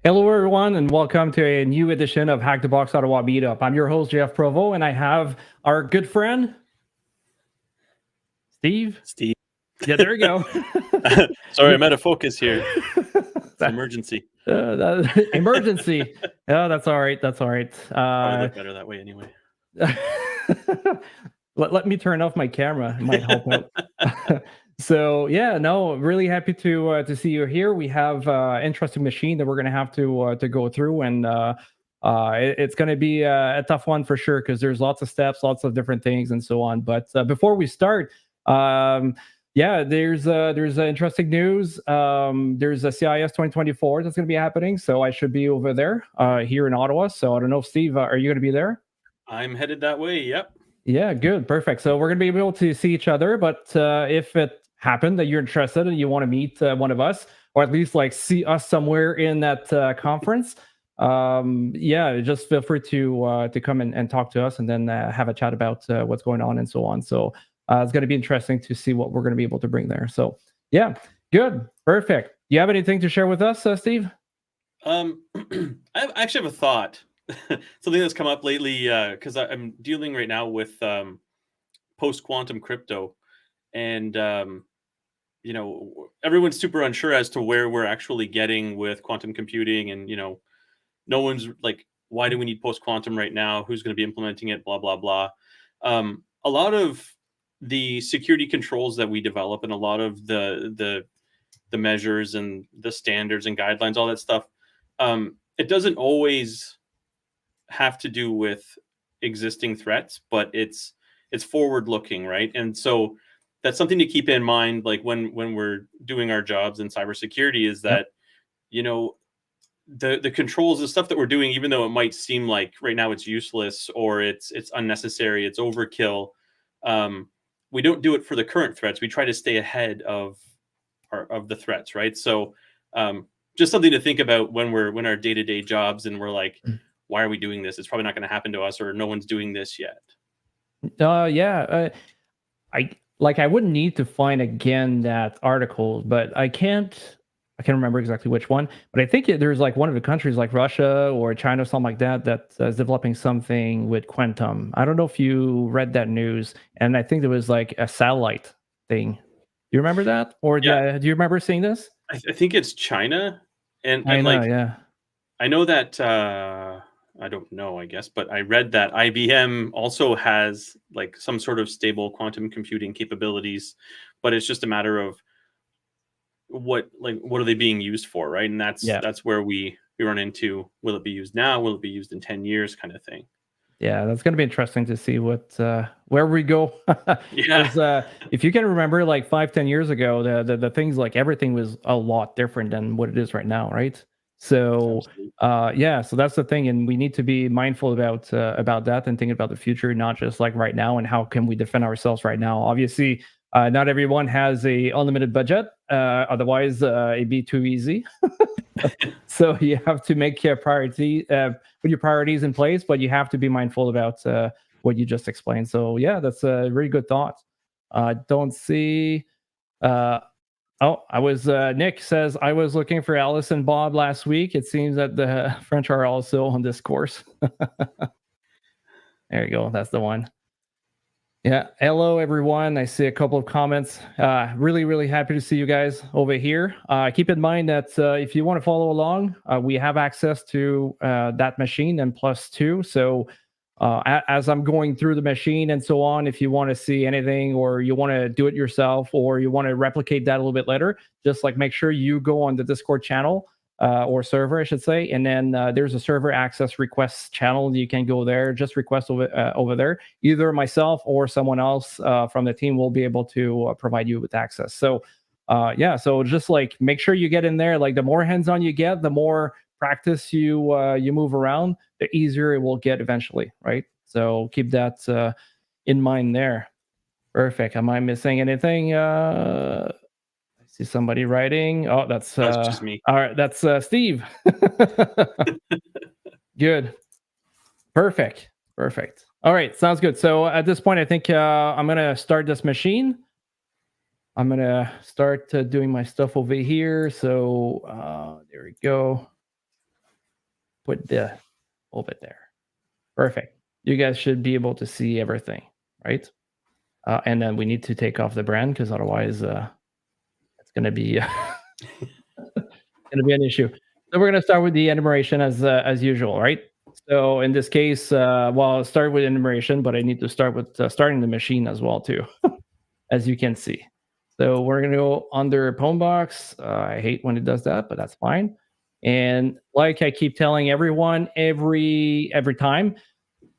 Hello, everyone, and welcome to a new edition of Hack the Box Ottawa Meetup. I'm your host, JF Provost, and I have our good friend, Steve. Yeah, there you go. Sorry, I'm out of focus here. It's an emergency. Emergency. Yeah, that's all right. That's all right. Probably look better that way anyway. Let me turn off my camera. It might help out. So yeah, no, really happy to see you here. We have interesting machine that we're gonna have to go through, and it's gonna be a tough one for sure because there's lots of steps, lots of different things, and so on. But before we start, yeah, there's interesting news. There's a CIS 2024 that's gonna be happening, so I should be over there here in Ottawa. So I don't know, Steve, are you gonna be there? I'm headed that way. Yep. Yeah, good, perfect. So we're gonna be able to see each other, but if it happened that you're interested and you want to meet one of us, or at least like see us somewhere in that conference, yeah, just feel free to come and talk to us, and then have a chat about what's going on and so on. So it's gonna be interesting to see what we're gonna be able to bring there. So yeah, good, perfect. Do you have anything to share with us, Steve? I actually have a thought. Something that's come up lately because I'm dealing right now with post-quantum crypto, and everyone's super unsure as to where we're actually getting with quantum computing, and no one's like, why do we need post-quantum right now? Who's going to be implementing it? Blah blah blah. A lot of the security controls that we develop, and a lot of the measures and the standards and guidelines, all that stuff, it doesn't always have to do with existing threats, but it's forward looking, right? And so that's something to keep in mind, like when we're doing our jobs in cybersecurity, is that the controls, the stuff that we're doing, even though it might seem like right now it's useless or it's unnecessary, it's overkill, we don't do it for the current threats. We try to stay ahead of the threats, right? So just something to think about when our day-to-day jobs, and we're like, why are we doing this? It's probably not going to happen to us, or no one's doing this yet. Yeah. I wouldn't need to find again that article, but I can't remember exactly which one, but I think there's like one of the countries like Russia or China, something like that, that is developing something with quantum. I don't know if you read that news, and I think there was like a satellite thing. Do you remember that? Or do you remember seeing this? I think it's China, and yeah. I know that I don't know, I guess, but I read that IBM also has like some sort of stable quantum computing capabilities, but it's just a matter of what are they being used for, right? And that's where we run into, will it be used now? Will it be used in 10 years kind of thing? Yeah, that's going to be interesting to see what where we go. Yeah. If you can remember, like 5-10 years ago, the things, like everything was a lot different than what it is right now, right? So yeah, so that's the thing, and we need to be mindful about that and thinking about the future, not just like right now and how can we defend ourselves right now. Obviously, not everyone has a unlimited budget, otherwise it'd be too easy. So you have to make your priority, put your priorities in place, but you have to be mindful about what you just explained. So yeah, that's a really good thought. Don't see. Oh, I was. Nick says I was looking for Alice and Bob last week. It seems that the French are also on this course. There you go. That's the one. Yeah. Hello, everyone. I see a couple of comments. Really, really happy to see you guys over here. Keep in mind that if you want to follow along, we have access to that machine and +2. So as I'm going through the machine and so on, if you want to see anything, or you want to do it yourself, or you want to replicate that a little bit later, just like make sure you go on the Discord channel. Or server, I should say, and then there's a server access requests channel. You can go there, just request over there. Either myself or someone else from the team will be able to provide you with access. So yeah, so just like make sure you get in there. Like the more hands-on you get, the more practice you move around, the easier it will get eventually, right? So keep that in mind there. Perfect. Am I missing anything? See somebody writing. Oh, that's just me. All right, that's Steve. Good. Perfect. All right, sounds good. So at this point, I think I'm gonna start this machine. I'm gonna start doing my stuff over here. So there we go. put the over there. Perfect. You guys should be able to see everything, right? And then we need to take off the brand because otherwise it's going to be an issue. So we're going to start with the enumeration as usual, right? So in this case, well, I'll start with enumeration, but I need to start with starting the machine as well too, as you can see. So we're going to go under Pwn box. I hate when it does that, but that's fine. And like I keep telling everyone every time,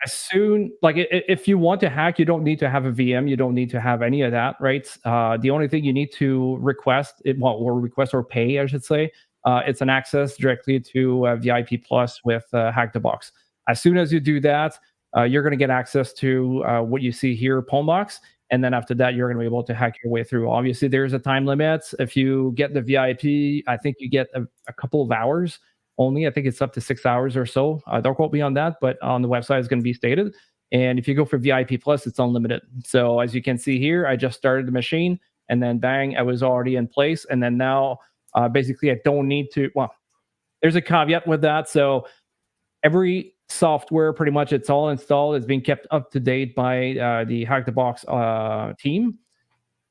as soon like if you want to hack, you don't need to have a VM, you don't need to have any of that, right? The only thing you need to request it, well, or request or pay, I should say, it's an access directly to VIP Plus with Hack the Box. As soon as you do that, you're going to get access to what you see here, Pwn box, and then after that, you're going to be able to hack your way through. Obviously, there's a time limit. If you get the VIP, I think you get a couple of hours only. I think it's up to 6 hours or so. Don't quote me on that, but on the website it's going to be stated. And if you go for VIP Plus, it's unlimited. So as you can see here, I just started the machine and then bang, I was already in place. And then now, basically, I don't need to, well, there's a caveat with that. So every software, pretty much it's all installed. It's being kept up to date by the Hack the Box team.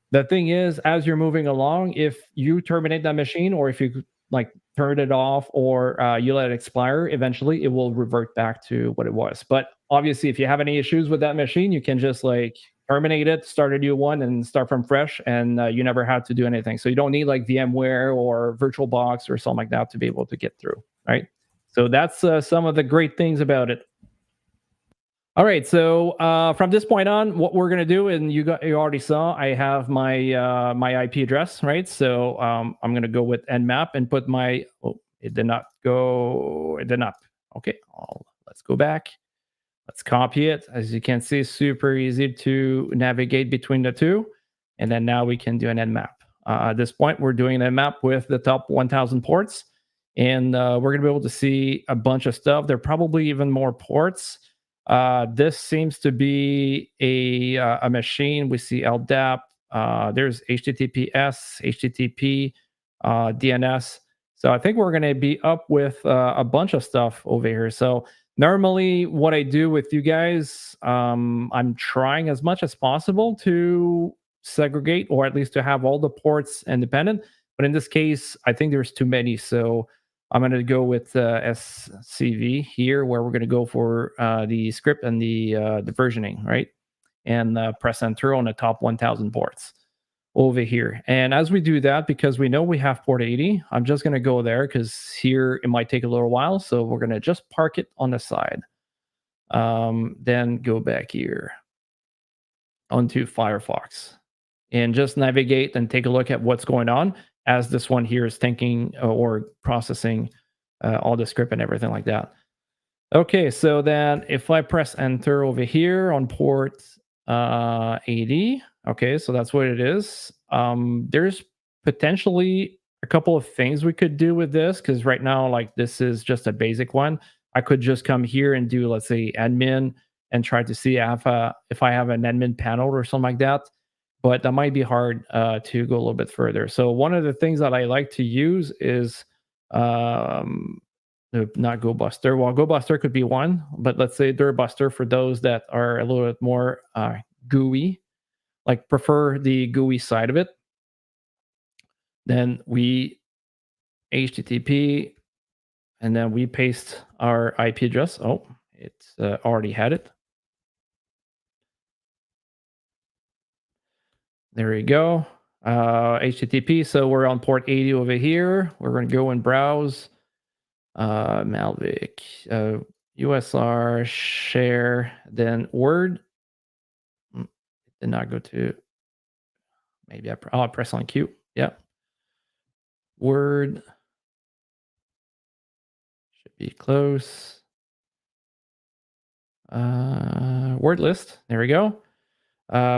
The thing is, as you're moving along, if you terminate that machine or if you like turn it off or you let it expire, eventually it will revert back to what it was. But obviously, if you have any issues with that machine, you can just like terminate it, start a new one, and start from fresh, and you never have to do anything. So you don't need like VMware or VirtualBox or something like that to be able to get through, right? So that's some of the great things about it. All right, so from this point on, what we're gonna do, and you already saw, I have my my IP address, right? So I'm gonna go with nmap and put my. Oh, it did not go. It did not. Okay, let's go back. Let's copy it. As you can see, super easy to navigate between the two, and then now we can do an nmap. At this point, we're doing an nmap with the top 1,000 ports, and we're gonna be able to see a bunch of stuff. There are probably even more ports. This seems to be a machine. We see LDAP. There's HTTPS, HTTP, DNS. So I think we're going to be up with a bunch of stuff over here. So normally what I do with you guys, I'm trying as much as possible to segregate or at least to have all the ports independent. But in this case, I think there's too many. So I'm going to go with SCV here, where we're going to go for the script and the versioning, right? And press enter on the top 1,000 ports over here. And as we do that, because we know we have port 80, I'm just going to go there because here it might take a little while. So we're going to just park it on the side. Then go back here onto Firefox and just navigate and take a look at what's going on as this one here is thinking or processing all the script and everything like that. Okay, so then if I press enter over here on port 80, okay, so that's what it is. There's potentially a couple of things we could do with this because right now, like this is just a basic one. I could just come here and do, let's say, admin and try to see if I have an admin panel or something like that. But that might be hard to go a little bit further. So one of the things that I like to use is not GoBuster. Well, GoBuster could be one, but let's say Durbuster for those that are a little bit more GUI, like prefer the GUI side of it. Then we HTTP, and then we paste our IP address. Oh, it's already had it. There we go. HTTP. So we're on port 80 over here. We're going to go and browse Malvik, USR, share, then Word. Did not go to. Maybe I'll press on Q. Yeah. Word. Should be close. Word list. There we go.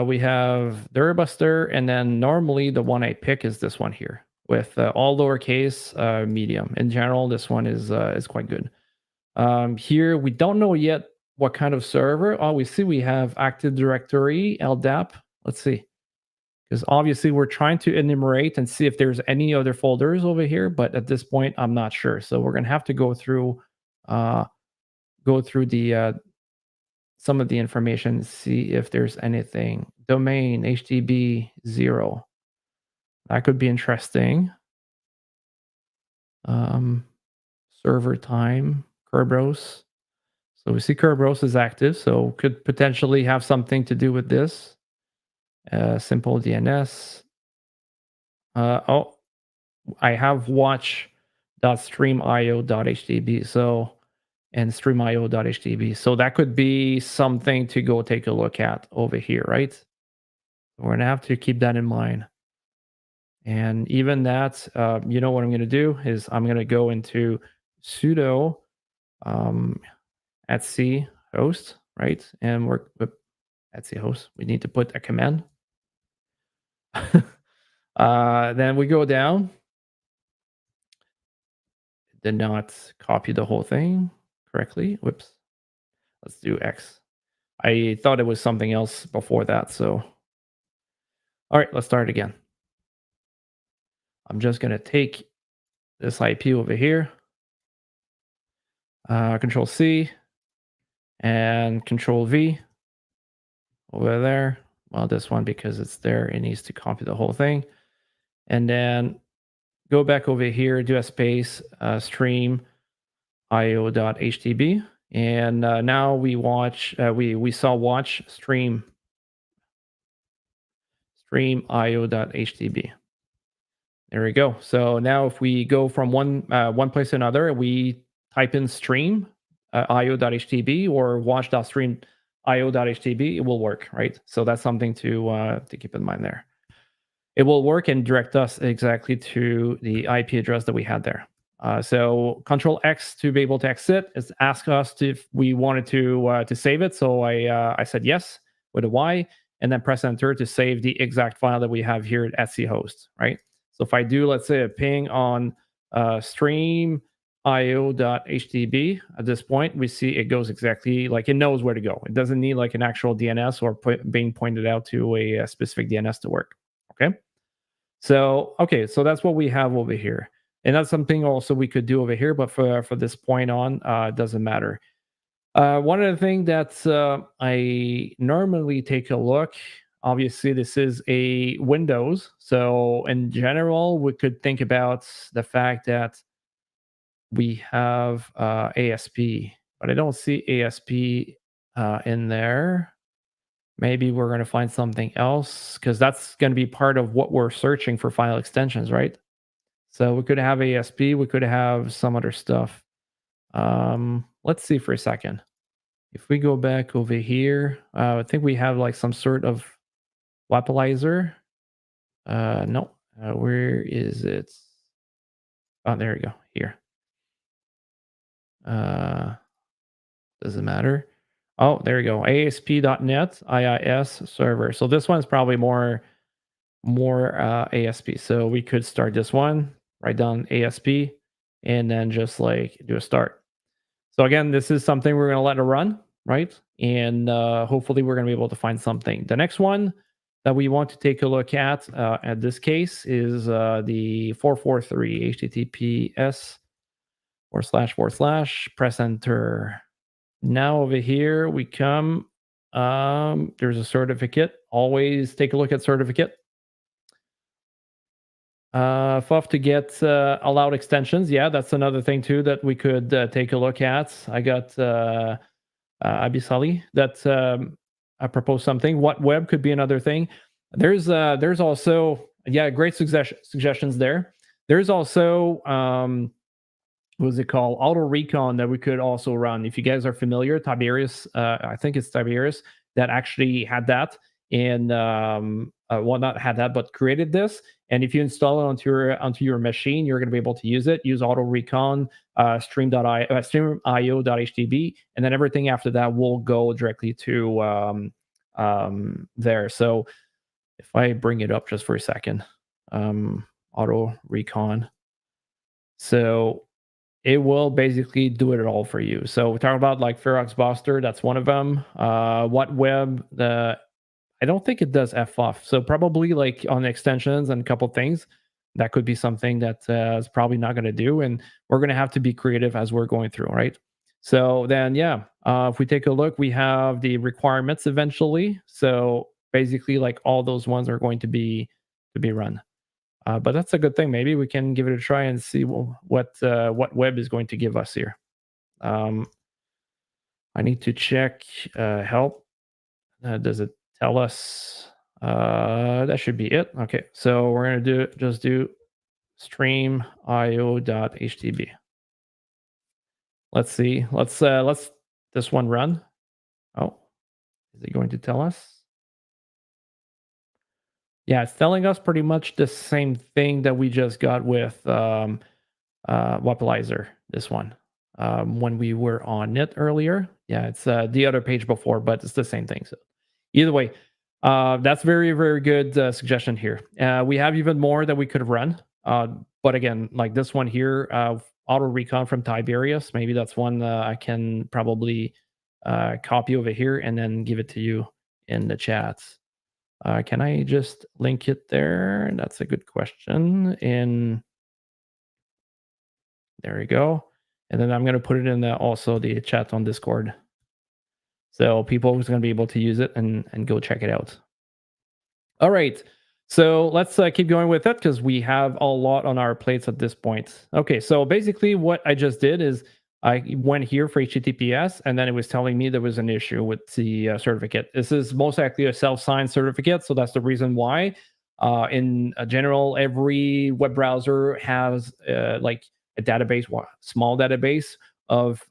We have Durbuster, and then normally the one I pick is this one here with all lowercase, medium. In general, this one is quite good. Here we don't know yet what kind of server. Oh, we see we have Active Directory, LDAP. Let's see, because obviously we're trying to enumerate and see if there's any other folders over here, but at this point I'm not sure. So we're gonna have to go through go through the some of the information, see if there's anything. Domain HTB 0. That could be interesting. Server time, Kerberos. So we see Kerberos is active, so could potentially have something to do with this. Simple DNS. Oh, I have watch.streamio.htb. So and streamio.htb. So that could be something to go take a look at over here, right? We're gonna have to keep that in mind. And even that, you know what I'm gonna do is I'm gonna go into sudo etc host, right? And we're etc host. We need to put a command. Then we go down. Did not copy the whole thing correctly. Whoops. Let's do X. I thought it was something else before that. So, all right, let's start again. I'm just going to take this IP over here, Control C and Control V over there. Well, this one, because it's there, it needs to copy the whole thing. And then go back over here, do a space, StreamIO.htb. And now we watch, we saw watch StreamIO.htb. There we go. So now if we go from one place to another, we type in stream io.htb or watch.streamio.htb, it will work, right? So that's something to keep in mind there. It will work and direct us exactly to the IP address that we had there. So Control X to be able to exit is ask us if we wanted to save it. So I said yes with a Y, and then press enter to save the exact file that we have here at etc host, right? So if I do, let's say, a ping on streamio.htb, at this point, we see it goes exactly like it knows where to go. It doesn't need like an actual DNS or being pointed out to a specific DNS to work. Okay. So that's what we have over here. And that's something also we could do over here, but for this point on, it doesn't matter. One of the things that I normally take a look, obviously this is a Windows. So in general, we could think about the fact that we have ASP, but I don't see ASP in there. Maybe we're going to find something else because that's going to be part of what we're searching for file extensions, right? So we could have ASP, we could have some other stuff. Let's see for a second. If we go back over here, I think we have like some sort of Wapalizer. No, where is it? Oh, there we go. Here. Doesn't matter. Oh, there you go. ASP.NET IIS server. So this one's probably more ASP. So we could start this one, write down ASP, and then just like do a start. So again, this is something we're going to let it run, right? And hopefully we're going to be able to find something. The next one that we want to take a look at this case is the 443 https:// press enter. Now over here we come, there's a certificate. Always take a look at certificate. FUF to get allowed extensions. Yeah, that's another thing too that we could take a look at. I got Abisali that I proposed something. What web could be another thing. There's also, yeah, great suggestions there. There's also what is it called? Auto recon that we could also run. If you guys are familiar, Tiberius, I think it's Tiberius that actually had that, and well, not had that, but created this. And if you install it onto your machine, you're going to be able to use it. Use auto recon, streamio.htb, and then everything after that will go directly to there. So if I bring it up just for a second, auto recon. So it will basically do it all for you. So we talk about like Ferox Buster, that's one of them. What web? I don't think it does FOF. So probably like on extensions and a couple things, that could be something that is probably not going to do. And we're going to have to be creative as we're going through, right? So then, yeah, if we take a look, we have the requirements eventually. So basically, like all those ones are going to be run. But that's a good thing. Maybe we can give it a try and see what web is going to give us here. I need to check help. Does it tell us? That should be it. Okay, so we're gonna just do StreamIO.htb. Let's see. Let's this one run. Oh, is it going to tell us? Yeah, it's telling us pretty much the same thing that we just got with Wapalizer, this one. When we were on it earlier. Yeah, it's the other page before, but it's the same thing. So either way, that's very, very good suggestion here. We have even more that we could run. But again, like this one here, auto recon from Tiberius, maybe that's one I can probably copy over here and then give it to you in the chats. Can I just link it there? That's a good question. There we go. And then I'm going to put it in also the chat on Discord. So people are going to be able to use it and go check it out. All right. So let's keep going with it because we have a lot on our plates at this point. Okay. So basically what I just did is I went here for HTTPS and then it was telling me there was an issue with the certificate. This is most likely a self-signed certificate. So that's the reason why. In general, every web browser has like a database, small database of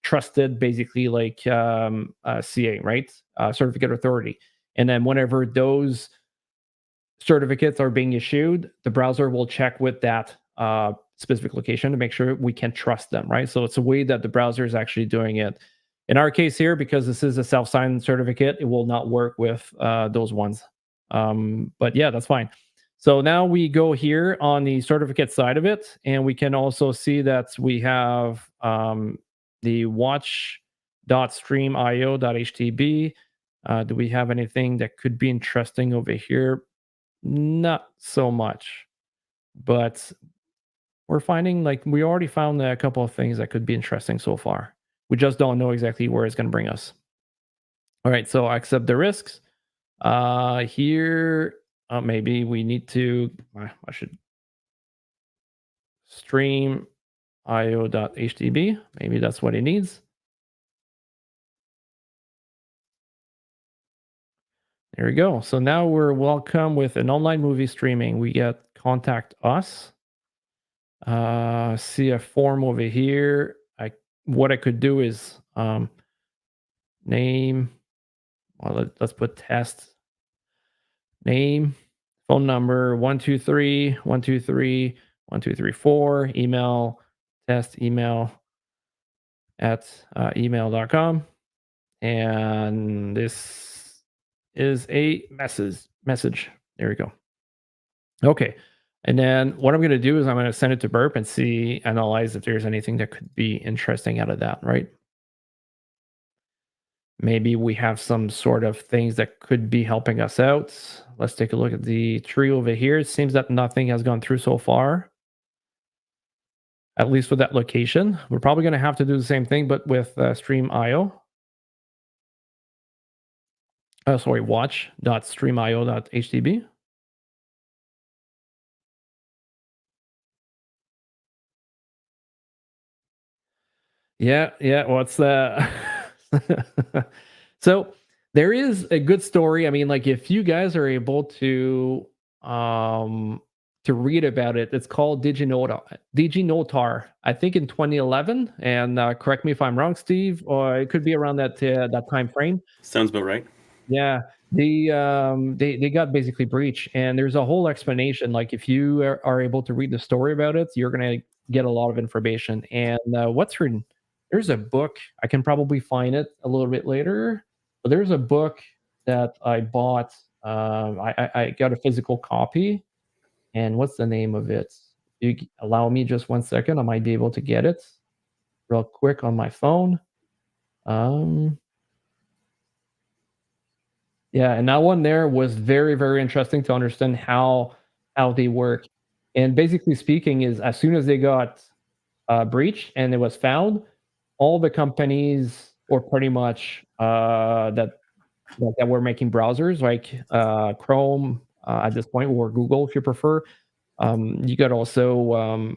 trusted, basically like CA, right? Certificate authority. And then whenever those certificates are being issued, the browser will check with that specific location to make sure we can trust them, right? So it's a way that the browser is actually doing it. In our case here, because this is a self-signed certificate, it will not work with those ones. But yeah, that's fine. So now we go here on the certificate side of it, and we can also see that we have the watch.streamio.htb. Do we have anything that could be interesting over here? Not so much, but we're finding like we already found a couple of things that could be interesting so far. We just don't know exactly where it's going to bring us. All right, so I accept the risks. Here, maybe we need to, I should stream io.htb. Maybe that's what it needs. There we go. So now we're welcome with an online movie streaming. We get contact us. See a form over here. What I could do is name. Well, let's put test name, phone number 123 123 1234, email test email at email.com, and this is a message. There we go. Okay. And then what I'm going to do is I'm going to send it to Burp and analyze if there's anything that could be interesting out of that, right? Maybe we have some sort of things that could be helping us out. Let's take a look at the tree over here. It seems that nothing has gone through so far, at least with that location. We're probably going to have to do the same thing, but with StreamIO. Sorry, watch.streamio.htb. Yeah. What's that? So there is a good story. I mean, like if you guys are able to read about it, it's called DigiNotar. I think in 2011. And correct me if I'm wrong, Steve, or it could be around that time frame. Sounds about right. Yeah, they got basically breached, and there's a whole explanation. Like if you are able to read the story about it, you're gonna get a lot of information. And what's written? There's a book. I can probably find it a little bit later. But there's a book that I bought. I got a physical copy. And what's the name of it? You allow me just 1 second. I might be able to get it real quick on my phone. Yeah, and that one there was very, very interesting to understand how they work. And basically speaking is as soon as they got breached and it was found, all the companies, or pretty much that were making browsers, like Chrome at this point, or Google if you prefer. You got also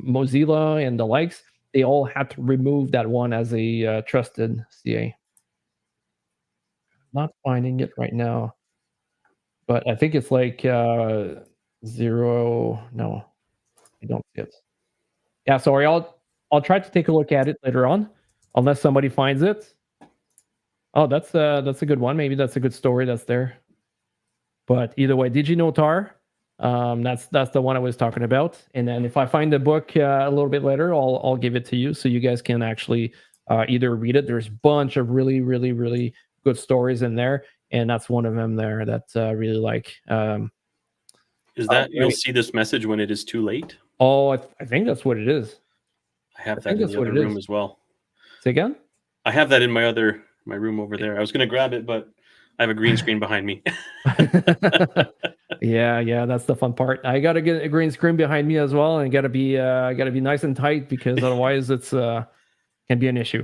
Mozilla and the likes. They all had to remove that one as a trusted CA. Not finding it right now, but I think it's like 0. No, I don't see it. Yeah, sorry. I'll try to take a look at it later on, unless somebody finds it. Oh, that's a good one. Maybe that's a good story that's there. But either way, did you know Tar? That's the one I was talking about. And then if I find the book a little bit later, I'll give it to you so you guys can actually either read it. There's a bunch of really, really, really good stories in there, and that's one of them there that I really like. Is that you'll see this message when it is too late? Oh, I think that's what it is. I have that in the other room as well. Say again? I have that in my room over there. I was going to grab it, but I have a green screen behind me. Yeah, that's the fun part. I gotta get a green screen behind me as well, and gotta be nice and tight, because otherwise it's can be an issue.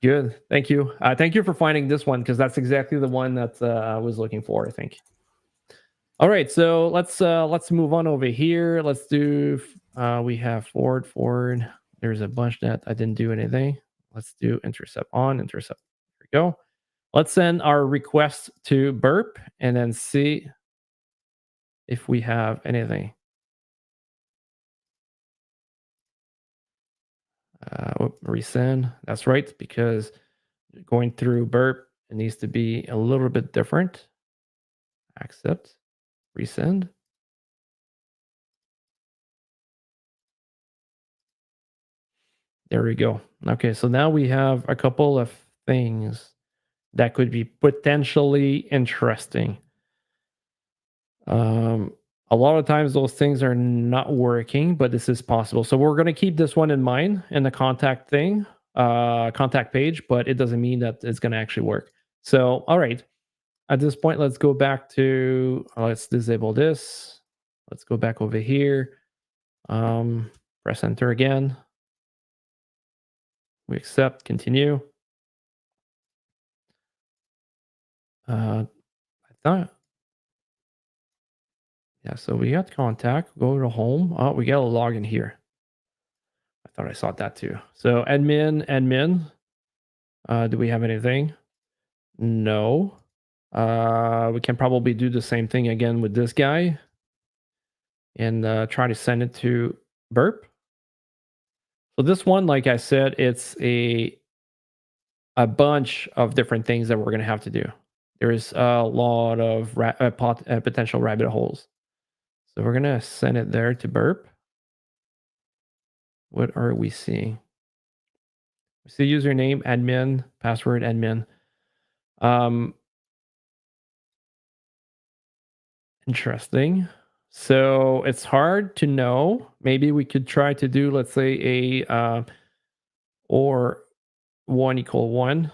Good, thank you. Thank you for finding this one, because that's exactly the one that I was looking for, I think. All right, so let's move on over here. Let's do. We have forward. There's a bunch that I didn't do anything. Let's do intercept on, intercept. Here we go. Let's send our request to burp and then see if we have anything. Resend. That's right, because going through burp, it needs to be a little bit different. Accept. Resend. There we go. Okay, so now we have a couple of things that could be potentially interesting. A lot of times those things are not working, but this is possible. So we're going to keep this one in mind in the contact thing, contact page, but it doesn't mean that it's going to actually work. So, all right. At this point, let's go back to, let's disable this. Let's go back over here. Press enter again. We accept, continue. I thought, yeah, so we got contact, go to home. Oh, we got a login here. I thought I saw that too. So admin. Do we have anything? No. We can probably do the same thing again with this guy and try to send it to burp. So this one, like I said, it's a bunch of different things that we're going to have to do. There's a lot of potential rabbit holes. So we're going to send it there to burp. What are we seeing? We see username admin, password admin. Interesting. So it's hard to know. Maybe we could try to do, let's say, a or 1 = 1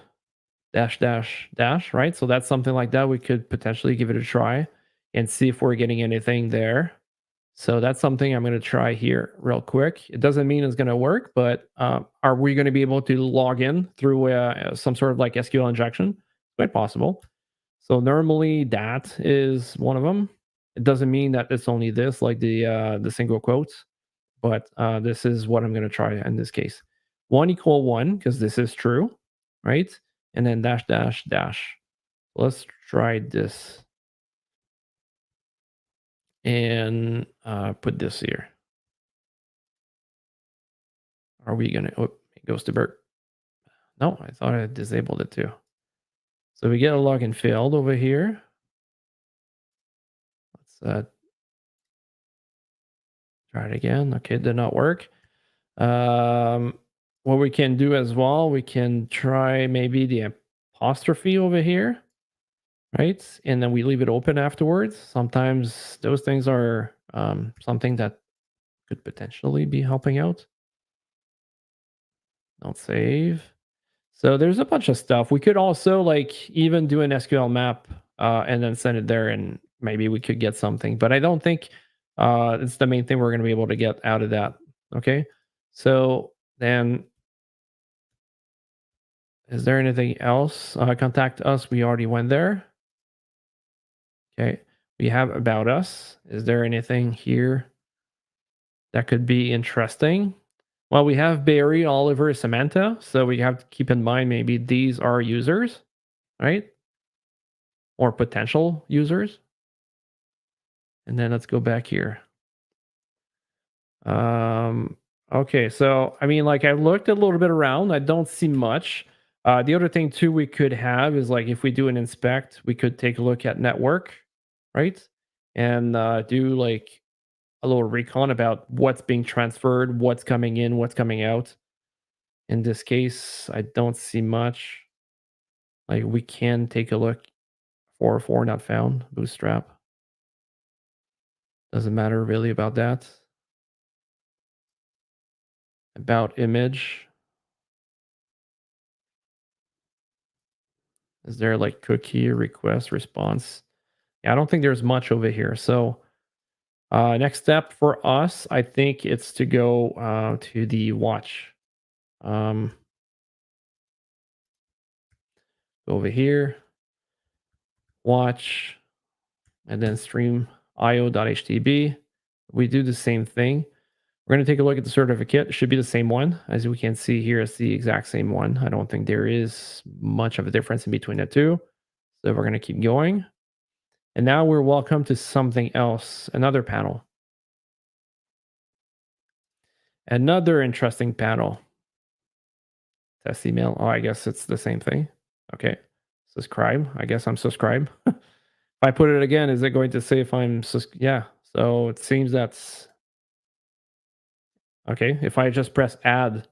dash, right? So that's something like that. We could potentially give it a try and see if we're getting anything there. So that's something I'm going to try here real quick. It doesn't mean it's going to work, but are we going to be able to log in through some sort of like SQL injection? Quite possible. So normally that is one of them. It doesn't mean that it's only this, like the single quotes, but this is what I'm going to try in this case. 1 = 1, because this is true, right? And then dash. Let's try this and put this here. Are we gonna? Oh, it goes to Bert. No, I thought I disabled it too. So we get a login failed over here. Let's try it again. Okay, it did not work. What we can do as well, we can try maybe the apostrophe over here, right? And then we leave it open afterwards. Sometimes those things are something that could potentially be helping out. Don't save. So there's a bunch of stuff. We could also like even do an SQL map and then send it there, and maybe we could get something. But I don't think it's the main thing we're going to be able to get out of that. Okay. So then Is there anything else? Contact us. We already went there. Okay. We have about us. Is there anything here that could be interesting? Well, we have Barry, Oliver, Samantha. So we have to keep in mind maybe these are users, right? Or potential users. And then let's go back here. Okay, so I mean, like I looked a little bit around. I don't see much. The other thing too we could have is like if we do an inspect, we could take a look at network, right? And do like a little recon about what's being transferred, what's coming in, what's coming out. In this case, I don't see much. Like we can take a look. 404 not found. Bootstrap. Doesn't matter really about that. About image. Is there like cookie request response? Yeah, I don't think there's much over here. So next step for us, I think it's to go to the watch. Over here, watch, and then StreamIO.htb. We do the same thing. We're going to take a look at the certificate. It should be the same one. As we can see here, it's the exact same one. I don't think there is much of a difference in between the two. So we're going to keep going. And now we're welcome to something else, another panel. Another interesting panel. Test email. Oh, I guess it's the same thing. Okay. Subscribe. I guess I'm subscribed. If I put it again, is it going to say if I'm yeah. So it seems that's okay. If I just press add.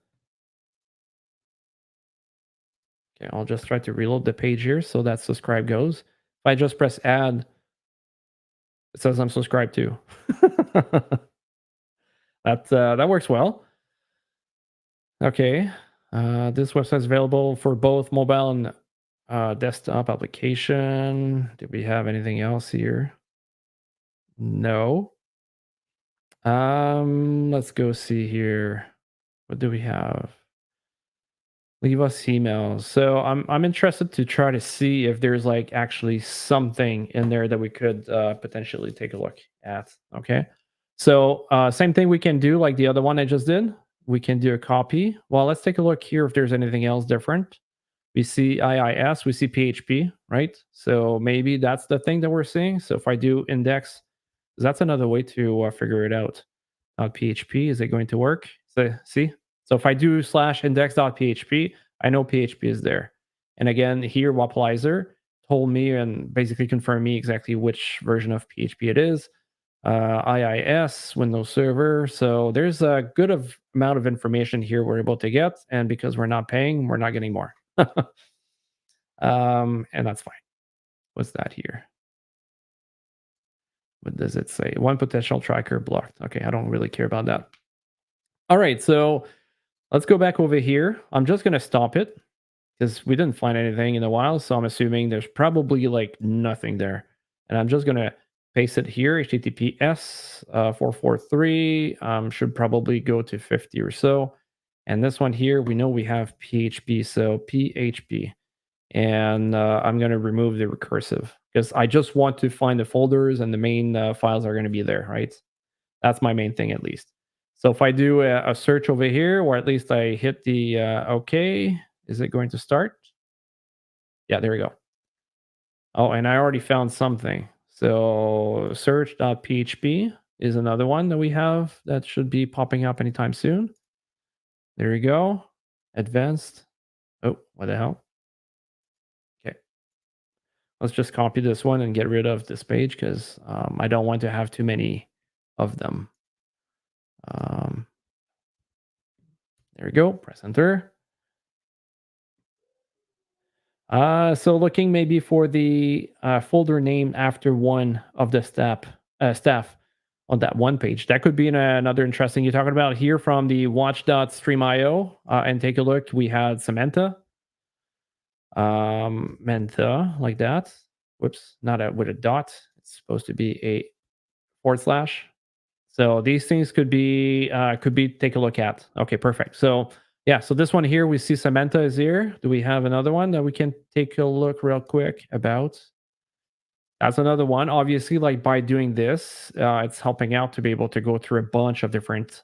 Okay, I'll just try to reload the page here so that subscribe goes. If I just press add, it says I'm subscribed to. That works well. Okay. This website is available for both mobile and desktop application. Do we have anything else here? No. Let's go see here. What do we have? Leave us emails. So I'm interested to try to see if there's like actually something in there that we could potentially take a look at. Okay. So same thing we can do like the other one I just did. We can do a copy. Well, let's take a look here if there's anything else different. We see IIS, we see PHP, right? So maybe that's the thing that we're seeing. So if I do index, that's another way to figure it out. .php, is it going to work? So see, so if I do /index.php, I know PHP is there. And again, here Wapalizer told me and basically confirmed me exactly which version of PHP it is. IIS, Windows Server. So there's a good amount of information here we're able to get. And because we're not paying, we're not getting more. And that's fine. What's that here? What does it say? One potential tracker blocked. Okay, I don't really care about that. All right, so let's go back over here. I'm just going to stop it because we didn't find anything in a while. So I'm assuming there's probably like nothing there. And I'm just going to paste it here. HTTPS 443 should probably go to 50 or so. And this one here, we know we have PHP. So PHP. And I'm going to remove the recursive because I just want to find the folders and the main files are going to be there, right? That's my main thing at least. So if I do a search over here, or at least I hit the OK, is it going to start? Yeah, there we go. Oh, and I already found something. So search.php is another one that we have that should be popping up anytime soon. There you go. Advanced. Oh, what the hell? Okay. Let's just copy this one and get rid of this page because I don't want to have too many of them. There we go. Press enter. So looking maybe for the folder name after one of the staff on that one page. That could be another interesting you're talking about here from the watch.streamio. And take a look. We had Samantha. Mentha, like that. Whoops, not with a dot. It's supposed to be a /. So these things could be take a look at. Okay, perfect. So Yeah, so this one here, we see Samantha is here. Do we have another one that we can take a look real quick about? That's another one. Obviously, like by doing this, it's helping out to be able to go through a bunch of different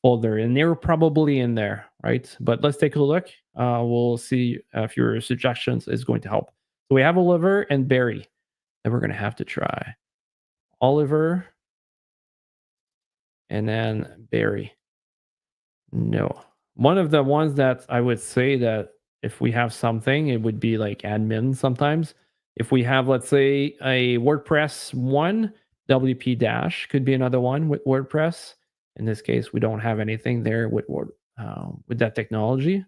folder, and they're probably in there, right? But let's take a look. We'll see if your suggestions is going to help. So we have Oliver and Barry that we're going to have to try. Oliver and then Barry. No. One of the ones that I would say that if we have something, it would be like admin sometimes. If we have, let's say, a WordPress one, WP dash could be another one with WordPress. In this case, we don't have anything there with that technology.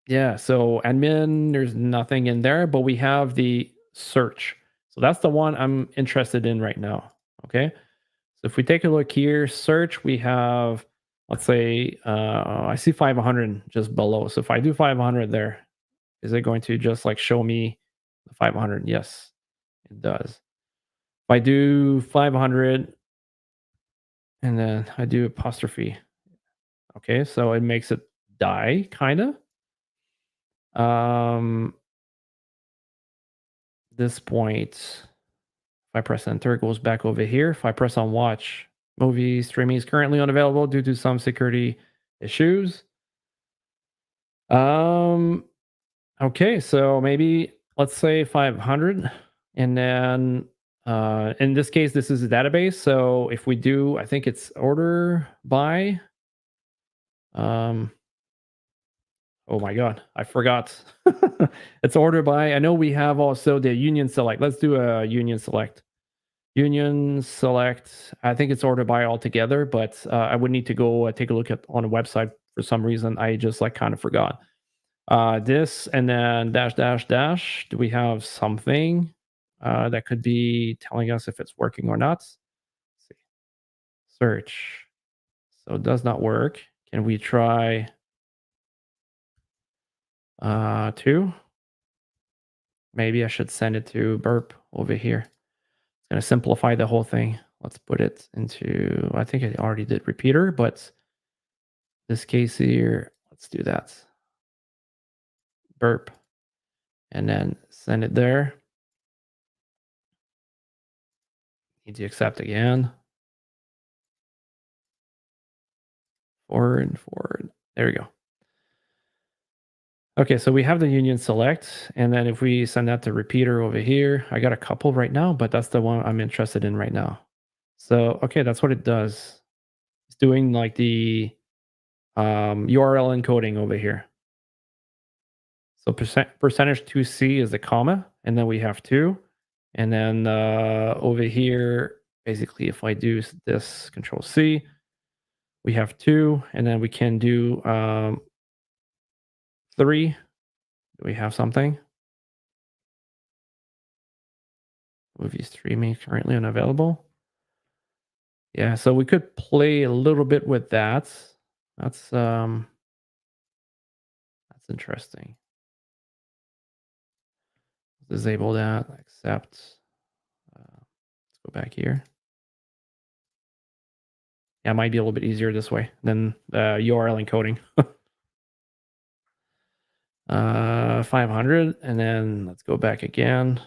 Yeah, so admin, there's nothing in there, but we have the search. So that's the one I'm interested in right now. Okay. So if we take a look here, search, we have, let's say, I see 500 just below. So if I do 500 there, is it going to just like show me the 500? Yes, it does. If I do 500 and then I do apostrophe, okay, so it makes it die, kind of. This point, if I press enter, it goes back over here. If I press on watch, movie streaming is currently unavailable due to some security issues. Okay, so maybe let's say 500, and then in this case, this is a database. So if we do, I think it's order by. Oh my god, I forgot. It's order by. I know we have also the union select. Let's do a union select. Union select. I think it's order by altogether, but I would need to go take a look at on a website for some reason. I just like kind of forgot. This and then dash dash dash. Do we have something that could be telling us if it's working or not? Let's see. Search. So it does not work. Can we try 2? Maybe I should send it to burp over here. It's going to simplify the whole thing. Let's put it into, I think I already did repeater, but this case here, let's do that. Burp. And then send it there. Need to accept again. Forward. There we go. Okay, so we have the union select, and then if we send that to repeater over here, I got a couple right now, but that's the one I'm interested in right now. So, okay, that's what it does. It's doing like the URL encoding over here. So percentage 2C is the comma, and then we have 2. And then over here, basically, if I do this Control C, we have 2, and then we can do 3. Do we have something? Movie streaming currently unavailable. Yeah, so we could play a little bit with that. That's interesting. Disable that. Accept. Let's go back here. Yeah, it might be a little bit easier this way than the URL encoding. 500, and then let's go back again.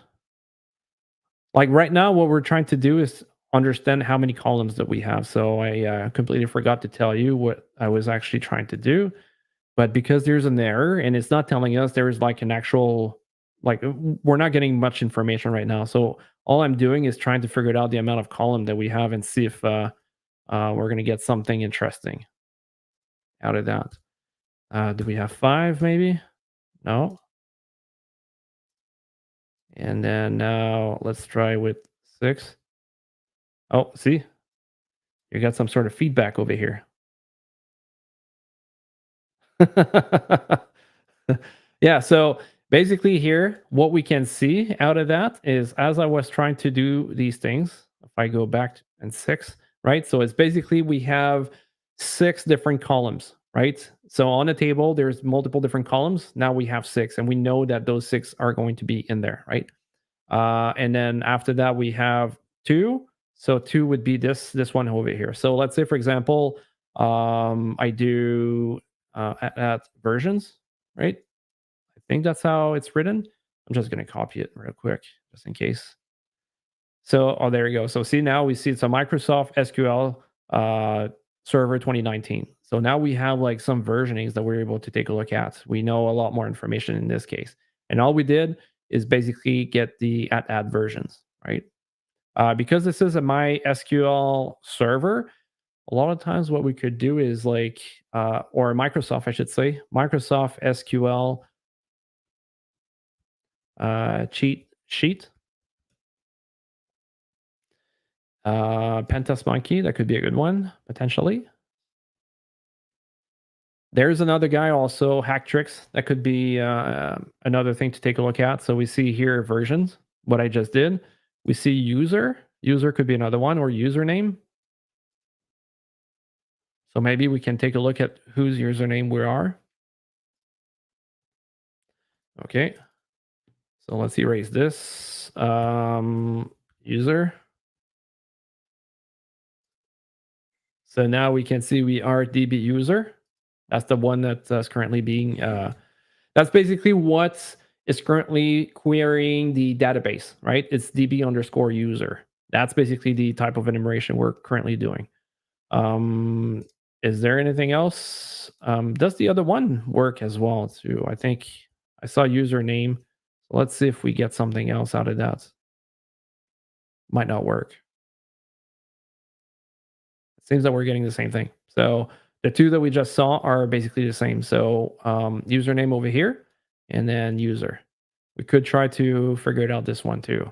Like right now, what we're trying to do is understand how many columns that we have. So I completely forgot to tell you what I was actually trying to do. But because there's an error and it's not telling us there is like an actual, like we're not getting much information right now. So all I'm doing is trying to figure out the amount of column that we have and see if we're going to get something interesting out of that. Do we have 5 maybe? No. And then now let's try with 6. Oh, see? You got some sort of feedback over here. Yeah, so basically here, what we can see out of that is as I was trying to do these things, if I go back and 6, right? So it's basically we have 6 different columns, right? So on the table, there's multiple different columns. Now we have 6, and we know that those 6 are going to be in there, right? And then after that, we have 2. So 2 would be this one over here. So let's say, for example, I do at versions, right? I think that's how it's written. I'm just going to copy it real quick, just in case. So, oh, there you go. So see, now we see it's a Microsoft SQL Server 2019. So now we have like some versionings that we're able to take a look at. We know a lot more information in this case. And all we did is basically get the at versions, right? Because this is a MySQL server, a lot of times what we could do is like, or Microsoft, I should say, Microsoft SQL cheat sheet. Pentest Monkey, that could be a good one, potentially. There's another guy also, Hack Tricks. That could be another thing to take a look at. So we see here versions, what I just did. We see user. User could be another one, or username. So maybe we can take a look at whose username we are. Okay. So let's erase this. User. So now we can see we are DB user. That's the one that's currently being, that's basically what is currently querying the database, right? It's DB underscore user. That's basically the type of enumeration we're currently doing. Is there anything else? Does the other one work as well too? I think I saw username. So let's see if we get something else out of that. Might not work. It seems that we're getting the same thing. So the two that we just saw are basically the same. So username over here, and then user. We could try to figure it out this one too.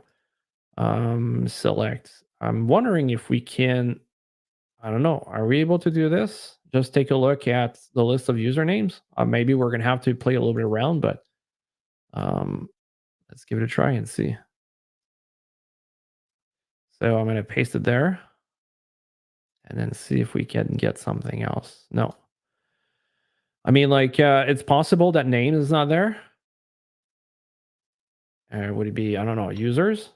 Select. I'm wondering if we can, I don't know, are we able to do this? Just take a look at the list of usernames. Maybe we're going to have to play a little bit around, but let's give it a try and see. So I'm going to paste it there and then see if we can get something else. No. I mean, like, it's possible that name is not there. Would it be, I don't know, users?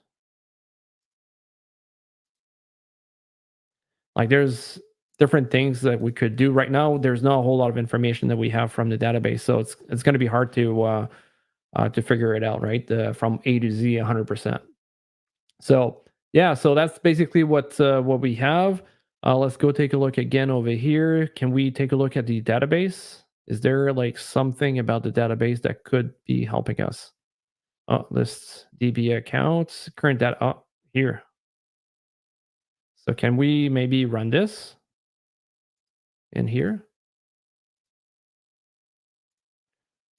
Like, there's different things that we could do right now. There's not a whole lot of information that we have from the database, so it's going to be hard to figure it out, right? From A to Z, 100%. So yeah, so that's basically what we have. Let's go take a look again over here. Can we take a look at the database? Is there like something about the database that could be helping us? Oh, list DB accounts, current data. Oh, here. So can we maybe run this in here?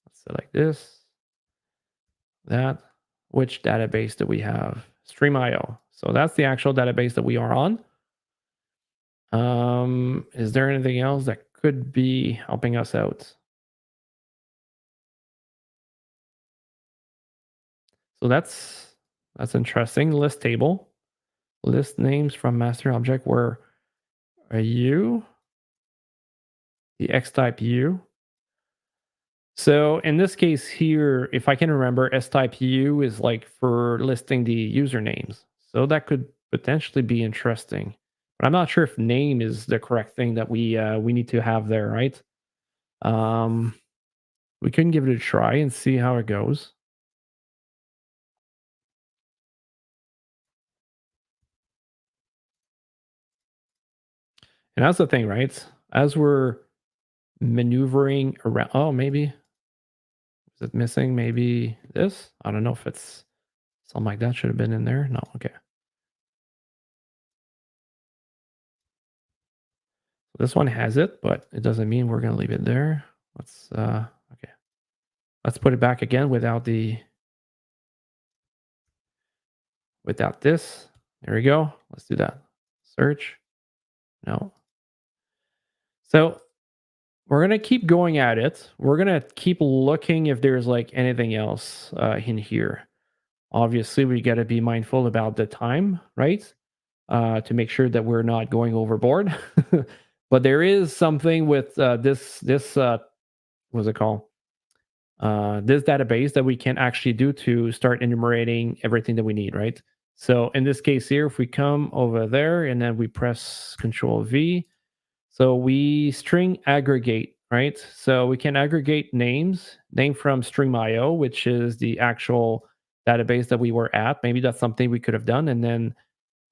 Let's select this, that. Which database do we have? StreamIO. So that's the actual database that we are on. Is there anything else that could be helping us out? So that's interesting. List table. List names from master object where are you? The X type U. So in this case here, if I can remember, S type U is like for listing the usernames. So that could potentially be interesting. But I'm not sure if name is the correct thing that we need to have there, right? We can give it a try and see how it goes. And that's the thing, right? As we're maneuvering around, oh, maybe is it missing? Maybe this? I don't know if it's something like that should have been in there. No, okay. This one has it, but it doesn't mean we're going to leave it there. Let's okay. Let's put it back again without this. There we go. Let's do that. Search. No. So we're going to keep going at it. We're going to keep looking if there's like anything else in here. Obviously, we got to be mindful about the time, right? To make sure that we're not going overboard. But there is something with this what's it called? This database that we can actually do to start enumerating everything that we need, right? So in this case here, if we come over there and then we press Control V, so we string aggregate, right? So we can aggregate names, name from StreamIO, which is the actual database that we were at. Maybe that's something we could have done, and then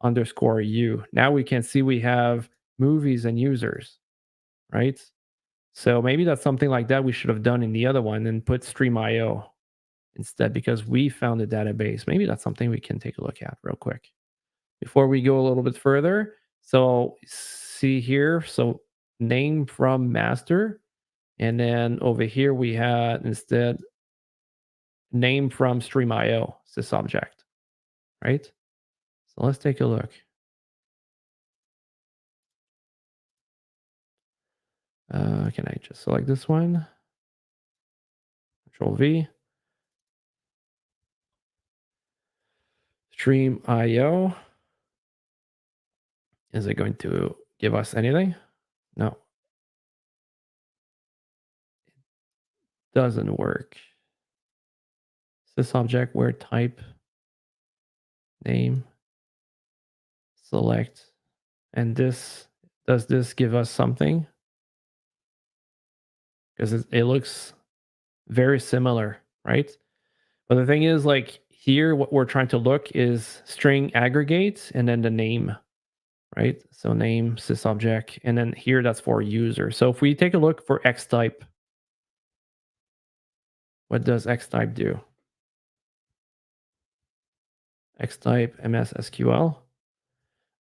underscore U. Now we can see we have movies and users, right? So maybe that's something like that we should have done in the other one and put StreamIO instead, because we found the database. Maybe that's something we can take a look at real quick before we go a little bit further. So see here, so name from master, and then over here we had instead name from StreamIO sysobject, right? So let's take a look. Can I just select this one? Control V. StreamIO. Is it going to give us anything? No. Doesn't work. Sysobject where type name select, and this does this give us something? Because it looks very similar, right? But the thing is, like here, what we're trying to look is string aggregate and then the name, right? So name sysobject, and then here that's for user. So if we take a look for X type, what does X type do? X type MS SQL.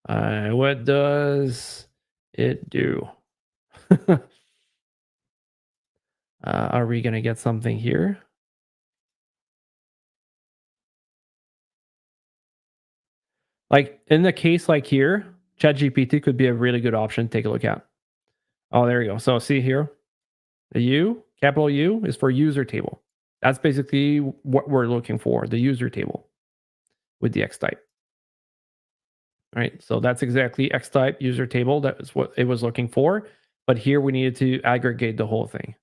What does it do? Are we going to get something here? Like in the case like here, ChatGPT could be a really good option to take a look at. Oh, there you go. So see here, the U, capital U is for user table. That's basically what we're looking for, the user table with the X type. Right. So that's exactly X type user table. That is what it was looking for. But here we needed to aggregate the whole thing.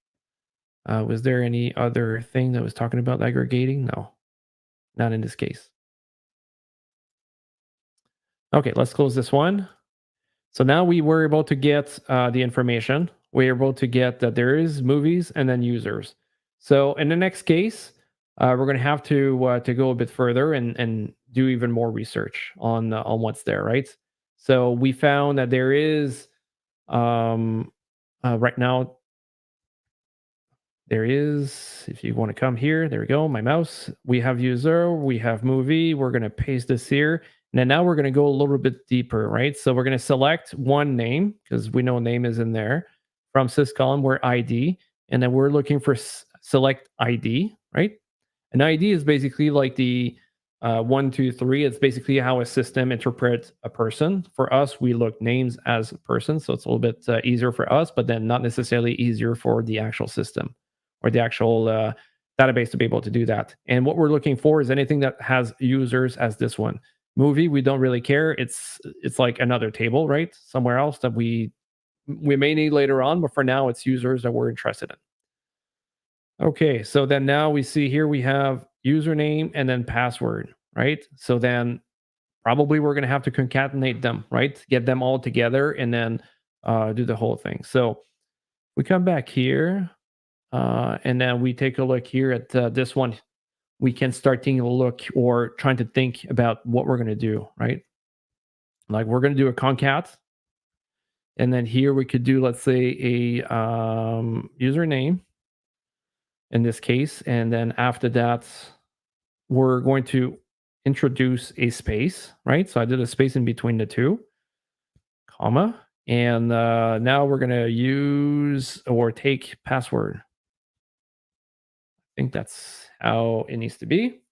Was there any other thing that was talking about aggregating? No, not in this case. Okay, let's close this one. So now we were able to get the information. We're able to get that there is movies and then users. So in the next case, we're going to have to go a bit further and do even more research on what's there, right? So we found that there is right now. There is, if you want to come here, there we go, my mouse. We have user, we have movie. We're going to paste this here. And then now we're going to go a little bit deeper, right? So we're going to select one name because we know name is in there from syscolumn, we're ID. And then we're looking for select ID, right? An ID is basically like the 1, 2, 3. It's basically how a system interprets a person. For us, we look names as a person. So it's a little bit easier for us, but then not necessarily easier for the actual system or the actual database to be able to do that. And what we're looking for is anything that has users as this one. Movie, we don't really care. It's like another table, right? Somewhere else that we may need later on, but for now it's users that we're interested in. Okay, so then now we see here we have username and then password, right? So then probably we're going to have to concatenate them, right? Get them all together and then do the whole thing. So we come back here. And then we take a look here at this one. We can start taking a look or trying to think about what we're going to do, right? Like we're going to do a concat. And then here we could do, let's say, a username in this case. And then after that, we're going to introduce a space, right? So I did a space in between the two, comma. And now we're going to use or take password. I think that's how it needs to be.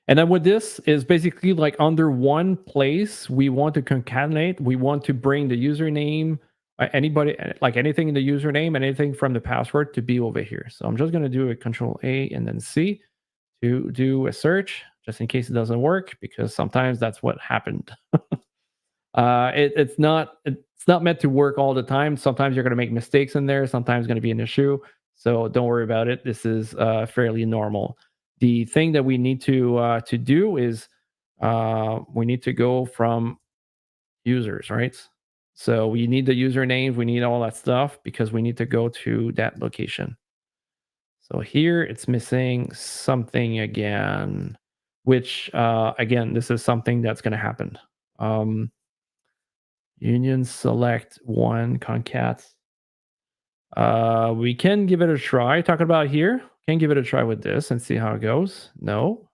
And then with this is basically like under one place, we want to concatenate. We want to bring the username, anybody, like anything in the username, anything from the password to be over here. So I'm just going to do a Control A and then C to do a search, just in case it doesn't work, because sometimes that's what happened. It's not meant to work all the time. Sometimes you're going to make mistakes in there. Sometimes going to be an issue. So don't worry about it. This is fairly normal. The thing that we need to do is we need to go from users, right? So we need the username, we need all that stuff because we need to go to that location. So here it's missing something again, which again, this is something that's going to happen. Union select one concat. We can give it a try. Talking about here, can give it a try with this and see how it goes. No.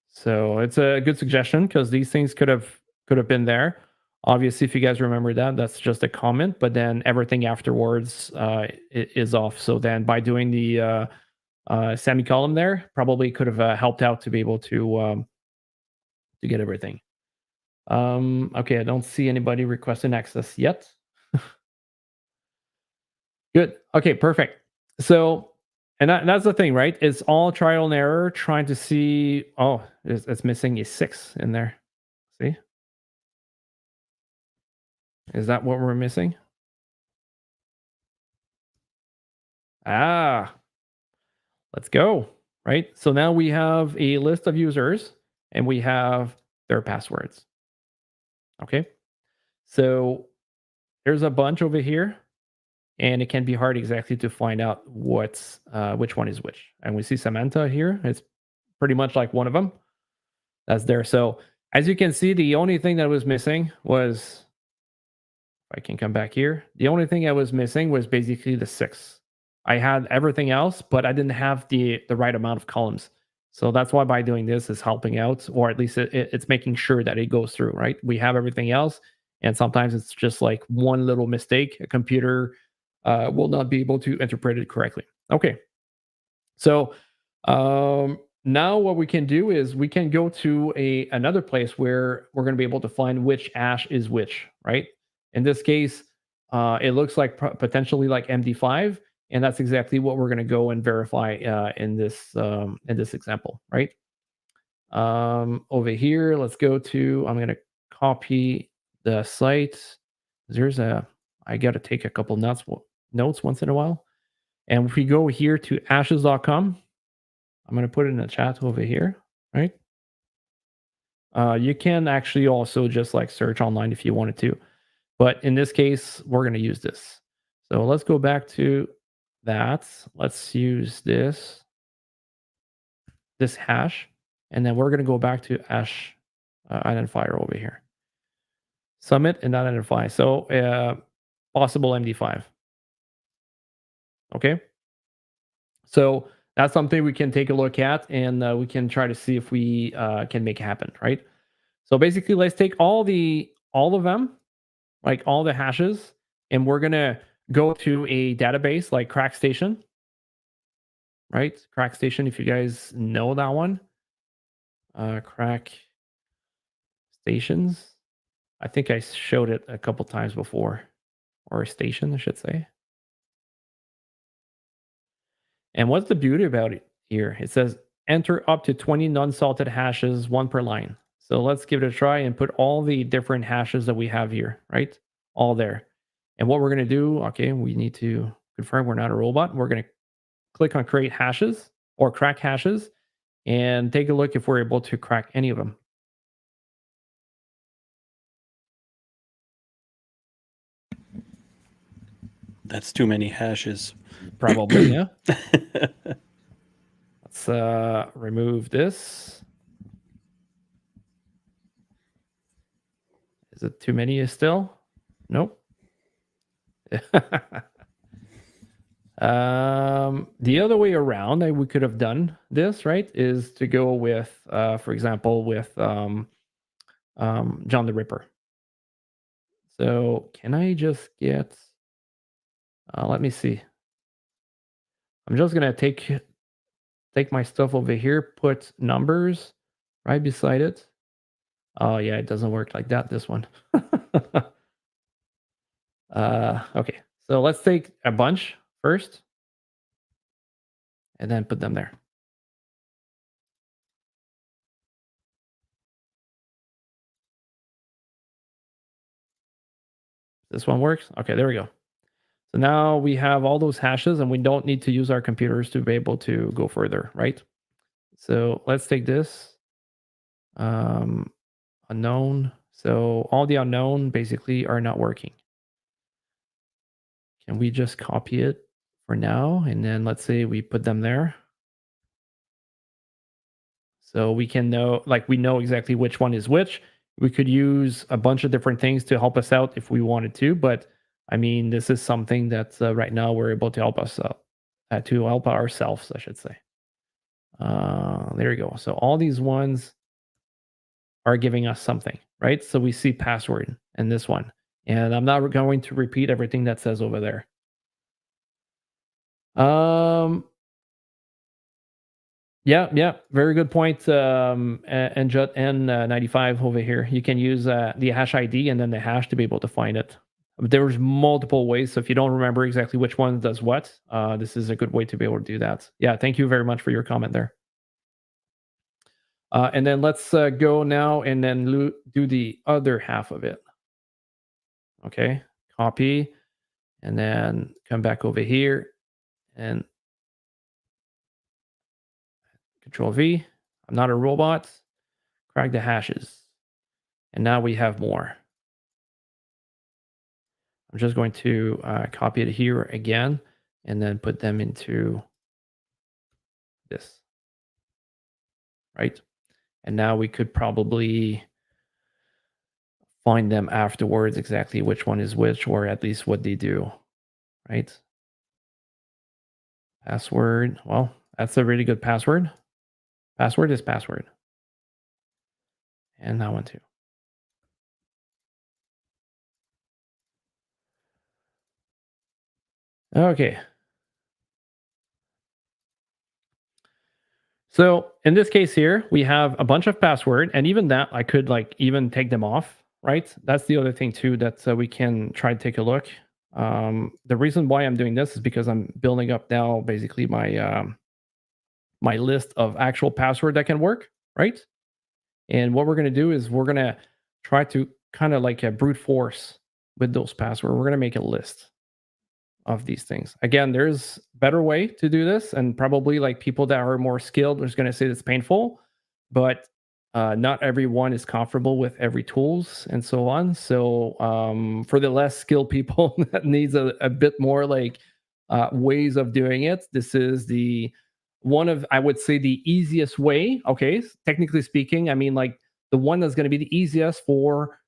So it's a good suggestion because these things could have been there. Obviously, if you guys remember that, that's just a comment, but then everything afterwards is off. So then by doing the semicolon there, probably could have helped out to be able to get everything. Okay, I don't see anybody requesting access yet. Good. Okay, perfect. So, and that's the thing, right? It's all trial and error trying to see. Oh, it's missing a 6 in there. See? Is that what we're missing? Ah, let's go. Right. So now we have a list of users and we have their passwords. Okay. So there's a bunch over here. And it can be hard exactly to find out what's which one is which. And we see Samantha here. It's pretty much like one of them. That's there. So as you can see, the only thing that was missing was, if I can come back here, the only thing I was missing was basically the 6. I had everything else, but I didn't have the right amount of columns. So that's why by doing this is helping out, or at least it's making sure that it goes through, right? We have everything else. And sometimes it's just like one little mistake. A computer will not be able to interpret it correctly. Okay. So now what we can do is we can go to another place where we're going to be able to find which hash is which, right? In this case, it looks like potentially like MD5, and that's exactly what we're going to go and verify in this example, right? Over here, let's go to. I'm going to copy the site. I got to take a couple notes once in a while. And if we go here to ashes.com, I'm going to put it in the chat over here, right? You can actually also just like search online if you wanted to. But in this case, we're going to use this. So let's go back to that. Let's use this hash. And then we're going to go back to hash identifier over here. Submit and identify. So possible MD5. Okay. So that's something we can take a look at, and we can try to see if we can make it happen, right? So basically, let's take all of them, like all the hashes, and we're gonna go to a database like CrackStation, right? CrackStation, if you guys know that one, Crack Stations. I think I showed it a couple times before, or a station, I should say. And what's the beauty about it here? It says enter up to 20 non-salted hashes, 1 per line. So let's give it a try and put all the different hashes that we have here, right? All there. And what we're going to do, okay, we need to confirm we're not a robot. We're going to click on create hashes or crack hashes and take a look if we're able to crack any of them. That's too many hashes. Probably, yeah. Let's remove this. Is it too many still? Nope. The other way around that we could have done this, right, is to go with, for example, with John the Ripper. So can I just get, let me see. I'm just going to take my stuff over here, put numbers right beside it. Oh, yeah, it doesn't work like that, this one. Okay, so let's take a bunch first and then put them there. This one works? Okay, there we go. So now we have all those hashes and we don't need to use our computers to be able to go further, right? So let's take this unknown. So all the unknown basically are not working. Can we just copy it for now? And then let's say we put them there. So we can know, like we know exactly which one is which. We could use a bunch of different things to help us out if we wanted to, but I mean, this is something that right now we're able to help us to help ourselves, I should say. There we go. So all these ones are giving us something, right? So we see password and this one, and I'm not going to repeat everything that says over there. Yeah, very good point. And Jut N95 over here. You can use the hash ID and then the hash to be able to find it. There's multiple ways. So if you don't remember exactly which one does what, this is a good way to be able to do that. Yeah, thank you very much for your comment there. And then let's go now and then do the other half of it. Okay, copy, and then come back over here and Control V. I'm not a robot. Crack the hashes. And now we have more. I'm just going to copy it here again and then put them into this, right? And now we could probably find them afterwards exactly which one is which, or at least what they do, right? Password. Well, that's a really good password. Password is password. And that one too. Okay. So in this case here, we have a bunch of password, and even that I could like even take them off, right? That's the other thing too that we can try to take a look. The reason why I'm doing this is because I'm building up now basically my my list of actual password that can work, right? And what we're going to do is we're going to try to kind of like a brute force with those passwords. We're going to make a list of these things. Again, there's better way to do this, and probably like people that are more skilled are going to say it's painful, but not everyone is comfortable with every tools and so on. So for the less skilled people that needs a bit more like ways of doing it, this is the one of, I would say, the easiest way. Okay, technically speaking, I mean like the one that's going to be the easiest for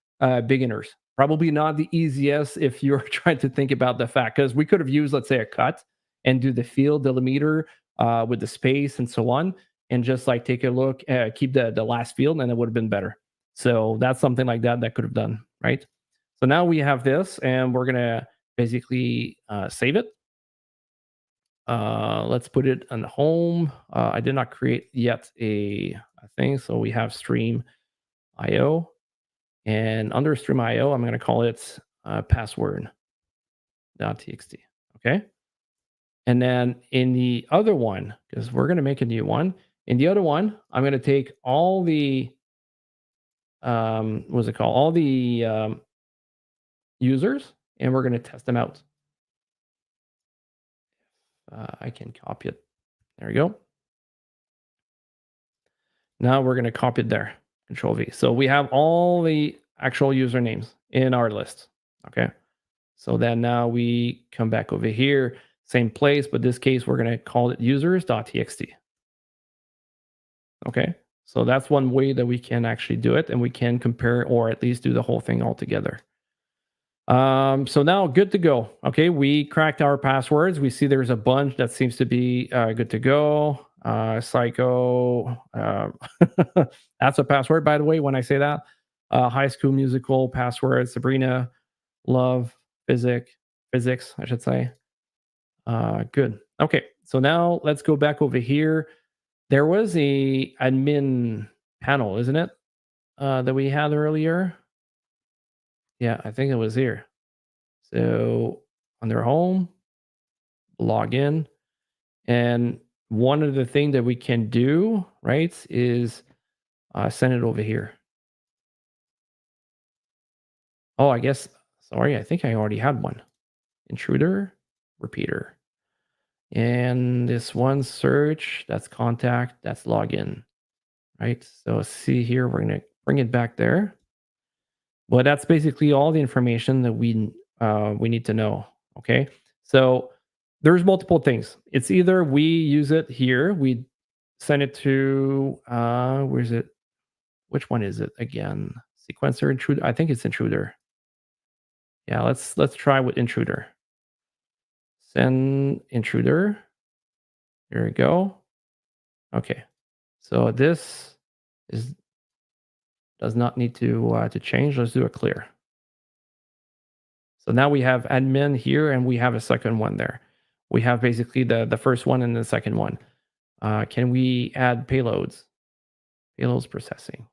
beginners. Probably not the easiest if you're trying to think about the fact, because we could have used, let's say, a cut and do the field delimiter with the space and so on, and just like take a look, keep the last field, and it would have been better. So that's something like that that could have done, right? So now we have this, and we're gonna basically save it. Let's put it on home. I did not create yet a thing, so we have StreamIO. And under StreamIO, I'm going to call it password.txt. Okay. And then in the other one, because we're going to make a new one, in the other one, I'm going to take all the, what's it called? All the users, and we're going to test them out. I can copy it. There we go. Now we're going to copy it there. Control V. So we have all the actual usernames in our list. Okay. So then now we come back over here, same place, but this case we're going to call it users.txt. Okay. So that's one way that we can actually do it, and we can compare or at least do the whole thing all together. So now good to go. Okay. We cracked our passwords. We see there's a bunch that seems to be good to go. Psycho. That's a password, by the way, when I say that. High School Musical password, Sabrina, love, physics, I should say. Good. Okay. So now let's go back over here. There was a admin panel, isn't it? That we had earlier. Yeah, I think it was here. So under home, log in. And one of the things that we can do, right, is send it over here. Oh, I guess, sorry, I think I already had one. Intruder, repeater. And this one search, that's contact, that's login, right? So see here, we're going to bring it back there. Well, that's basically all the information that we need to know. Okay, so there's multiple things. It's either we use it here, we send it to where is it? Which one is it again? Sequencer, intruder. I think it's intruder. Yeah, let's try with intruder. Send intruder. There we go. Okay, so this does not need to change. Let's do a clear. So now we have admin here and we have a second one there. We have basically the first one and the second one. Can we add payloads? Payloads processing.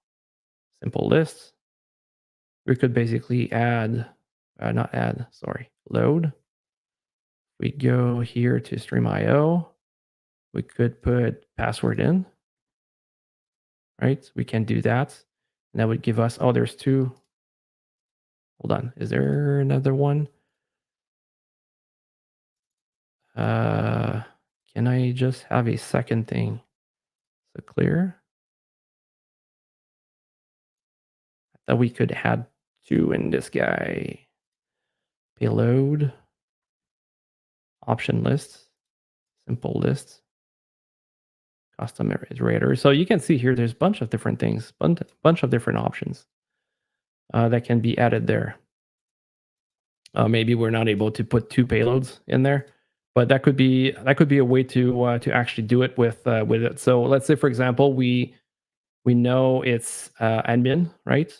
Simple lists. We could basically add, not add, sorry, load. We go here to StreamIO. We could put password in, right? We can do that. And that would give us, oh, there's two. Hold on, is there another one? Can I just have a second thing? So clear. That we could add two in this guy. Payload. Option lists. Simple lists. Custom iterator. So you can see here, there's a bunch of different things, bunch of different options that can be added there. Maybe we're not able to put two payloads in there, but that could be a way to actually do it with it. So let's say, for example, we know it's admin, right?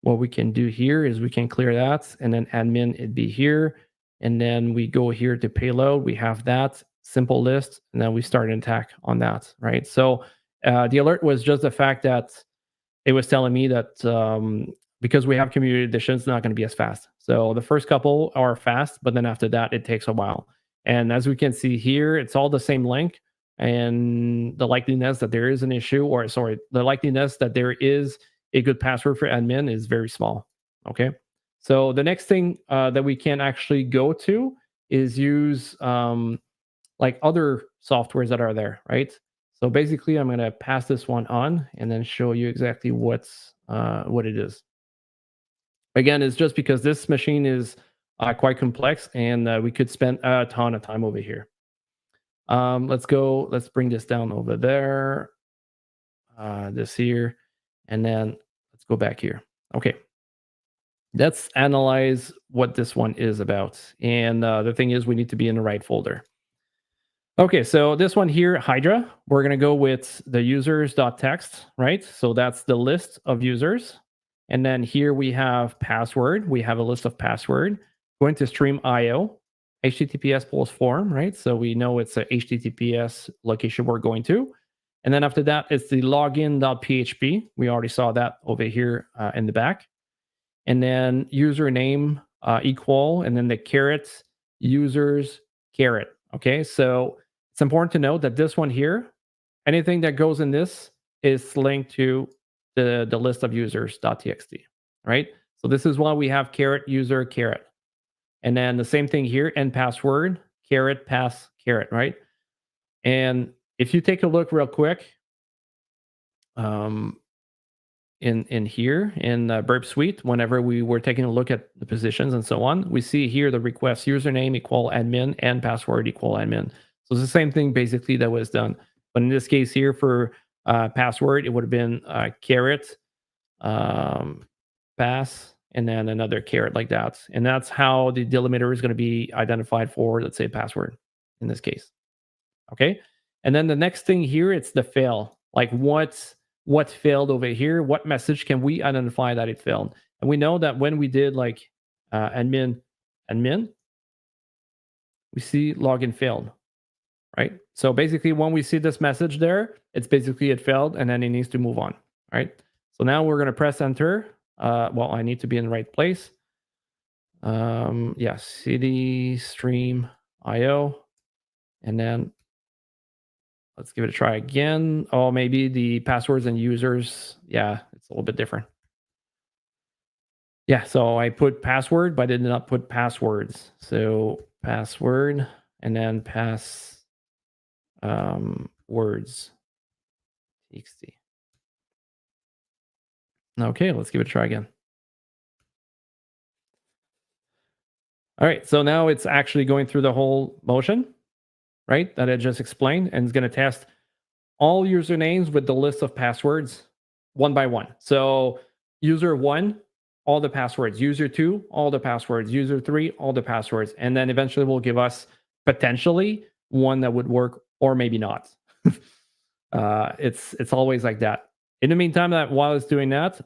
What we can do here is we can clear that, and then admin it'd be here, and then we go here to payload. We have that simple list, and then we start an attack on that, right? So the alert was just the fact that it was telling me that because we have community edition, it's not going to be as fast. So the first couple are fast, but then after that, it takes a while. And as we can see here, it's all the same link. And the likeliness that there is an issue, or sorry, the likeliness that there is a good password for admin is very small. Okay. So the next thing that we can actually go to is use like other softwares that are there, right? So basically, I'm going to pass this one on and then show you exactly what it is. Again, it's just because this machine is quite complex, and we could spend a ton of time over here. Let's bring this down over there, this here, and then let's go back here. Okay. Let's analyze what this one is about. And the thing is, we need to be in the right folder. Okay, so this one here, Hydra, we're going to go with the users.txt, right? So that's the list of users. And then here we have password. We have a list of password. Going to StreamIO, HTTPS post form, right? So we know it's a HTTPS location we're going to. And then after that, it's the login.php. We already saw that over here in the back. And then username equal, and then the caret users caret. Okay, so it's important to note that this one here, anything that goes in this is linked to the list of users.txt, right? So this is why we have caret user caret. And then the same thing here, end password, caret pass caret, right? And if you take a look real quick, in here in Burp Suite, whenever we were taking a look at the positions and so on, we see here the request username equal admin and password equal admin. So it's the same thing basically that was done. But in this case here for password, it would have been caret pass and then another caret like that. And that's how the delimiter is going to be identified for, let's say, password in this case. Okay. And then the next thing here, it's the fail. Like what failed over here, what message can we identify that it failed? And we know that when we did like admin, we see login failed, right? So basically when we see this message there, it's basically it failed and then it needs to move on, right? So now we're going to press enter. Well, I need to be in the right place. Yeah, cd stream IO, and then let's give it a try again. Oh, maybe the passwords and users. Yeah, it's a little bit different. Yeah, so I put password, but I did not put passwords. So password and then pass words txt. Okay, let's give it a try again. All right, so now it's actually going through the whole motion, right, that I just explained, and it's going to test all usernames with the list of passwords one by one. So user 1, all the passwords. User 2, all the passwords. User 3, all the passwords. And then eventually will give us potentially one that would work or maybe not. It's always like that. In the meantime, that while it's doing that,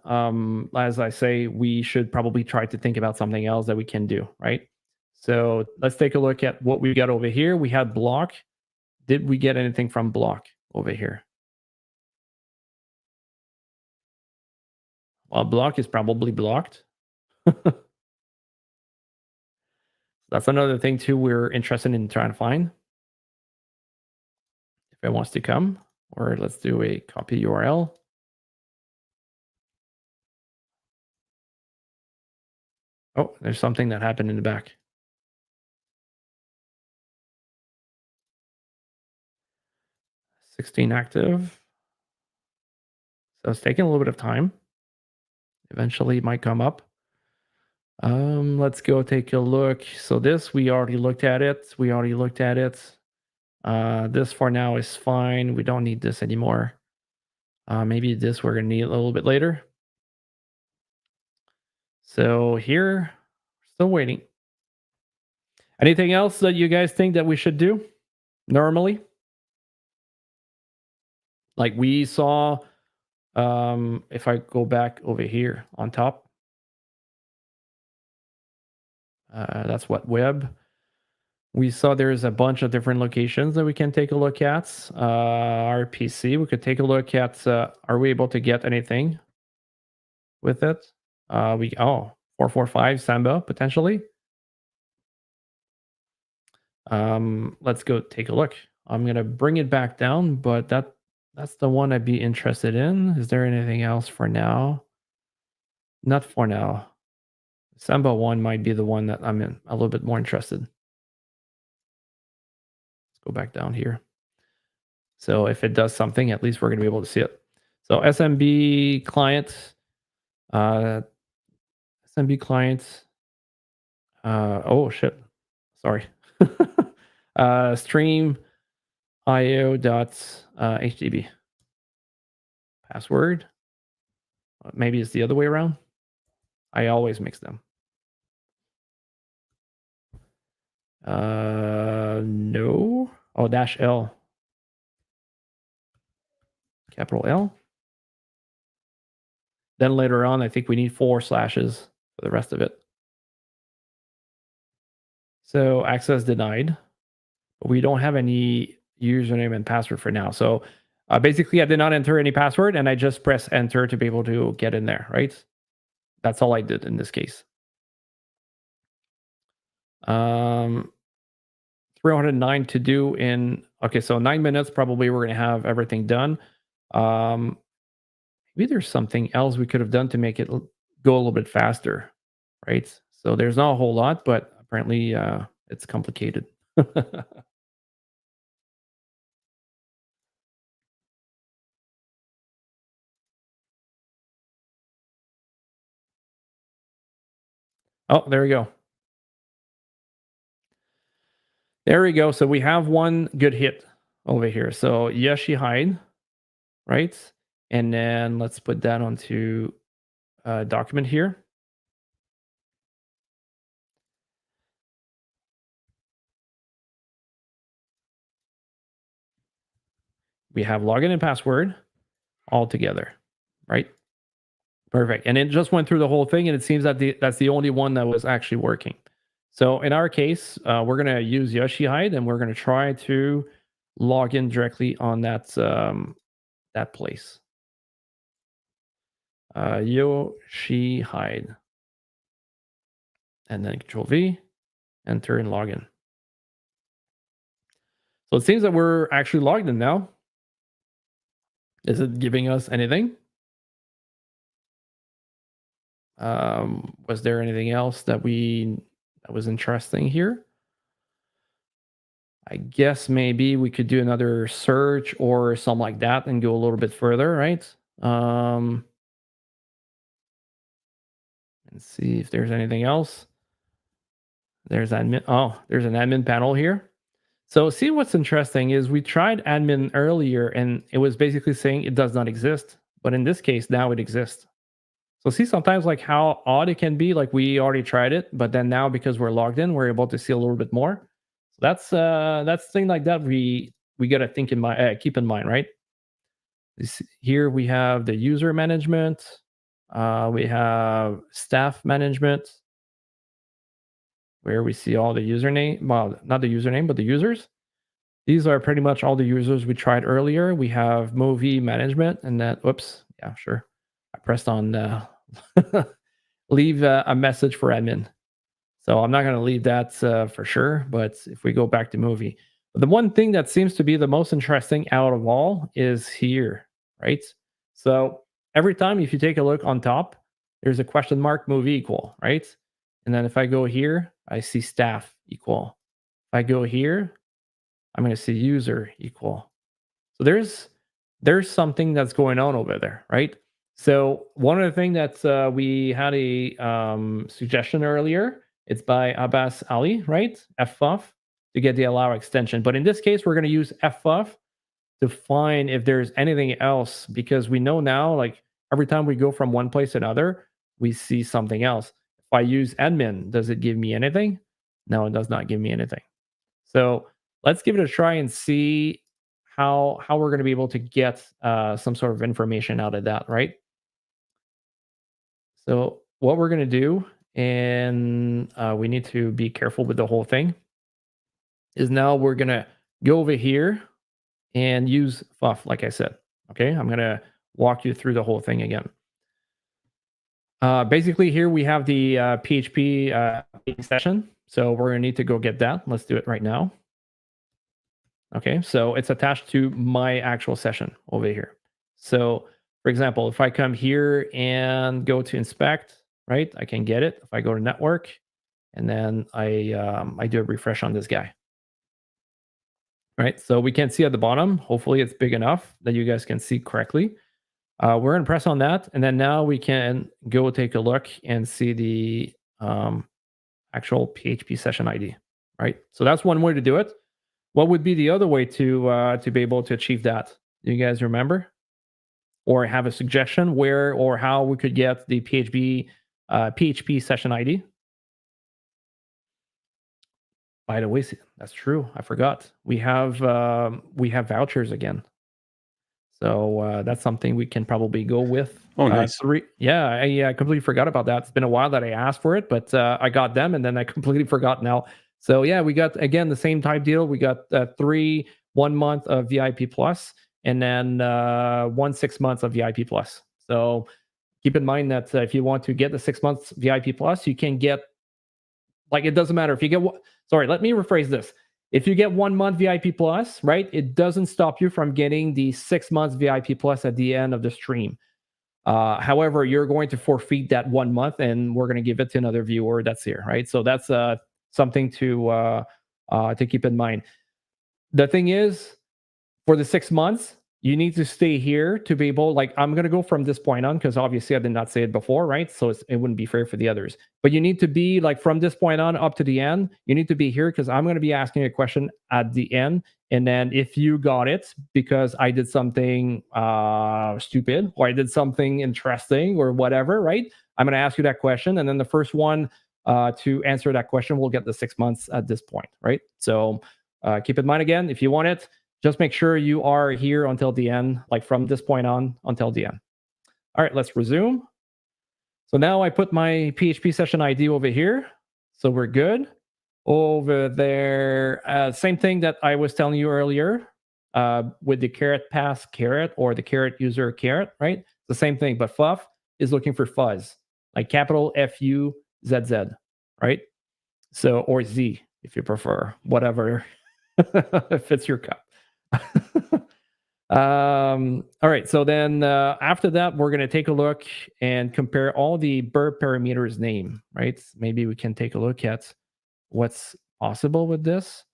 as I say, we should probably try to think about something else that we can do, right? So let's take a look at what we got over here. We had block. Did we get anything from block over here? Well, block is probably blocked. That's another thing too we're interested in trying to find. If it wants to come, or let's do a copy URL. Oh, there's something that happened in the back. 16 active. So it's taking a little bit of time. Eventually it might come up. Let's go take a look. So this, we already looked at it. This for now is fine. We don't need this anymore. Maybe this we're gonna need a little bit later. So here, still waiting. Anything else that you guys think that we should do normally? Like we saw, if I go back over here on top, that's what web. We saw there's a bunch of different locations that we can take a look at. Our PC, we could take a look at, are we able to get anything with it? 445 Samba potentially. Let's go take a look. I'm gonna bring it back down, but that's the one I'd be interested in. Is there anything else for now? Not for now. Samba 1 might be the one that I'm in a little bit more interested. Let's go back down here. So if it does something, at least we're going to be able to see it. So SMB client, oh shit, sorry. StreamIO.HTB. Password. Maybe it's the other way around. I always mix them. No. Oh, -L. Capital L. Then later on, I think we need 4 slashes for the rest of it. So access denied. But we don't have any username and password for now. So basically, I did not enter any password, and I just press enter to be able to get in there, right? That's all I did in this case. 309 to do in, okay, so 9 minutes, probably we're going to have everything done. Maybe there's something else we could have done to make it go a little bit faster, right? So there's not a whole lot, but apparently it's complicated. Oh, there we go. There we go. So we have one good hit over here. So Yoshi hide, right? And then let's put that onto a document here. We have login and password all together, right? Perfect. And it just went through the whole thing, and it seems that that's the only one that was actually working. So in our case, we're going to use Yoshi hide, and we're going to try to log in directly on that that place. Yoshi hide, and then Control V, enter and login. So it seems that we're actually logged in now. Is it giving us anything? Was there anything else that was interesting here? I guess maybe we could do another search or something like that and go a little bit further, right? And see if there's anything else. There's admin. Oh, there's an admin panel here. So see what's interesting is we tried admin earlier and it was basically saying it does not exist. But in this case, now it exists. So see sometimes like how odd it can be. Like we already tried it, but then now because we're logged in, we're able to see a little bit more. So that's thing like that we gotta think in mind, keep in mind, right? Here we have the user management, we have staff management, where we see all the username, well, not the username, but the users. These are pretty much all the users we tried earlier. We have movie management, and then, whoops, yeah, sure. I pressed on leave a message for admin. So I'm not going to leave that for sure. But if we go back to movie, the one thing that seems to be the most interesting out of all is here, right? So every time, if you take a look on top, there's a question mark movie equal, right? And then if I go here, I see staff equal. If I go here, I'm going to see user equal. So there's something that's going on over there, right? So one of the things that we had a suggestion earlier, it's by Abbas Ali, right? FFuff to get the allow extension. But in this case, we're going to use FFuff to find if there's anything else, because we know now, like every time we go from one place to another, we see something else. If I use admin, does it give me anything? No, it does not give me anything. So let's give it a try and see how we're going to be able to get some sort of information out of that, right? So what we're going to do, and we need to be careful with the whole thing, is now we're going to go over here and use FUF, like I said. Okay, I'm going to walk you through the whole thing again. Basically, here we have the PHP session. So we're going to need to go get that. Let's do it right now. Okay, so it's attached to my actual session over here. So for example, if I come here and go to inspect, right, I can get it. If I go to network and then I do a refresh on this guy. Right, so we can see at the bottom, hopefully it's big enough that you guys can see correctly. We're gonna press on that, and then now we can go take a look and see the actual PHP session ID, right? So that's one way to do it. What would be the other way to be able to achieve that? Do you guys remember? Or have a suggestion where or how we could get the PHP session ID? By the way, that's true. I forgot. We have vouchers again. So that's something we can probably go with. Oh, nice. I completely forgot about that. It's been a while that I asked for it, but I got them and then I completely forgot now. So yeah, we got, again, the same type deal. We got 1 month of VIP Plus and then 6 months of VIP Plus. So keep in mind that if you want to get the 6 months VIP Plus, you can get, like, it doesn't matter if you get, sorry, let me rephrase this. If you get 1 month VIP Plus, right, it doesn't stop you from getting the 6 months VIP Plus at the end of the stream. However, you're going to forfeit that 1 month and we're going to give it to another viewer that's here, right? So that's something to keep in mind. The thing is, for the 6 months, you need to stay here to be able, like, I'm going to go from this point on because obviously I did not say it before, right? So it wouldn't be fair for the others. But you need to be like from this point on up to the end, you need to be here because I'm going to be asking a question at the end. And then if you got it because I did something stupid or I did something interesting or whatever, right? I'm going to ask you that question. And then the first one to answer that question will get the 6 months at this point, right? So keep in mind, again, if you want it, just make sure you are here until the end, like from this point on until the end. All right, let's resume. So now I put my PHP session ID over here. So we're good. Over there, same thing that I was telling you earlier with the caret pass caret or the caret user caret, right? The same thing, but FUF is looking for fuzz, like capital FUZZ, right? So, or Z if you prefer, whatever fits your cup. All right, so then after that, we're going to take a look and compare all the burp parameters name, right? Maybe we can take a look at what's possible with this.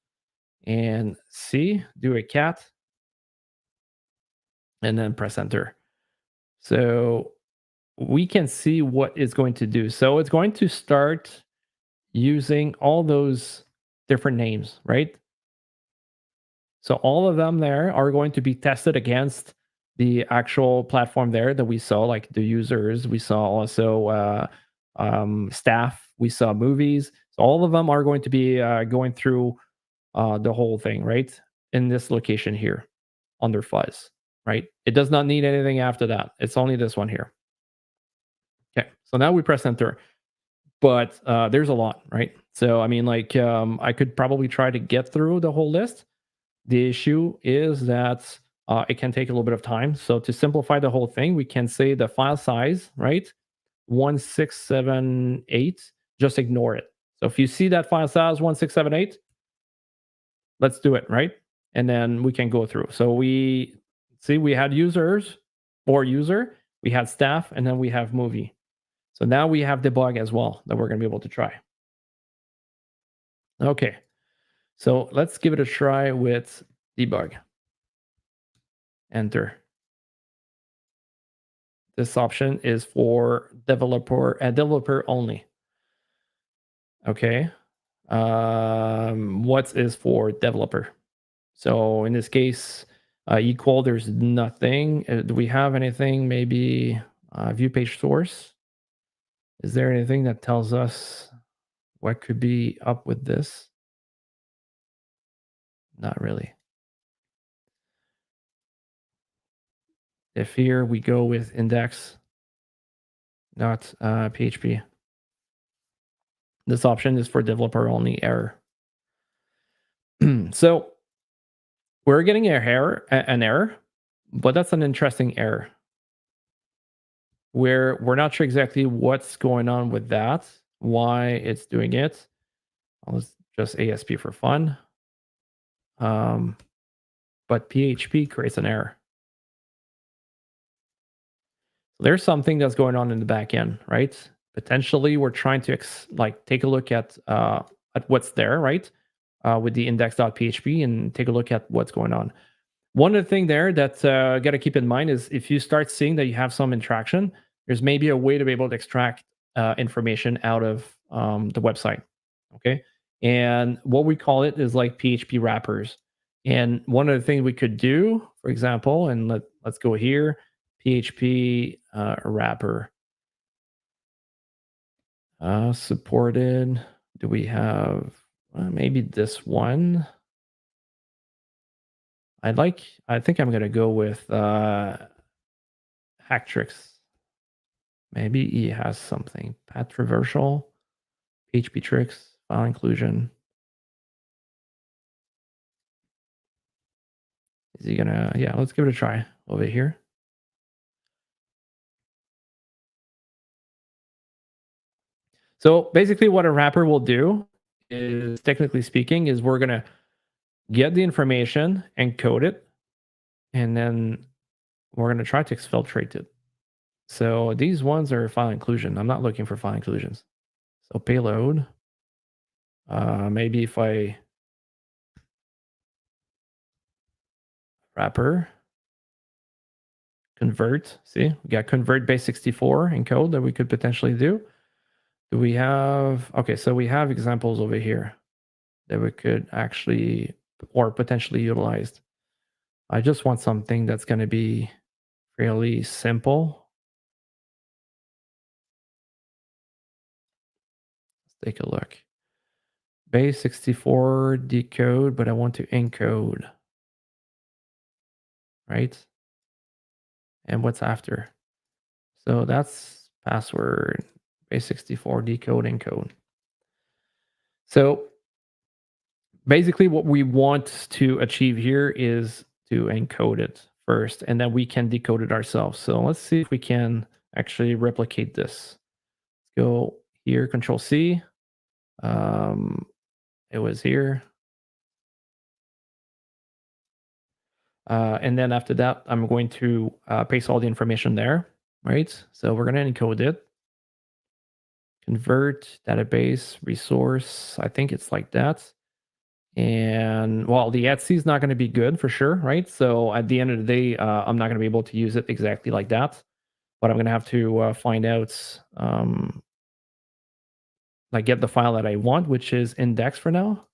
and C, do a cat, and then press enter. So we can see what it's going to do. So it's going to start using all those different names, right? So all of them there are going to be tested against the actual platform there that we saw, like the users. We saw also staff. We saw movies. So all of them are going to be going through the whole thing, right? In this location here under fuzz, right? It does not need anything after that. It's only this one here. Okay, so now we press enter, but there's a lot, right? So I mean, like I could probably try to get through the whole list. The issue is that it can take a little bit of time. So to simplify the whole thing, we can say the file size, right? 1678, just ignore it. So if you see that file size 1678, let's do it, right? And then we can go through. So we see we had users or user, we had staff, and then we have movie. So now we have debug as well that we're going to be able to try. Okay. So let's give it a try with debug. Enter. This option is for developer only. Okay. What is for developer? So in this case, equal, there's nothing. Do we have anything? Maybe view page source. Is there anything that tells us what could be up with this? Not really. If here we go with index, not PHP. This option is for developer only error. So we're getting an error, but that's an interesting error. Where we're not sure exactly what's going on with that, why it's doing it. Let's just ASP for fun. But PHP creates an error. There's something that's going on in the back end, right? Potentially, we're trying to take a look at what's there, right? With the index.php and take a look at what's going on. One of the things there that got to keep in mind is if you start seeing that you have some interaction, there's maybe a way to be able to extract information out of the website. Okay. And what we call it is like PHP wrappers. And one of the things we could do, for example, and let's go here, PHP wrapper supported. Do we have maybe this one? I think I'm going to go with Hacktricks. Maybe he has something. Path traversal, PHP tricks, file inclusion. Is he gonna? Yeah, let's give it a try over here. So basically what a wrapper will do is, technically speaking, is we're gonna get the information, encode it, and then we're gonna try to exfiltrate it. So these ones are file inclusion. I'm not looking for file inclusions. So payload. Maybe if I wrapper convert, see, we got convert base 64 encode that we could potentially do. Do we have, okay, so we have examples over here that we could actually or potentially utilized. I just want something that's going to be fairly simple. Let's take a look. Base 64 decode, but I want to encode. Right? And what's after? So that's password, base 64 decode, encode. So basically what we want to achieve here is to encode it first, and then we can decode it ourselves. So let's see if we can actually replicate this. Let's go here, Control C. It was here. And then after that, I'm going to paste all the information there, right? So we're going to encode it. Convert, database, resource. I think it's like that. And well, the etc is not going to be good for sure, right? So at the end of the day, I'm not going to be able to use it exactly like that, but I'm going to have to find out, like get the file that I want, which is index for now.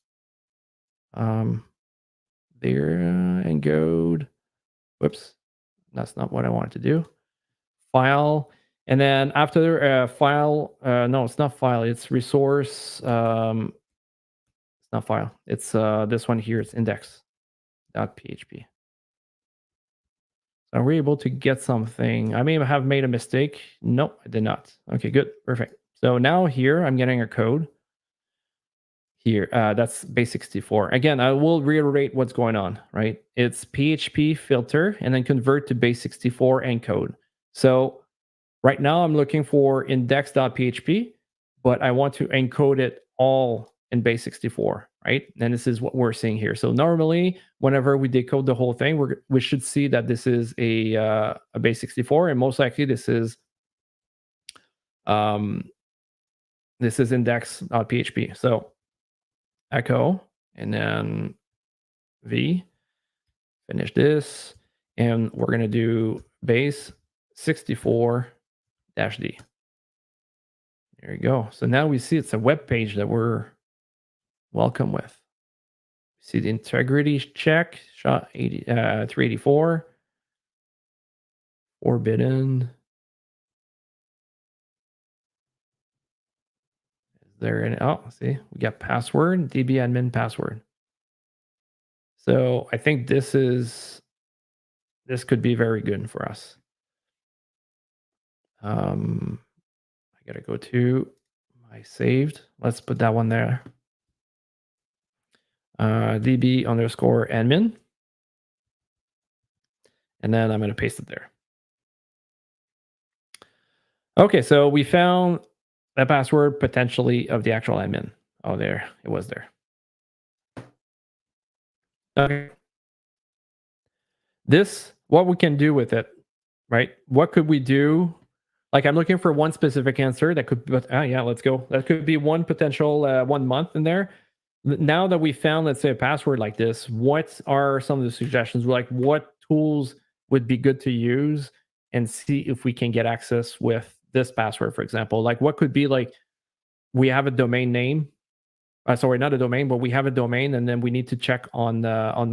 There and go. Whoops, that's not what I wanted to do. File, and then after file, no, it's not file. It's resource. It's not file. It's this one here. It's index.php. Are we able to get something? I may have made a mistake. Nope, I did not. Okay, good, perfect. So now here I'm getting a code. Here, that's base64. Again, I will reiterate what's going on, right? It's PHP filter and then convert to base64 encode. So right now I'm looking for index.php, but I want to encode it all in base64, right? And this is what we're seeing here. So normally, whenever we decode the whole thing, we should see that this is a base64, and most likely this is index.php. So echo and then v, finish this, and we're going to do base 64 -d. There you go. So now we see it's a web page that we're welcome with. See the integrity check, shot 384, forbidden. Is there any? Oh, see, we got password, DB admin password. So I think this could be very good for us. I gotta go to my saved. Let's put that one there. DB_admin. And then I'm going to paste it there. Okay, so we found the password potentially of the actual admin. Oh, there, it was there. Okay. This, what we can do with it, right? What could we do? Like I'm looking for one specific answer that could, yeah, let's go. That could be one potential 1 month in there. Now that we found, let's say, a password like this, what are some of the suggestions? Like what tools would be good to use and see if we can get access with this password, for example? Like what could be like, we have a domain name. Sorry, not a domain, but we have a domain, and then we need to check on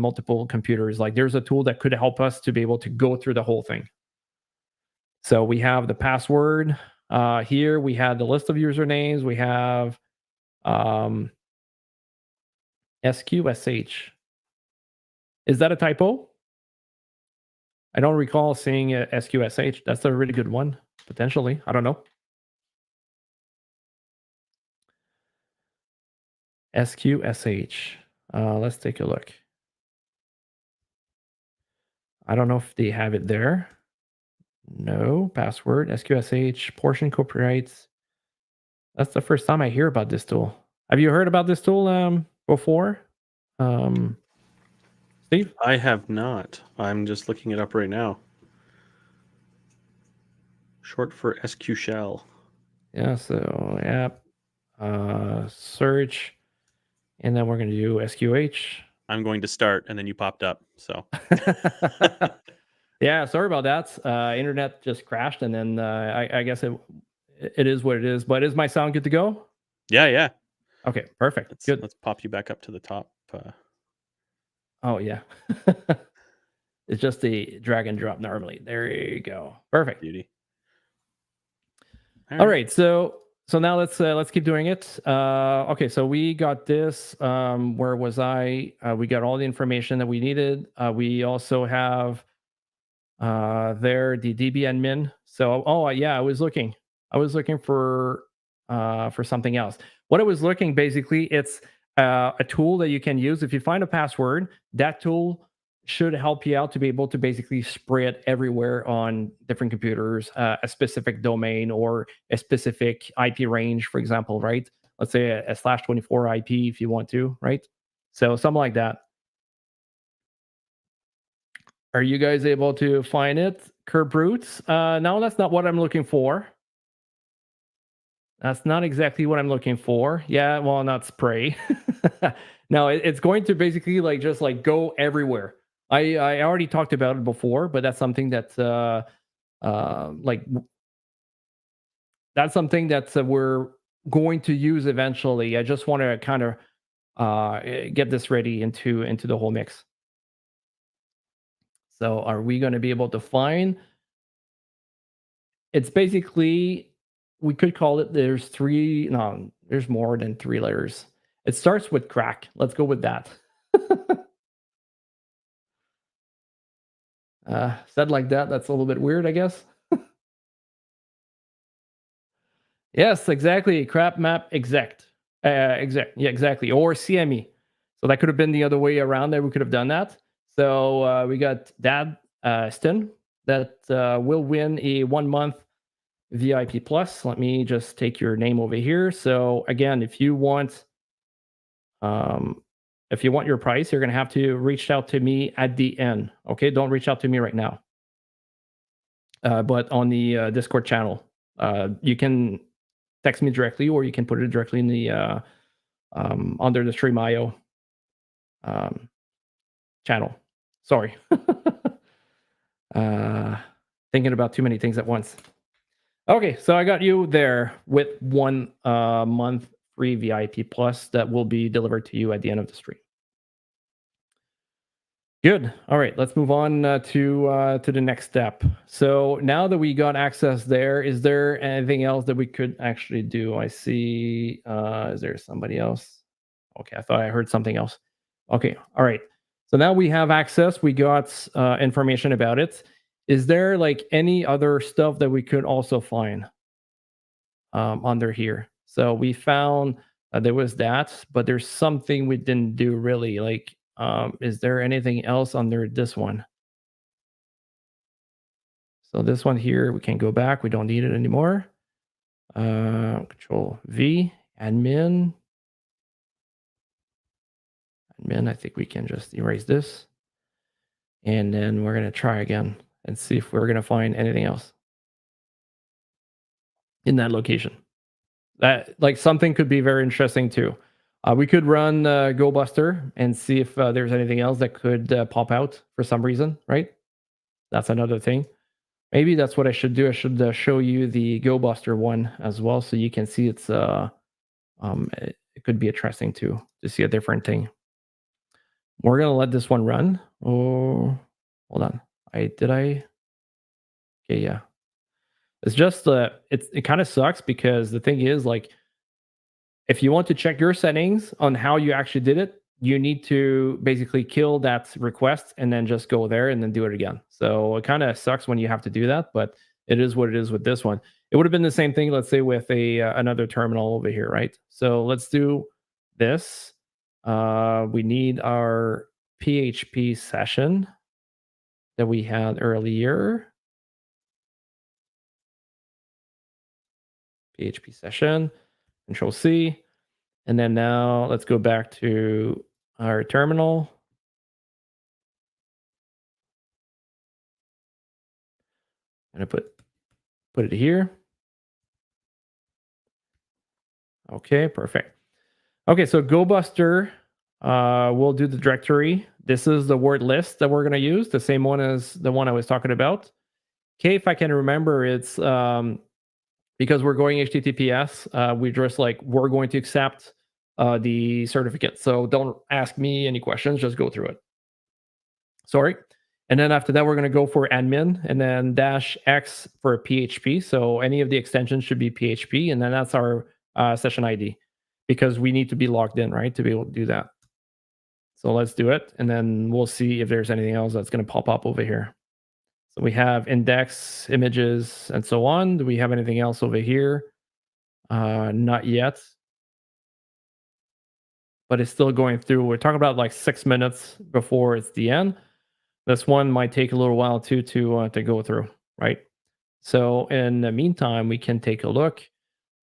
multiple computers. Like there's a tool that could help us to be able to go through the whole thing. So we have the password here. We have the list of usernames. We have SQSH. Is that a typo? I don't recall seeing SQSH. That's a really good one, potentially. I don't know. SQSH. Let's take a look. I don't know if they have it there. No, password, SQSH, portion copyrights. That's the first time I hear about this tool. Have you heard about this tool before? Steve? I have not. I'm just looking it up right now. Short for SQ shell. Yeah, so app, search, and then we're going to do SQH. I'm going to start, and then you popped up. So, yeah, sorry about that. Internet just crashed, and then I guess it is what it is. But is my sound good to go? yeah. Okay, perfect. Good. Let's pop you back up to the top. Oh yeah, it's just the drag and drop normally. There you go. Perfect. Beauty. All right. So now let's keep doing it. Okay, so we got this. Where was I? We got all the information that we needed. We also have there the DB admin. So yeah, I was looking for something else. What I was looking, basically, it's a tool that you can use if you find a password. That tool should help you out to be able to basically spray it everywhere on different computers, a specific domain or a specific IP range, for example, right? Let's say a /24 IP if you want to, right? So something like that. Are you guys able to find it? Curb roots? No, that's not what I'm looking for. That's not exactly what I'm looking for. Yeah, well, not spray. No, it's going to basically like just like go everywhere. I already talked about it before, but that's something that like that's something that we're going to use eventually. I just want to kind of get this ready into the whole mix. So are we going to be able to find? It's basically, we could call it, there's three, no, there's more than three layers. It starts with crack. Let's go with that. Said like that, that's a little bit weird, I guess. Yes, exactly. Crap map exec. Yeah, exactly. Or CME. So that could have been the other way around there. We could have done that. So we got Dad Stin that will win a 1 month VIP plus. Let me just take your name over here. So again, if you want your price, you're gonna have to reach out to me at the end. Okay, don't reach out to me right now. But on the Discord channel, you can text me directly, or you can put it directly in the under the StreamIO channel. Sorry, thinking about too many things at once. Okay, so I got you there with 1 month free VIP plus that will be delivered to you at the end of the stream. Good. All right, let's move on to the next step. So now that we got access there, is there anything else that we could actually do? I see. Is there somebody else? Okay, I thought I heard something else. Okay, all right. So now we have access. We got information about it. Is there like any other stuff that we could also find under here? So we found there was that, but there's something we didn't do really. Like, is there anything else under this one? So this one here, we can go back. We don't need it anymore. Control V, admin. Admin, I think we can just erase this. And then we're going to try again and see if we're going to find anything else in that location. That, like, something could be very interesting too. We could run GoBuster and see if there's anything else that could pop out for some reason, right? That's another thing. Maybe that's what I should do. I should show you the GoBuster one as well, so you can see it's it could be interesting too to see a different thing. We're gonna let this one run. Oh, hold on. Okay, yeah. It's just it kind of sucks because the thing is, like, if you want to check your settings on how you actually did it, you need to basically kill that request and then just go there and then do it again. So it kind of sucks when you have to do that, but it is what it is with this one. It would have been the same thing, let's say, with a another terminal over here, right? So let's do this. We need our PHP session that we had earlier. PHP session, Control C. And then now let's go back to our terminal. I'm gonna put it here. Okay, perfect. Okay, so GoBuster will do the directory. This is the word list that we're gonna use, the same one as the one I was talking about. Okay, if I can remember, it's because we're going HTTPS, we're going to accept the certificate. So don't ask me any questions, just go through it. Sorry. And then after that, we're going to go for admin and then -X for PHP. So any of the extensions should be PHP. And then that's our session ID, because we need to be logged in, right, to be able to do that. So let's do it. And then we'll see if there's anything else that's going to pop up over here. So we have index, images, and so on. Do we have anything else over here? Not yet. But it's still going through. We're talking about like 6 minutes before it's the end. This one might take a little while too to go through, right? So in the meantime, we can take a look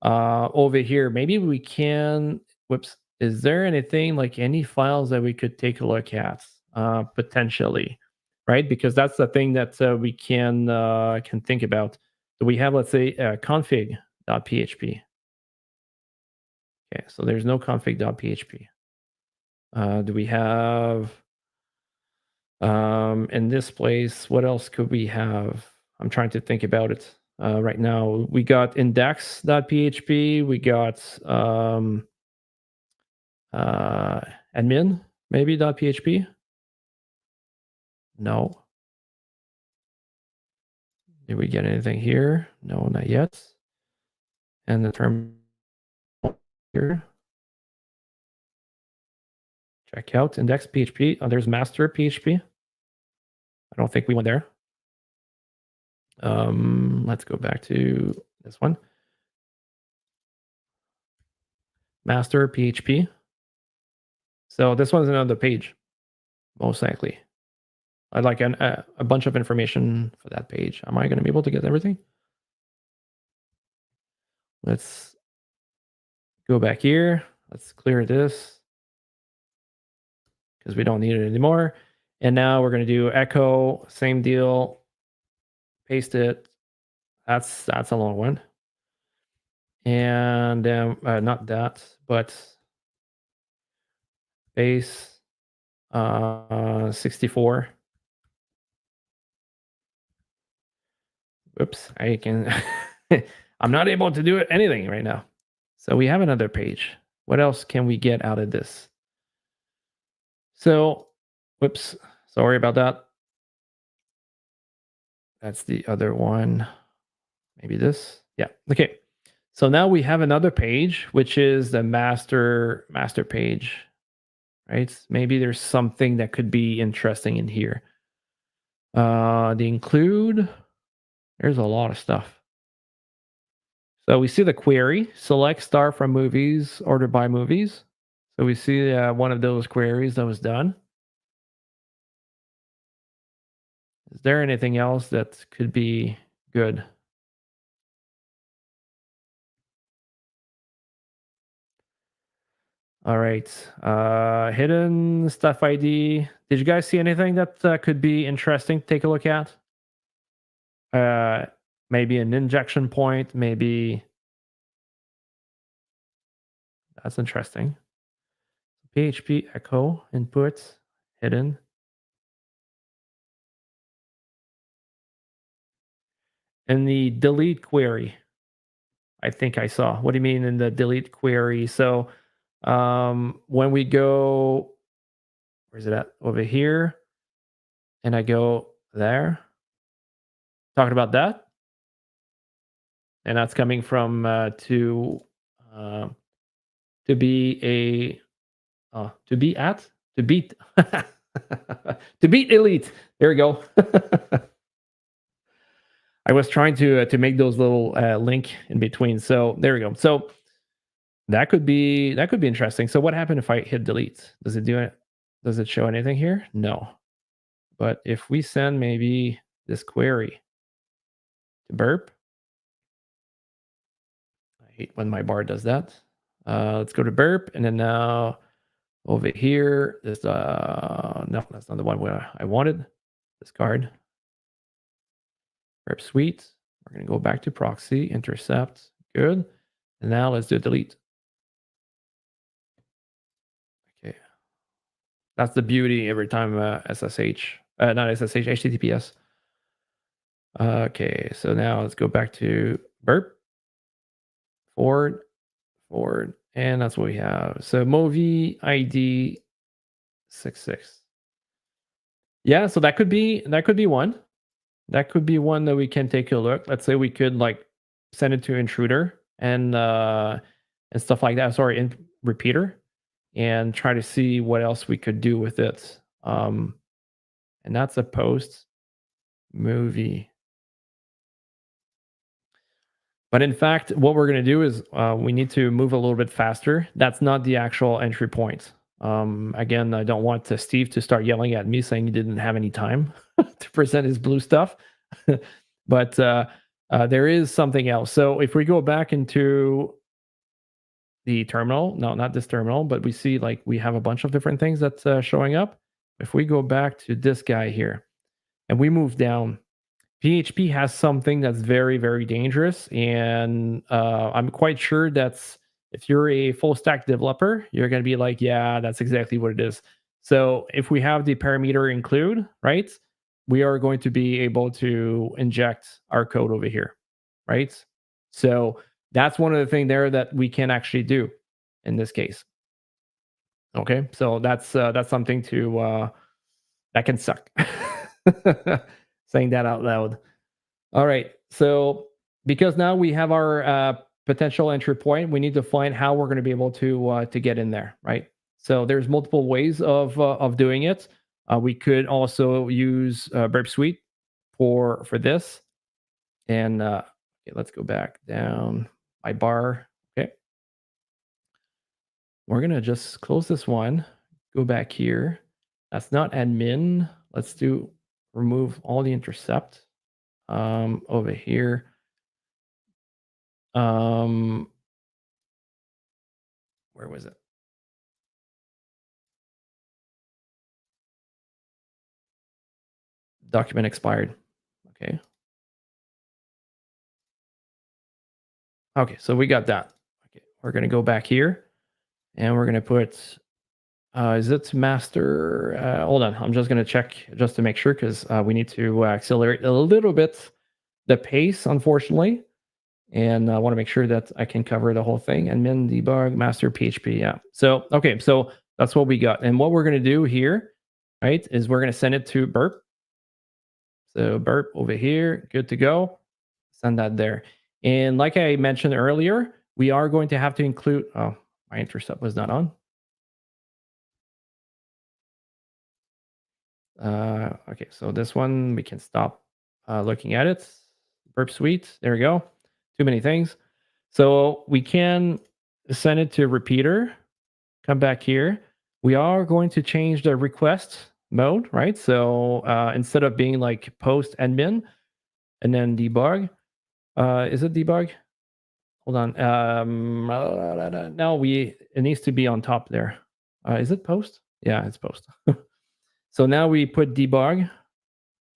over here. Maybe we can. Whoops. Is there anything, like any files that we could take a look at potentially, right? Because that's the thing that we can think about. Do we have, let's say, config.php? Okay, so there's no config.php. Do we have in this place, what else could we have? I'm trying to think about it right now. We got index.php, we got admin maybe .php. No. Did we get anything here? No, not yet. And the term here. Check out index PHP. Oh, there's master PHP. I don't think we went there. Let's go back to this one. Master PHP. So this one's another page, most likely. I'd like a bunch of information for that page. Am I going to be able to get everything? Let's go back here. Let's clear this because we don't need it anymore. And now we're going to do echo, same deal. Paste it. That's a long one. And not that, but base 64. Oops, I can. I'm not able to do anything right now. So we have another page. What else can we get out of this? So, whoops, sorry about that. That's the other one. Maybe this. Yeah. Okay. So now we have another page, which is the master page, right? Maybe there's something that could be interesting in here. The include, there's a lot of stuff. So we see the query, select star from movies, order by movies. So we see one of those queries that was done. Is there anything else that could be good? All right. Hidden stuff ID. Did you guys see anything that could be interesting to take a look at? Maybe an injection point, maybe. That's interesting. PHP echo inputs hidden. And the delete query, I think I saw. What do you mean in the delete query? So when we go, where's it at? Over here. And I go there. Talking about that. And that's coming from to be to beat to beat elite. There we go. I was trying to make those little link in between. So there we go. So that could be interesting. So what happened if I hit delete? Does it do it? Does it show anything here? No. But if we send maybe this query to burp, I hate when my bar does that. Let's go to burp, and then now over here, this no, that's not the one where I wanted. Discard. Burp suite. We're gonna go back to proxy, intercept. Good. And now let's do delete. Okay. That's the beauty every time SSH, not SSH, HTTPS. Okay, so now let's go back to burp. Forward, and that's what we have. So Movi ID 66. Yeah, so that could be one. That could be one that we can take a look. Let's say we could like send it to intruder and stuff like that. Sorry, in repeater, and try to see what else we could do with it. And that's a post movie. But in fact, what we're going to do is we need to move a little bit faster. That's not the actual entry point. Again, I don't want Steve to start yelling at me saying he didn't have any time to present his blue stuff. But there is something else. So if we go back into the terminal, no, not this terminal, but we see like we have a bunch of different things that's showing up. If we go back to this guy here and we move down, PHP has something that's very, very dangerous, and I'm quite sure that's If you're a full stack developer, you're going to be like, yeah, that's exactly what it is. So if we have the parameter include, right, we are going to be able to inject our code over here, right? So that's one of the things there that we can actually do in this case. Okay, so that's something to that can suck. Saying that out loud. All right, so because now we have our potential entry point, we need to find how we're going to be able to get in there, right? So there's multiple ways of doing it. We could also use Burp Suite for this, and okay, let's go back down my bar. Okay, we're gonna just close this one. Go back here. That's not admin. Let's do remove all the intercept over here. Where was it? Document expired. Okay. Okay, so we got that. Okay, we're gonna go back here and we're gonna put is it master? Hold on, I'm just gonna check just to make sure because we need to accelerate a little bit the pace, unfortunately. And I want to make sure that I can cover the whole thing. Admin debug master PHP. Yeah. So okay, so that's what we got. And what we're gonna do here, right, is we're gonna send it to Burp. So Burp over here, good to go. Send that there. And like I mentioned earlier, we are going to have to include, oh, my intercept was not on. Okay, so this one, we can stop looking at it. Burp Suite, there we go. Too many things. So we can send it to repeater, come back here. We are going to change the request mode, right? So instead of being like post admin and then debug, is it debug? Hold on. No, it needs to be on top there. Is it post? Yeah, it's post. So now we put debug.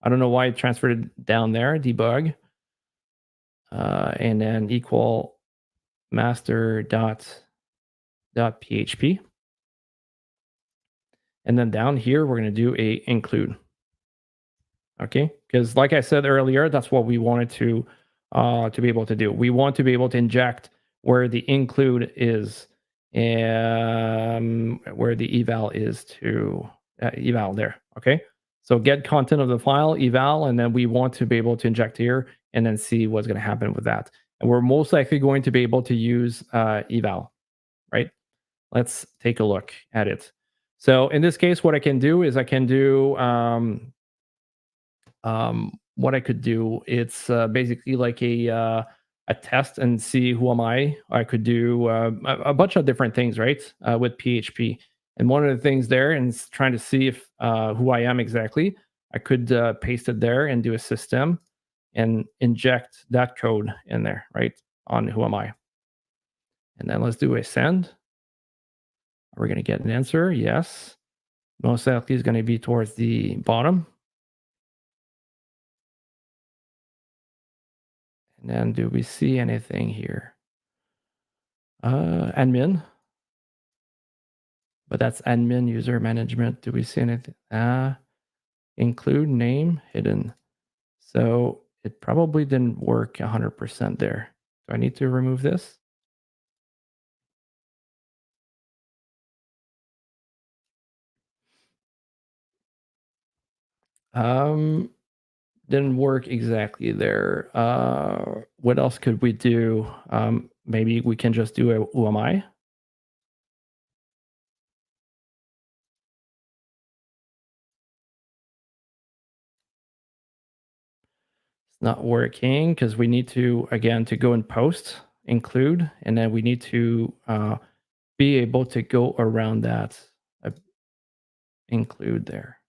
I don't know why it transferred it down there. Debug, and then equal master dot php, and then down here we're going to do a include. Okay, because like I said earlier, that's what we wanted to be able to do. We want to be able to inject where the include is and where the eval is to eval there. Okay, so get content of the file eval, and then we want to be able to inject here and then see what's going to happen with that. And we're most likely going to be able to use eval, right? Let's take a look at it. So in this case, what I can do is I can do what I could do. It's basically like a test and see who am I. I could do a bunch of different things, right, with PHP. And one of the things there, and trying to see if who I am exactly, I could paste it there and do a system and inject that code in there, right, on who am I. And then let's do a send. Are we going to get an answer? Yes. Most likely is going to be towards the bottom. And then do we see anything here? Admin. But that's admin user management. Do we see anything? Include name hidden. So it probably didn't work 100% there. Do I need to remove this? Didn't work exactly there. What else could we do? Maybe we can just do a UMI. It's not working because we need to, again, to go in post, include, and then we need to be able to go around that include there.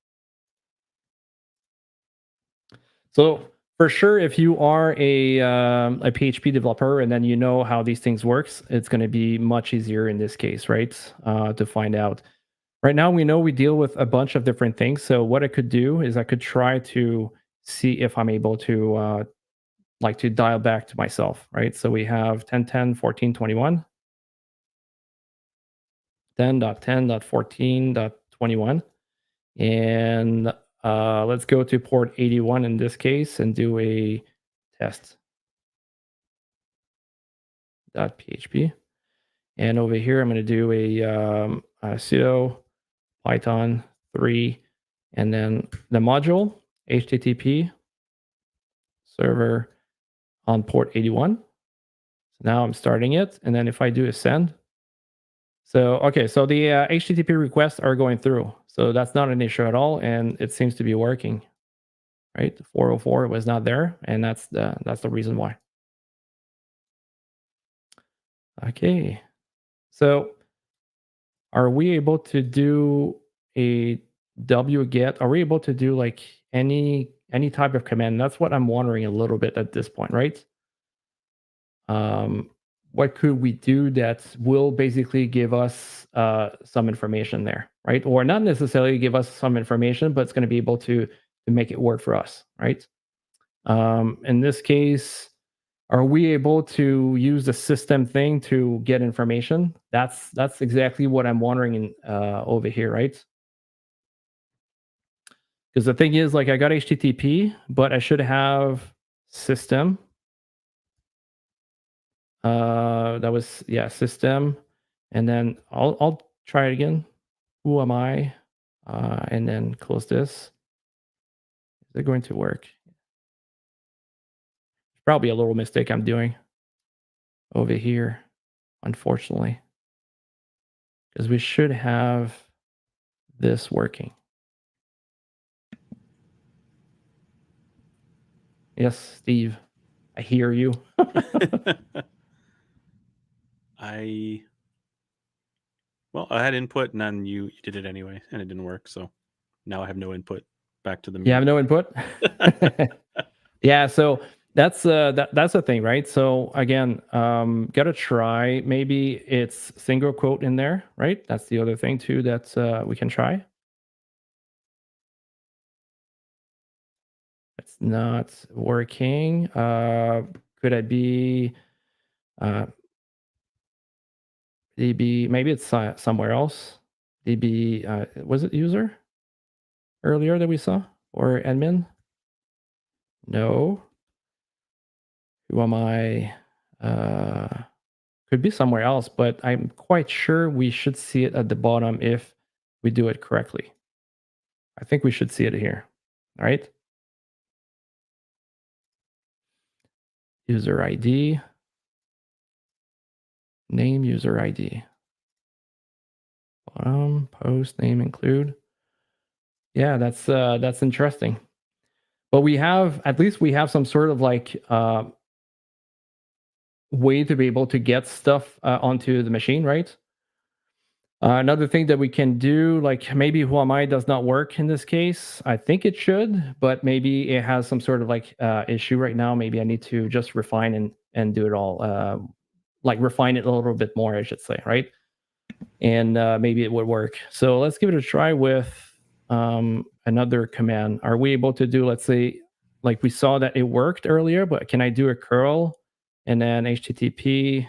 So for sure, if you are a PHP developer and then you know how these things works, it's going to be much easier in this case, right? To find out. Right now, we know we deal with a bunch of different things. So what I could do is I could try to see if I'm able to like to dial back to myself, right? So we have 10, 10, 14, 21. 10.10.14.21. And let's go to port 81 in this case and do a test.php. And over here, I'm going to do a sudo python 3, and then the module HTTP server on port 81. So now I'm starting it, and then if I do a send, so okay, so the HTTP requests are going through, so that's not an issue at all, and it seems to be working. Right, the 404 was not there, and that's the reason why. Okay, so are we able to do a wget? Are we able to do like any type of command? That's what I'm wondering a little bit at this point, right? What could we do that will basically give us some information there, right? Or not necessarily give us some information, but it's going to be able to make it work for us, right? In this case, are we able to use the system thing to get information? That's exactly what I'm wondering over here, right? Because the thing is, like, I got HTTP, but I should have system. That was, yeah, system. And then I'll try it again. Who am I? And then close this. Is it going to work? Probably a little mistake I'm doing over here, unfortunately. Because we should have this working. Yes, Steve, I hear you. Well, I had input, and then you did it anyway, and it didn't work. So now I have no input. Back to the You have no input. Yeah, so that's the thing, right? So again, gotta try. Maybe it's single quote in there, right? That's the other thing too that we can try. It's not working. Could it be DB? Maybe it's somewhere else. DB, was it user earlier that we saw, or admin? No. Who am I? Could be somewhere else, but I'm quite sure we should see it at the bottom if we do it correctly. I think we should see it here. All right. User ID. Name user ID. Bottom, post, name, include. Yeah, that's interesting. But we have, at least we have some sort of like way to be able to get stuff onto the machine, right? Another thing that we can do, like maybe who am I does not work in this case. I think it should, but maybe it has some sort of like issue right now. Maybe I need to just refine and do it all, like refine it a little bit more, I should say, right? And maybe it would work. So let's give it a try with another command. Are we able to do, let's say, like we saw that it worked earlier, but can I do a curl and then HTTP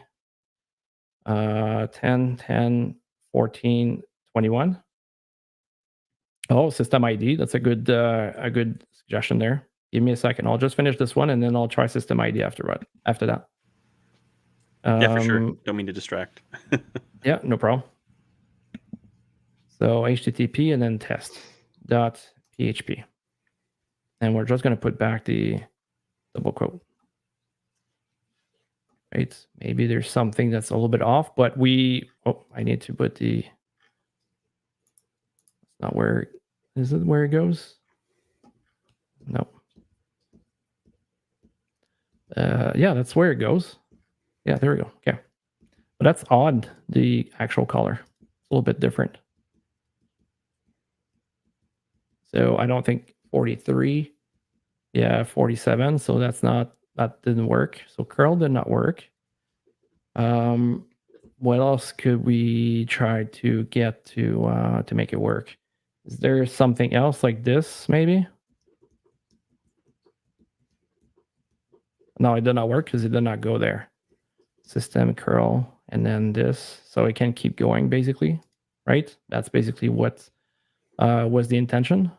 10.10.14.21? Oh, system ID. That's a good suggestion there. Give me a second. I'll just finish this one and then I'll try system ID after that. Yeah, for sure. Don't mean to distract. Yeah, no problem. So HTTP and then test.php. And we're just going to put back the double quote. Right? Maybe there's something that's a little bit off, but I need to put the, it's not where, is it where it goes? No. Yeah, that's where it goes. Yeah, there we go. Okay. But that's odd, the actual color. It's a little bit different. So I don't think 43. Yeah, 47. So that didn't work. So curl did not work. What else could we try to get to make it work? Is there something else like this, maybe? No, it did not work because it did not go there. System curl and then this, so it can keep going basically. right? That's basically what was the intention.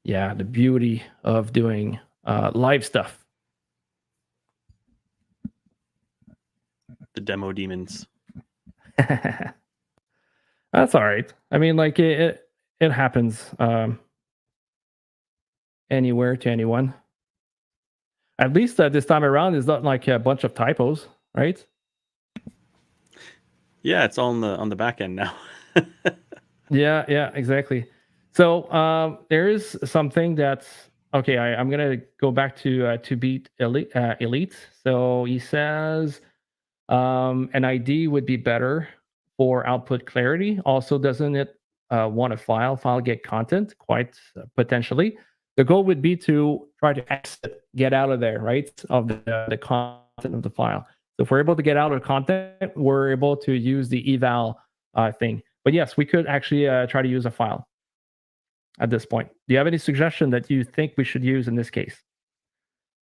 Yeah, the beauty of doing live stuff. The demo demons. That's all right. I mean, like it happens anywhere to anyone. At least this time around, it's not like a bunch of typos, right? Yeah, it's all on the back end now. Yeah, exactly. So there is something that's okay. I'm gonna go back to beat elite. So he says an ID would be better for output clarity. Also, doesn't it want a file get content? Quite potentially. The goal would be to try to exit, get out of there, right? Of the content of the file. So if we're able to get out of content, we're able to use the eval thing. But yes, we could actually try to use a file at this point. Do you have any suggestion that you think we should use in this case?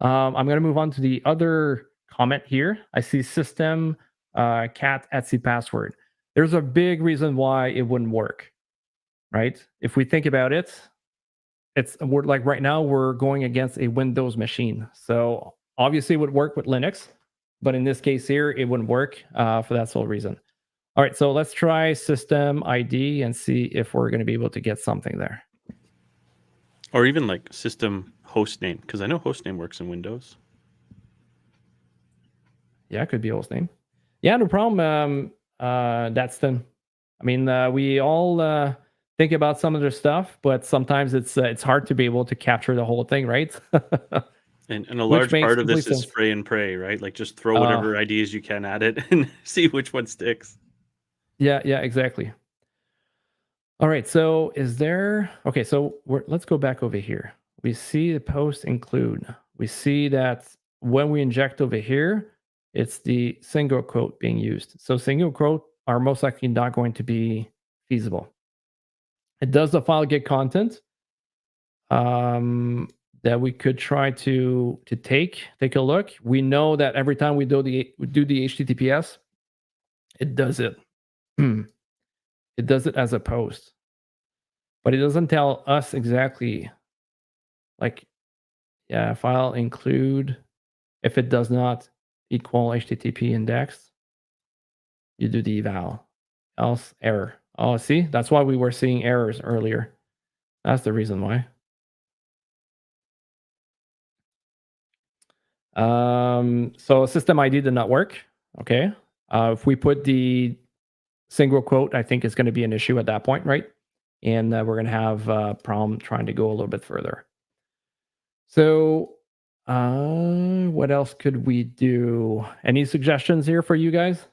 I'm going to move on to the other comment here. I see system cat etc password. There's a big reason why it wouldn't work, right? If we think about it, we're like right now we're going against a Windows machine. So obviously it would work with Linux, but in this case here, it wouldn't work for that sole reason. All right, so let's try system ID and see if we're going to be able to get something there. Or even like system host name, because I know host name works in Windows. Yeah, it could be host name. Yeah, no problem. That's the. I mean, we all think about some of the stuff, but sometimes it's hard to be able to capture the whole thing, right? And a large part of this is spray and pray, right? Like just throw whatever ideas you can at it and see which one sticks. Yeah, exactly. All right, so is there... Okay, so let's go back over here. We see the post include. We see that when we inject over here, it's the single quote being used. So single quote are most likely not going to be feasible. It does the file get content that we could try to take a look. We know that every time we do the HTTPS, it does it. It does it as a post, but it doesn't tell us exactly. Like, yeah, file include. If it does not equal HTTP index, you do the eval. Else error. Oh, see, that's why we were seeing errors earlier. That's the reason why. So system ID did not work. Okay. If we put the single quote, I think it's going to be an issue at that point, right? And we're going to have a problem trying to go a little bit further. So what else could we do? Any suggestions here for you guys?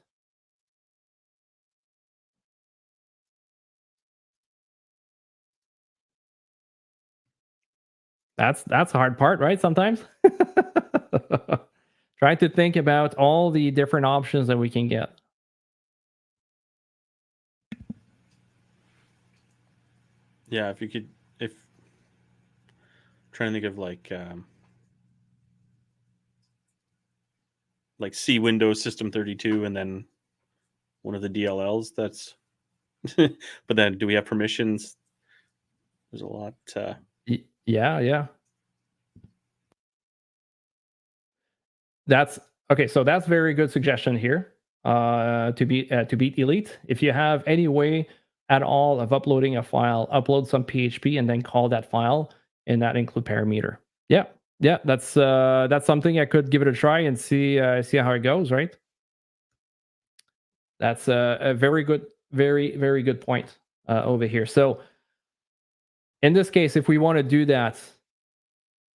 That's the hard part, right? Sometimes. Try to think about all the different options that we can get. Yeah, if trying to think of like C Windows System 32 and then one of the DLLs. That's but then do we have permissions? There's a lot. Yeah. That's okay. So that's very good suggestion here. To beat elite. If you have any way at all of uploading a file, upload some PHP and then call that file and not include parameter. Yeah. That's something I could give it a try and see how it goes. Right. That's a very good, very good point over here. So in this case, if we want to do that,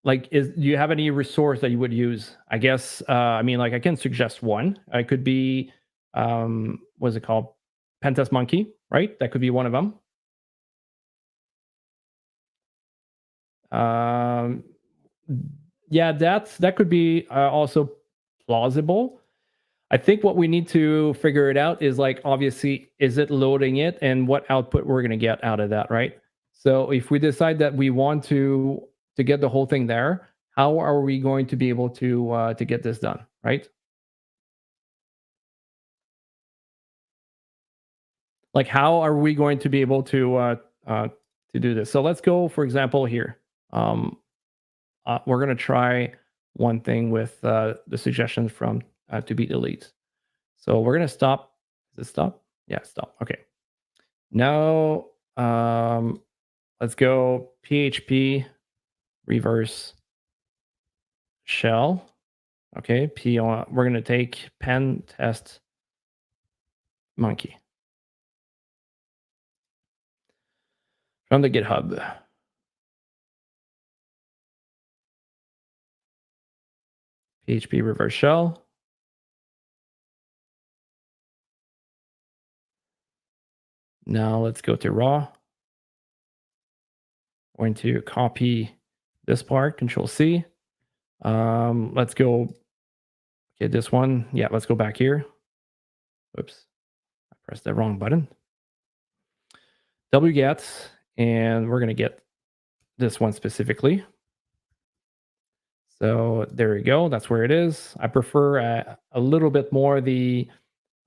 like, do you have any resource that you would use? I guess, I mean, like I can suggest one. It could be, what's it called? Pentest Monkey, right? That could be one of them. Yeah, that could be also plausible. I think what we need to figure it out is like, obviously, is it loading it and what output we're going to get out of that, right? So if we decide that we want to get the whole thing there, how are we going to be able to get this done, right? like how are we going to be able to do this? So let's go, for example, here. We're going to try one thing with the suggestions from to beat elite. So we're going to stop. Is it stop? Yeah, stop. Okay. Now let's go PHP reverse shell. Okay, we're going to take pen test monkey from the GitHub. PHP reverse shell. Now let's go to raw. We're going to copy this part, Control C. Let's go get this one. Yeah, let's go back here. Oops, I pressed the wrong button. wget, and we're going to get this one specifically. So there we go. That's where it is. I prefer a little bit more the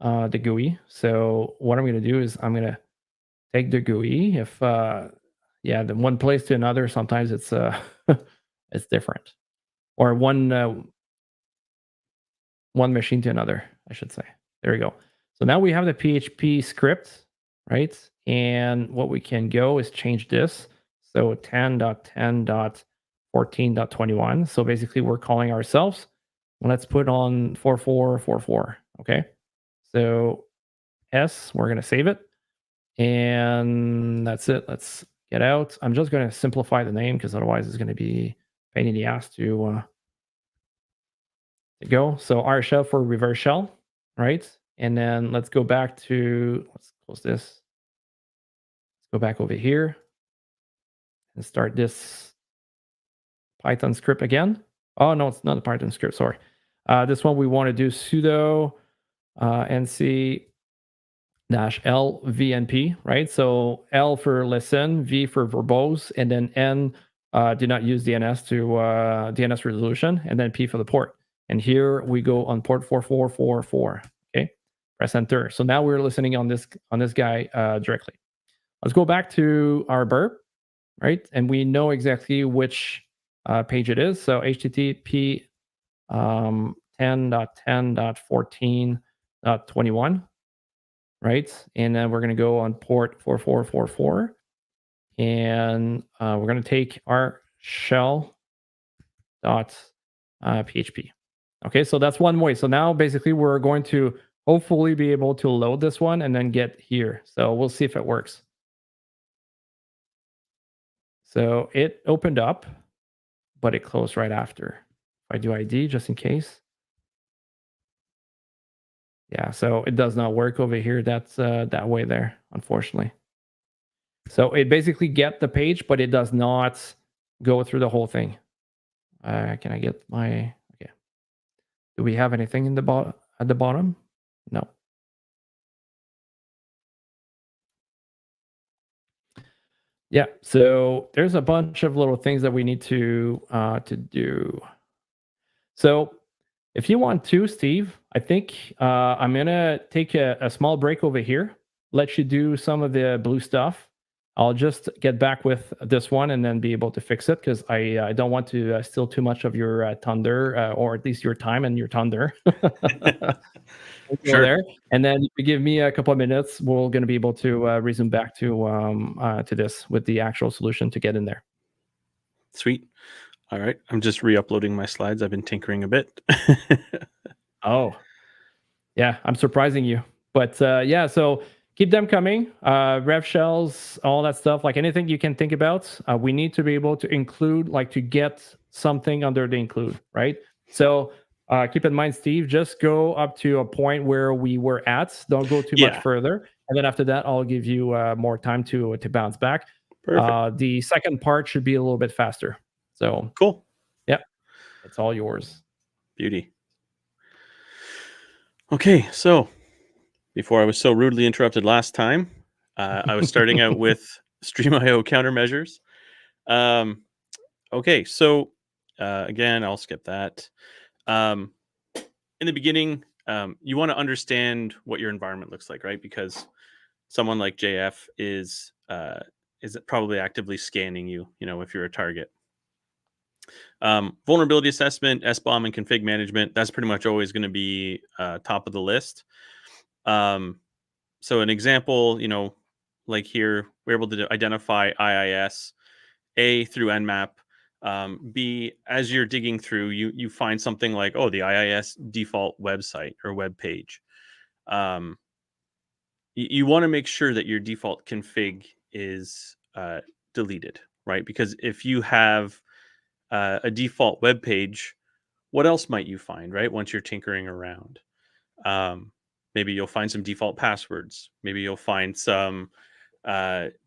GUI. So what I'm going to do is I'm going to take the GUI. If yeah, the one place to another, sometimes it's it's different, or one machine to another, I should say. There we go. So now we have the PHP script, right? And what we can go is change this. So 10.10.14.21. So basically we're calling ourselves. Let's put on 4444. Okay. So S, we're going to save it. And that's it. Let's get out. I'm just going to simplify the name because otherwise it's going to be a pain in the ass to go. So R shell for reverse shell, right? And then let's go back to, let's close this. Let's go back over here and start this Python script again. Oh, no, it's not a Python script, sorry. This one we want to do sudo nc -l vnp, right? So L for listen, V for verbose, and then N, do not use DNS to DNS resolution, and then P for the port. And here we go on port 4444. Okay, press enter. So now we're listening on this guy directly. Let's go back to our burp, right? And we know exactly which page it is. So HTTP 10.10.14.21, right? And then we're going to go on port 4444, and we're going to take our shell dot php. Okay, so that's one way. So now basically we're going to hopefully be able to load this one and then get here. So we'll see if it works. So it opened up, but it closed right after. If I do ID just in case. Yeah, so it does not work over here. That's that way there, unfortunately. So it basically get the page, but it does not go through the whole thing. Can I get my, okay. Do we have anything in the at the bottom? No. Yeah, so there's a bunch of little things that we need to do. So if you want to, Steve, I think I'm gonna take a small break over here, let you do some of the blue stuff. I'll just get back with this one and then be able to fix it because I don't want to steal too much of your thunder, or at least your time and your thunder. Sure. There, and then if you give me a couple of minutes, we're going to be able to resume back to this with the actual solution to get in there. Sweet. All right. I'm just re-uploading my slides. I've been tinkering a bit. Oh, yeah, I'm surprising you, but yeah. So keep them coming. Rev shells, all that stuff, like anything you can think about. We need to be able to include, like to get something under the include, right? So keep in mind, Steve, just go up to a point where we were at. Don't go too much further. And then after that, I'll give you more time to bounce back. Perfect. The second part should be a little bit faster. So Cool. Yep, it's all yours. Beauty. Okay, so before I was so rudely interrupted last time, I was starting out with StreamIO countermeasures. Okay, so again, I'll skip that. In the beginning, you want to understand what your environment looks like, right? Because someone like JF is probably actively scanning you, if you're a target. Vulnerability assessment, SBOM, and config management, that's pretty much always going to be top of the list. So an example, like here, we're able to identify IIS, A, through Nmap. B, as you're digging through, you find something like, oh, the IIS default website or web page. You want to make sure that your default config is deleted, right? Because if you have a default web page, what else might you find, right? Once you're tinkering around, maybe you'll find some default passwords. Maybe you'll find some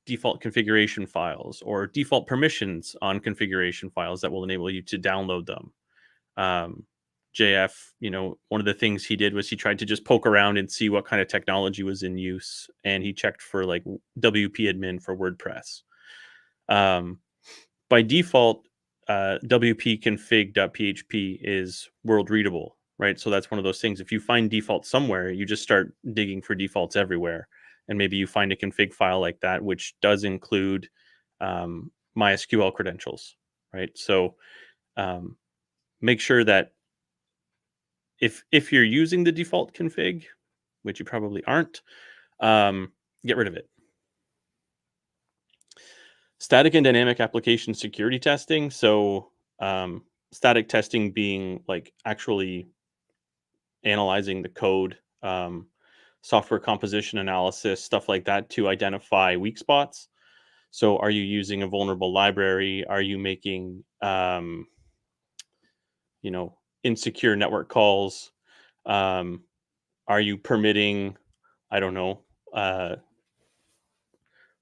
default configuration files or default permissions on configuration files that will enable you to download them. JF, one of the things he did was he tried to just poke around and see what kind of technology was in use, and he checked for like WP admin for WordPress. By default, WP config.php is world readable, right? So that's one of those things. If you find defaults somewhere, you just start digging for defaults everywhere. And maybe you find a config file like that, which does include MySQL credentials, right? So make sure that if you're using the default config, which you probably aren't, get rid of it. Static and dynamic application security testing. So static testing being like actually analyzing the code, software composition analysis, stuff like that to identify weak spots. So are you using a vulnerable library? Are you making, insecure network calls? Are you permitting, I don't know,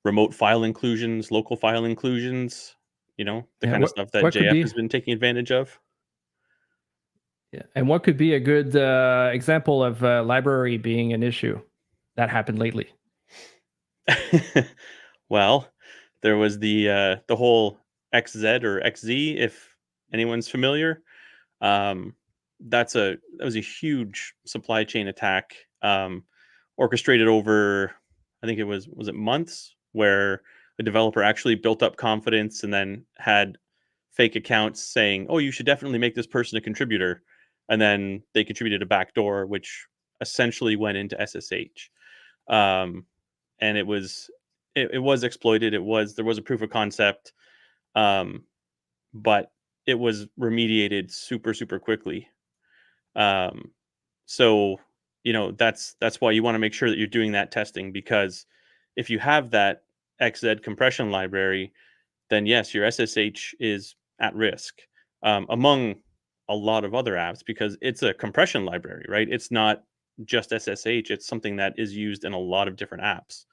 remote file inclusions, local file inclusions, the kind of stuff that JF has been taking advantage of? Yeah. And what could be a good example of library being an issue that happened lately? Well, there was the whole XZ or XZ, if anyone's familiar. That was a huge supply chain attack, orchestrated over, I think was it months, where the developer actually built up confidence and then had fake accounts saying, oh, you should definitely make this person a contributor. And then they contributed a backdoor, which essentially went into SSH. And it was exploited. There was a proof of concept, but it was remediated super, super quickly. So, that's why you want to make sure that you're doing that testing, because if you have that XZ compression library, then yes, your SSH is at risk, among a lot of other apps, because it's a compression library, right? It's not just SSH. It's something that is used in a lot of different apps.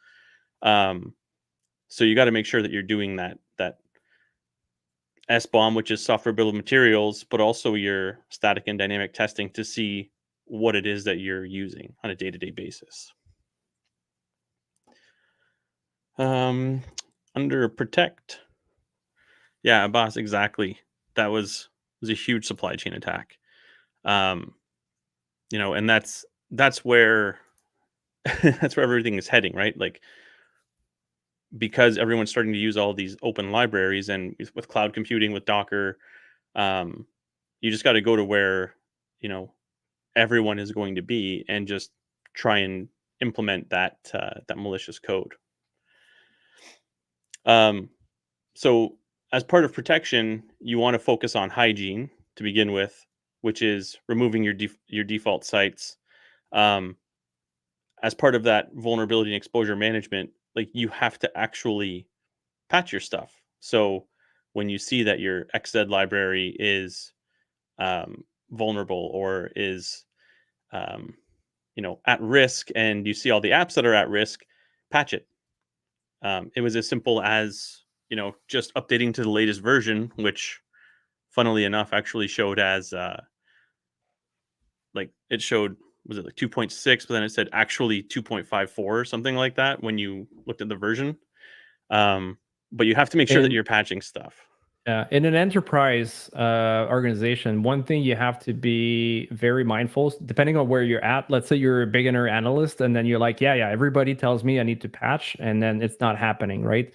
So you got to make sure that you're doing that SBOM, which is software bill of materials, but also your static and dynamic testing to see what it is that you're using on a day-to-day basis. Under protect. Yeah, boss, exactly. That was a huge supply chain attack. And that's where that's where everything is heading, right? Like, because everyone's starting to use all these open libraries, and with cloud computing, with Docker, you just got to go to where, everyone is going to be, and just try and implement that malicious code. So as part of protection, you want to focus on hygiene to begin with, which is removing your default sites. As part of that vulnerability and exposure management, like, you have to actually patch your stuff. So when you see that your XZ library is vulnerable or is at risk, and you see all the apps that are at risk, patch it. It was as simple as just updating to the latest version, which, funnily enough, actually showed as it showed, was it like 2.6, but then it said actually 2.54 or something like that when you looked at the version. But you have to make sure that you're patching stuff. In an enterprise organization, one thing you have to be very mindful, depending on where you're at. Let's say you're a beginner analyst, and then you're like, yeah, everybody tells me I need to patch, and then it's not happening, right?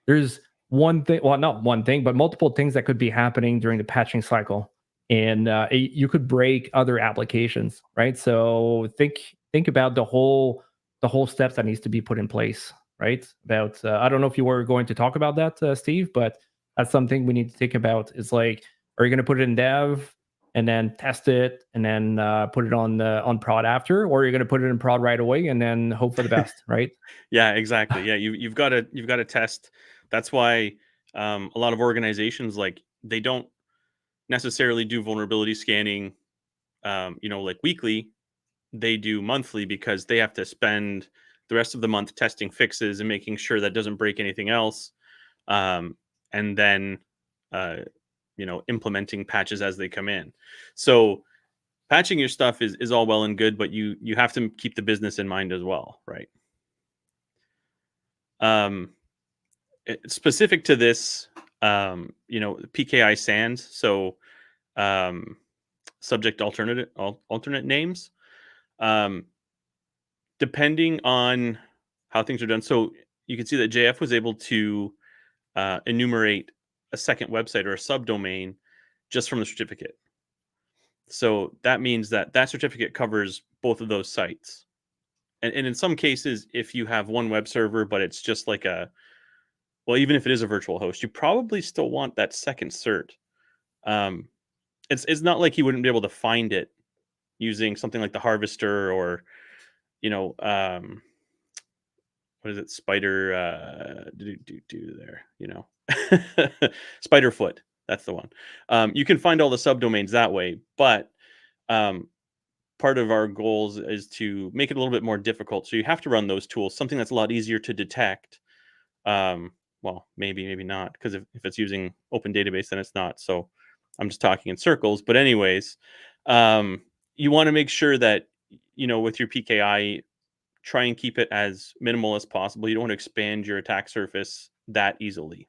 There's one thing, well, not one thing, but multiple things that could be happening during the patching cycle, and you could break other applications, right? So think about the whole steps that needs to be put in place, right? About I don't know if you were going to talk about that, Steve, but that's something we need to think about. Is like, are you going to put it in dev and then test it and then put it on prod after, or are you going to put it in prod right away and then hope for the best, right? Yeah, exactly. Yeah, you've got to test. That's why a lot of organizations, like, they don't necessarily do vulnerability scanning, like weekly. They do monthly because they have to spend the rest of the month testing fixes and making sure that doesn't break anything else, and then implementing patches as they come in. So patching your stuff is all well and good, but you have to keep the business in mind as well, right? Um, Specific to this, PKI SANS, so um, subject alternate names, um, depending on how things are done. So you can see that JF was able to enumerate a second website or a subdomain just from the certificate. So that means that that certificate covers both of those sites. And in some cases, if you have one web server, but it's just like well, even if it is a virtual host, you probably still want that second cert. Um, it's not like you wouldn't be able to find it using something like the Harvester, or you know, what is it, Spider there, Spiderfoot. That's the one. You can find all the subdomains that way, but um, part of our goals is to make it a little bit more difficult. So you have to run those tools, something that's a lot easier to detect. Well, maybe not, because if it's using open database, then it's not. So I'm just talking in circles. But anyways, you want to make sure that, with your PKI, try and keep it as minimal as possible. You don't want to expand your attack surface that easily.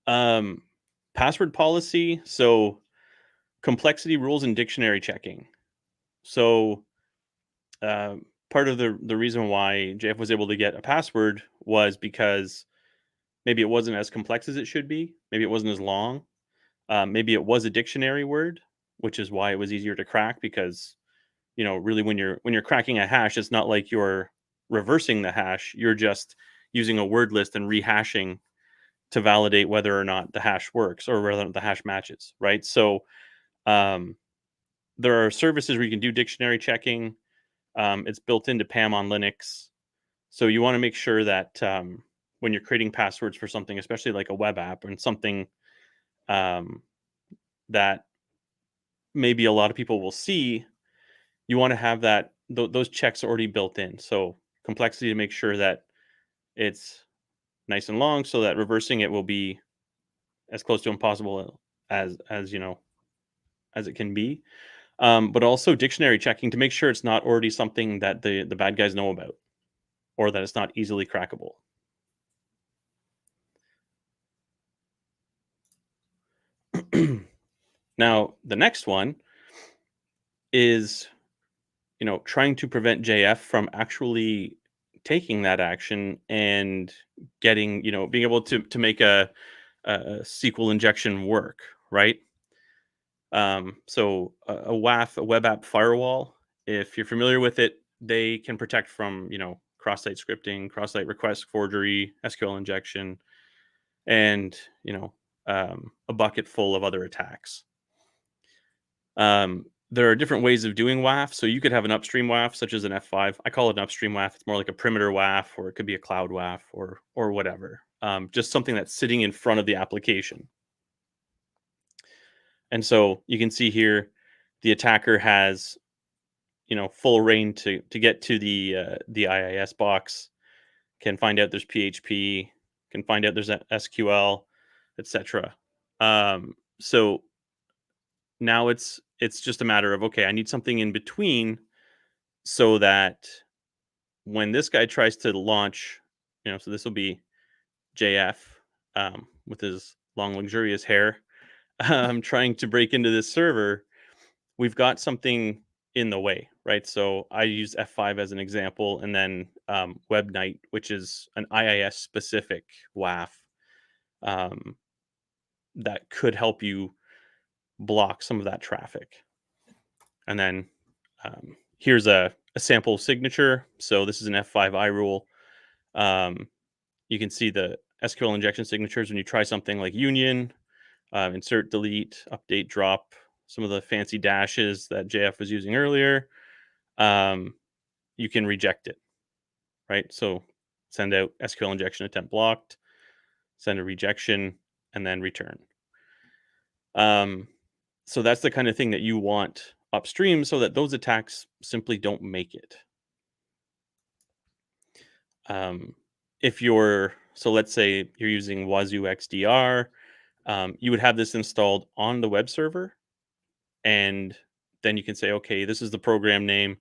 Password policy. So complexity rules and dictionary checking. So part of the reason why JF was able to get a password was because maybe it wasn't as complex as it should be. Maybe it wasn't as long. Maybe it was a dictionary word, which is why it was easier to crack. Because really, when you're cracking a hash, it's not like you're reversing the hash. You're just using a word list and rehashing to validate whether or not the hash works or whether the hash matches, right? So um, there are services where you can do dictionary checking. It's built into PM on Linux. So you want to make sure that when you're creating passwords for something, especially like a web app and something um, that maybe a lot of people will see, you want to have those checks already built in. So complexity, to make sure that it's nice and long, so that reversing it will be as close to impossible as it can be. But also dictionary checking to make sure it's not already something that the bad guys know about, or that it's not easily crackable. Now, the next one is, trying to prevent JF from actually taking that action and getting, being able to make a SQL injection work, right? So a WAF, a web app firewall, if you're familiar with it, they can protect from, cross-site scripting, cross-site request forgery, SQL injection, and, a bucket full of other attacks. There are different ways of doing WAF. So you could have an upstream WAF, such as an F5. I call it an upstream WAF. It's more like a perimeter WAF, or it could be a cloud WAF, or whatever. Just something that's sitting in front of the application. And so you can see here, the attacker has, full reign to get to the IIS box, can find out there's PHP, can find out there's SQL, etc. So now it's just a matter of, okay, I need something in between, so that when this guy tries to launch, so this will be JF. with his long, luxurious hair, trying to break into this server, we've got something in the way, right? So I use F5 as an example, and then WebNight, which is an IIS specific WAF um, that could help you block some of that traffic. And then here's a sample signature. So this is an F5 iRule. You can see the SQL injection signatures when you try something like union, insert, delete, update, drop, some of the fancy dashes that JF was using earlier. You can reject it, right? So send out SQL injection attempt blocked, send a rejection, and then return. So that's the kind of thing that you want upstream so that those attacks simply don't make it. If you're, so let's say you're using Wazoo XDR, you would have this installed on the web server, and then you can say, okay, this is the program name.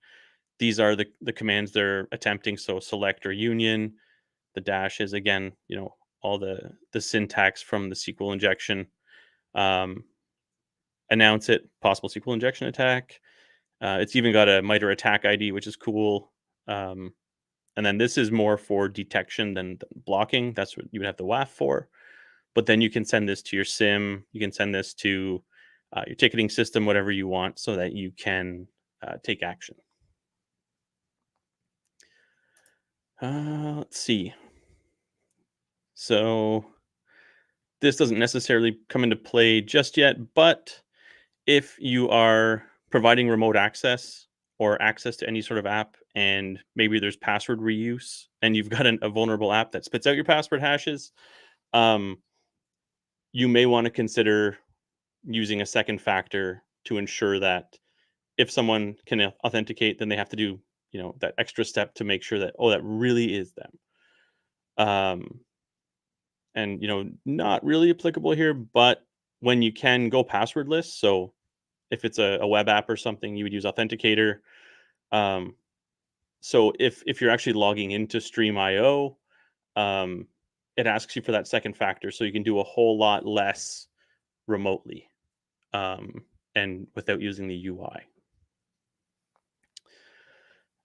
These are the commands they're attempting. So select or union, the dash is again, all the syntax from the SQL injection. Announce it, possible SQL injection attack. It's even got a MITRE attack ID, which is cool. And then this is more for detection than blocking. That's what you would have the WAF for. But then you can send this to your SIM. You can send this to your ticketing system, whatever you want, so that you can take action. Let's see. So this doesn't necessarily come into play just yet, but if you are providing remote access or access to any sort of app, and maybe there's password reuse, and you've got a vulnerable app that spits out your password hashes, you may want to consider using a second factor to ensure that if someone can authenticate, then they have to do that extra step to make sure that that really is them. And not really applicable here, but when you can go passwordless, so if it's a web app or something, you would use Authenticator. So if you're actually logging into StreamIO, it asks you for that second factor, so you can do a whole lot less remotely and without using the UI.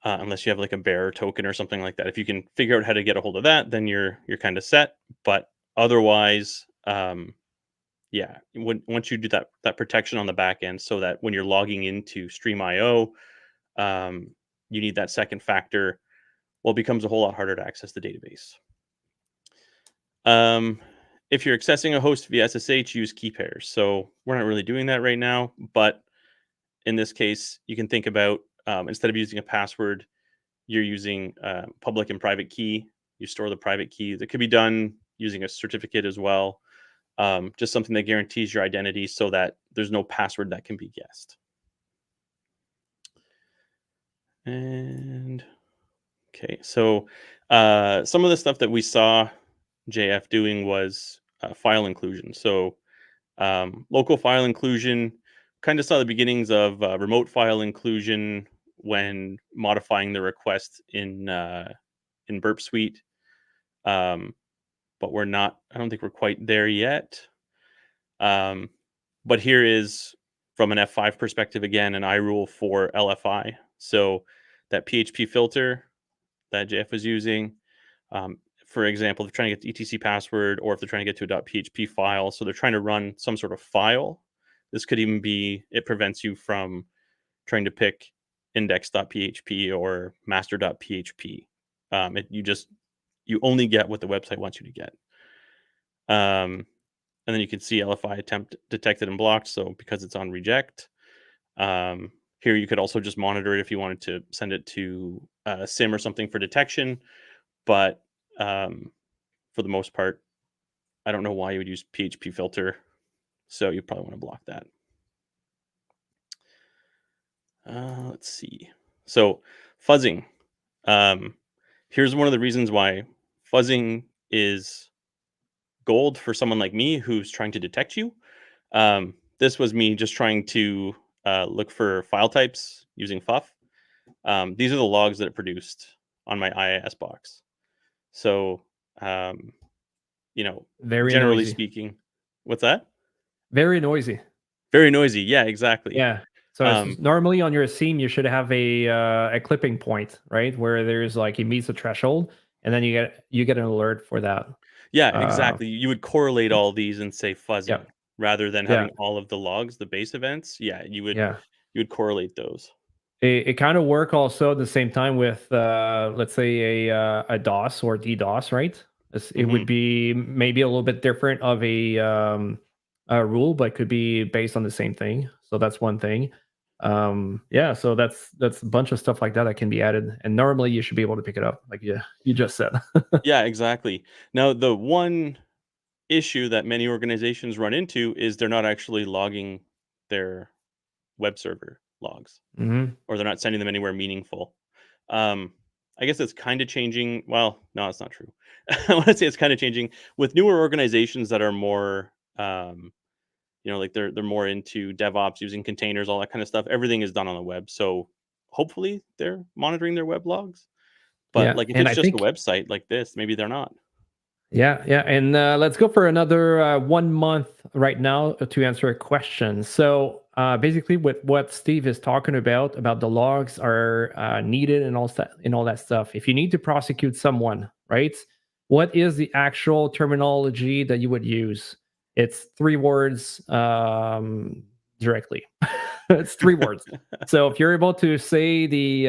Unless you have like a bearer token or something like that. If you can figure out how to get a hold of that, then you're kind of set. But otherwise, yeah, once you do that protection on the back end, so that when you're logging into StreamIO, you need that second factor. Well, it becomes a whole lot harder to access the database. If you're accessing a host via SSH, use key pairs. So we're not really doing that right now, but in this case, you can think about instead of using a password, you're using public and private key. You store the private key. That could be done using a certificate as well. Just something that guarantees your identity so that there's no password that can be guessed. And okay, so some of the stuff that we saw JF doing was file inclusion. So local file inclusion, kind of saw the beginnings of remote file inclusion when modifying the request in Burp Suite. But we're not, I don't think we're quite there yet. But here is, from an F5 perspective, again, an iRule for LFI. So that PHP filter that JF was using, for example, they're trying to get the etc password, or if they're trying to get to a .php file, so they're trying to run some sort of file. This could even be, it prevents you from trying to pick index.php or master.php. You only get what the website wants you to get. And then you can see LFI attempt detected and blocked. So because it's on reject, here you could also just monitor it if you wanted to send it to SIM or something for detection. But for the most part, I don't know why you would use PHP filter. So you probably want to block that. Let's see. So fuzzing. Here's one of the reasons why fuzzing is gold for someone like me who's trying to detect you. This was me just trying to look for file types using FUF. These are the logs that it produced on my IIS box. So Very generally noisy. speaking. What's that? Very noisy. Very noisy. Yeah, exactly. Yeah. So it's normally on your seam, you should have a clipping point, right, where there's like it meets a threshold, and then you get an alert for that. Yeah, Uh, exactly. You would correlate all these and say yeah, fuzzing rather than yeah, having all of the logs, the base events. Yeah, yeah. you would correlate those. It kind of work also at the same time with let's say a DOS or DDoS, right? It would Hmm. be maybe a little bit different of a rule, but could be based on the same thing. So that's one thing. Yeah, so that's a bunch of stuff like that that can be added, and normally you should be able to pick it up, like you just said. Yeah, exactly. Now, the one issue that many organizations run into is they're not actually logging their web server logs, Hmm. or they're not sending them anywhere meaningful. Um, I guess it's kind of changing. Well, no, it's not true. I want to say it's kind of changing with newer organizations that are more, like they're more into DevOps, using containers, all that kind of stuff. Everything is done on the web, so hopefully they're monitoring their web logs. But Yeah, like if and it's I just a think website like this, maybe they're not. yeah, yeah, and let's go for another 1 month right now to answer a question. So basically, with what Steve is talking about the logs are needed and all that stuff. If you need to prosecute someone, right? What is the actual terminology that you would use? It's 3 words directly. It's 3 words. So if you're able to say the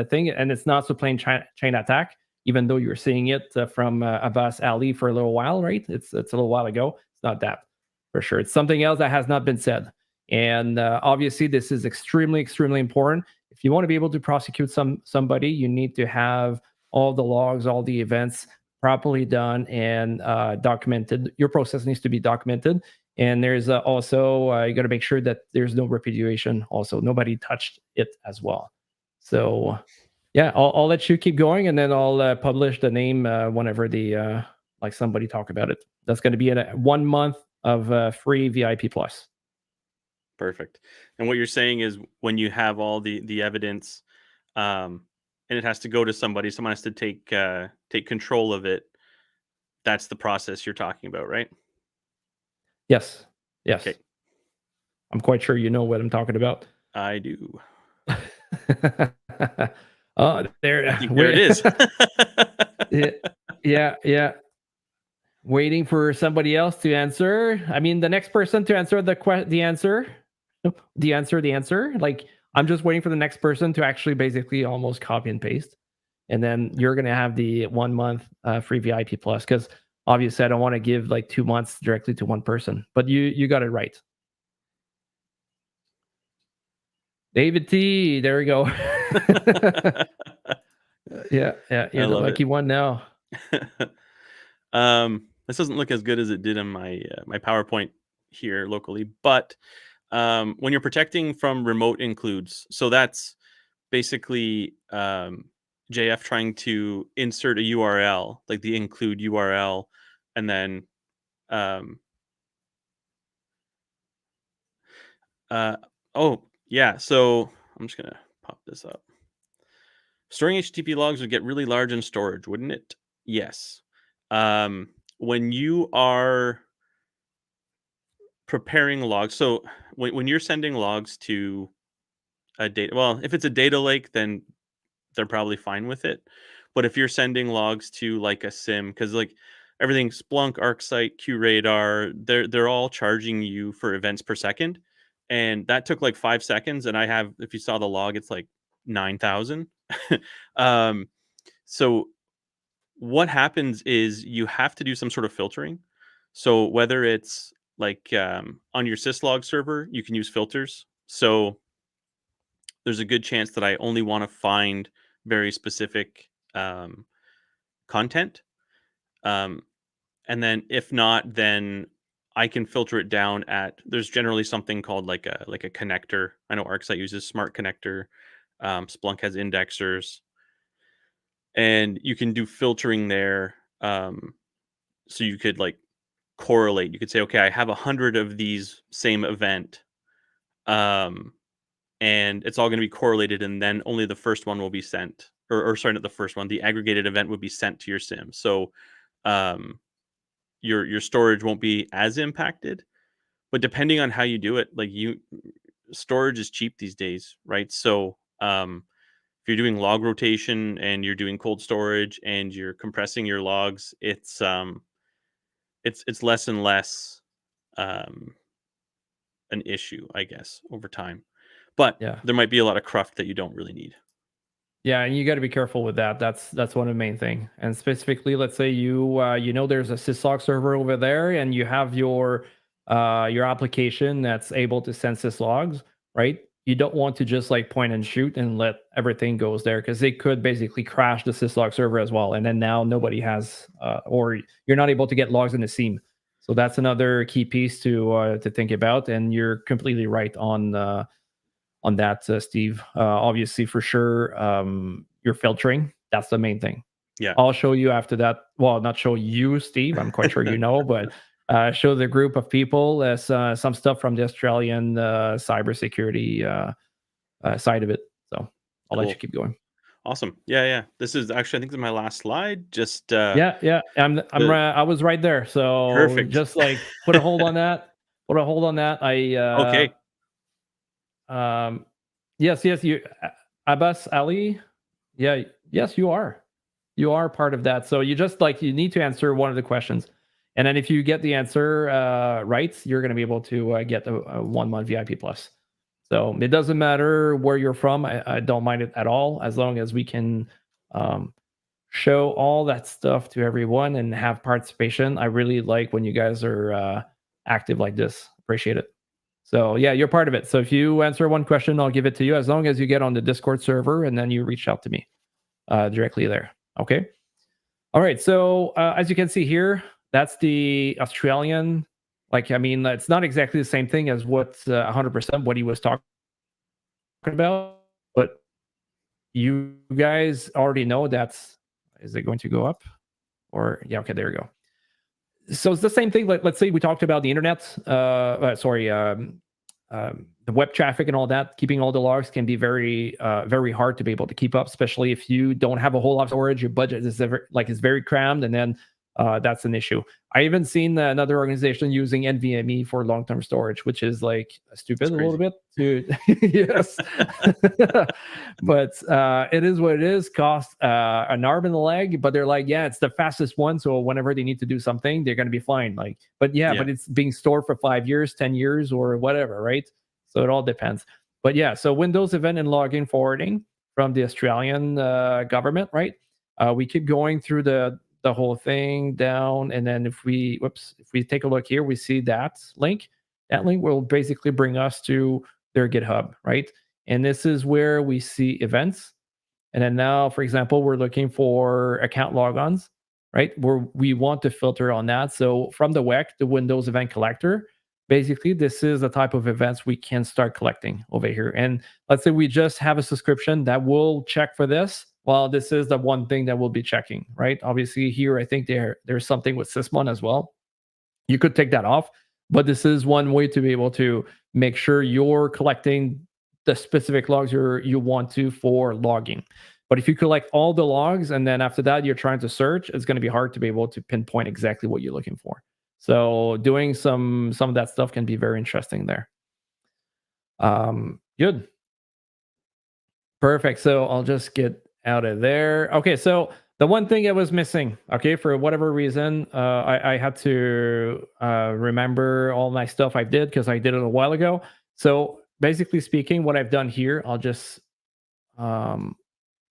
thing, and it's not so plain chain attack, even though you're seeing it from Abbas Ali for a little while, right? It's a little while ago. It's not that for sure. It's something else that has not been said, and obviously this is extremely important. If you want to be able to prosecute somebody, you need to have all the logs, all the events properly done and documented. Your process needs to be documented, and there's also you got to make sure that there's no repudiation. Also, nobody touched it as well. So yeah, I'll let you keep going, and then I'll publish the name whenever the like somebody talk about it. That's going to be in 1 month of free VIP plus. Perfect. And what you're saying is when you have all the evidence, and it has to go to somebody, someone has to take control of it. That's the process you're talking about, right? Yes, Okay, yes, I'm quite sure you know what I'm talking about. I do. Oh, I there, think there it is. yeah, yeah, yeah. Waiting for somebody else to answer. I mean, the next person to answer the answer, the answer. Like I'm just waiting for the next person to actually basically almost copy and paste, and then you're gonna have the 1 month free VIP plus. Because obviously, I don't want to give like 2 months directly to one person. But you got it right, David T. There we go. Yeah, yeah, I you're the love it. lucky one now. This doesn't look as good as it did in my PowerPoint here locally, but when you're protecting from remote includes, so that's basically JF trying to insert a URL, like the include URL, and then um, uh, oh yeah, so I'm just gonna pop this up. Storing HTTP logs would get really large in storage, wouldn't it? Yes. When you are preparing logs, so when you're sending logs to a data, well, if it's a data lake, then they're probably fine with it. But if you're sending logs to like a SIM, because like everything Splunk, ArcSight, QRadar, they're all charging you for events per second, and that took like 5 seconds. And I have, if you saw the log, it's like 9,000. um, so what happens is you have to do some sort of filtering. So whether it's like on your syslog server, you can use filters. So there's a good chance that I only want to find very specific content. Um, and then if not, then I can filter it down at, there's generally something called like a connector. I know ArcSight uses Smart Connector. Splunk has indexers, and you can do filtering there. So you could like correlate. You could say, okay, I have 100 of these same event. Um, and it's all going to be correlated, and then only the first one will be sent, or sorry, not the first one, the aggregated event would be sent to your sim. So your storage won't be as impacted. But depending on how you do it, like storage is cheap these days, right? So if you're doing log rotation and you're doing cold storage and you're compressing your logs, it's less and less um, an issue, I guess, over time. But Yeah. there might be a lot of cruft that you don't really need. Yeah, and you got to be careful with that. That's one of the main thing. And specifically, let's say you know there's a syslog server over there, and you have your application that's able to send syslogs, right? You don't want to just like point and shoot and let everything goes there, because they could basically crash the syslog server as well, and then now nobody has or you're not able to get logs in the seam. So that's another key piece to think about. And you're completely right on that, Steve. Obviously, for sure, you're filtering. That's the main thing. Yeah. I'll show you after that. Well, not show you, Steve. I'm quite sure you know, but show the group of people some stuff from the Australian cybersecurity side of it. So I'll let you keep going. Awesome. Yeah. This is actually, I think, this is my last slide. Just yeah. I was right there. So perfect. Just like put a hold on that. Put a hold on that. Okay. Yes, you, Abbas Ali. Yeah, yes, you are. You are part of that. So you just you need to answer one of the questions, and then if you get the answer right, you're going to be able to get a 1 month VIP plus. So it doesn't matter where you're from. I don't mind it at all, as long as we can show all that stuff to everyone and have participation. I really like when you guys are active like this. Appreciate it. So yeah, you're part of it. So if you answer one question, I'll give it to you, as long as you get on the Discord server and then you reach out to me directly there. Okay. All right. So as you can see here, that's the Australian. It's not exactly the same thing as what 100% what he was talking about, but you guys already know that's. Is it going to go up? Or yeah, okay, there you go. So it's the same thing. Let's say we talked about the internet. The web traffic and all that. Keeping all the logs can be very, very hard to be able to keep up, especially if you don't have a whole lot of storage. Your budget is is very crammed, and then that's an issue. I even seen another organization using NVMe for long-term storage, which is stupid a little bit. Yes, but it is what it is. Cost an arm and a leg, but they're yeah, it's the fastest one. So whenever they need to do something, they're going to be fine. But it's being stored for 5 years, 10 years, or whatever, right? So it all depends. But yeah, so Windows event and login forwarding from the Australian government, right? We keep going through the whole thing down, and then if we take a look here, we see that link. That link will basically bring us to their GitHub, right? And this is where we see events. And then now, for example, we're looking for account logons, right? Where we want to filter on that. So from the WEC, the Windows Event Collector, basically this is the type of events we can start collecting over here. And let's say we just have a subscription that will check for this. Well, this is the one thing that we'll be checking, right? Obviously here, I think there's something with Sysmon as well. You could take that off, but this is one way to be able to make sure you're collecting the specific logs you want to for logging. But if you collect all the logs and then after that you're trying to search, it's going to be hard to be able to pinpoint exactly what you're looking for. So doing some of that stuff can be very interesting there. Good. Perfect. So I'll just get out of there. Okay, so the one thing I was missing, okay, for whatever reason, I had to remember all my stuff I did because I did it a while ago. So basically speaking, what I've done here, I'll just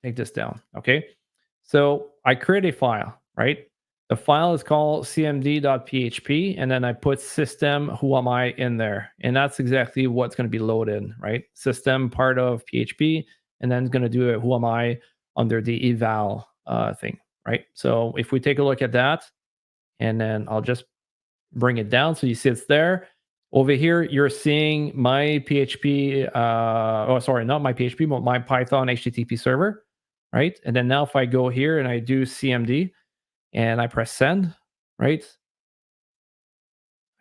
take this down, okay? So I create a file, right? The file is called cmd.php, and then I put system who am I in there. And that's exactly what's going to be loaded, right? System part of PHP, and then it's going to do a who am I under the eval thing, right? So if we take a look at that, and then I'll just bring it down so you see it's there. Over here, you're seeing my PHP, not my PHP, but my Python HTTP server, right? And then now if I go here and I do CMD and I press send, right?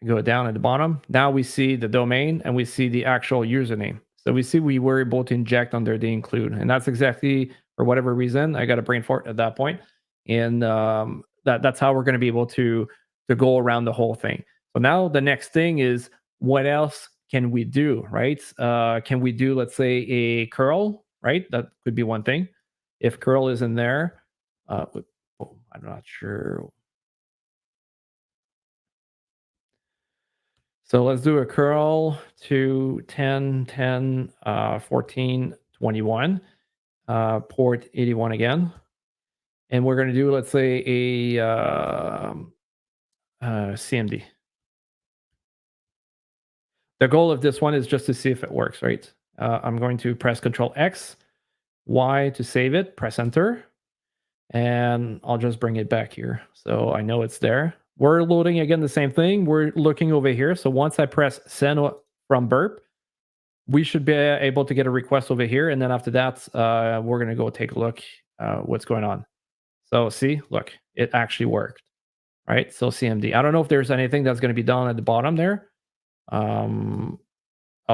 I go down at the bottom. Now we see the domain and we see the actual username. So we see we were able to inject under the include. And that's exactly, for whatever reason, I got a brain fart at that point. And that's how we're going to be able to to go around the whole thing. So now the next thing is, what else can we do, right? Can we do, let's say, a curl, right? That could be one thing. If curl is in there, I'm not sure. So let's do a curl to 10, 10, 14, 21, port 81 again. And we're going to do, let's say, a CMD. The goal of this one is just to see if it works, right? I'm going to press Control X, Y to save it, press Enter, and I'll just bring it back here. So I know it's there. We're loading again the same thing. We're looking over here. So once I press Send from burp, we should be able to get a request over here. And then after that, we're going to go take a look what's going on. So see, look, it actually worked, right? So CMD. I don't know if there's anything that's going to be done at the bottom there. Oh,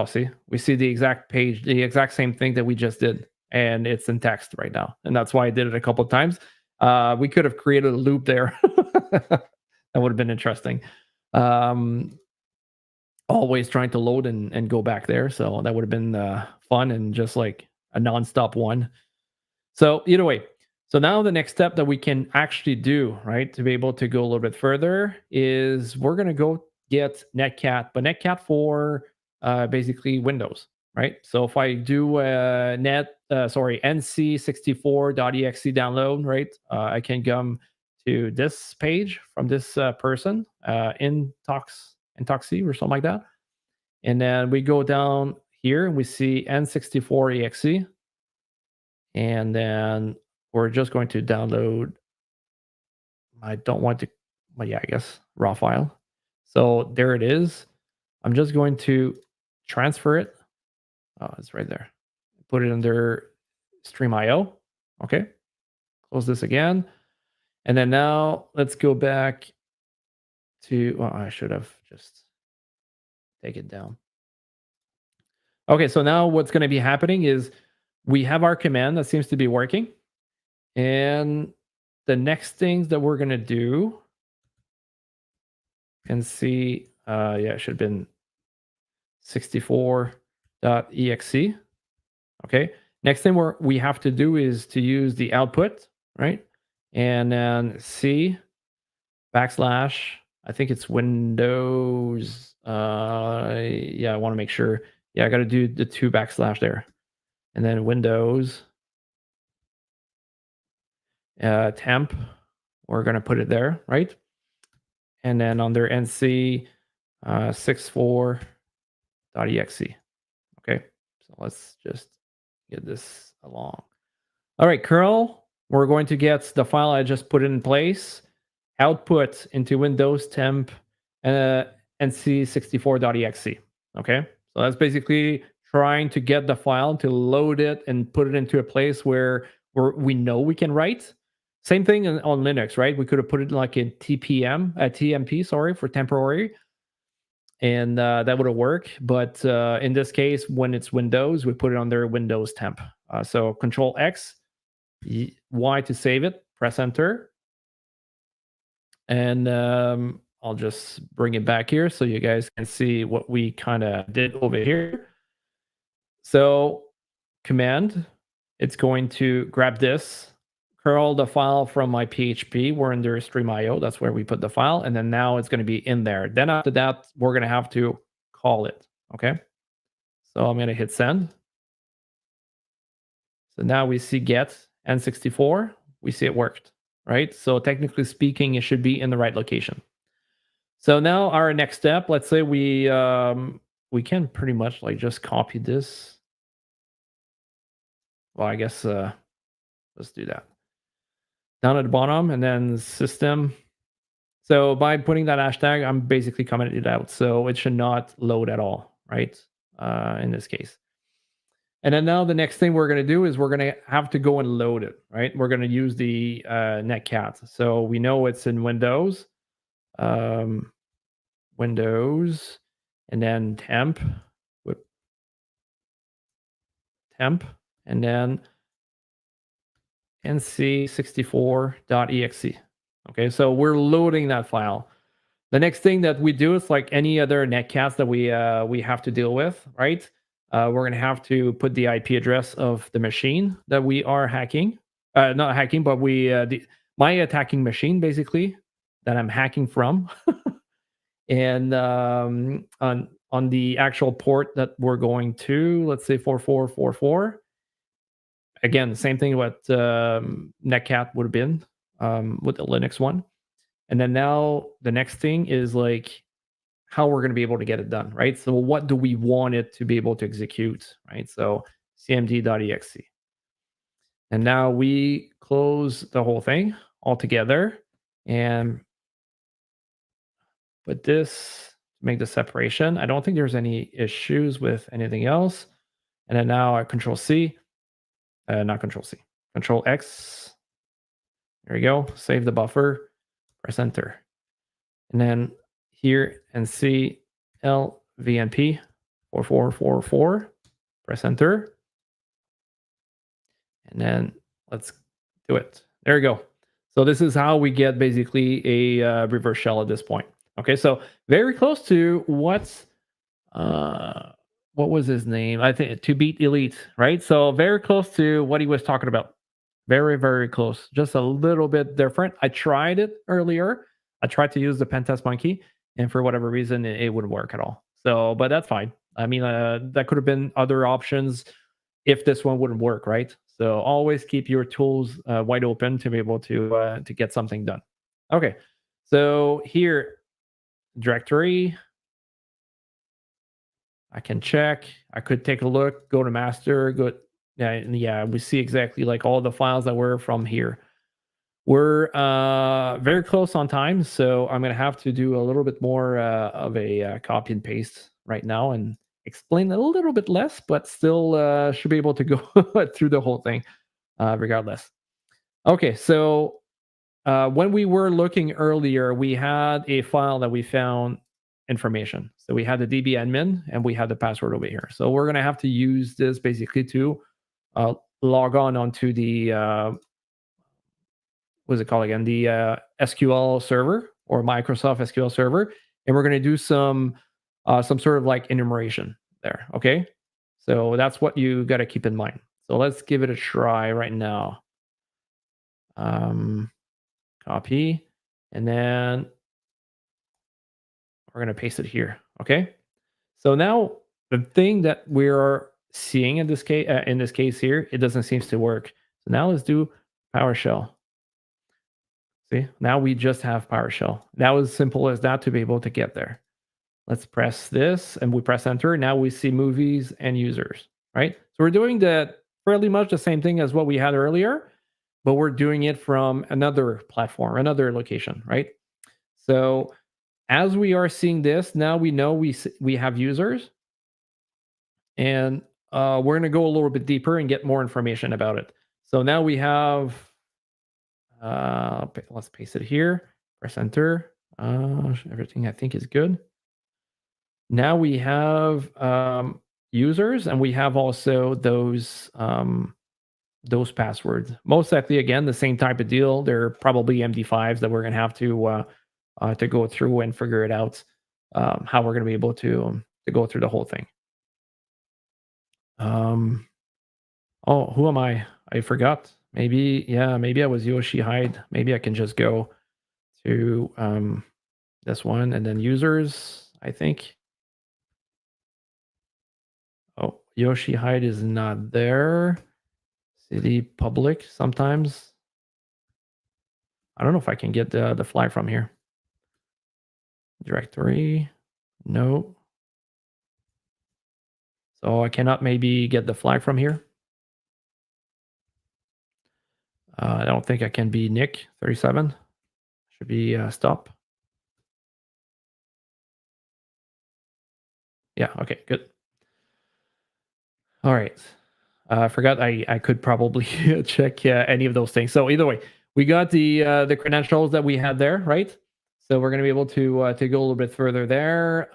see, we see the exact page, the exact same thing that we just did, and it's in text right now. And that's why I did it a couple of times. We could have created a loop there. That would have been interesting. Always trying to load and go back there. So that would have been fun and just like a nonstop one. So either way, so now the next step that we can actually do, right, to be able to go a little bit further is we're going to go get netcat, but netcat for basically Windows, right? So if I do nc64.exe download, right, I can come to this page from this person in Toxie or something like that. And then we go down here and we see n64exe. And then we're just going to download. I don't want to, well, yeah, I guess raw file. So there it is. I'm just going to transfer it. Oh, it's right there. Put it under StreamIO. Okay. Close this again. And then now let's go back to, well, I should have just take it down. Okay. So now what's going to be happening is we have our command that seems to be working. And the next things that we're going to do and see, yeah, it should have been 64.exe. Okay. Next thing we have to do is to use the output, right? And then C /, I think it's Windows. Yeah, I want to make sure. Yeah, I got to do the 2 / there. And then Windows temp, we're going to put it there, right? And then under NC 64.exe. Okay, so let's just get this along. All right, curl, we're going to get the file I just put in place, output into Windows temp NC64.exe. Okay, so that's basically trying to get the file to load it and put it into a place where we know we can write. Same thing on Linux, right? We could have put it like in TMP, sorry, for temporary. And that would have worked. But in this case, when it's Windows, we put it under Windows temp. So Control X, Y to save it, press Enter. And I'll just bring it back here so you guys can see what we kind of did over here. So command, it's going to grab this, curl the file from my PHP. We're under StreamIO. That's where we put the file. And then now it's going to be in there. Then after that, we're going to have to call it. Okay. So I'm going to hit send. So now we see get N64. We see it worked, right? So technically speaking, it should be in the right location. So now our next step, let's say we can pretty much like just copy this. Well, I guess let's do that. Down at the bottom and then system. So by putting that hashtag, I'm basically commenting it out. So it should not load at all, right? In this case. And then now the next thing we're going to do is we're going to have to go and load it, right? We're going to use the netcat. So we know it's in Windows. Windows and then temp. Temp. And then nc64.exe. Okay, so we're loading that file. the next thing that we do is like any other netcast that we have to deal with, right? We're gonna have to put the IP address of the machine that we are hacking. Not hacking, but my attacking machine basically that I'm hacking from, and on the actual port that we're going to, let's say 4444. Again, the same thing what netcat would have been with the Linux one. And then now the next thing is like how we're going to be able to get it done, right? So what do we want it to be able to execute, right? So cmd.exe. And now we close the whole thing all together and put this, make the separation. I don't think there's any issues with anything else. And then now I control C, not control C, control X. There we go. Save the buffer, press enter. And then here and C LVNP 4444, press enter. And then let's do it. There we go. So this is how we get basically a reverse shell at this point. Okay, so very close to what was his name? I think to beat elite, right? So very close to what he was talking about. Very, very close. Just a little bit different. I tried it earlier. I tried to use the pentest monkey, and for whatever reason, it wouldn't work at all. So, but that's fine. I mean, that could have been other options if this one wouldn't work, right? So always keep your tools wide open to be able to get something done. Okay, so here, directory. I can check. I could take a look. Go to master. Go. Yeah. We see exactly like all the files that were from here. We're very close on time, so I'm gonna have to do a little bit more of a copy and paste right now and explain a little bit less, but still should be able to go through the whole thing regardless. Okay, so when we were looking earlier, we had a file that we found information. So we had the DB admin and we had the password over here. So we're gonna have to use this basically to log on onto the what's it called again? The SQL server or Microsoft SQL server, and we're going to do some sort of like enumeration there. Okay, so that's what you got to keep in mind. So let's give it a try right now. Copy, and then we're going to paste it here. Okay, so now the thing that we're seeing in this case here, it doesn't seem to work. So now let's do PowerShell. See, now we just have PowerShell. That was simple as that to be able to get there. Let's press this and we press enter. Now we see movies and users, right? So we're doing the fairly much the same thing as what we had earlier, but we're doing it from another platform, another location, right? So as we are seeing this, now we know we have users, and we're going to go a little bit deeper and get more information about it. So now we have let's paste it here, press enter. Everything I think is good. Now we have users, and we have also those passwords. Most likely, again, the same type of deal. They're probably MD5s that we're going to have to go through and figure it out how we're going to be able to go through the whole thing. Oh, who am I? I forgot. Maybe I was Yoshi Hyde. Maybe I can just go to this one and then users, I think. Oh, Yoshi Hyde is not there. City public sometimes. I don't know if I can get the flag from here. Directory, no. So I cannot maybe get the flag from here. I don't think I can be Nick 37. Should be stop. Yeah, okay, good. All right. I forgot I could probably check any of those things. So either way, we got the credentials that we had there, right? So we're going to be able to go a little bit further there.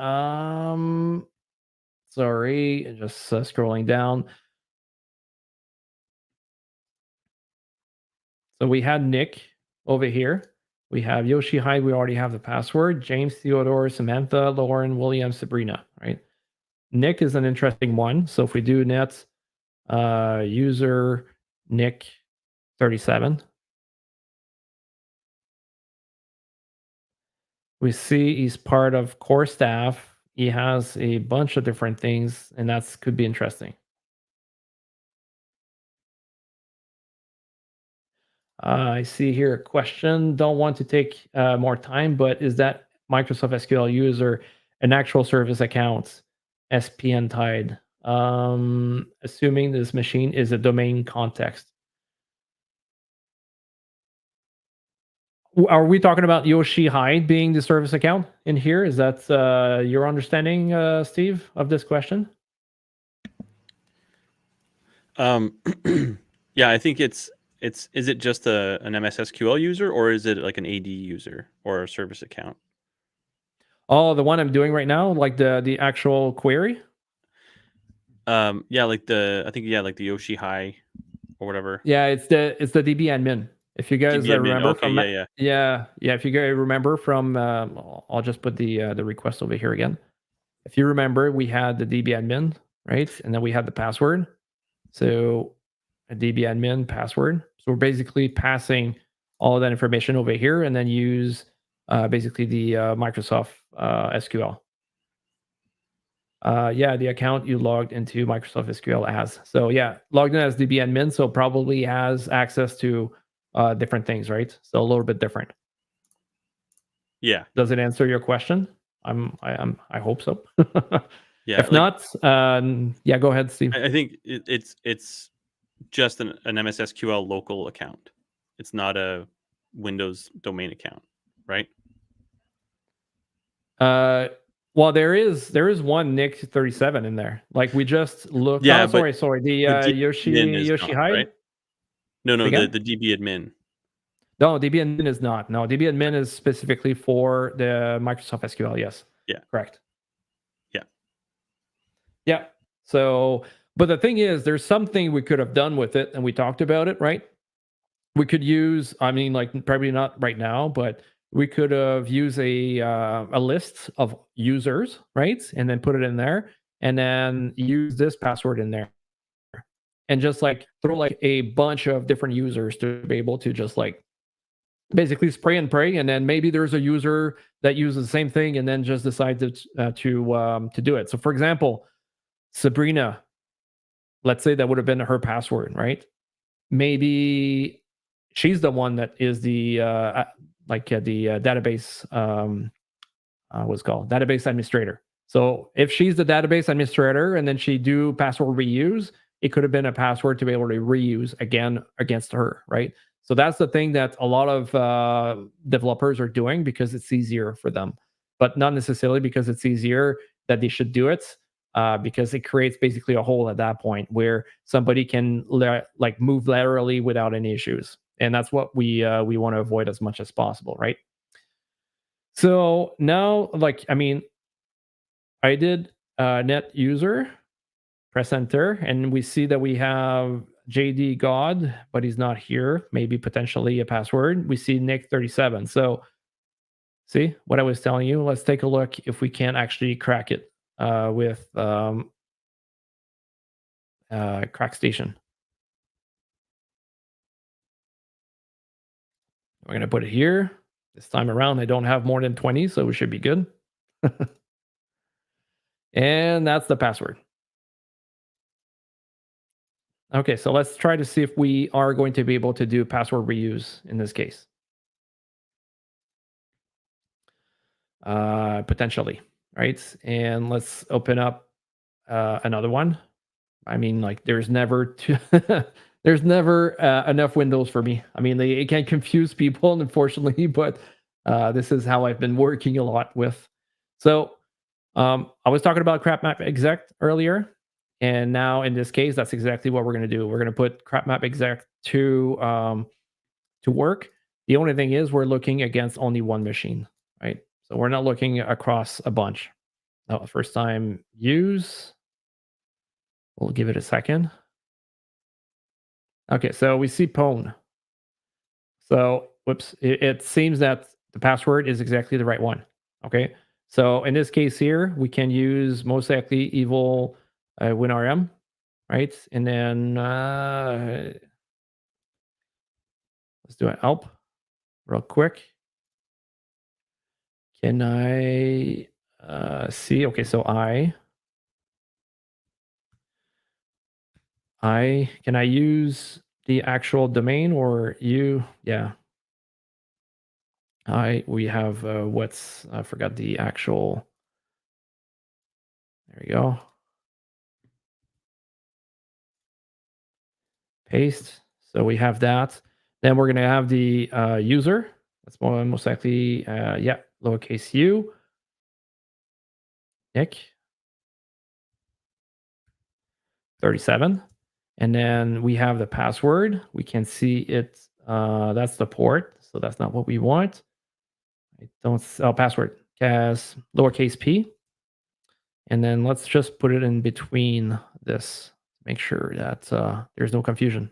Sorry, just scrolling down. So we had Nick over here. We have Yoshi Hyde. We already have the password. James, Theodore, Samantha, Lauren, William, Sabrina, right? Nick is an interesting one. So if we do net user Nick 37, we see he's part of core staff. He has a bunch of different things, and that could be interesting. I see here a question. Don't want to take more time, but is that Microsoft SQL user an actual service account, SPN tied? Assuming this machine is a domain context. Are we talking about Yoshi Hyde being the service account in here? Is that your understanding, Steve, of this question? Yeah, I think it's is it just an MS SQL user, or is it like an AD user or a service account? Oh, the one I'm doing right now, like the actual query? Yeah, like like the Yoshi High or whatever. Yeah, it's the DB admin. If you guys DB admin. remember Okay, from yeah. if you guys remember from I'll just put the request over here again. If you remember, we had the DB admin, right? And then we had the password. So a DB admin password. So we're basically passing all of that information over here and then use basically the Microsoft SQL. Yeah, the account you logged into Microsoft SQL as. So yeah, logged in as DB admin, so probably has access to different things, right? So a little bit different. Yeah. Does it answer your question? I hope so. Yeah. If not, yeah, go ahead, Steve. I think it's just an MS SQL local account. It's not a Windows domain account, right? Well, there is one Nick 37 in there. Like we just looked. Yeah, Oh, but sorry. The the DB admin is Yoshi not, Hyde. right? No, Again? the DB admin. No, DB admin is not. No, DB admin is specifically for the Microsoft SQL. Yes. Yeah. Correct. Yeah. Yeah. So, but the thing is, there's something we could have done with it, and we talked about it, right? We could use. I mean, like probably not right now, but we could have used a list of users, right, and then put it in there, and then use this password in there, and just like throw like a bunch of different users to be able to just like basically spray and pray, and then maybe there's a user that uses the same thing and then just decides to do it. So for example, Sabrina, let's say that would have been her password, right? Maybe she's the one that is the database what's called database administrator. So if she's the database administrator and then she do password reuse, it could have been a password to be able to reuse again against her, right? So that's the thing that a lot of developers are doing because it's easier for them, but not necessarily because it's easier that they should do it. Because it creates basically a hole at that point where somebody can like move laterally without any issues, and that's what we want to avoid as much as possible, right? So now, like, I mean, I did net user, press enter, and we see that we have JD God, but he's not here. Maybe potentially a password. We see Nick 37. So see what I was telling you. Let's take a look if we can actually crack it with Crack Station. We're going to put it here. This time around, I don't have more than 20, so we should be good. And that's the password. Okay, so let's try to see if we are going to be able to do password reuse in this case. Potentially, right? And let's open up another one. I mean, like, there's never there's never enough windows for me. I mean, it can confuse people, unfortunately, but this is how I've been working a lot with. So I was talking about crap map exec earlier, and now in this case, that's exactly what we're going to do. We're going to put crap map exec to work. The only thing is we're looking against only one machine, right? So we're not looking across a bunch. No, first time use. We'll give it a second. Okay, so we see Pwn. So whoops, it seems that the password is exactly the right one. Okay, so in this case here, we can use most likely evil WinRM, right? And then let's do an help real quick. Can I see? Okay, so can I use the actual domain or you? Yeah. We have I forgot the actual. There you go. Paste. So we have that. Then we're going to have the user. That's most likely, yeah, lowercase u, Nick, 37. And then we have the password. We can see it. That's the port. So that's not what we want. I don't, password as lowercase p. And then let's just put it in between this. Make sure that there's no confusion.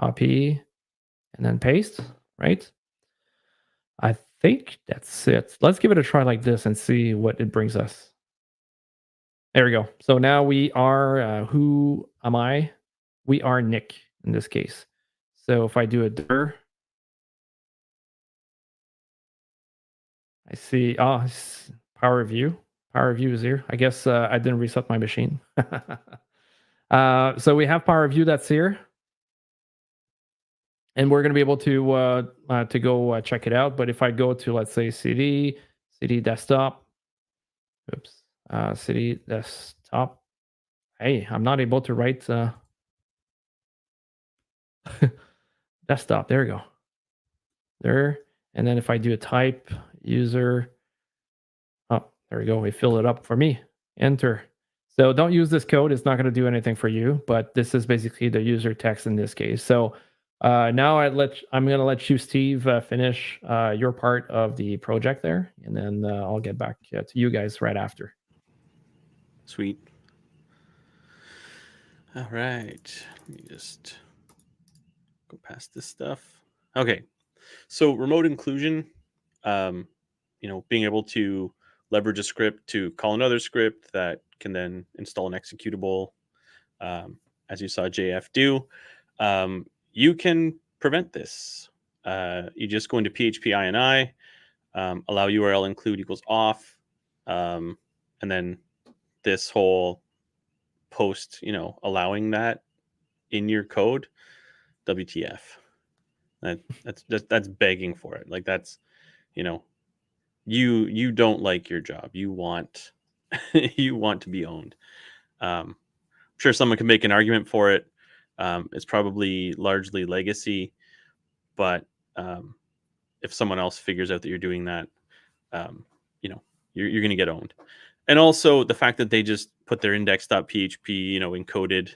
Copy and then paste, right? I think that's it. Let's give it a try like this and see what it brings us. There we go. So now we are, who am I? We are Nick in this case. So if I do a dir, I see, power view. Power view is here. I guess I didn't reset my machine. So we have power view that's here. And we're going to be able to go check it out. But if I go to, let's say, CD desktop, oops, CD desktop. Hey, I'm not able to write desktop. There we go. There. And then if I do a type user, oh, there we go. We fill it up for me. Enter. So don't use this code. It's not going to do anything for you, but this is basically the user text in this case. So now I'm going to let you, Steve, finish your part of the project there, and then I'll get back to you guys right after. Sweet. All right. Let me just go past this stuff. Okay. So remote inclusion, being able to leverage a script to call another script that can then install an executable, as you saw JF do, you can prevent this. You just go into PHP INI, allow URL include equals off, and then this whole post, allowing that in your code, WTF. That's begging for it. Like that's, you don't like your job. You want you want to be owned. I'm sure someone can make an argument for it. It's probably largely legacy, but if someone else figures out that you're doing that, you're going to get owned. And also the fact that they just put their index.php, encoded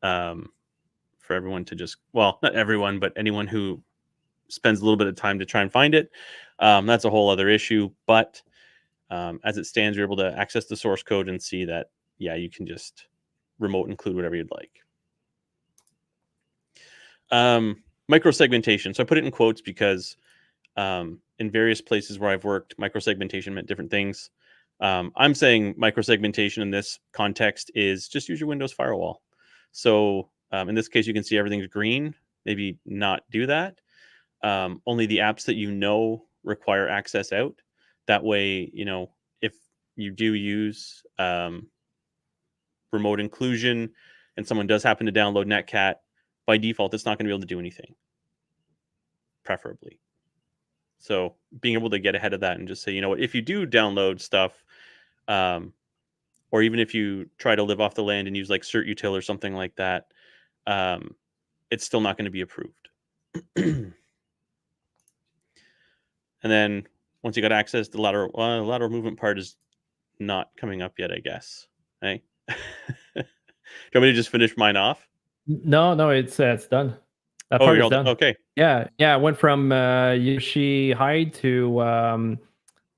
for everyone to just, well, not everyone, but anyone who spends a little bit of time to try and find it. That's a whole other issue. But as it stands, you're able to access the source code and see that, yeah, you can just remote include whatever you'd like. Microsegmentation. So I put it in quotes because in various places where I've worked, microsegmentation meant different things. I'm saying microsegmentation in this context is just use your Windows firewall. So in this case, you can see everything's green. Maybe not do that. Only the apps that require access out. That way, if you do use remote inclusion and someone does happen to download Netcat, by default, it's not going to be able to do anything, preferably. So being able to get ahead of that and just say, if you do download stuff, or even if you try to live off the land and use like certutil or something like that, it's still not going to be approved. And then once you got access to the lateral movement part is not coming up yet, I guess. Hey, do you want me to just finish mine off? No, it's done. That part is done. Okay. Yeah. I went from Yoshi Hyde to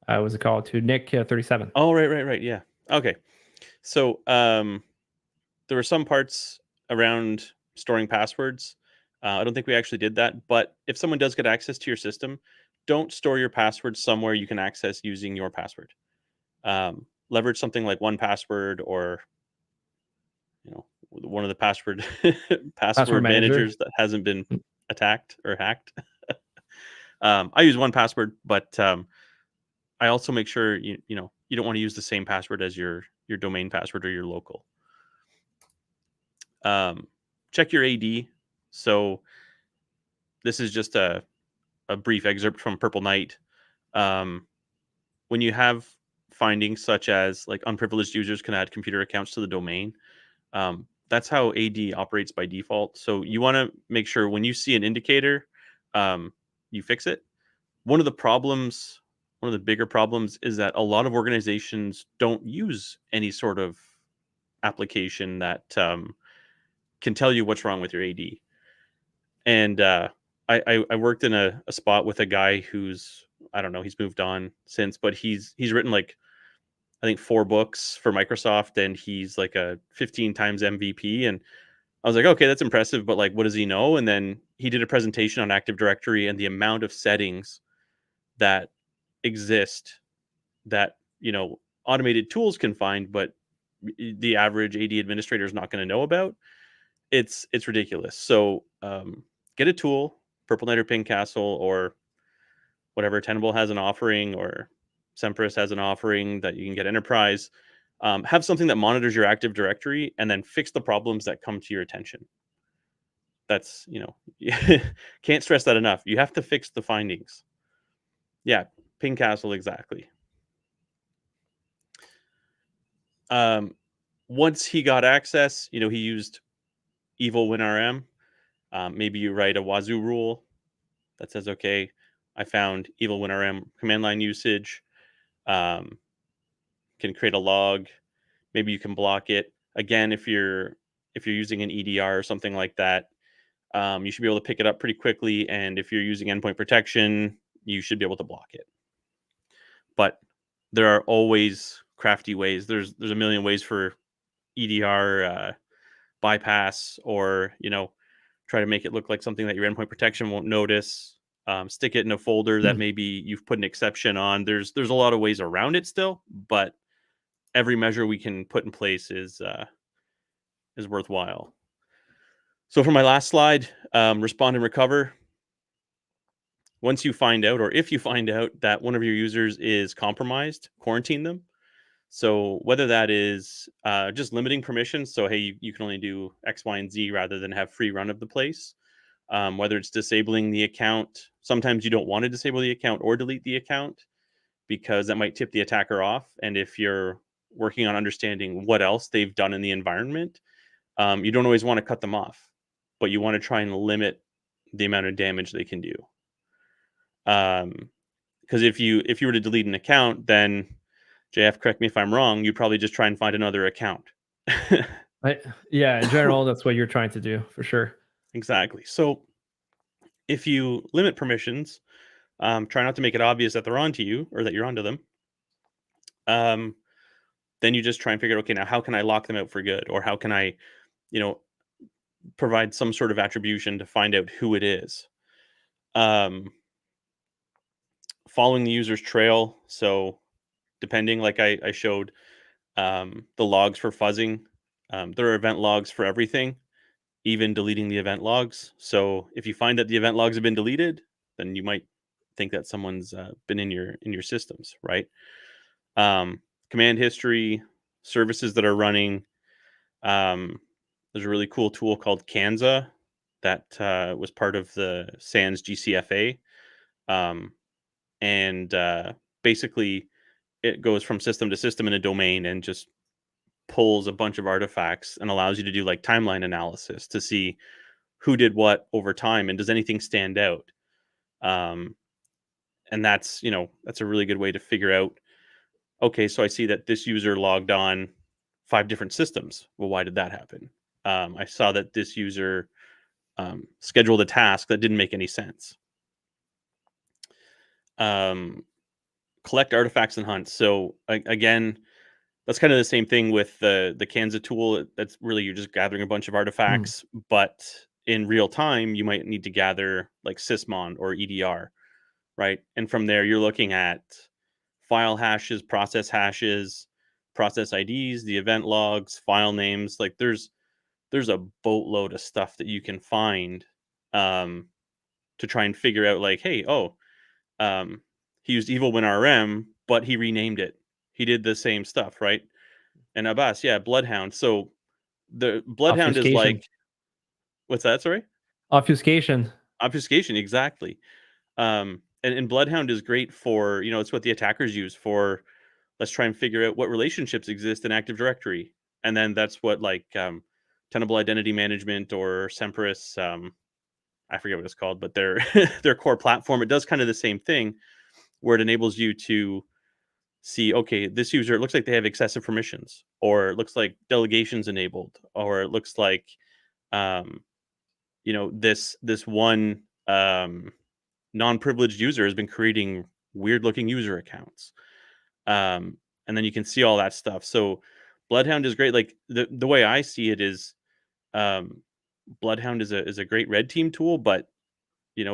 what's it called, to Nick 37. Oh, right. Yeah. Okay. So there were some parts around storing passwords I don't think we actually did that, but if someone does get access to your system, don't store your password somewhere you can access using your password. Leverage something like 1Password, or one of the password Password manager. managers that hasn't been attacked or hacked. I use 1Password, but I also make sure you don't want to use the same password as your domain password or your local. Check your AD. So this is just a brief excerpt from Purple Knight. When you have findings such as like unprivileged users can add computer accounts to the domain, that's how AD operates by default. So you want to make sure when you see an indicator, you fix it. One of the bigger problems is that a lot of organizations don't use any sort of application that can tell you what's wrong with your AD. And I worked in a spot with a guy who's, I don't know, he's moved on since, but he's written like, I think 4 books for Microsoft, and he's like a 15 times MVP. And I was like, okay, that's impressive, but like, what does he know? And then he did a presentation on Active Directory and the amount of settings that exist that, automated tools can find, but the average AD administrator is not going to know about. It's ridiculous. So get a tool, Purple Knight or Ping Castle, or whatever Tenable has an offering, or Semprus has an offering that you can get enterprise. Have something that monitors your Active Directory and then fix the problems that come to your attention. That's, can't stress that enough. You have to fix the findings. Yeah, Ping Castle, exactly. Once he got access, he used evil WinRM. Maybe you write a wazoo rule that says, okay, I found evil WinRM command line usage. Can create a log. Maybe you can block it. Again, if you're using an EDR or something like that, you should be able to pick it up pretty quickly. And if you're using endpoint protection, you should be able to block it. But there are always crafty ways. There's a million ways for EDR bypass, or try to make it look like something that your endpoint protection won't notice. Stick it in a folder that maybe you've put an exception on. There's a lot of ways around it still, but every measure we can put in place is worthwhile. So for my last slide, respond and recover. Once you find out, or if you find out that one of your users is compromised, quarantine them. So whether that is just limiting permissions, so hey, you can only do X, Y, and Z rather than have free run of the place. Whether it's disabling the account. Sometimes you don't want to disable the account or delete the account because that might tip the attacker off. And if you're working on understanding what else they've done in the environment, you don't always want to cut them off, but you want to try and limit the amount of damage they can do. Because if you were to delete an account, then JF, correct me if I'm wrong, you probably just try and find another account. Yeah, in general, that's what you're trying to do, for sure. Exactly. So if you limit permissions, try not to make it obvious that they're onto you or that you're onto them. Then you just try and figure out, okay, now how can I lock them out for good? Or how can I, provide some sort of attribution to find out who it is? Following the user's trail. So depending, like I showed, the logs for fuzzing, there are event logs for everything, even deleting the event logs. So if you find that the event logs have been deleted, then you might think that someone's been in your systems, right? Command history, services that are running. There's a really cool tool called Kanza that was part of the SANS GCFA. And basically it goes from system to system in a domain and just pulls a bunch of artifacts and allows you to do like timeline analysis to see who did what over time and does anything stand out. And that's a really good way to figure out, okay, so I see that this user logged on 5 different systems. Well, why did that happen? I saw that this user scheduled a task that didn't make any sense. Collect artifacts and hunts. So again, that's kind of the same thing with the Kanza tool. That's really, you're just gathering a bunch of artifacts, but in real time, you might need to gather like sysmon or EDR, right? And from there, you're looking at file hashes, process IDs, the event logs, file names. Like there's a boatload of stuff that you can find um, to try and figure out like, hey, um, he used evil win RM, but he renamed it. He did the same stuff, right? And Abbas, yeah, Bloodhound. So the Bloodhound is Obfuscation. like, what's that? Sorry, Obfuscation. obfuscation. Exactly. And Bloodhound is great for, it's what the attackers use for. Let's try and figure out what relationships exist in Active Directory, and then that's what like Tenable Identity Management or Semperis. I forget what it's called, but their their core platform, it does kind of the same thing, where it enables you to see, okay, this user, it looks like they have excessive permissions, or it looks like delegations enabled, or it looks like um, this one non-privileged user has been creating weird looking user accounts. And then you can see all that stuff. So Bloodhound is great. Like the way I see it is um, Bloodhound is a great red team tool, but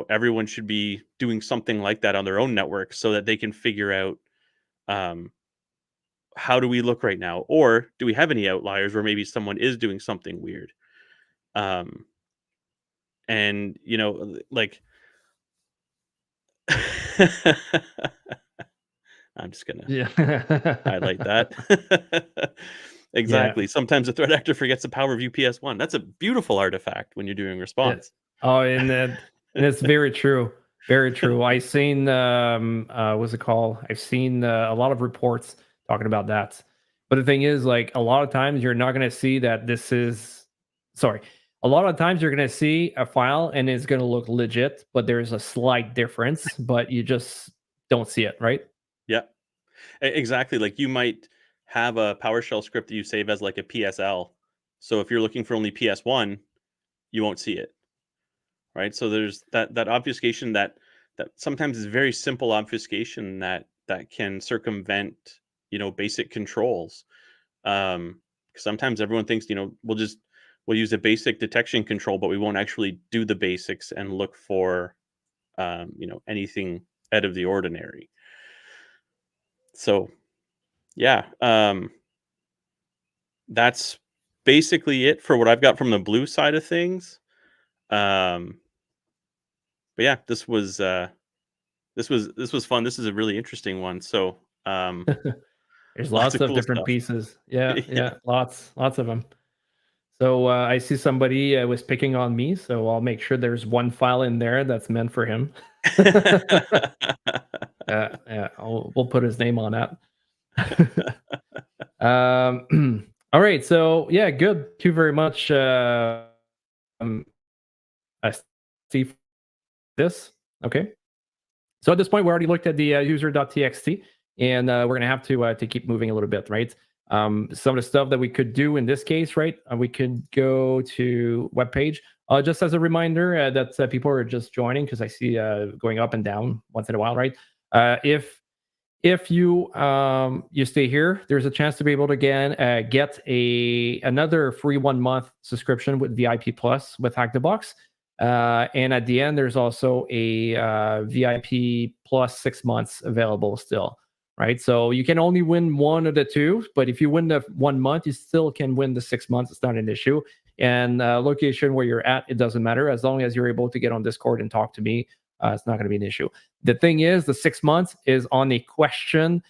everyone should be doing something like that on their own network so that they can figure out um, how do we look right now, or do we have any outliers where maybe someone is doing something weird. Um, and like I'm just gonna Yeah. highlight that. Yeah. Exactly. Sometimes a threat actor forgets the power of UPS-1. That's a beautiful artifact when you're doing Yeah. response. Oh, and it's very true. Very true. I seen what's it called? I've seen a lot of reports talking about that. But the thing is, like a lot of times you're not gonna see that this is sorry. A lot of times you're gonna see a file and it's gonna look legit, but there's a slight difference, but you just don't see it, right? Yeah, exactly. Like you might have a PowerShell script that you save as like a PSL. So if you're looking for only PS1, you won't see it, right? So there's that obfuscation that sometimes is very simple obfuscation that can circumvent basic controls. Um, 'Cause sometimes everyone thinks we'll use a basic detection control, but we won't actually do the basics and look for anything out of the ordinary. So yeah, that's basically it for what I've got from the blue side of things. Um, but yeah, this was fun. This is a really interesting one. So There's lots lots of of cool different stuff. pieces. Yeah, Yeah. yeah, lots of them. So I see somebody was picking on me, so I'll make sure there's one file in there that's meant for him. Yeah, we'll put his name on that. All right, so yeah, good. Thank you very much. Um, I see this. Okay. So at this point, we already looked at the user.txt, and we're going to have to keep moving a little bit, right? Some of the stuff that we could do in this case, right? We could go to web page. Just as a reminder that people are just joining because I see going up and down once in a while, right? If you stay here, there's a chance to be able to again get another free 1 month subscription with VIP Plus with Hack the Box. And at the end, there's also a VIP plus 6 months available still, right? So you can only win one of the two, but if you win the 1 month, you still can win the 6 months. It's not an issue. And location where you're at, it doesn't matter as long as you're able to get on Discord and talk to me. It's not going to be an issue. The thing is, the 6 months is on a question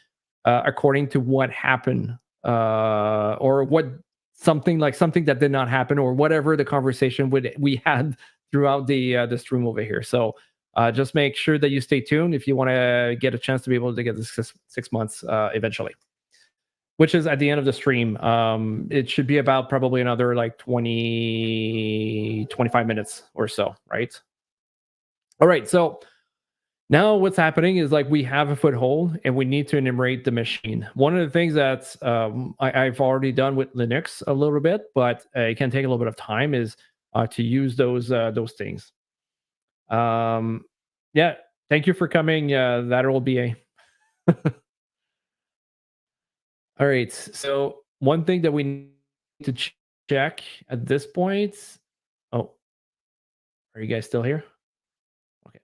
according to what happened or what something that did not happen or whatever the conversation we had throughout the stream over here. So just make sure that you stay tuned if you want to get a chance to be able to get the 6 months eventually, which is at the end of the stream. It should be about probably another like 25 minutes or so, right? All right, so now what's happening is like we have a foothold and we need to enumerate the machine. One of the things that I've already done with Linux a little bit, but it can take a little bit of time is to use those things. Yeah, thank you for coming. That will be a. All right, so one thing that we need to check at this point. Oh, Are you guys still here? Okay.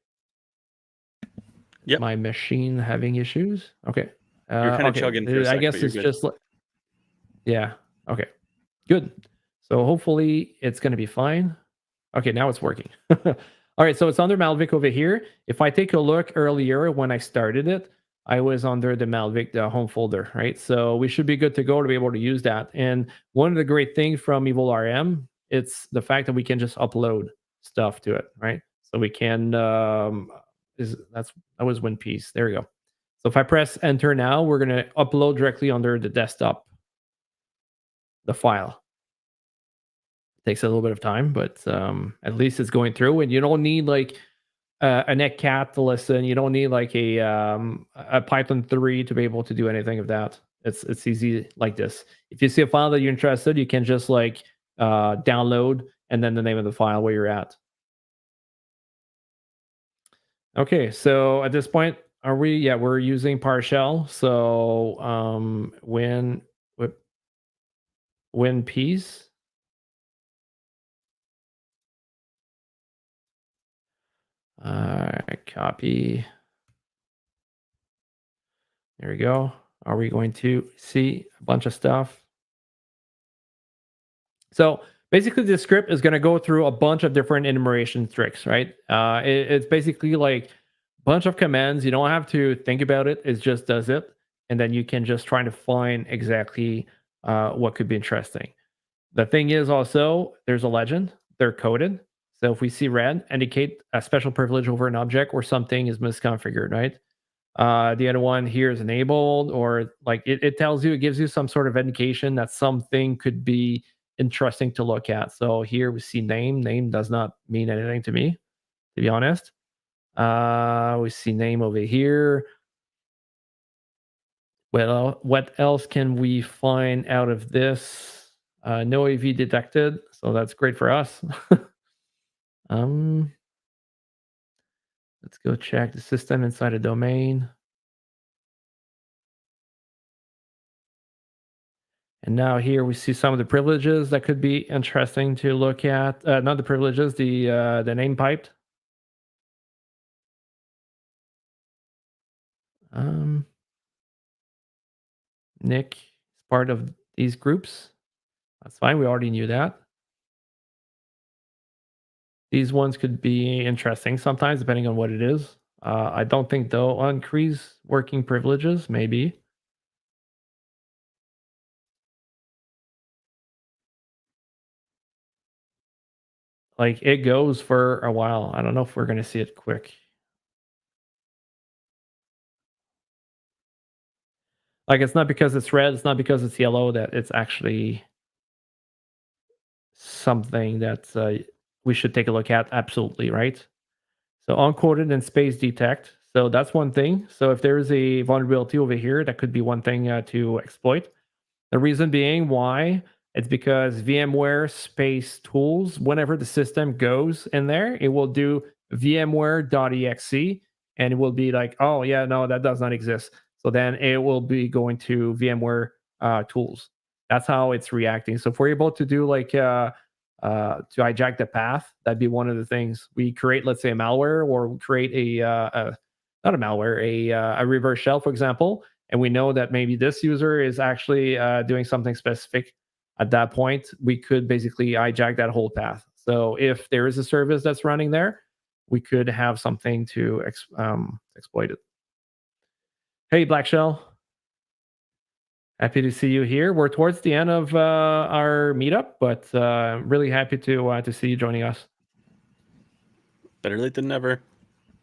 Yep. My machine having issues? Okay. You're kind of Okay. chugging for a I sec, guess but you're it's good. just yeah. Okay. Good. So hopefully it's going to be fine. Okay, now it's working. All right, so it's under Malvik over here. If I take a look earlier when I started it, I was under the Malvik, the home folder, right? So we should be good to go to be able to use that. And one of the great things from Evil RM, it's the fact that we can just upload stuff to it, right? So we can that was one piece. There we go. So if I press enter now, we're gonna upload directly under the desktop, the file. Takes a little bit of time, but at least it's going through, and you don't need like a netcat to listen. You don't need like a Python 3 to be able to do anything of that. It's easy like this. If you see a file that you're interested, you can just like download and then the name of the file where you're at. Okay, so at this point, are we? Yeah, we're using PowerShell. So win piece. Copy. There we go. Are we going to see a bunch of stuff? So basically, the script is going to go through a bunch of different enumeration tricks, right? It's basically like a bunch of commands. You don't have to think about it. It just does it. And then you can just try to find exactly what could be interesting. The thing is also, there's a legend. They're coded. So if we see red, indicate a special privilege over an object or something is misconfigured, right? The other one here is enabled, or like it tells you, it gives you some sort of indication that something could be interesting to look at. So here we see name. Name does not mean anything to me, to be honest. We see name over here. Well, what else can we find out of this? No AV detected, so that's great for us. um, let's go check the system inside a domain. And now here we see some of the privileges that could be interesting to look at. Not the privileges, the name piped. Nick is part of these groups. That's fine. We already knew that. These ones could be interesting sometimes, depending on what it is. I don't think they'll increase working privileges, maybe. Like it goes for a while. I don't know if we're going to see it quick. Like it's not because it's red, it's not because it's yellow that it's actually something that we should take a look at. Absolutely, right? So unquoted and space detect. So that's one thing. So if there is a vulnerability over here, that could be one thing to exploit. The reason being why, it's because VMware space tools, whenever the system goes in there, it will do vmware.exe and it will be like, oh yeah, no, that does not exist. So then it will be going to VMware tools. That's how it's reacting. So if we're able to do like to hijack the path, that'd be one of the things. We create, let's say, a malware, or create a not a malware, a reverse shell, for example, and we know that maybe this user is actually doing something specific. At that point, we could basically hijack that whole path. So if there is a service that's running there, we could have something to exploit it. Hey, Black Shell. Happy to see you here. We're towards the end of our meetup, but really happy to see you joining us. Better late than never.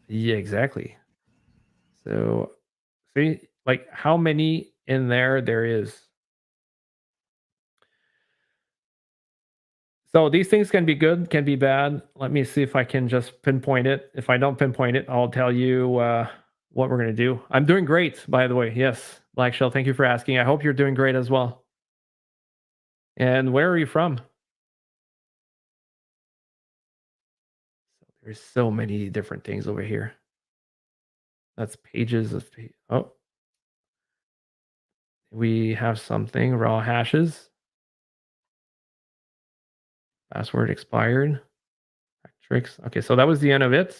Yeah, exactly. So, see, like how many in there is. So these things can be good, can be bad. Let me see if I can just pinpoint it. If I don't pinpoint it, I'll tell you what we're going to do. I'm doing great, by the way. Yes, Black Shell, thank you for asking. I hope you're doing great as well. And where are you from? There's so many different things over here. That's pages of. Oh, we have something, raw hashes. Password expired. tricks. Okay, so that was the end of it.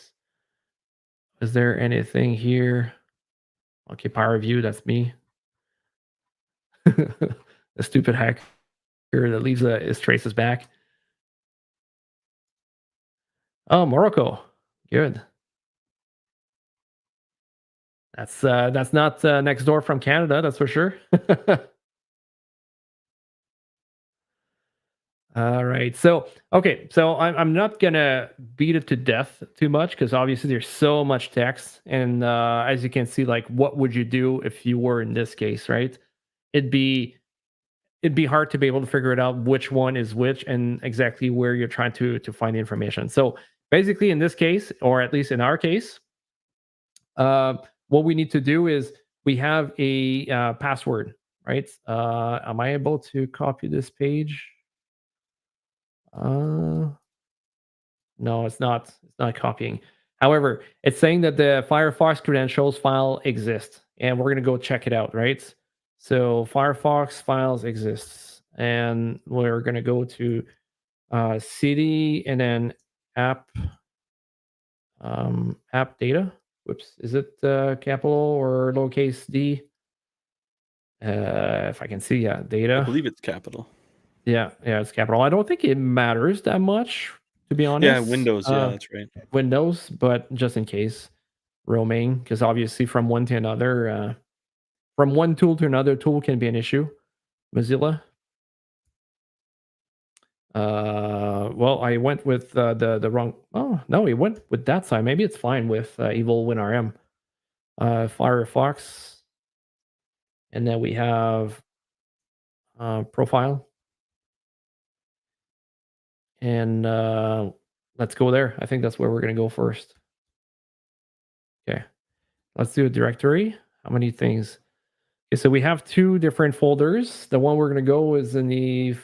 Is there anything here? Okay, power view, that's me. The stupid hacker that leaves his traces back. Oh, Morocco. Good. That's not next door from Canada, that's for sure. All right. So, okay. So I'm not gonna beat it to death too much because obviously there's so much text, and as you can see, like, what would you do if you were in this case, right? It'd be it'd be hard to be able to figure it out which one is which and exactly where you're trying to find the information. So basically, in this case, or at least in our case, what we need to do is we have a password, right? Am I able to copy this page? No, it's not. It's not copying. However, it's saying that the Firefox credentials file exists, and we're going to go check it out, right? So Firefox files exists, and we're going to go to cd and then app app data. Whoops, is it capital or lowercase d? If I can see, yeah, data. I believe it's capital. Yeah, it's capital. I don't think it matters that much, to be honest. Yeah, Windows. Yeah, that's right. Windows, but just in case, roaming, because obviously from one to another, from one tool to another tool can be an issue. Mozilla. Well, I went with the wrong. Oh no, we went with that side. Maybe it's fine with Evil WinRM. Firefox, and then we have profile, and let's go there. I think that's where we're gonna go first. Okay, let's do a directory. How many things? Okay, so we have two different folders. The one we're gonna go is in the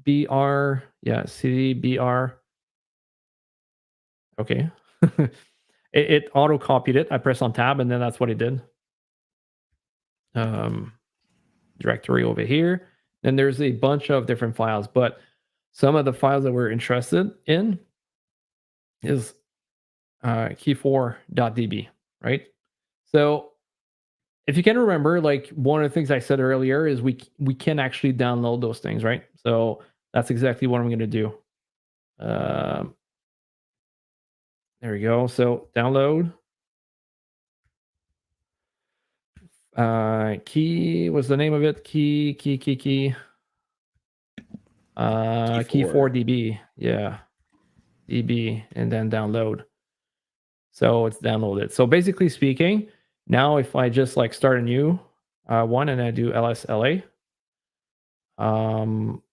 BR, yeah, CD BR. Okay. it auto copied it. I pressed on tab and then that's what it did. Directory over here. Then there's a bunch of different files, but some of the files that we're interested in is key4.db, right? So if you can remember, like, one of the things I said earlier is we can actually download those things, right? So that's exactly what I'm going to do. There we go. So download. Key was the name of it. Key. Key4DB. Yeah. DB and then download. So it's downloaded. So basically speaking, now if I just like start a new one and I do lsla,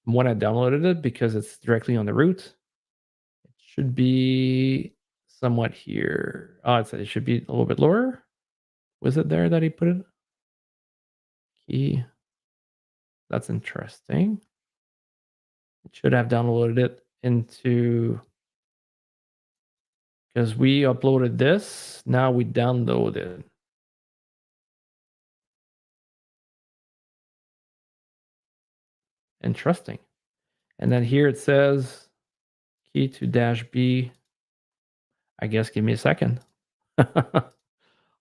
when I downloaded it, because it's directly on the root, it should be somewhat here. Oh, it should be a little bit lower. Was it there that he put it? Key. That's interesting. It should have downloaded it into, because we uploaded this. Now we downloaded. Interesting. And then here it says key to -b. I guess give me a second.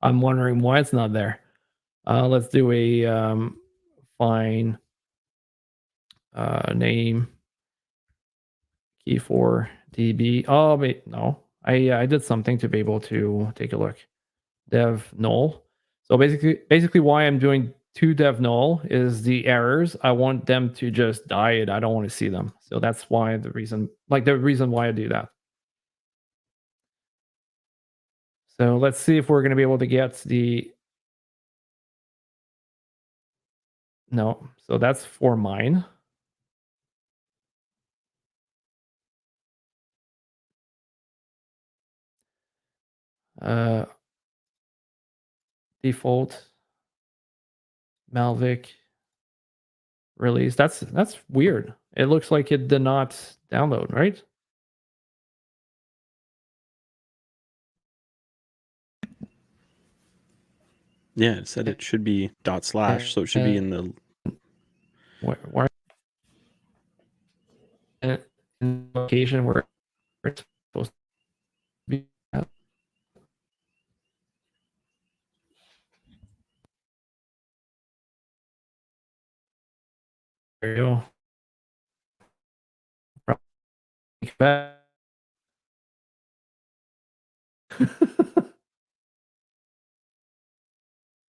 I'm wondering why it's not there. Let's do a find name key4db. Oh wait, no. I did something to be able to take a look. Dev null. So basically why I'm doing to dev null is the errors. I want them to just die and I don't want to see them. So that's why the reason why I do that. So let's see if we're going to be able to get the, no, so that's for mine. Default Malvik release. That's weird. It looks like it did not download, right? Yeah, it said it should be // so it should be in the where in location where it's supposed There you go.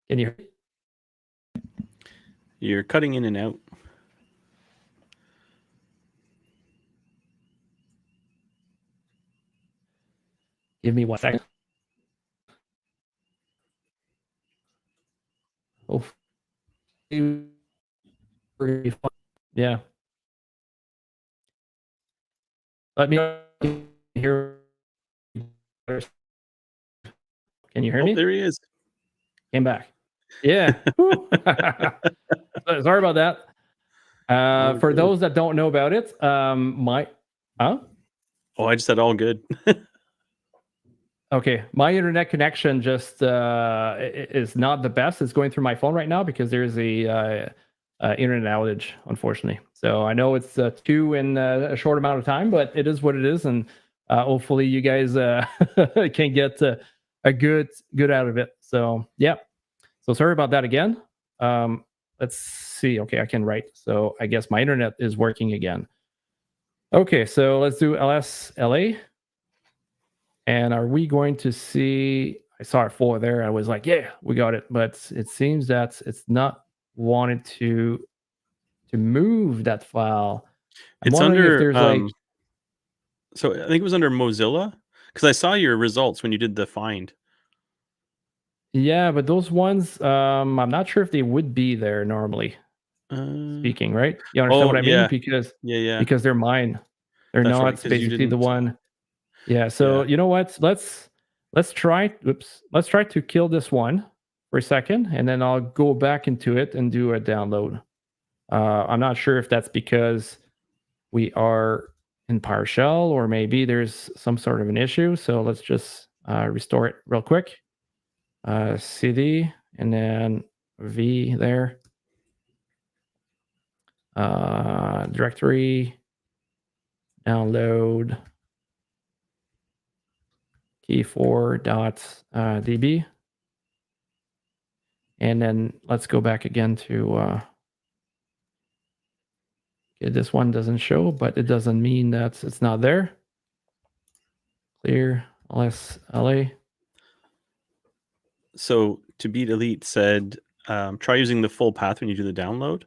Can you? You're cutting in and out. Give me 1 second. Oh, yeah. Let me hear. Can you hear me? There he is. Came back. Yeah. Sorry about that. For good. those that don't know about it, Oh, I just said all good. Okay, my internet connection just is not the best. It's going through my phone right now because there's a internet outage, unfortunately. So I know it's 2 in a short amount of time, but it is what it is, and hopefully you guys can get a good out of it. So yeah. So sorry about that again. Let's see. Okay, I can write. So I guess my internet is working again. Okay, so let's do LSLA. And are we going to see? I saw a 4 there. I was like, yeah, we got it. But it seems that it's not wanted to move that file. I'm It's wondering if under there's like, so I think it was under Mozilla because I saw your results when you did the find. yeah, but those ones, I'm not sure if they would be there normally speaking, right? You understand what I mean? Yeah. Yeah. Because they're mine. They're That's right, not 'cause you basically the didn't- one. Yeah. So Yeah. you know what? Let's try. Oops. Let's try to kill this one for a second, and then I'll go back into it and do a download. I'm not sure if that's because we are in PowerShell or maybe there's some sort of an issue. So let's just restore it real quick. CD and then V there. Directory, download, key4.db. And then let's go back again to, okay, this one doesn't show, but it doesn't mean that it's not there. Clear, LSLA. So to beat elite said, try using the full path when you do the download.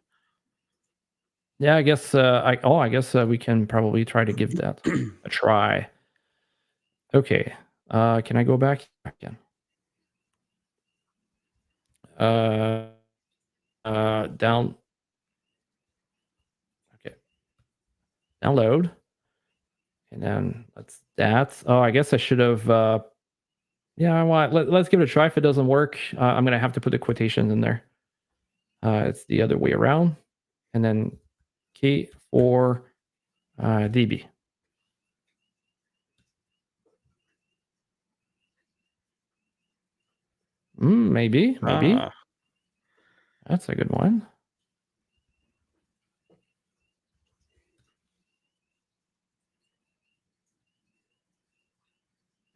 Yeah, I guess I guess we can probably try to give that a try. Okay. Can I go back again? Down. Okay. Download. And then that's oh, I guess I should have yeah, let's give it a try. If it doesn't work, I'm gonna have to put the quotations in there. It's the other way around. And then key for DB. Maybe. That's a good one.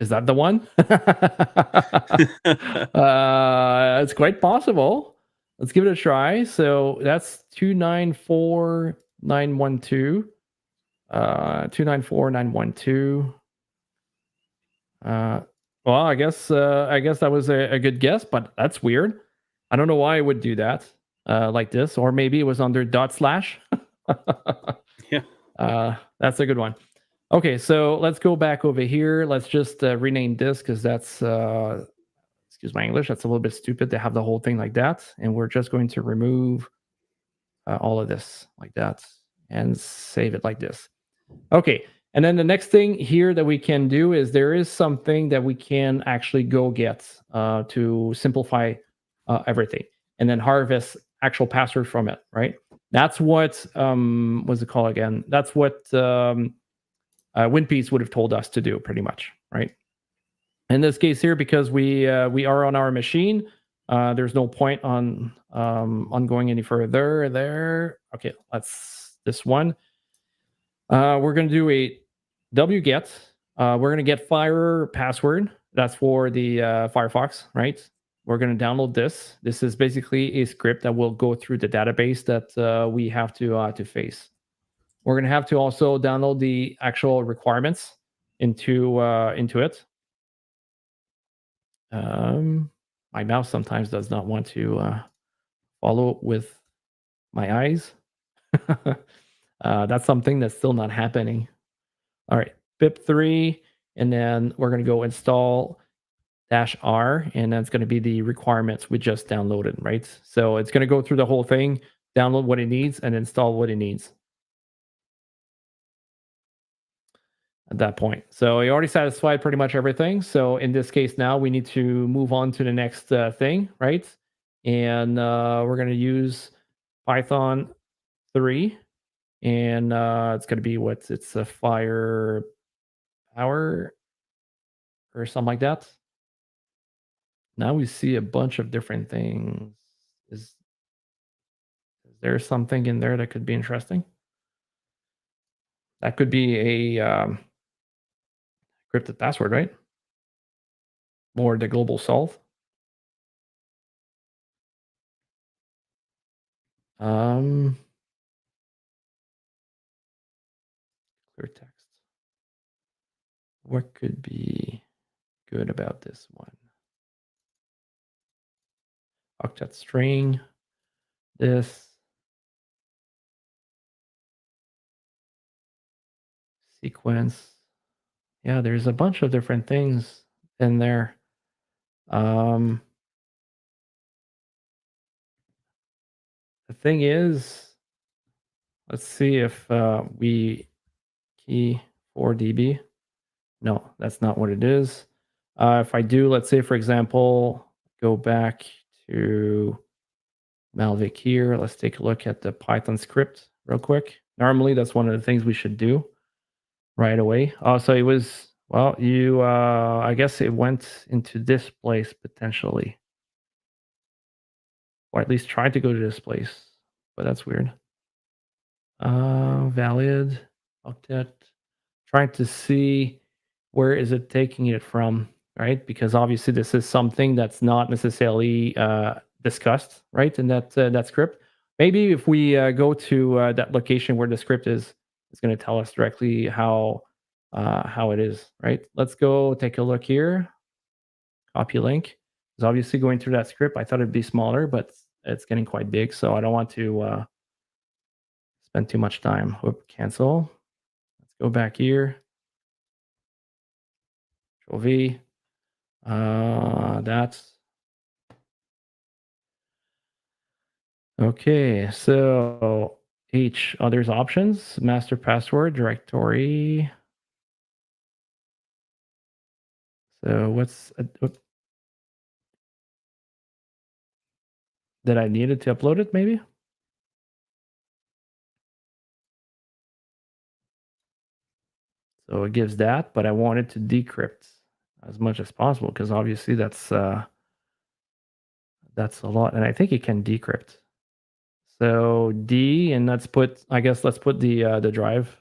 Is that the one? It's quite possible. Let's give it a try. So that's 294.912. 294.912. Well, I guess that was a good guess, but that's weird. I don't know why I would do that like this, or maybe it was under /. Yeah. That's a good one. Okay, so let's go back over here. Let's just rename this because that's excuse my English. That's a little bit stupid to have the whole thing like that, and we're just going to remove all of this like that and save it like this. Okay. And then the next thing here that we can do is there is something that we can actually go get to simplify everything and then harvest actual password from it, right? That's what, what's it called again? That's what WinPeace would have told us to do pretty much, right? In this case here, because we are on our machine, there's no point on going any further there. Okay, that's this one. We're going to do a wget. We're going to get fire password. That's for the Firefox, right? we're going to download this. This is basically a script that will go through the database that we have to face. We're going to have to also download the actual requirements into it. My mouse sometimes does not want to follow with my eyes. That's something that's still not happening. All right, pip3, and then we're going to go install -r, and that's going to be the requirements we just downloaded, right? So it's going to go through the whole thing, download what it needs, and install what it needs at that point. So you already satisfied pretty much everything. So in this case now, we need to move on to the next thing, right? And we're going to use Python 3, and it's going to be it's a fire power or something like that. Now we see a bunch of different things. Is there something in there that could be interesting? That could be a encrypted password, right? Or the global solve. Clear text. What could be good about this one? Octet string. This. Sequence. Yeah, there's a bunch of different things in there. The thing is, let's see if we key 4db. No, that's not what it is. If I do, let's say, for example, go back to Malvik here. Let's take a look at the Python script real quick. Normally, that's one of the things we should do right away. So it was, well, I guess it went into this place potentially. Or at least tried to go to this place, but that's weird. Valid, octet, trying to see where is it taking it from, right? Because obviously this is something that's not necessarily discussed, right, in that script. Maybe if we go to that location where the script is, it's going to tell us directly how it is, right? Let's go take a look here. Copy link. It's obviously going through that script. I thought it'd be smaller, but it's getting quite big, so I don't want to spend too much time. Whoop, cancel. Let's go back here. Control V. That's okay. So H, others options, master password, directory. So what's that I needed to upload it maybe? So it gives that, but I wanted to decrypt as much as possible because obviously that's a lot, and I think it can decrypt. So D, and let's put the drive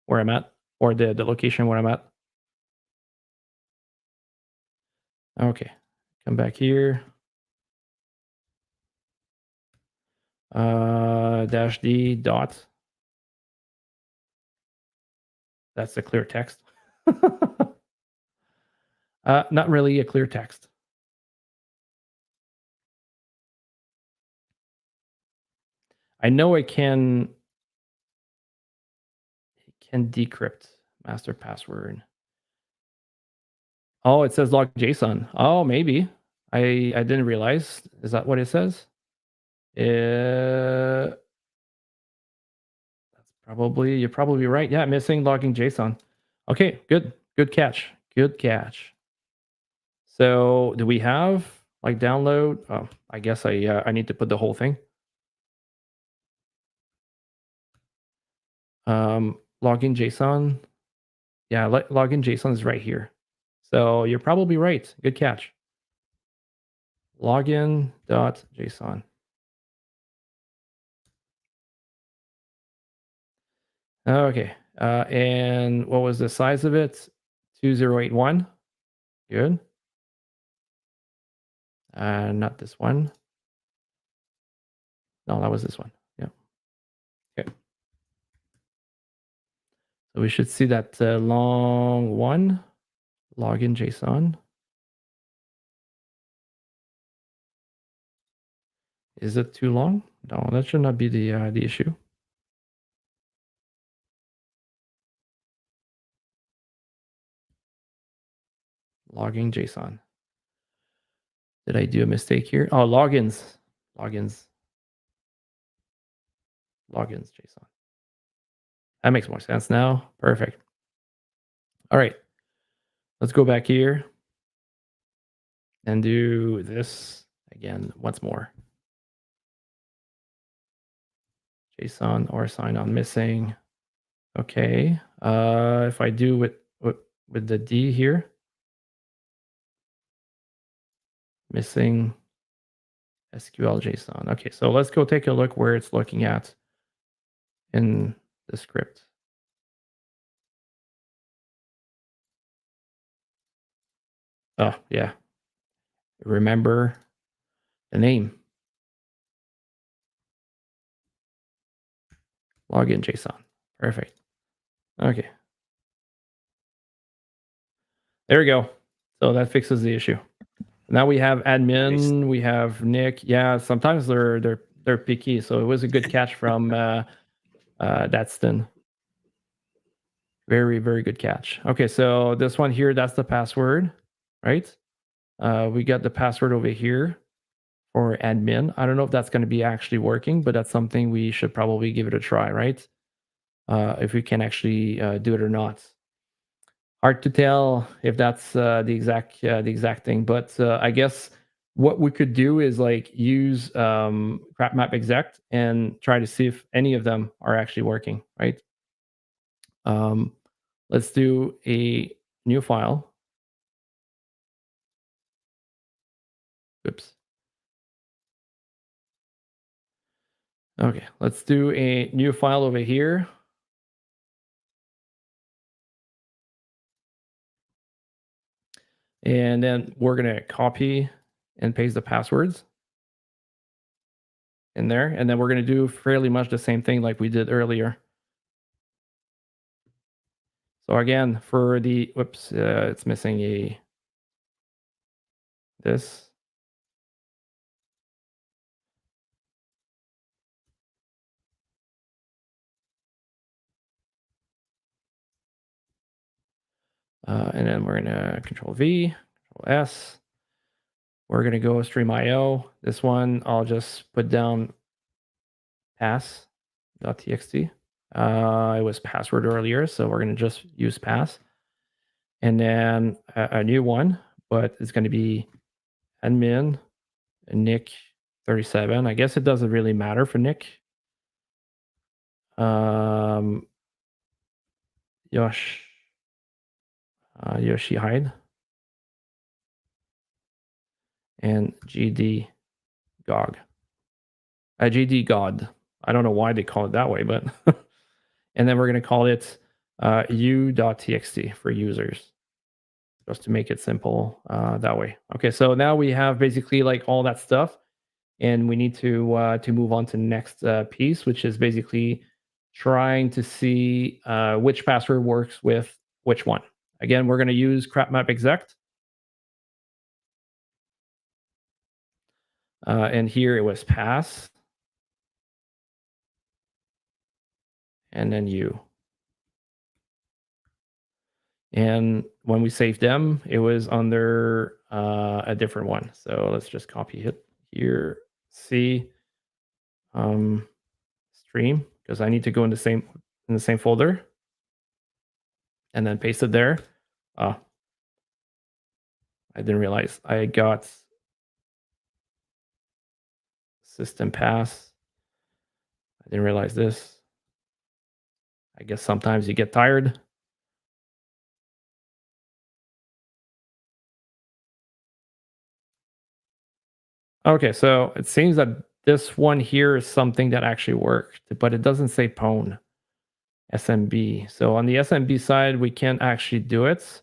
where I'm at, or the location where I'm at. Okay, come back here. -D dot. That's a clear text. Not really a clear text. I know it can decrypt master password. Oh, it says log JSON. Oh, maybe. I didn't realize. Is that what it says? That's probably, you're probably right. Yeah, missing logging JSON. Okay, good. Good catch. Good catch. So do we have like download? Oh, I guess I need to put the whole thing. Login JSON. Yeah, login JSON is right here. So you're probably right. Good catch. Login.json. Okay. And what was the size of it? 2081. Good. Not this one. No, that was this one. Yeah. Okay. So we should see that long one, login JSON. Is it too long? No, that should not be the issue. Logging JSON. Did I do a mistake here? Oh, logins. Logins JSON. That makes more sense now. Perfect. All right. Let's go back here and do this again once more. JSON or sign on missing. Okay. If I do with the D here, missing SQL JSON. Okay, so let's go take a look where it's looking at in the script. Oh, yeah. Remember the name. Login JSON. Perfect. Okay. There we go. So that fixes the issue. Now we have admin, we have Nick. Yeah, sometimes they're picky. So it was a good catch from Datston. Very, very good catch. Okay, so this one here, that's the password, right? We got the password over here for admin. I don't know if that's going to be actually working, but that's something we should probably give it a try, right? If we can actually do it or not. Hard to tell if that's the exact thing, but I guess what we could do is like use crap map exec and try to see if any of them are actually working, right? Let's do a new file. Oops. Okay, let's do a new file over here. And then we're going to copy and paste the passwords in there. And then we're going to do fairly much the same thing like we did earlier. So again, for the, whoops, it's missing this. And then we're going to Control V, Control S. We're going to go StreamIO. This one, I'll just put down pass.txt. It was password earlier, so we're going to just use pass. And then a new one, but it's going to be admin Nick 37. I guess it doesn't really matter for Nick. Yoshi Hyde and GD GOG. GD God. I don't know why they call it that way, but and then we're going to call it u.txt for users, just to make it simple that way. Okay, so now we have basically like all that stuff, and we need to move on to the next piece, which is basically trying to see which password works with which one. Again, we're going to use crap map exec. And here it was pass. And then U. And when we saved them, it was under a different one. So let's just copy it here. C stream, because I need to go in the same folder. And then paste it there. I didn't realize I got system pass. I didn't realize this. I guess sometimes you get tired. Okay, so it seems that this one here is something that actually worked, but it doesn't say pwn SMB. So on the SMB side, we can't actually do it.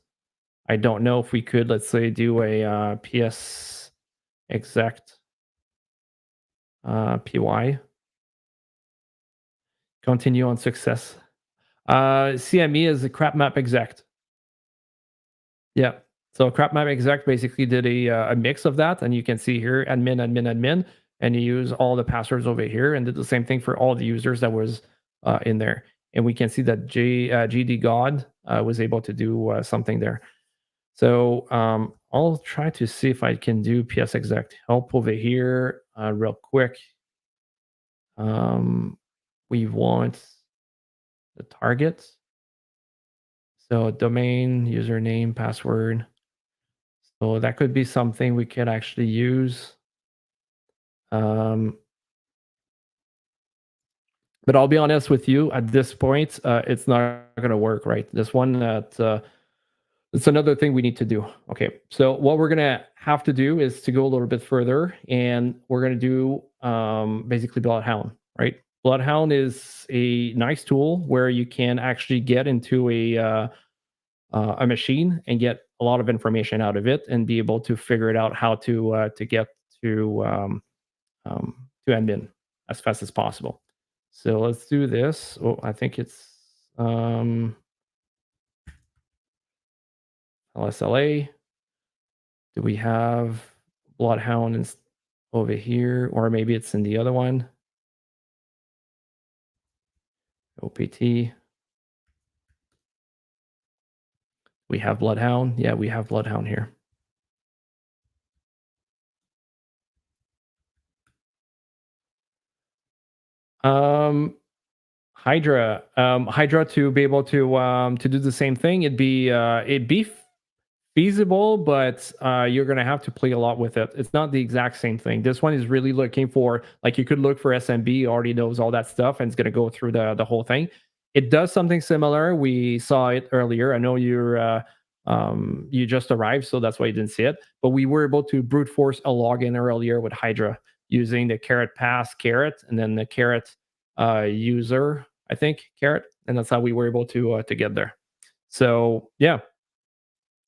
I don't know if we could, let's say, do a PS exect py. Continue on success. CME is a crap map exec. Yeah. So crap map exec basically did a mix of that, and you can see here admin, admin, admin, and you use all the passwords over here, and did the same thing for all the users that was in there. And we can see that GD God was able to do something there. So I'll try to see if I can do ps exec help over here real quick. We want the target. So domain, username, password. So that could be something we could actually use. But I'll be honest with you, at this point, it's not going to work, right? This one, it's another thing we need to do. Okay, so what we're going to have to do is to go a little bit further, and we're going to do basically Bloodhound, right? Bloodhound is a nice tool where you can actually get into a machine and get a lot of information out of it, and be able to figure it out how to get to admin as fast as possible. So let's do this. Oh, I think it's LSLA. Do we have Bloodhound over here, or maybe it's in the other one? OPT. We have Bloodhound. Yeah, we have Bloodhound here. Hydra. Hydra, to be able to do the same thing, it'd be feasible, but you're gonna have to play a lot with it. It's not the exact same thing. This one is really looking for, like, you could look for SMB, already knows all that stuff, and it's gonna go through the whole thing. It does something similar. We saw it earlier. I know you just arrived, so that's why you didn't see it. But we were able to brute force a login earlier with Hydra using the caret pass caret, and then the caret user, I think, caret, and that's how we were able to get there. So yeah.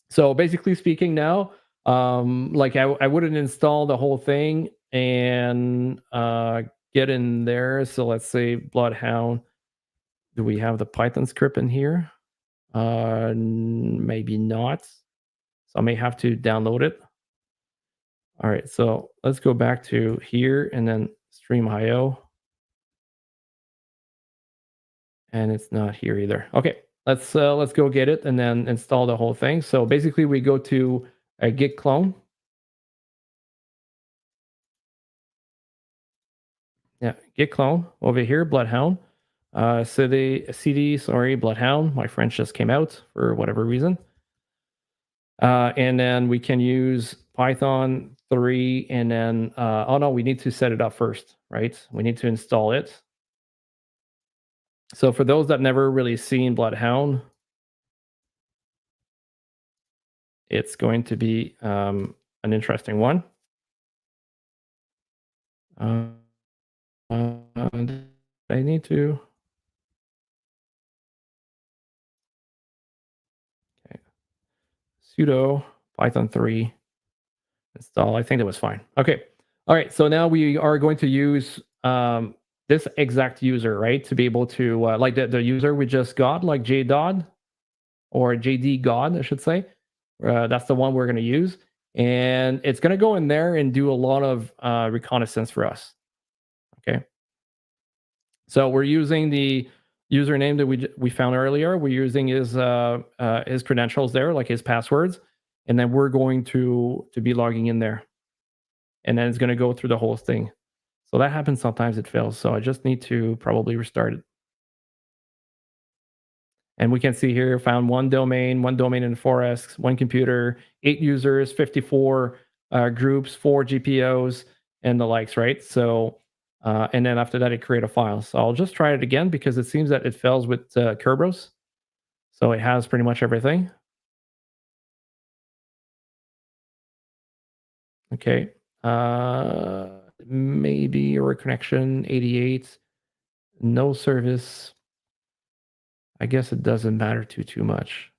So basically speaking now, like I wouldn't install the whole thing and get in there. So let's say Bloodhound. Do we have the Python script in here? Maybe not. So I may have to download it. All right, so let's go back to here and then StreamIO. And it's not here either. Okay, let's go get it and then install the whole thing. So basically we go to a git clone. Yeah, git clone over here, Bloodhound. CD, sorry, Bloodhound. My French just came out for whatever reason. And then we can use Python 3, and then, oh no, we need to set it up first, right? We need to install it. So for those that never really seen Bloodhound, it's going to be an interesting one. I need to. Okay. Sudo Python 3 install. I think that was fine. Okay. All right. So now we are going to use this exact user, right? To be able to, like the user we just got, like JDOD or JD God, I should say. That's the one we're going to use. And it's going to go in there and do a lot of reconnaissance for us. Okay. So we're using the username that we found earlier. We're using his credentials there, like his passwords, and then we're going to be logging in there, and then it's going to go through the whole thing. So that happens sometimes. It fails. So I just need to probably restart it. And we can see here, found one domain in Forest, one computer, 8 users, 54 groups, 4 GPOs, and the likes, right? So. And then after that, it create a file. So I'll just try it again because it seems that it fails with Kerberos. So it has pretty much everything. Okay. Maybe error connection 88. No service. I guess it doesn't matter too much.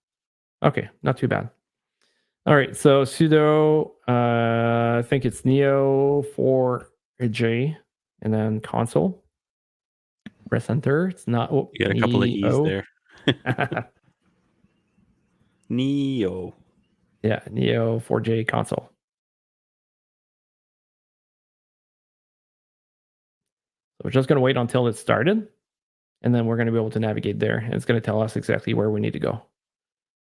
Okay, not too bad. All right, so sudo, I think it's neo for J, and then console. Press enter. It's not. Oh, You got a couple of E's neo. there. Neo. Yeah, neo 4J console. So we're just going to wait until it's started, and then we're going to be able to navigate there. And it's going to tell us exactly where we need to go.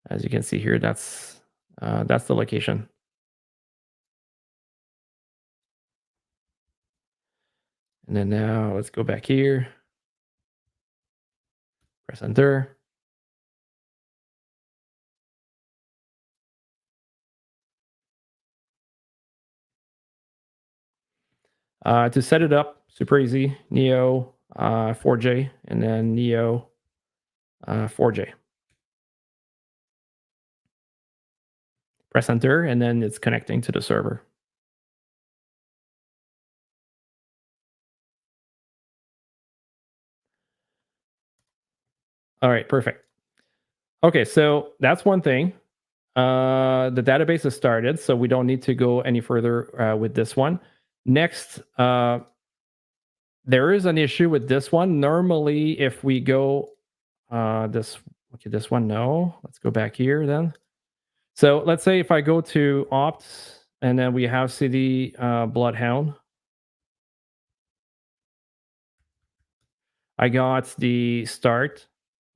As you can see here, that's the location. And then now let's go back here. Press enter. To set it up, super easy. Neo 4J, and then neo 4J. Press enter, and then it's connecting to the server. All right, perfect. Okay, so that's one thing. The database is started, so we don't need to go any further with this one. Next, there is an issue with this one. Normally, if we go this one, no. Let's go back here then. So let's say if I go to opt, and then we have cd bloodhound. I got the start,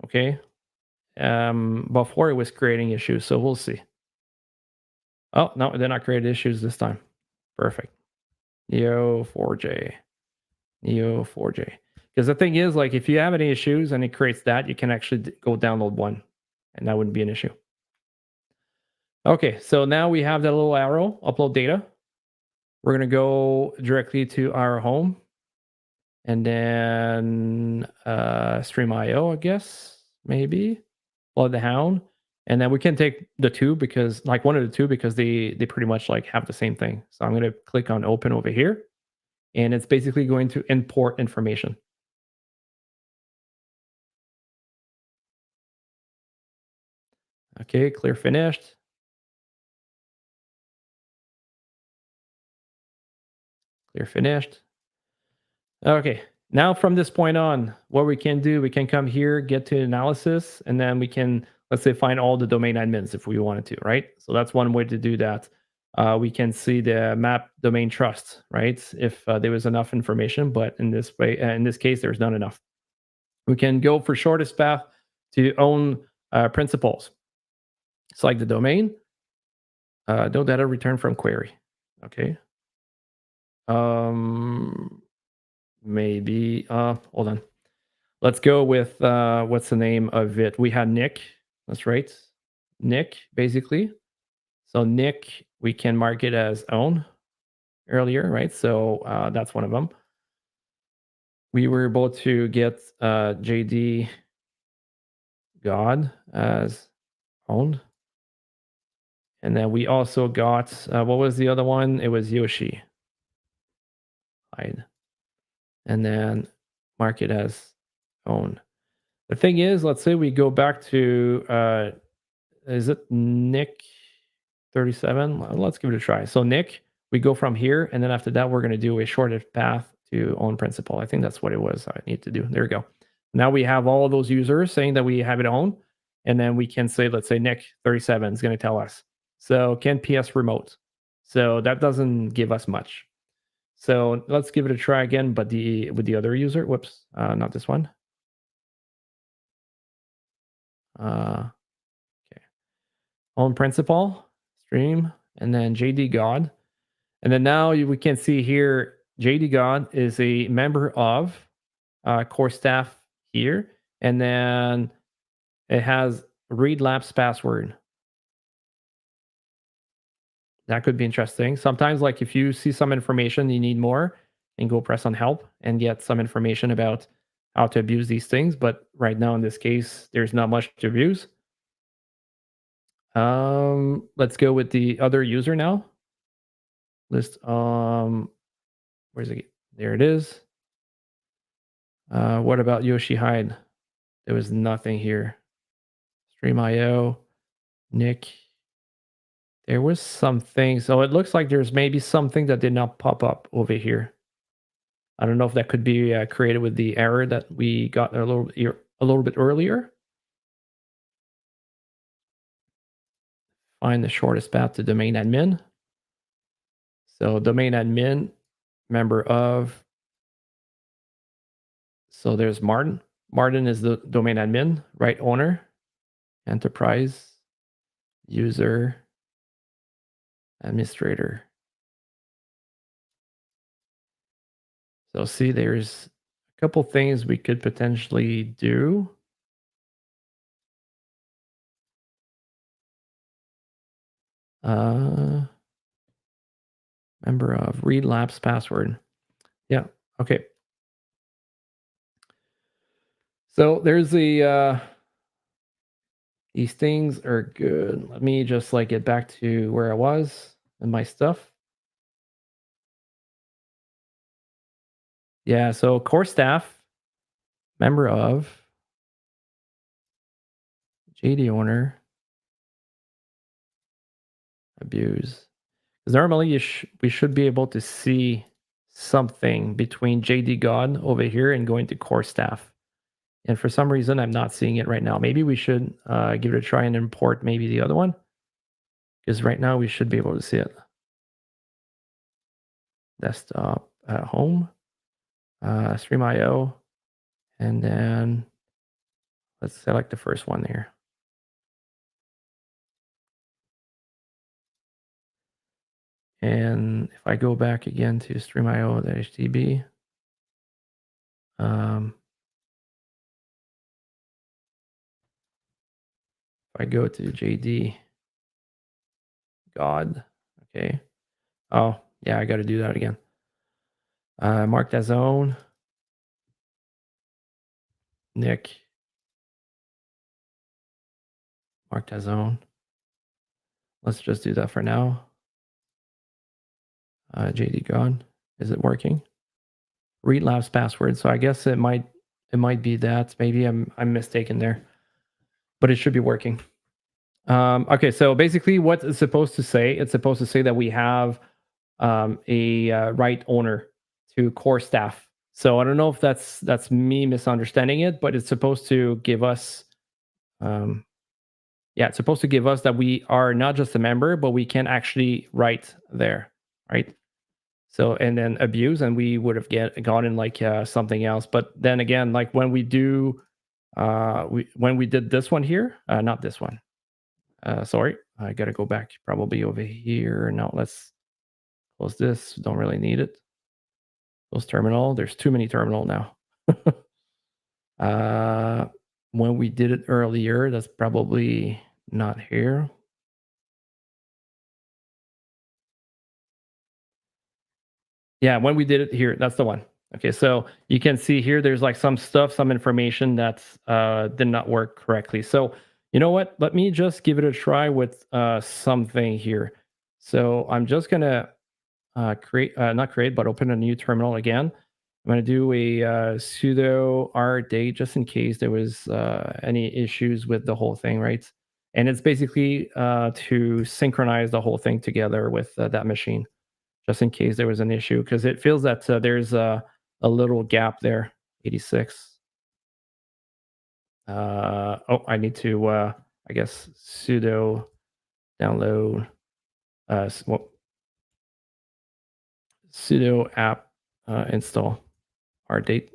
okay. Before it was creating issues, so we'll see. Oh, no, they're not creating issues this time. Perfect. Neo 4J. Neo 4J. Because the thing is, like, if you have any issues and it creates that, you can actually go download one, and that wouldn't be an issue. Okay, so now we have that little arrow, upload data. We're going to go directly to our home, and then StreamIO, I guess, maybe. Blood the Hound. And then we can take the two, because like one of the two, because they pretty much like have the same thing. So I'm going to click on open over here, and it's basically going to import information. Okay, clear finished. Clear finished. Okay, now from this point on, what we can do, we can come here, get to analysis, and then we can, let's say, find all the domain admins if we wanted to, right? So that's one way to do that. We can see the map domain trust, right? If there was enough information, but in this way, in this case, there's not enough. We can go for shortest path to own principals. Select the domain. No data returned from query. Okay. Maybe. Hold on. Let's go with what's the name of it? We had Nick. That's right. Nick, basically. So Nick, we can mark it as own earlier, right? So that's one of them. We were able to get JD God as owned. And then we also got, what was the other one? It was Yoshi. Hide. And then mark it as own. The thing is, let's say we go back to, is it Nick 37? Let's give it a try. So Nick, we go from here, and then after that, we're going to do a shortest path to own principal. I think that's what it was I need to do. There we go. Now we have all those users saying that we have it own, and then we can say, let's say Nick 37 is going to tell us. So can PS remote. So that doesn't give us much. So let's give it a try again, but with the other user. Whoops, not this one. Okay. Own principal, stream, and then JD God. And then now we can see here, JD God is a member of core staff here. And then it has read lapse password. That could be interesting. Sometimes, like if you see some information you need more, and go press on help and get some information about how to abuse these things. But right now in this case, there's not much to abuse. Let's go with the other user now. List. Where's it? There it is. What about Yoshi Hide? There was nothing here. StreamIO, Nick, There was something. So it looks like there's maybe something that did not pop up over here. I don't know if that could be created with the error that we got a little bit earlier. Find the shortest path to domain admin. So domain admin, member of. So there's Martin. Martin is the domain admin, right owner, enterprise, user, administrator. So see, there's a couple things we could potentially do. Member of read lapse password. Yeah, okay. So there's the these things are good. Let me just like get back to where I was and my stuff. Yeah, so core staff, member of, JD owner, abuse. Because normally we should be able to see something between JD God over here and going to core staff. And for some reason, I'm not seeing it right now. Maybe we should give it a try and import maybe the other one. Because right now we should be able to see it. Desktop, home, StreamIO, and then let's select the first one here. And if I go back again to StreamIO, the HTB, if I go to JD, God, okay. Oh, yeah, I got to do that again. Marked as own. Nick. Marked as own. Let's just do that for now. JD God. Is it working? Read lapse password. So I guess it might be that. Maybe I'm mistaken there. But it should be working. Okay, so basically what it's supposed to say, it's supposed to say that we have a right owner to core staff. So I don't know if that's me misunderstanding it, but it's supposed to give us, it's supposed to give us that we are not just a member, but we can actually write there, right? So and then abuse, and we would have gotten like something else. But then again, like when we do, when we did this one here, not this one. Sorry, I got to go back probably over here. Now let's close this. Don't really need it. Close terminal. There's too many terminal now. When we did it earlier, that's probably not here. Yeah, when we did it here, that's the one. Okay, so you can see here, there's like some stuff, some information that did not work correctly. So you know what? Let me just give it a try with something here. So I'm just gonna not create, but open a new terminal again. I'm gonna do a sudo rdate just in case there was any issues with the whole thing, right? And it's basically to synchronize the whole thing together with that machine, just in case there was an issue, because it feels that there's a little gap there. 86. Oh, I need to, I guess, sudo download, sudo app install rdate.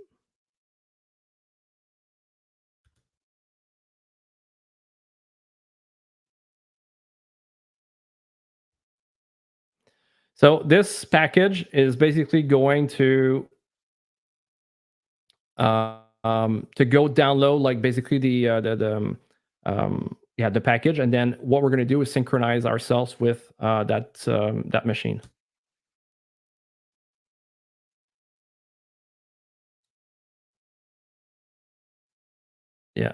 So this package is basically going to go download like basically the package, and then what we're going to do is synchronize ourselves with that machine. Yeah.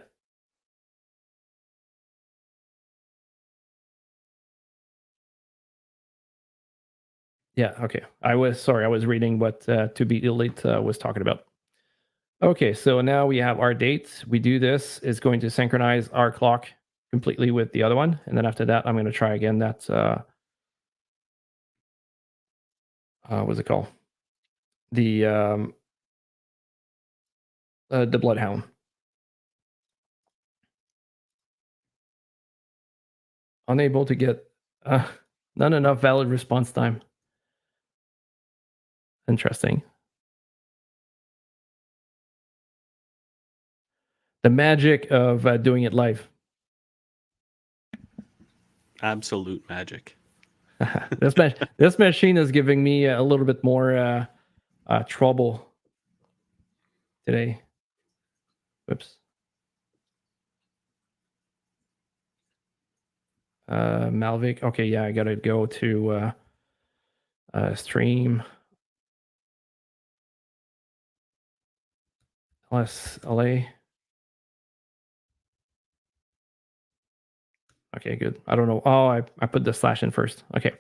Yeah, okay. I was reading what to be elite was talking about. Okay, so now we have our date. We do this, it's going to synchronize our clock completely with the other one, and then after that, I'm going to try again. That's what's it called? The Bloodhound. Unable to get not enough valid response time. Interesting. The magic of doing it live. Absolute magic. This machine is giving me a little bit more trouble today. Whoops. Malvik. Okay, yeah, I gotta go to stream LA. Okay, good. I don't know. Oh, I put the slash in first. Okay.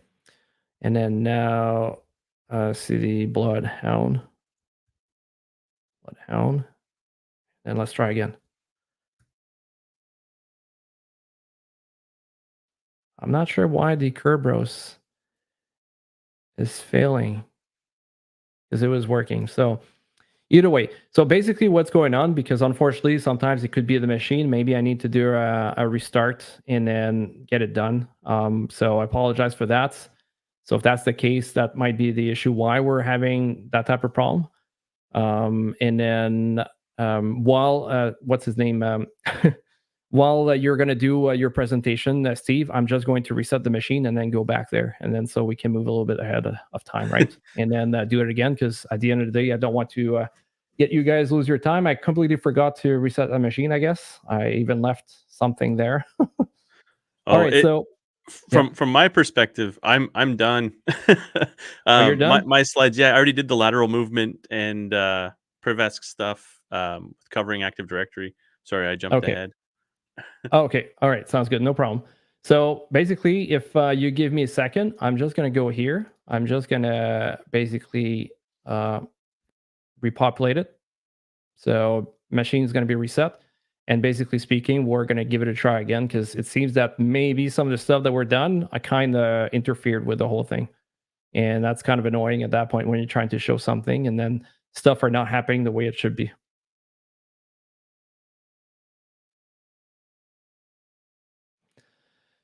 And then now see the Bloodhound. Bloodhound. And let's try again. I'm not sure why the Kerberos is failing, because it was working. So either way, so basically what's going on, because unfortunately sometimes it could be the machine. Maybe I need to do a restart and then get it done. So I apologize for that. So if that's the case, that might be the issue why we're having that type of problem. And then while what's his name? While you're going to do your presentation, Steve, I'm just going to reset the machine and then go back there. And then so we can move a little bit ahead of time, right? And then do it again, because at the end of the day, I don't want to get you guys lose your time. I completely forgot to reset the machine, I guess. I even left something there. All right, so from my perspective, I'm done. you're done? My slides, yeah, I already did the lateral movement and Prevesk stuff covering Active Directory. Sorry, I jumped ahead. Okay. All right. Sounds good. No problem. So basically, if you give me a second, I'm just going to go here. I'm just going to basically repopulate it. So machine is going to be reset. And basically speaking, we're going to give it a try again, because it seems that maybe some of the stuff that were done, I kind of interfered with the whole thing. And that's kind of annoying at that point when you're trying to show something and then stuff are not happening the way it should be.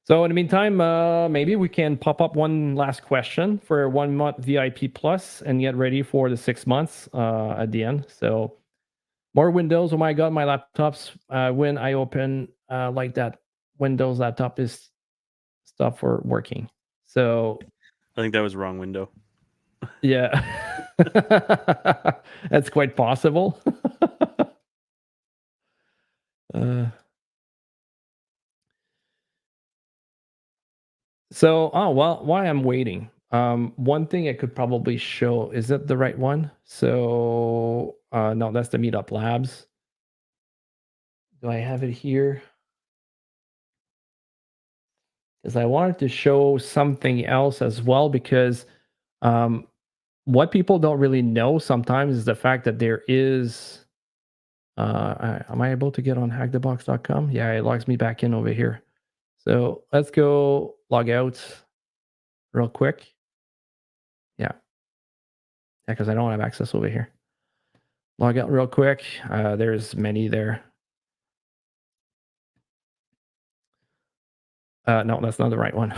So in the meantime, maybe we can pop up one last question for 1 month VIP plus and get ready for the 6 months at the end. So more Windows. Oh my God, my laptops, when I open like that Windows laptop is stuff for working. So I think that was wrong window. Yeah, that's quite possible. So, while I'm waiting, one thing I could probably show, is that the right one? So, no, that's the Meetup Labs. Do I have it here? Because I wanted to show something else as well, because what people don't really know sometimes is the fact that there is. Am I able to get on hackthebox.com? Yeah, it logs me back in over here. So let's go log out real quick. Yeah, because I don't have access over here. Log out real quick. There's many there. No, that's not the right one.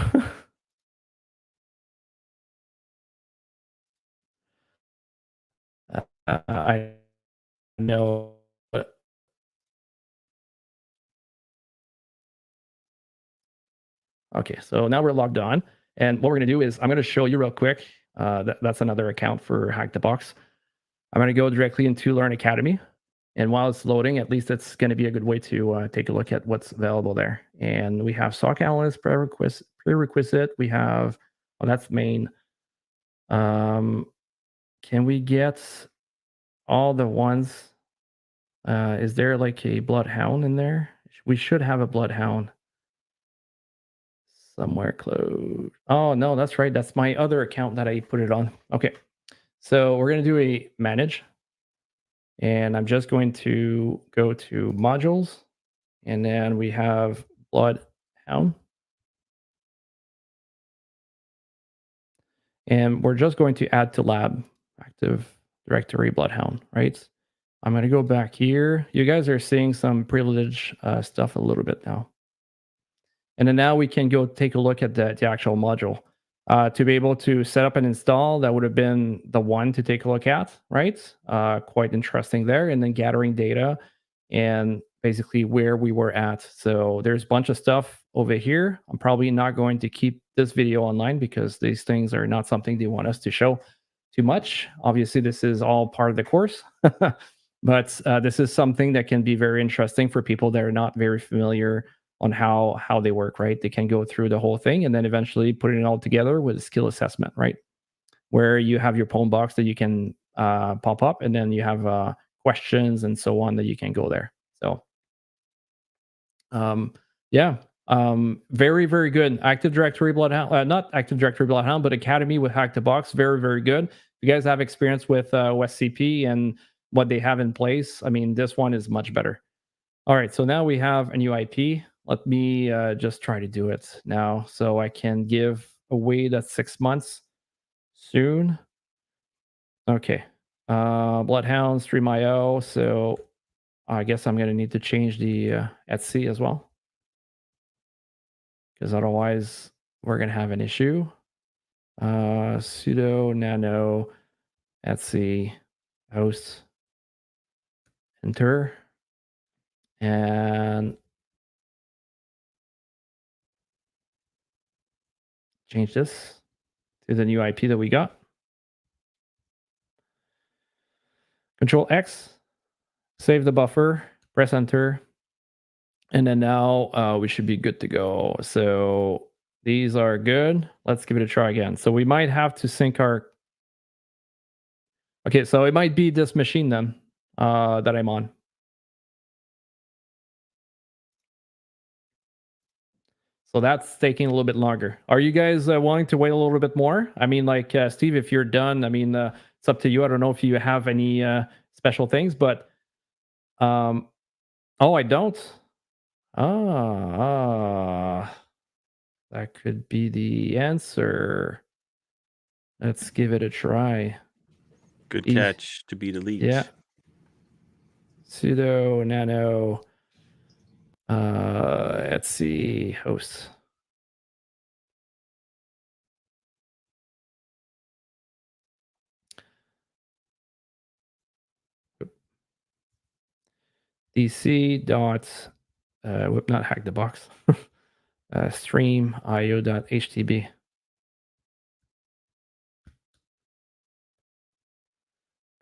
I know. Okay, so now we're logged on. And what we're going to do is I'm going to show you real quick. That's another account for Hack the Box. I'm going to go directly into Learn Academy. And while it's loading, at least it's going to be a good way to take a look at what's available there. And we have SOC Analyst prerequisite. We have, oh, that's main. Can we get all the ones? Is there like a Bloodhound in there? We should have a Bloodhound somewhere close. Oh, no, that's right. That's my other account that I put it on. Okay. So we're going to do a manage. And I'm just going to go to modules. And then we have Bloodhound. And we're just going to add to lab Active Directory Bloodhound, right? I'm going to go back here. You guys are seeing some privilege stuff a little bit now. And then now we can go take a look at the actual module. To be able to set up and install, that would have been the one to take a look at, right? Quite interesting there. And then gathering data and basically where we were at. So there's a bunch of stuff over here. I'm probably not going to keep this video online because these things are not something they want us to show too much. Obviously, this is all part of the course, but this is something that can be very interesting for people that are not very familiar on how they work, right? They can go through the whole thing and then eventually put it all together with a skill assessment, right? Where you have your poem box that you can pop up, and then you have questions and so on that you can go there. So, yeah, very, very good. Active Directory Bloodhound, not Active Directory Bloodhound, but Academy with Hack the Box, very, very good. If you guys have experience with OSCP and what they have in place, I mean, this one is much better. All right, so now we have a new IP. Let me just try to do it now so I can give away that 6 months soon. Okay. Bloodhound, StreamIO. So I guess I'm going to need to change the etc as well, because otherwise we're going to have an issue. Sudo nano etc host enter, and change this to the new IP that we got. Control X, save the buffer, press enter, and then now we should be good to go. So these are good. Let's give it a try again. So we might have to sync our... Okay, so it might be this machine then that I'm on. So that's taking a little bit longer. Are you guys wanting to wait a little bit more? I mean, like, Steve, if you're done, I mean, it's up to you. I don't know if you have any special things, but... oh, I don't? That could be the answer. Let's give it a try. Good catch to be the leech. Yeah. Sudo nano etc host. DC dot not hack the box. StreamIO.htb.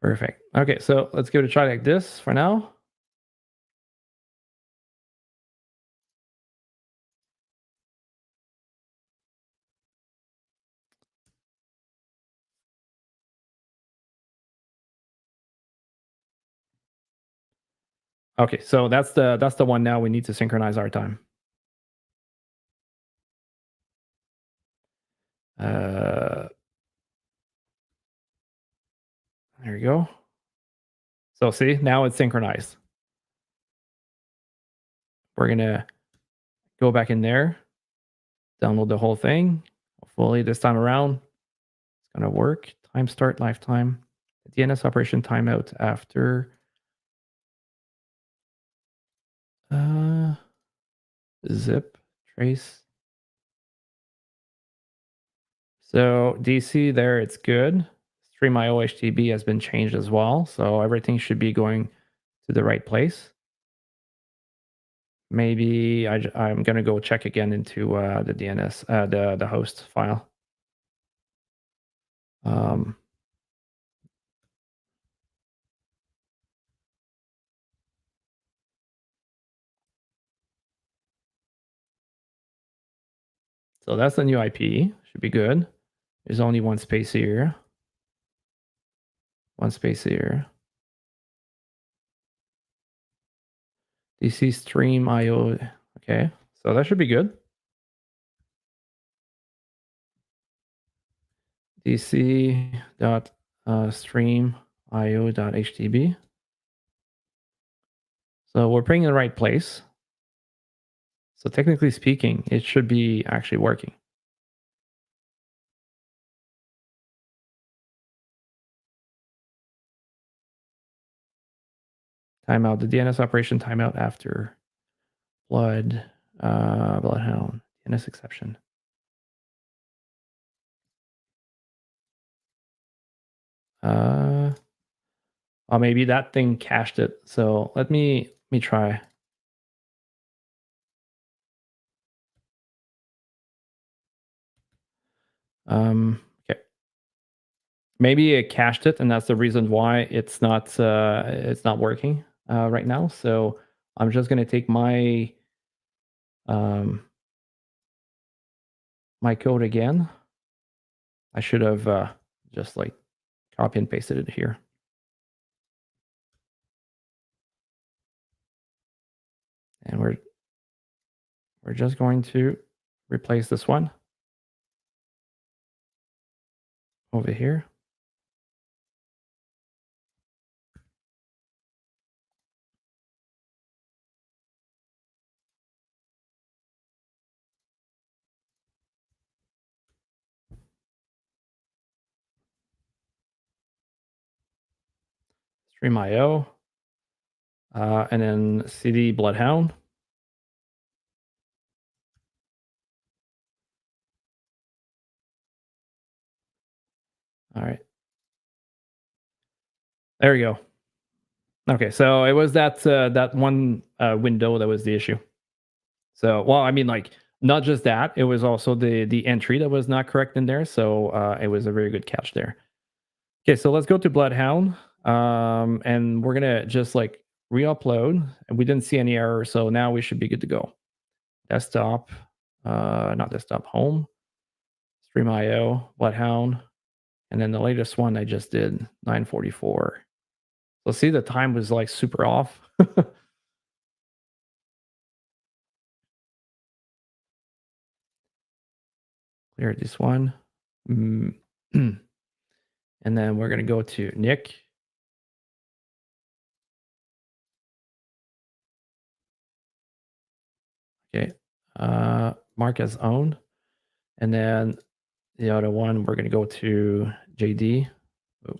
Perfect. Okay, so let's give it a try like this for now. Okay, so that's the one now we need to synchronize our time. There you go. So see, now it's synchronized. We're gonna go back in there, download the whole thing. Hopefully this time around it's gonna work. Time start lifetime. DNS operation timeout after zip trace. So DC there, it's good. StreamIO HTB has been changed as well, so everything should be going to the right place. Maybe I'm gonna go check again into the DNS, the host file. So that's the new IP. Should be good. There's only one space here. One space here. DC StreamIO. Okay, so that should be good. dc.streamio.htb. So we're putting in the right place. So technically speaking, it should be actually working. Timeout, the DNS operation timeout after Bloodhound, DNS exception. Oh, maybe that thing cached it. So let me try. Okay. Maybe it cached it, and that's the reason why it's not working right now. So I'm just gonna take my my code again. I should have just like copy and pasted it here. And we're just going to replace this one over here. StreamIO, and then CD Bloodhound. All right. There we go. Okay, so it was that one window that was the issue. So, well, I mean, like, not just that, it was also the entry that was not correct in there. So it was a very good catch there. Okay, so let's go to Bloodhound, and we're gonna just like re-upload, and we didn't see any error, so now we should be good to go. Desktop, not desktop, home, StreamIO, Bloodhound, and then the latest one I just did, 9:44. So see, the time was like super off. Clear this one. And then we're going to go to Nick. Okay. Mark as owned. And then the other one, we're going to go to JD. Oh.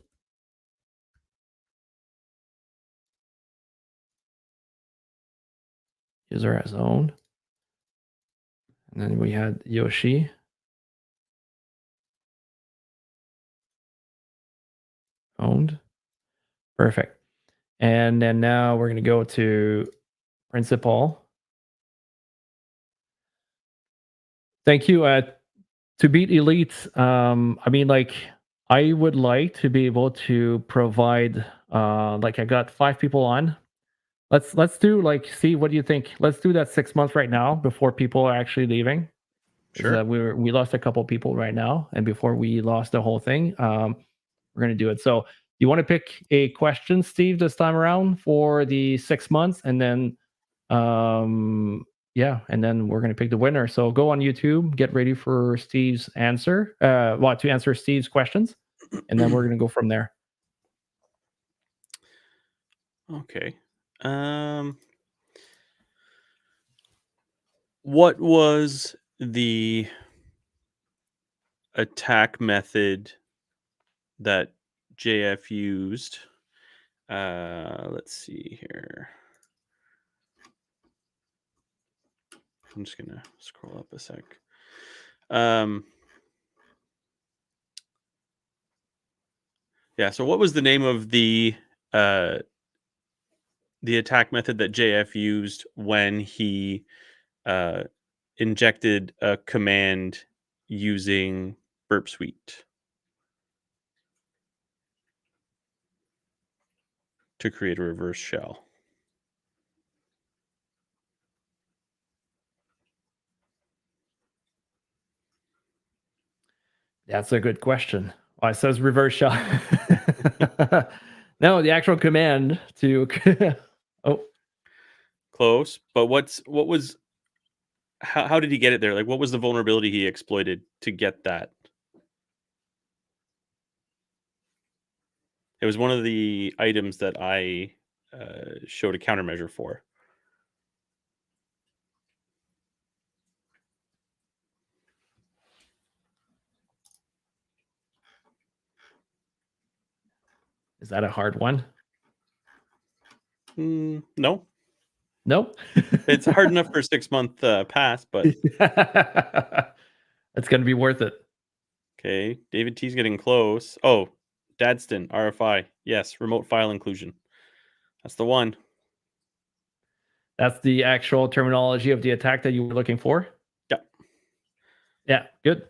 User as owned. And then we had Yoshi. Owned. Perfect. And then now we're going to go to principal. Thank you. To beat elite, I mean, like, I would like to be able to provide, like, I got 5 people on. Let's do, like, see, what do you think? Let's do that 6 months right now before people are actually leaving. Sure. We lost a couple people right now, and before we lost the whole thing, we're gonna do it. So you want to pick a question, Steve, this time around for the 6 months, and then yeah, and then we're gonna pick the winner. So go on YouTube, get ready for Steve's answer. To answer Steve's questions, and then we're gonna go from there. Okay. What was the attack method that JF used? Let's see here. I'm just gonna scroll up a sec. Yeah. So, what was the name of the attack method that JF used when he injected a command using Burp Suite to create a reverse shell? That's a good question. Well, it says reverse shell. No, the actual command to oh, Close, but how did he get it there? Like, what was the vulnerability he exploited to get that? It was one of the items that I showed a countermeasure for. Is that a hard one? No. Nope. It's hard enough for a 6-month pass, but It's going to be worth it. okay. David T's getting close. Oh, Dadston, RFI. Yes, remote file inclusion. That's the one. That's the actual terminology of the attack that you were looking for? Yeah. Yeah, good.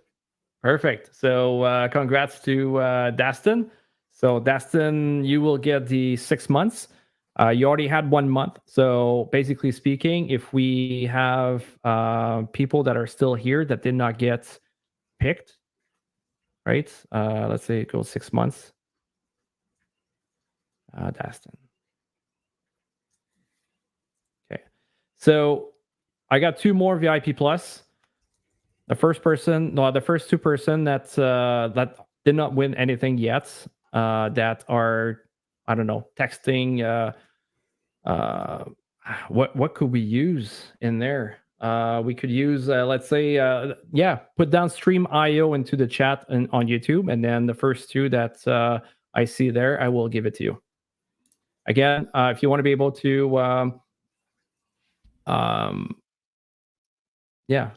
Perfect. So congrats to Dastin. So Dastin, you will get the 6 months. You already had 1 month. So basically speaking, if we have people that are still here that did not get picked, right? Let's say it goes 6 months. Dastin. Okay. So I got 2 more VIP plus. The first two person that did not win anything yet, that are, I don't know, texting. What could we use in there? We could use, let's say, put down StreamIO into the chat on YouTube, and then the first 2 that I see there, I will give it to you. Again, if you want to be able to,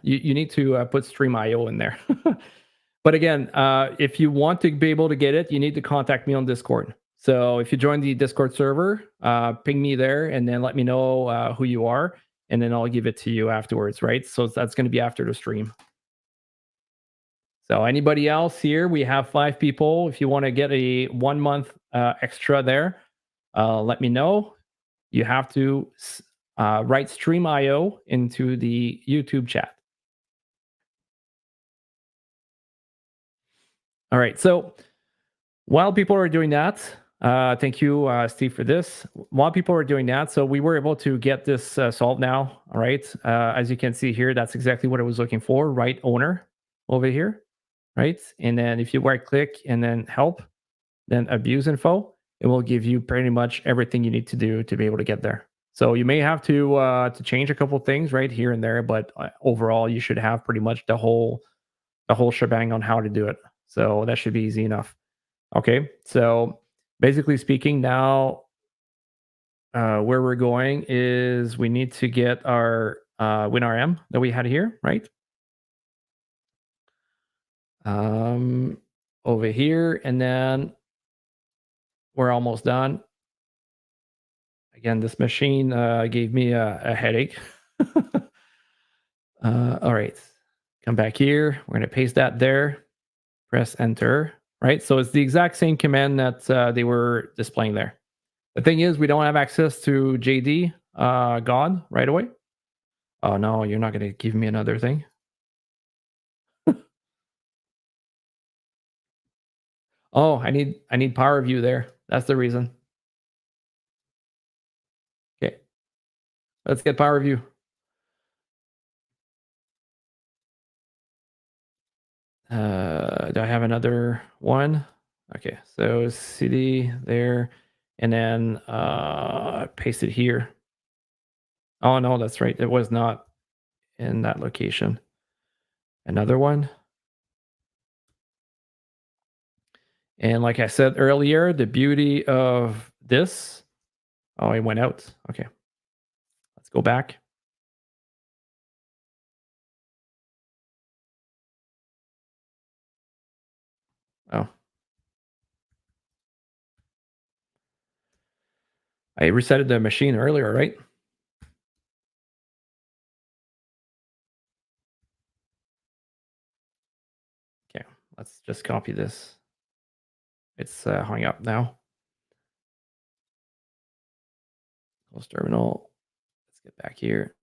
you need to put StreamIO in there. But again, if you want to be able to get it, you need to contact me on Discord. So if you join the Discord server, ping me there and then let me know who you are, and then I'll give it to you afterwards, right? So that's going to be after the stream. So anybody else here? We have 5 people. If you want to get a 1 month extra there, let me know. You have to write StreamIO into the YouTube chat. All right. So while people are doing that, thank you, Steve, for this. While people are doing that, so we were able to get this solved now. All right. As you can see here, that's exactly what I was looking for. Right owner over here. Right. And then if you right click and then help, then abuse info, it will give you pretty much everything you need to do to be able to get there. So you may have to change a couple things right here and there, but overall you should have pretty much the whole shebang on how to do it. So that should be easy enough. Okay, so basically speaking, now where we're going is we need to get our WinRM that we had here, right? Over here, and then we're almost done. Again, this machine gave me a headache. All right, come back here. We're gonna paste that there. Press enter, right? So it's the exact same command that they were displaying there. The thing is, we don't have access to JD God right away. Oh no, you're not gonna give me another thing. Oh, I need power view there. That's the reason. Okay, let's get power view. Do I have another one? Okay, so CD there, and then paste it here. Oh no, that's right. It was not in that location. Another one. And like I said earlier, the beauty of this. Oh, it went out. Okay. Let's go back. Oh. I resetted the machine earlier, right? Okay, let's just copy this. It's hung up now. Close terminal. Let's get back here.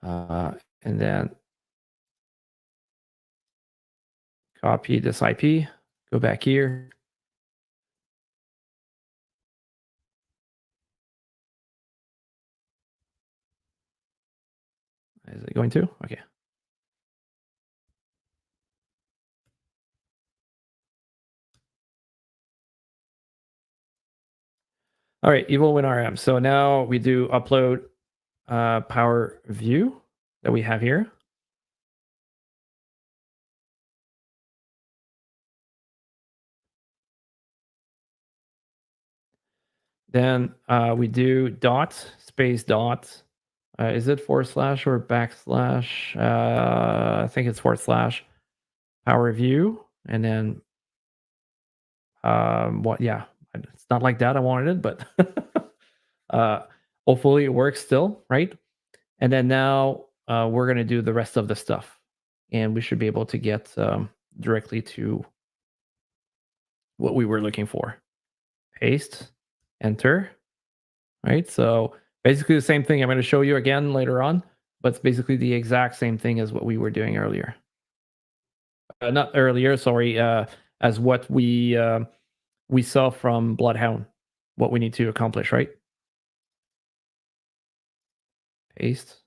And then copy this IP. Go back here. Is it going to? Okay. All right, Evil WinRM. So now we do upload power view that we have here. Then we do dot space dot. Is it / or backslash? I think it's / power view, and then what? Yeah, it's not like that. I wanted it, but hopefully it works still, right? And then now we're gonna do the rest of the stuff, and we should be able to get directly to what we were looking for. Paste, enter, right? So basically the same thing I'm going to show you again later on, but it's basically the exact same thing as what we were doing earlier. Not earlier, sorry, as what we saw from Bloodhound, what we need to accomplish, right? Paste.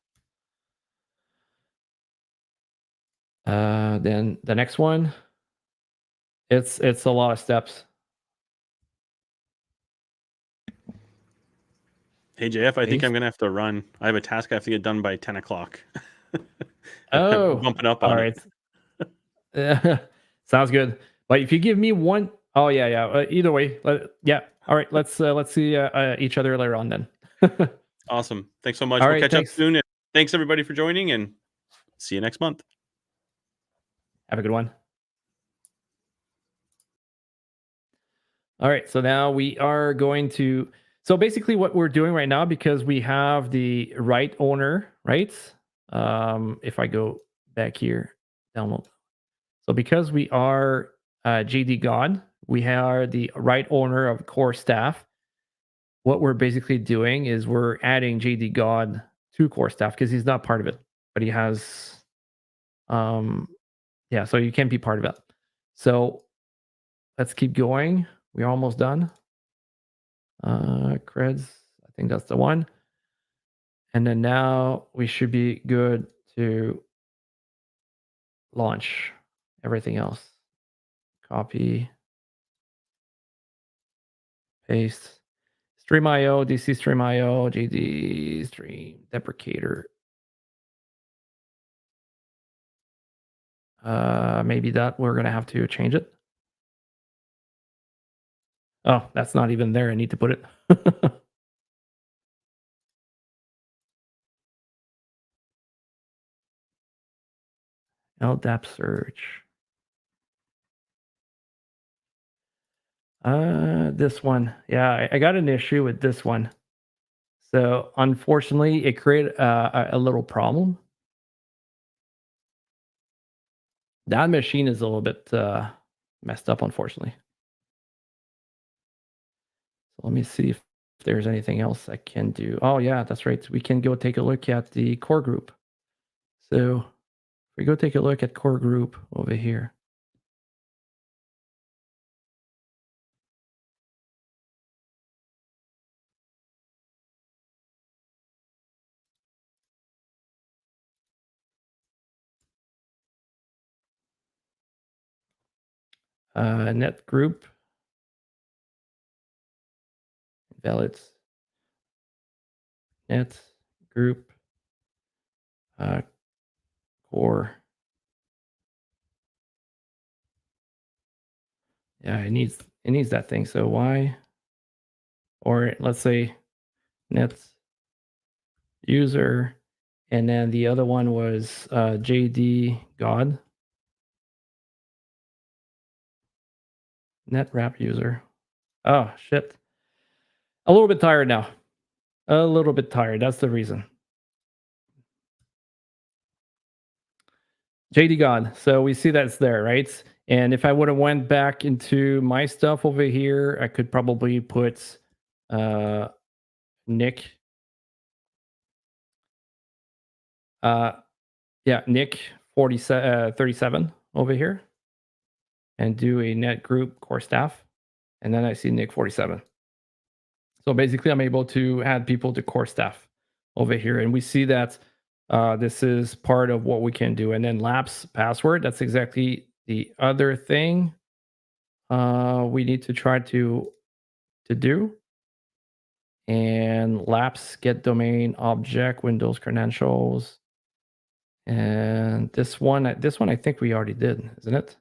Then the next one, it's a lot of steps. Hey JF, I think Paste. I'm gonna have to run. I have a task I have to get done by 10 o'clock. Oh, bumping up all on right. Sounds good. But if you give me one, oh yeah. Either way, yeah. All right, let's see each other later on then. Awesome. Thanks so much. All We'll right, catch thanks. up soon. Thanks everybody for joining, and see you next month. Have a good one. All right, so now we are going to. So basically, what we're doing right now, because we have the right owner, right? If I go back here, download. So because we are JD God, we are the right owner of core staff. What we're basically doing is we're adding JD God to core staff because he's not part of it, but he has, yeah, so you can be part of it. So let's keep going. We're almost done. Creds, I think that's the one. And then now we should be good to launch everything else. Copy, paste. StreamIO, DC StreamIO, JD Stream Deprecator. Maybe that we're gonna have to change it. Oh, that's not even there. I need to put it. LDAP search. This one. Yeah, I got an issue with this one. So unfortunately, it created a little problem. That machine is a little bit messed up, unfortunately. So let me see if there's anything else I can do. Oh yeah, that's right. We can go take a look at the core group. So if we go take a look at core group over here. Net group. Valid. Net group. Core. Yeah, it needs that thing. So why? Or let's say net user, and then the other one was JD God. Net wrap user. Oh shit. A little bit tired now. A little bit tired. That's the reason. JD God. So we see that's there, right? And if I would have went back into my stuff over here, I could probably put Nick. Yeah, Nick 37 over here, and do a net group core staff, and then I see Nick 47. So basically, I'm able to add people to core staff over here, and we see that this is part of what we can do. And then lapse password, that's exactly the other thing we need to try to do. And lapse get domain object Windows credentials. And this one I think we already did, isn't it?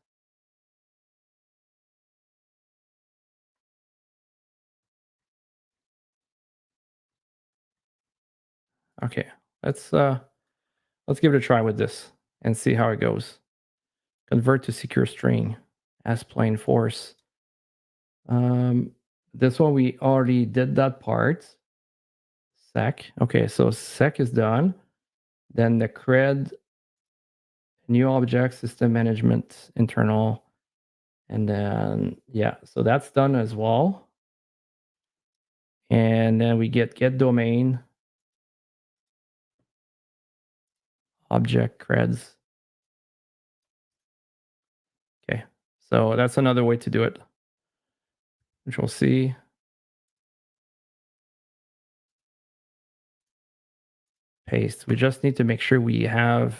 Okay, let's give it a try with this and see how it goes. Convert to secure string as plain force. This one we already did that part. Sec. Okay, so sec is done. Then the cred, new object, system management, internal, and then yeah, so that's done as well. And then we get domain, object creds. Okay, so that's another way to do it, Control C. Paste. We just need to make sure we have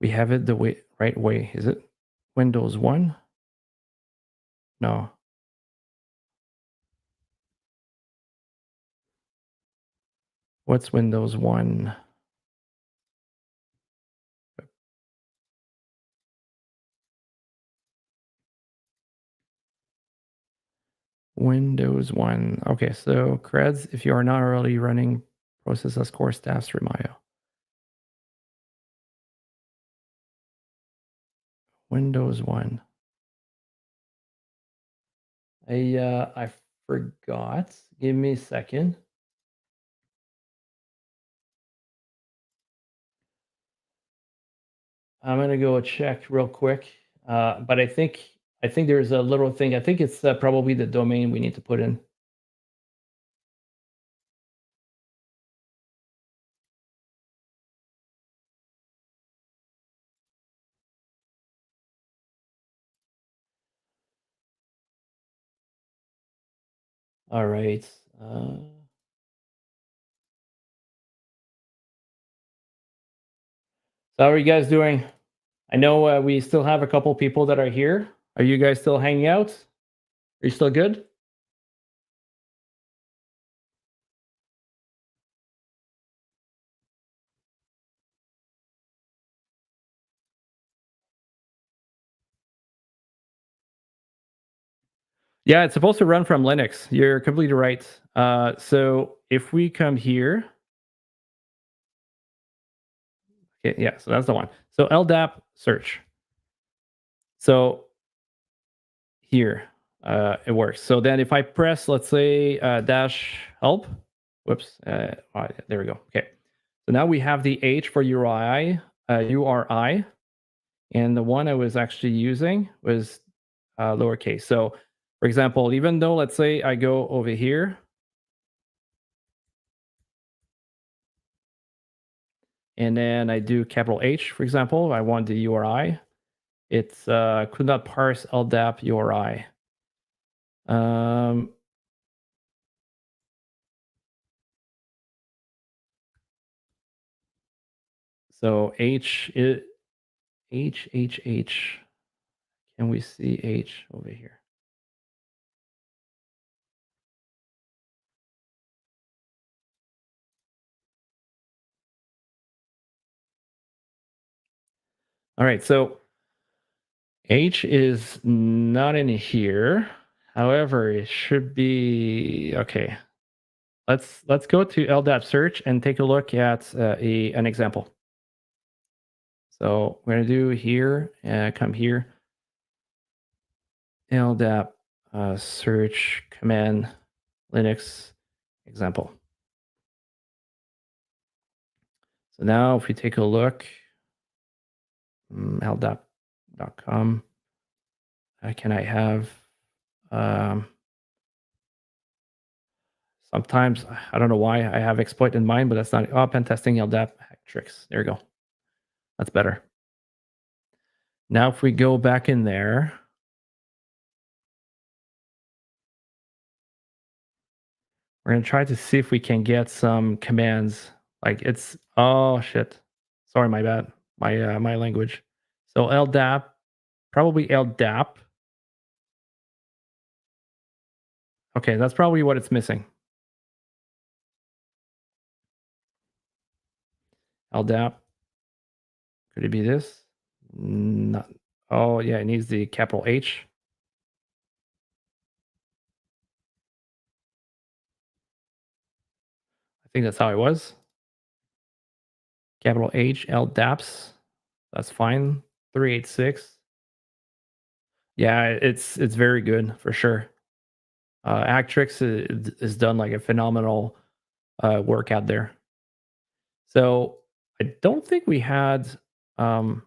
it the right way. Is it Windows 1? No. What's Windows 1? Windows 1. Okay, so creds, if you are not already running process as core staff StreamIO. Windows 1. I forgot. Give me a second. I'm gonna go check real quick. But I think there's a little thing. I think it's probably the domain we need to put in. All right. So how are you guys doing? I know we still have a couple people that are here. Are you guys still hanging out? Are you still good? Yeah, it's supposed to run from Linux. You're completely right. So if we come here, okay, yeah, so that's the one. So LDAP search. So here, it works. So then if I press, let's say, dash help, whoops, there we go. Okay, so now we have the H for URI, and the one I was actually using was lowercase. So, for example, even though, let's say I go over here, and then I do capital H, for example, I want the URI. It's could not parse LDAP URI. So H. Can we see H over here? All right, so H is not in here. However, it should be okay. Let's go to LDAP search and take a look at an example. So we're gonna do here, come here, LDAP search command Linux example. So now if we take a look, LDAP.com, can I have sometimes, I don't know why I have exploit in mind, but that's not, pen testing LDAP hack tricks. There you go. That's better. Now, if we go back in there, we're going to try to see if we can get some commands. Like it's, oh shit. Sorry, my bad. My language. So LDAP, probably LDAP. Okay, that's probably what it's missing. LDAP. Could it be this? Not. Oh yeah, it needs the capital H. I think that's how it was. capital H, LDAPs. That's fine. 386. Yeah, it's very good for sure. Actrix is done like a phenomenal work out there. So I don't think we had. Okay,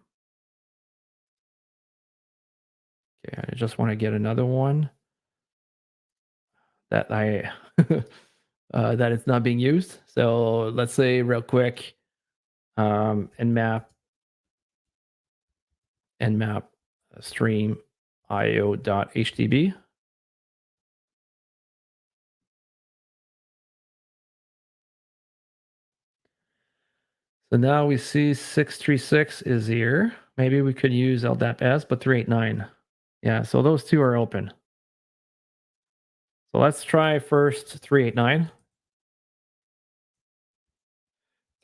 I just want to get another one that I that it's not being used. So let's say real quick, nmap StreamIO.htb. So now we see 636 is here. Maybe we could use LDAP-S, but 389. Yeah, so those two are open. So let's try first 389.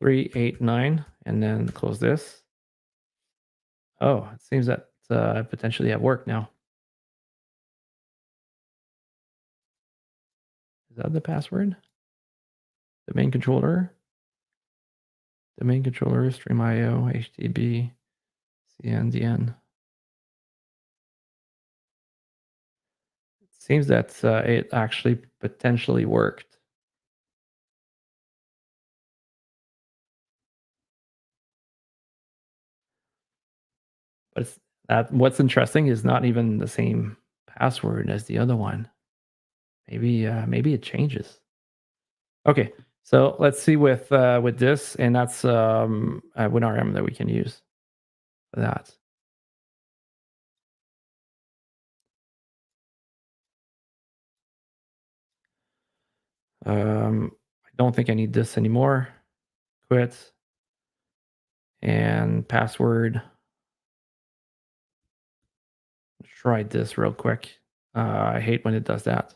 389, and then close this. Oh, it seems that potentially at work now. Is that the password? Domain controller. Domain controller, StreamIO, HTB, CNDN. It seems that it actually potentially worked. But it's, what's interesting is not even the same password as the other one. Maybe it changes. Okay, so let's see with this, and that's WinRM that we can use for that. I don't think I need this anymore. Quit. And password. Let's try this real quick. I hate when it does that.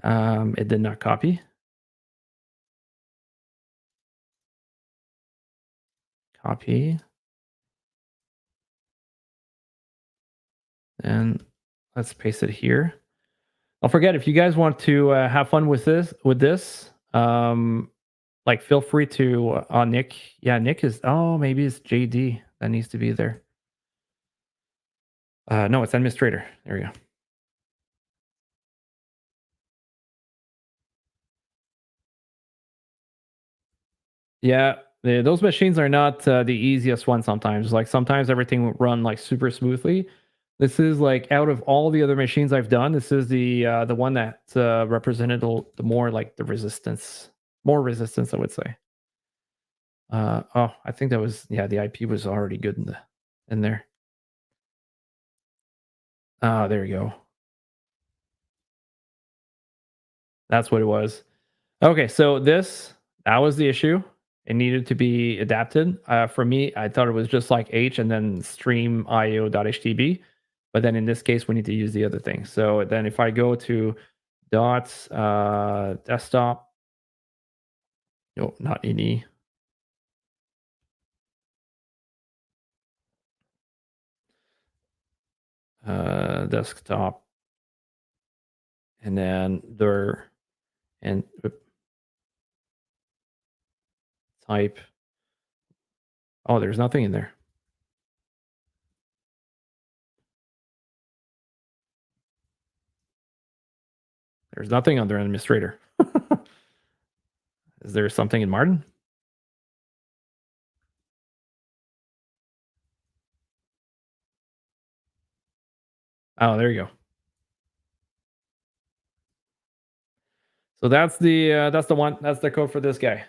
It did not copy. Copy. And let's paste it here. Don't forget, if you guys want to have fun with this, like feel free to Nick. Yeah, Nick is, oh, maybe it's JD that needs to be there. No, it's administrator. There we go. Yeah, those machines are not the easiest one sometimes. Like sometimes everything will run like super smoothly. This is like out of all the other machines I've done, this is the one that represented the more like the resistance, more resistance, I would say. Oh, I think that was, yeah, the IP was already good in there. Ah, there you go. That's what it was. Okay, so that was the issue. It needed to be adapted. For me, I thought it was just like H and then StreamIO.htb. But then in this case, we need to use the other thing. So then if I go to desktop, no, not ini. Desktop. And then there, and type. Oh, there's nothing in there. There's nothing under administrator. Is there something in Martin? Oh, there you go. So that's the one. That's the code for this guy.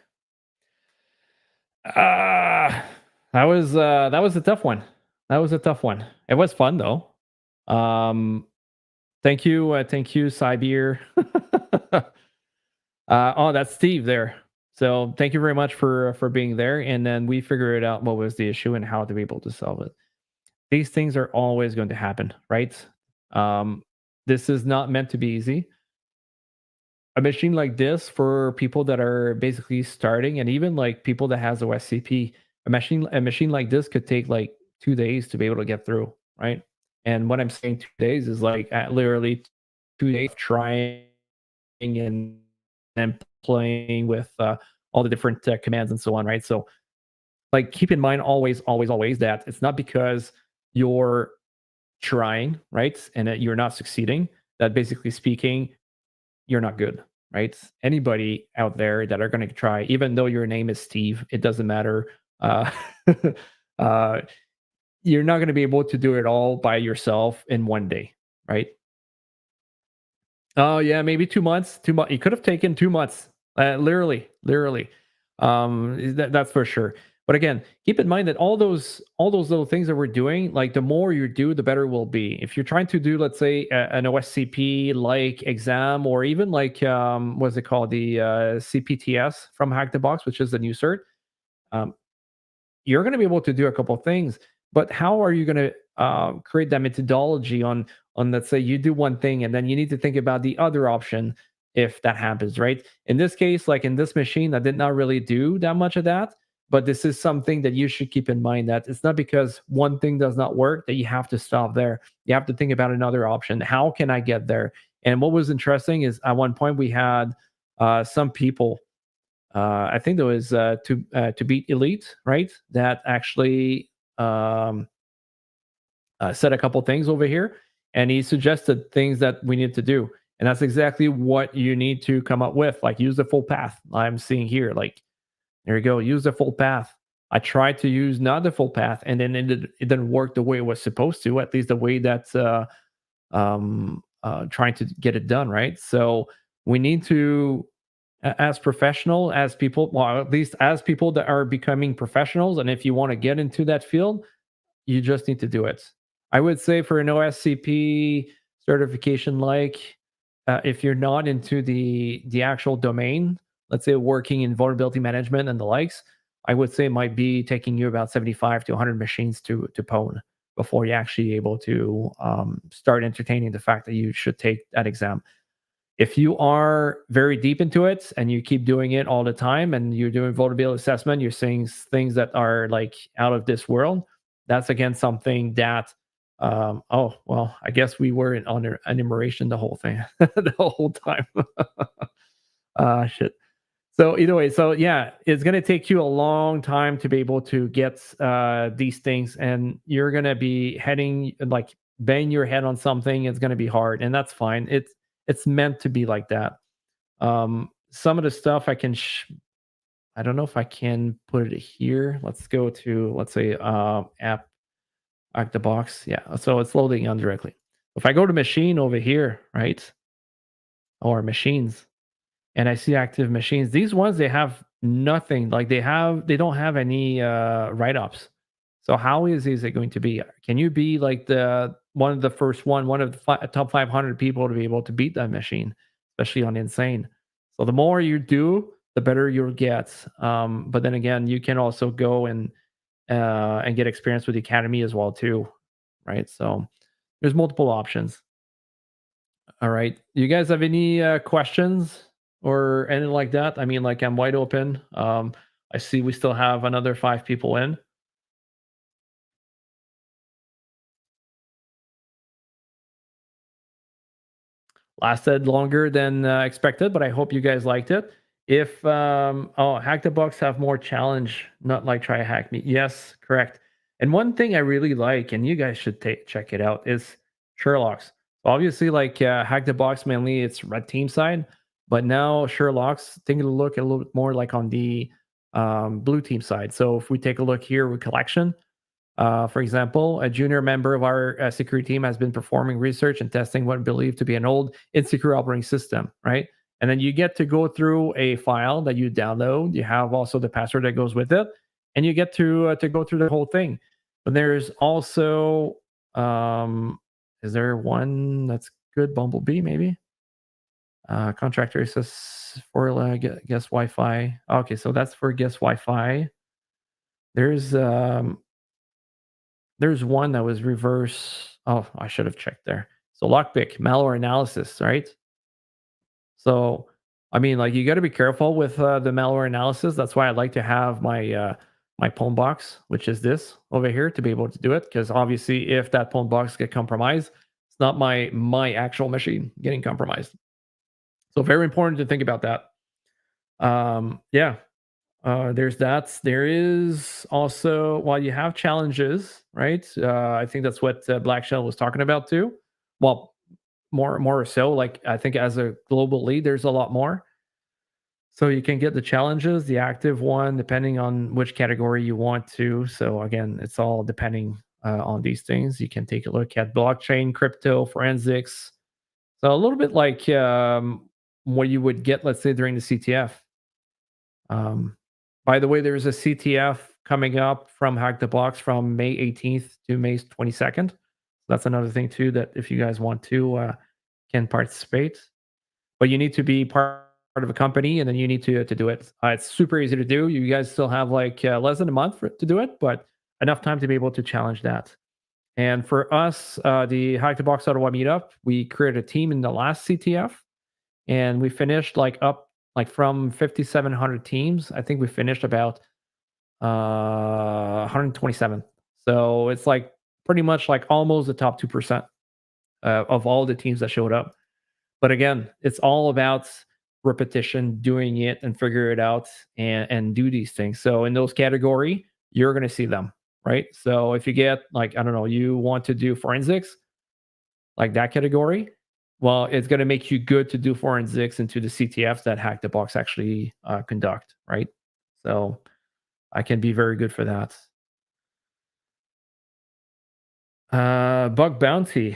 That was a tough one. That was a tough one. It was fun though. Thank you, Cybeer. Oh, that's Steve there. So thank you very much for being there. And then we figured out what was the issue and how to be able to solve it. These things are always going to happen, right? This is not meant to be easy. A machine like this for people that are basically starting, and even like people that has OSCP, a machine like this could take like 2 days to be able to get through, right? And what I'm saying 2 days is like literally 2 days trying and then playing with all the different commands and so on, right? So like keep in mind always that it's not because you're trying, right, and that you're not succeeding, that basically speaking you're not good, right? Anybody out there that are going to try, even though your name is Steve, it doesn't matter. uh, uh you're not going to be able to do it all by yourself in one day, right? Oh yeah, maybe 2 months. 2 months. You could have taken 2 months. Literally. That's for sure. But again, keep in mind that all those little things that we're doing, like the more you do, the better it will be. If you're trying to do, let's say, an OSCP like exam, or even like what's it called, the CPTS from Hack the Box, which is the new cert, um, you're going to be able to do a couple of things. But how are you going to create that methodology on let's say you do one thing and then you need to think about the other option if that happens, right? In this case, like in this machine, I did not really do that much of that, but this is something that you should keep in mind, that it's not because one thing does not work that you have to stop there. You have to think about another option. How can I get there? And what was interesting is at one point we had some people, I think there was to beat elite, right? That actually um, said a couple things over here, and he suggested things that we need to do, and that's exactly what you need to come up with. Like use the full path. I'm seeing here, like there you go, use the full path. I tried to use not the full path, and then it didn't work the way it was supposed to. At least the way that trying to get it done, right? So we need to, as professional as people, well, at least as people that are becoming professionals, and if you want to get into that field, you just need to do it. I would say for an OSCP certification, like if you're not into the actual domain, let's say working in vulnerability management and the likes, I would say it might be taking you about 75 to 100 machines to pwn before you're actually able to start entertaining the fact that you should take that exam. If you are very deep into it and you keep doing it all the time and you're doing vulnerability assessment, you're seeing things that are like out of this world, that's again something that oh well, I guess we were on enumeration the whole thing the whole time. Shit. So either way, so yeah, it's gonna take you a long time to be able to get these things, and you're gonna be heading like bang your head on something. It's gonna be hard, and that's fine. It's meant to be like that. Some of the stuff I can, I don't know if I can put it here. Let's go to, let's say, app the box. Yeah, so it's loading indirectly. If I go to machine over here, right, or machines, and I see active machines, these ones they have nothing. Like they don't have any write-ups. So how is it going to be? Can you be like the one of the first one of the top 500 people to be able to beat that machine, especially on insane? So the more you do, the better you'll get. But then again, you can also go and get experience with the academy as well too, right? So there's multiple options. All right, you guys have any questions or anything like that? I mean, like I'm wide open. I see we still have another 5 people in. Lasted longer than expected, but I hope you guys liked it. If Hack the Box have more challenge, not like try hack me. Yes, correct. And one thing I really like, and you guys should check it out, is Sherlock's. Obviously, like Hack the Box, mainly it's red team side, but now Sherlock's taking a look a little bit more like on the blue team side. So if we take a look here with collection, for example, a junior member of our security team has been performing research and testing what believed to be an old insecure operating system, right? And then you get to go through a file that you download. You have also the password that goes with it, and you get to go through the whole thing. But there's also, is there one that's good? Bumblebee, maybe. Contractor says for guess Wi-Fi. Okay, so that's for guess Wi-Fi. There's one that was reverse. Oh, I should have checked there. So lockpick, malware analysis, right? So, I mean, like you got to be careful with the malware analysis. That's why I like to have my pwn box, which is this over here, to be able to do it. Because obviously, if that pwn box get compromised, it's not my actual machine getting compromised. So very important to think about that. Yeah. There's that. There is also, well, you have challenges, right? I think that's what Black Shell was talking about too. Well, more so. Like I think as a global lead, there's a lot more. So you can get the challenges, the active one, depending on which category you want to. So again, it's all depending on these things. You can take a look at blockchain, crypto, forensics. So a little bit like what you would get, let's say, during the CTF. By the way, there's a CTF coming up from Hack the Box from May 18th to May 22nd. That's another thing too that if you guys want to can participate, but you need to be part of a company and then you need to do it. It's super easy to do. You guys still have like less than a month to do it, but enough time to be able to challenge that. And for us, the Hack the Box Ottawa Meetup, we created a team in the last CTF, and we finished like up like from 5,700 teams. I think we finished about 127. So it's like pretty much like almost the top 2% of all the teams that showed up. But again, it's all about repetition, doing it and figure it out and do these things. So in those category, you're going to see them, right? So if you get like, I don't know, you want to do forensics, like that category, well, it's going to make you good to do forensics into the CTFs that Hack the Box actually conduct, right? So I can be very good for that. Bug bounty.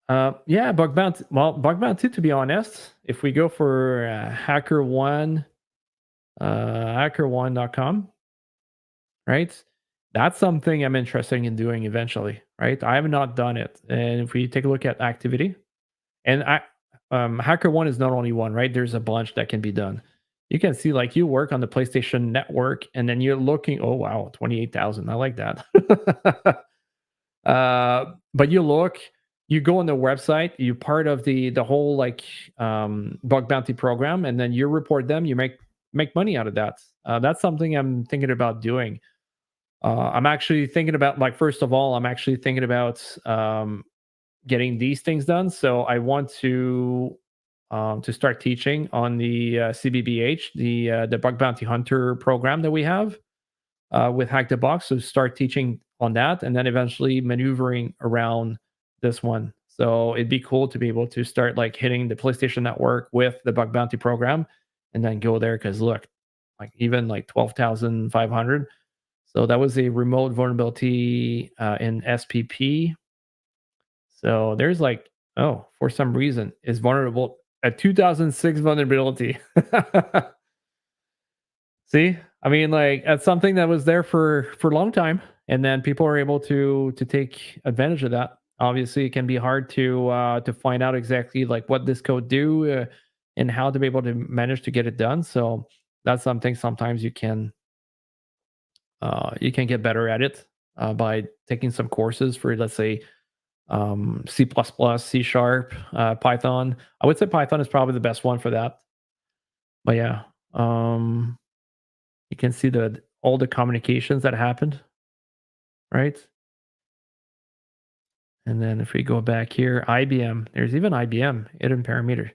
Yeah, bug bounty. Well, bug bounty, to be honest, if we go for HackerOne, HackerOne.com, right? That's something I'm interested in doing eventually, right? I have not done it. And if we take a look at activity, and HackerOne is not only one, right? There's a bunch that can be done. You can see like you work on the PlayStation Network and then you're looking, oh, wow, 28,000. I like that. But you look, you go on the website, you're part of the whole like bug bounty program, and then you report them, you make money out of that. That's something I'm thinking about doing. I'm actually thinking about, like, first of all, I'm actually thinking about getting these things done. So I want to start teaching on the CBBH, the bug bounty hunter program that we have with Hack the Box. So start teaching on that, and then eventually maneuvering around this one. So it'd be cool to be able to start like hitting the PlayStation Network with the bug bounty program, and then go there. Because look, like even like 12,500. So that was a remote vulnerability in SPP. So there's like, oh, for some reason, is vulnerable at 2006 vulnerability. See, I mean, like that's something that was there for a long time, and then people are able to take advantage of that. Obviously, it can be hard to find out exactly like what this code do and how to be able to manage to get it done. So that's something sometimes you can get better at it by taking some courses for, let's say, C++, C Sharp, Python. I would say Python is probably the best one for that. But yeah, you can see all the communications that happened, right? And then if we go back here, IBM, there's even IBM, hidden parameter.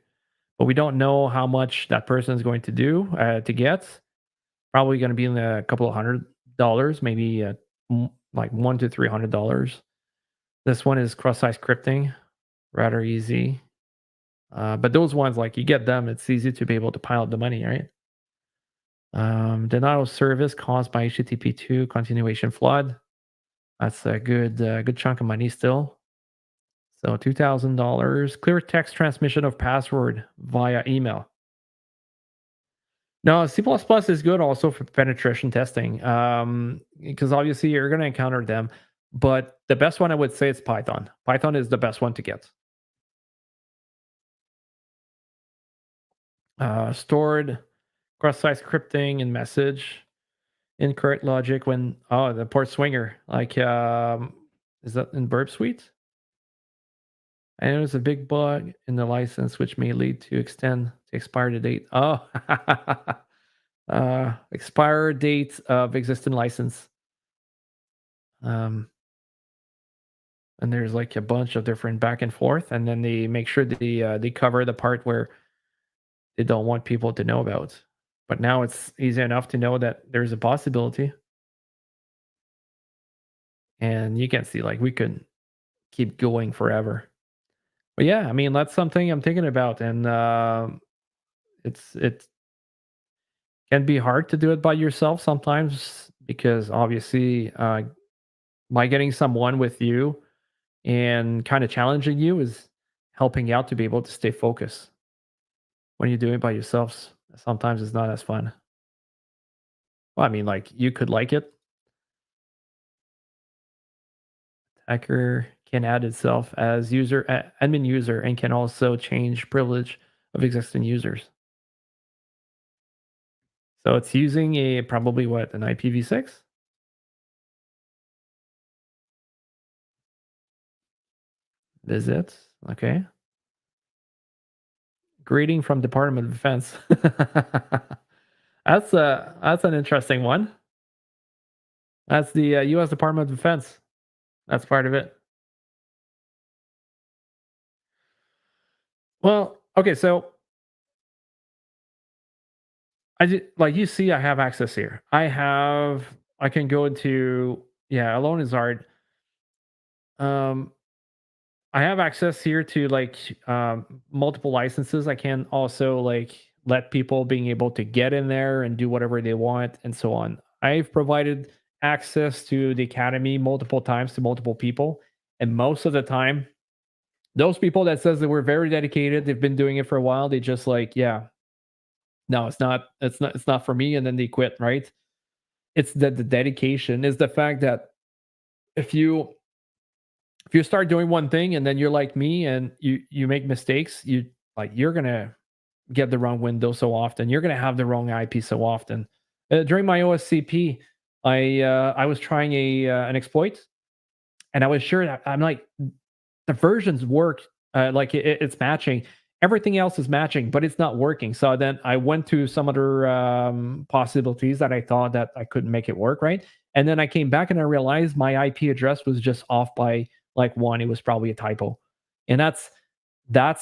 But we don't know how much that person is going to do to get. Probably going to be in a couple of $100, maybe like $100 to $300. This one is cross-site scripting, rather easy. But those ones, like you get them, it's easy to be able to pile up the money, right? Denial of service caused by HTTP2 continuation flood. That's a good chunk of money still. So $2,000. Clear text transmission of password via email. No, C++ is good also for penetration testing, because obviously you're going to encounter them. But the best one I would say is Python. Python is the best one to get. Stored cross-site scripting and message. Incorrect logic when the port swinger, like is that in Burp Suite? And there's a big bug in the license which may lead to expire the date. Oh, expire date of existing license. And there's like a bunch of different back and forth, and then they make sure they cover the part where they don't want people to know about. But now it's easy enough to know that there's a possibility. And you can see, like, we could keep going forever. But yeah, I mean, that's something I'm thinking about. And it can be hard to do it by yourself sometimes because obviously, by getting someone with you and kind of challenging you is helping out to be able to stay focused. When you do it by yourselves, sometimes it's not as fun. Well, I mean, like, you could like it. Hacker can add itself as admin user and can also change privilege of existing users. So it's using a probably what, an IPv6? Visit. Okay. Greeting from Department of Defense. That's an interesting one. That's the U.S. Department of Defense. That's part of it. Well, okay, so like you see, I have access here. I can go into, yeah, Alone is hard. I have access here to like multiple licenses. I can also like let people being able to get in there and do whatever they want and so on. I've provided access to the academy multiple times to multiple people, and most of the time, those people that says that we're very dedicated, they've been doing it for a while. They just like, yeah, no, it's not for me, and then they quit. Right? It's that the dedication is the fact that if you start doing one thing and then you're like me and you make mistakes, you're gonna get the wrong window so often. You're gonna have the wrong IP so often. During my OSCP, I was trying an exploit, and I was sure that I'm like the versions work, like it's matching. Everything else is matching, but it's not working. So then I went to some other possibilities that I thought that I couldn't make it work, right? And then I came back and I realized my IP address was just off by like one. It was probably a typo, and that's that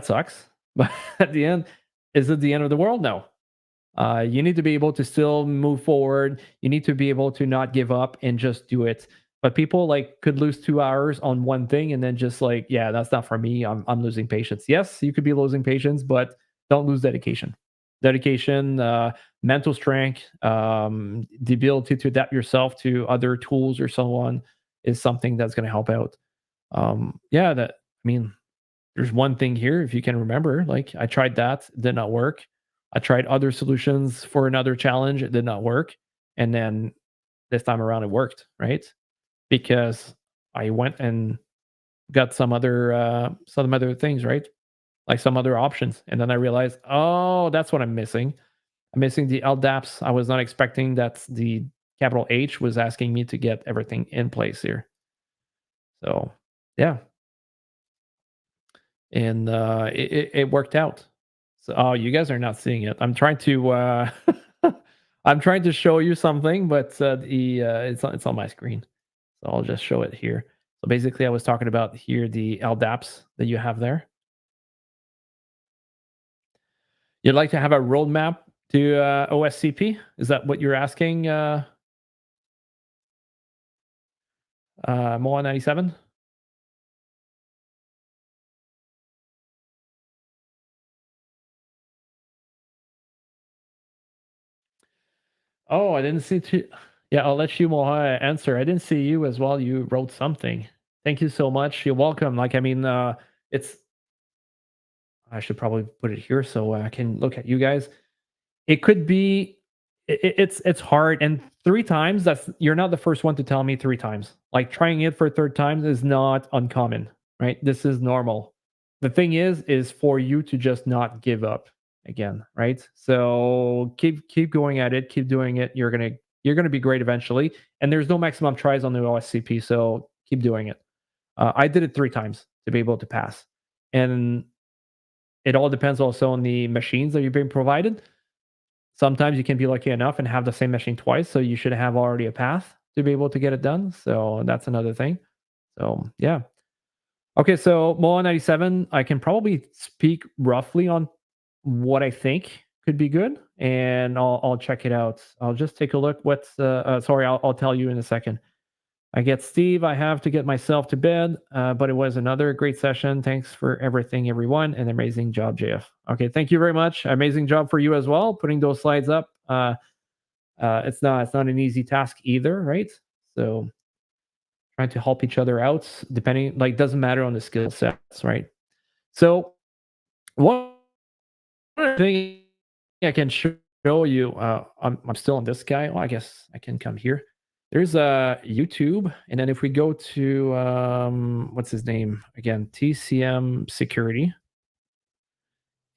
sucks. But at the end, is it the end of the world? No. You need to be able to still move forward. You need to be able to not give up and just do it. But people like could lose 2 hours on one thing and then just like, yeah, that's not for me. I'm losing patience. Yes, you could be losing patience, but don't lose dedication. Dedication, mental strength, the ability to adapt yourself to other tools or so on is something that's going to help out. Yeah, that I mean, there's one thing here, if you can remember, like I tried that, it did not work. I tried other solutions for another challenge, it did not work. And then this time around it worked, right? Because I went and got some other things, right? Like some other options. And then I realized, oh, that's what I'm missing. I'm missing the LDAPs. I was not expecting that the capital H was asking me to get everything in place here. So yeah, and it worked out. So, oh, you guys are not seeing it. I'm trying to I'm trying to show you something, but it's on my screen, so I'll just show it here. So basically, I was talking about here the LDAPs that you have there. You'd like to have a roadmap to OSCP? Is that what you're asking, Moa 97? Oh, I didn't see two. Yeah, I'll let you Moha answer. I didn't see you as well. You wrote something. Thank you so much. You're welcome. Like, I mean, it's. I should probably put it here so I can look at you guys. It could be. It's hard, and 3 times. That's you're not the first one to tell me 3 times. Like trying it for a third time is not uncommon, right? This is normal. The thing is for you to just not give up again, right? So keep going at it, keep doing it. You're gonna be great eventually. And there's no maximum tries on the OSCP, so keep doing it. I did it 3 times to be able to pass, and it all depends also on the machines that you're being provided. Sometimes you can be lucky enough and have the same machine twice, so you should have already a path to be able to get it done. So that's another thing. So yeah. Okay, so Moa 97, I can probably speak roughly on what I think could be good, and I'll check it out. I'll just take a look. What's sorry, I'll tell you in a second. I get Steve. I have to get myself to bed, but it was another great session. Thanks for everything, everyone, and amazing job, JF. Okay, thank you very much. Amazing job for you as well, putting those slides up. It's not an easy task either, right? So trying to help each other out, depending, like, doesn't matter on the skill sets, right? So one thing I can show you, I'm still on this guy. Well, I guess I can come here. There's a YouTube, and then if we go to what's his name again, TCM Security,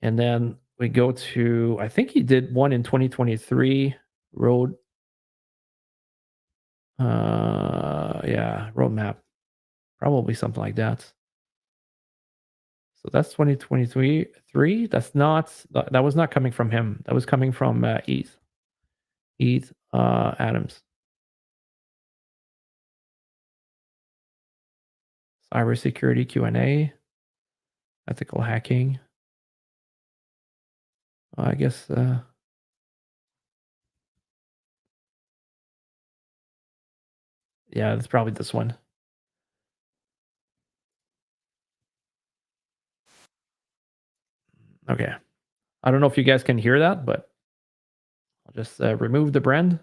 and then we go to, I think he did one in 2023, road, yeah, roadmap, probably something like that. So that's 2023. That's not, that was not coming from him. That was coming from Eth Adams. Cybersecurity Q&A, ethical hacking. I guess yeah, that's probably this one. Okay. I don't know if you guys can hear that, but I'll just remove the brand.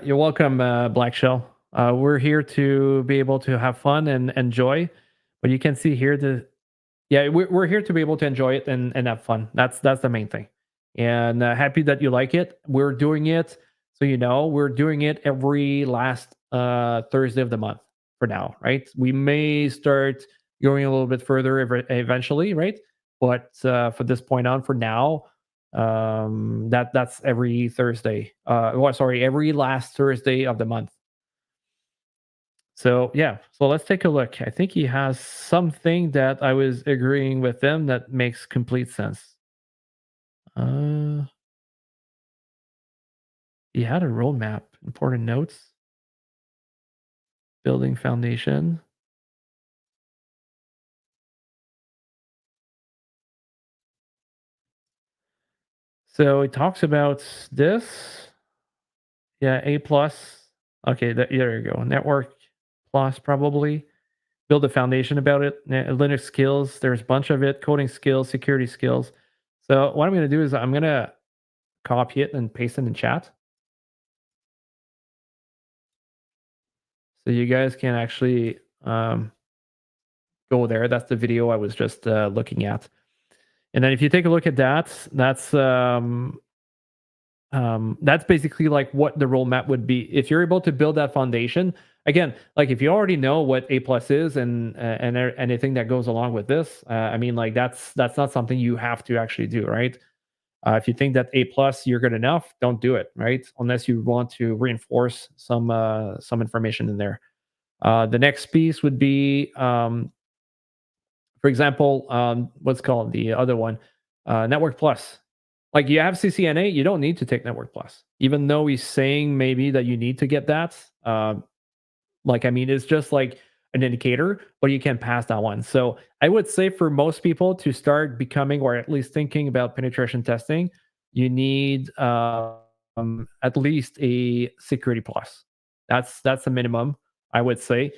You're welcome, Black Shell. We're here to be able to have fun and enjoy, but you can see here yeah, we're here to be able to enjoy it and have fun. That's the main thing. And happy that you like it. We're doing it, so you know, we're doing it every last Thursday of the month for now, right? We may start going a little bit further eventually, right? But for this point on, for now, that's every Thursday. Well, sorry, every last Thursday of the month. So yeah, so let's take a look. I think he has something that I was agreeing with him that makes complete sense. He had a roadmap, important notes, building foundation. So he talks about this. Yeah, A plus. Okay, there you go. Network plus probably. Build a foundation about it. Linux skills. There's a bunch of it. Coding skills, security skills. So what I'm going to do is I'm going to copy it and paste it in chat. So you guys can actually go there. That's the video I was just looking at. And then if you take a look at that, that's basically like what the roadmap would be. If you're able to build that foundation, again, like if you already know what A plus is and anything that goes along with this, I mean, like that's not something you have to actually do, right? If you think that A plus you're good enough, don't do it, right? Unless you want to reinforce some information in there. The next piece would be, for example, what's called the other one, Network Plus. Like you have CCNA, you don't need to take Network Plus, even though he's saying maybe that you need to get that. Like, I mean, it's just like an indicator, but you can pass that one. So I would say for most people to start becoming, or at least thinking about penetration testing, you need at least a security plus. That's the minimum, I would say.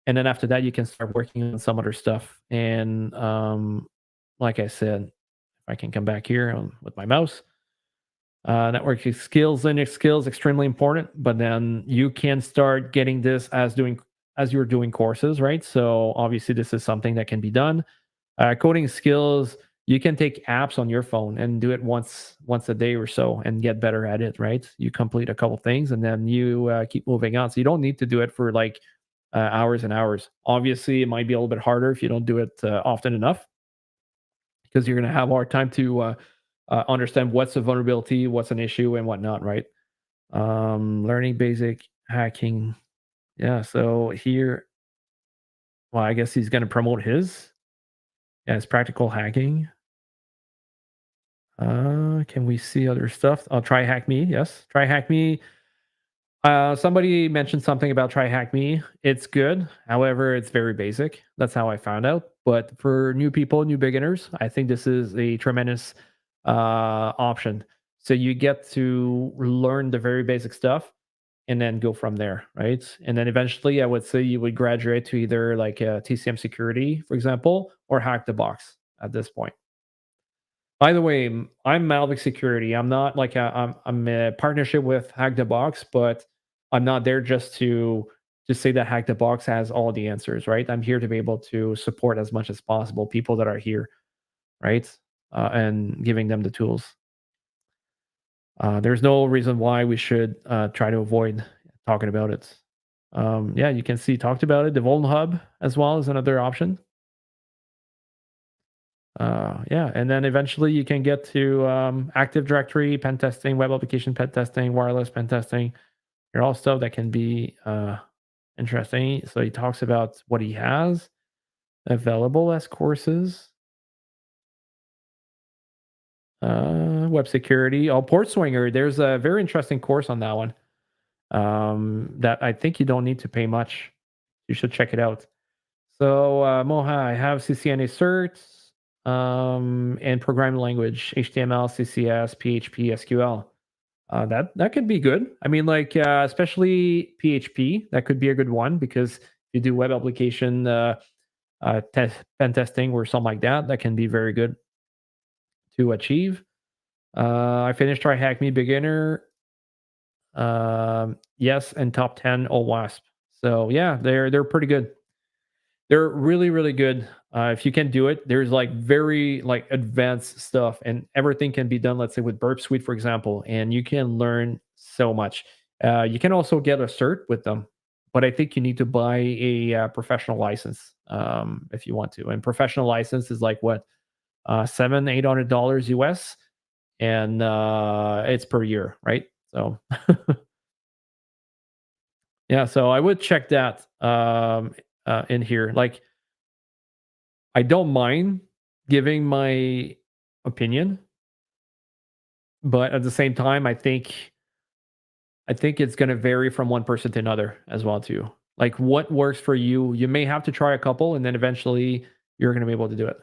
And then after that, you can start working on some other stuff. And like I said, if I can come back here with my mouse, networking skills, Linux skills, extremely important. But then you can start getting this as you're doing courses, right? So obviously, this is something that can be done. Coding skills, you can take apps on your phone and do it once a day or so and get better at it, right? You complete a couple things and then you keep moving on. So you don't need to do it for like hours and hours. Obviously, it might be a little bit harder if you don't do it often enough, because you're going to have a hard time to understand what's a vulnerability, what's an issue, and whatnot, right? Learning basic hacking. Yeah, so here, well, I guess he's going to promote his. Yeah, it's practical hacking. Can we see other stuff? I'll try hack me. Yes, try hack me. Somebody mentioned something about Try Hack Me. It's good. However, it's very basic. That's how I found out. But for new people, new beginners, I think this is a tremendous option. So you get to learn the very basic stuff and then go from there, right? And then eventually, I would say you would graduate to either like TCM security, for example, or hack the box at this point. By the way, I'm Malvik Security. I'm not like I'm a partnership with Hack the Box, but I'm not there just say that Hack the Box has all the answers, right? I'm here to be able to support as much as possible people that are here, right? And giving them the tools. There's no reason why we should try to avoid talking about it. Yeah, you can see talked about it. The Vuln Hub as well is another option. Yeah, and then eventually you can get to Active Directory pen testing, web application pen testing, wireless pen testing. They're all stuff that can be interesting. So he talks about what he has available as courses. Web security. Oh, Port Swinger. There's a very interesting course on that one that I think you don't need to pay much. You should check it out. So Moha, I have CCNA certs and programming language, HTML, CSS, PHP, SQL. That could be good. I mean, like especially PHP, that could be a good one because you do web application pen testing or something like that. That can be very good to achieve. I finished Try Hack Me Beginner. Yes, and top 10 OWASP. So yeah, they're pretty good. They're really, really good. If you can do it, there's like very like advanced stuff, and everything can be done. Let's say with Burp Suite, for example, and you can learn so much. You can also get a cert with them, but I think you need to buy a professional license if you want to. And professional license is like what $700-800 US, and it's per year, right? So yeah, so I would check that in here. Like I don't mind giving my opinion, but at the same time, I think it's going to vary from one person to another as well too. Like what works for you, you may have to try a couple, and then eventually you're going to be able to do it.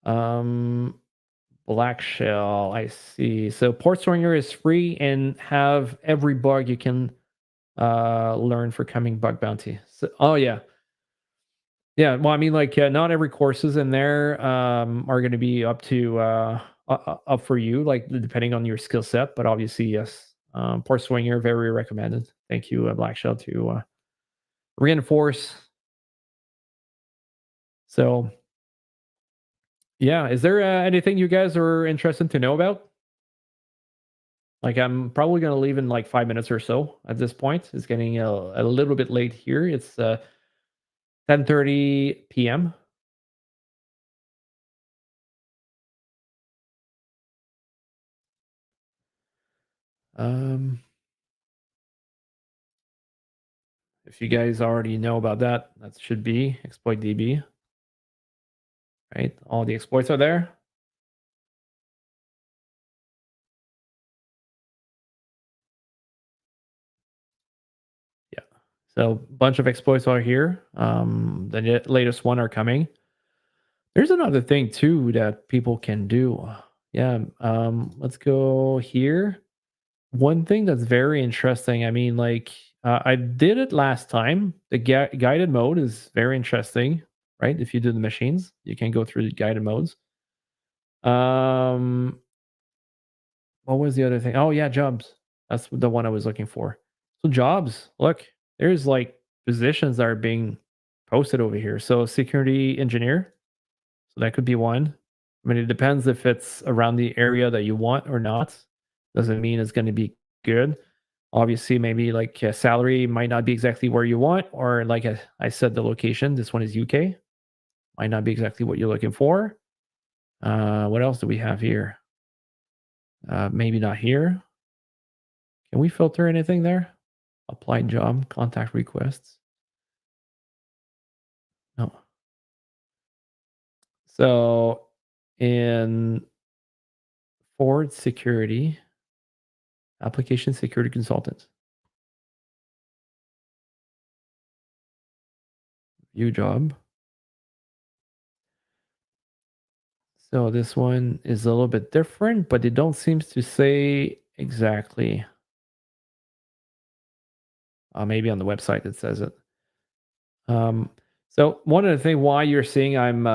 Um, Black Shell, I see. So Port Swinger is free and have every bug you can learn for coming bug bounty. So, oh yeah. Yeah, well, I mean, like, not every courses in there are going to be up to up for you, like depending on your skill set. But obviously, yes, Port Swinger very recommended. Thank you, Black Shell, to reinforce. So, yeah, is there anything you guys are interested to know about? Like, I'm probably going to leave in like 5 minutes or so. At this point, it's getting a little bit late here. It's 10:30 p.m. Um, if you guys already know about that, that should be exploit DB, right? All the exploits are there. Yeah. So a bunch of exploits are here. The latest one are coming. There's another thing too that people can do. Yeah. Let's go here. One thing that's very interesting. I mean, like I did it last time. The guided mode is very interesting, right? If you do the machines, you can go through the guided modes. What was the other thing? Oh yeah, jobs. That's the one I was looking for. So jobs, look, there's like positions that are being posted over here. So security engineer, so that could be one. I mean, it depends if it's around the area that you want or not. Doesn't mean it's going to be good. Obviously, maybe like salary might not be exactly where you want, or like I said, the location. This one is UK. Might not be exactly what you're looking for. What else do we have here? Maybe not here. Can we filter anything there? Apply job, contact requests. No. So in forward security, Application security consultant. View job. So this one is a little bit different, but it don't seem to say exactly. Maybe on the website it says it. So one of the things why you're seeing I'm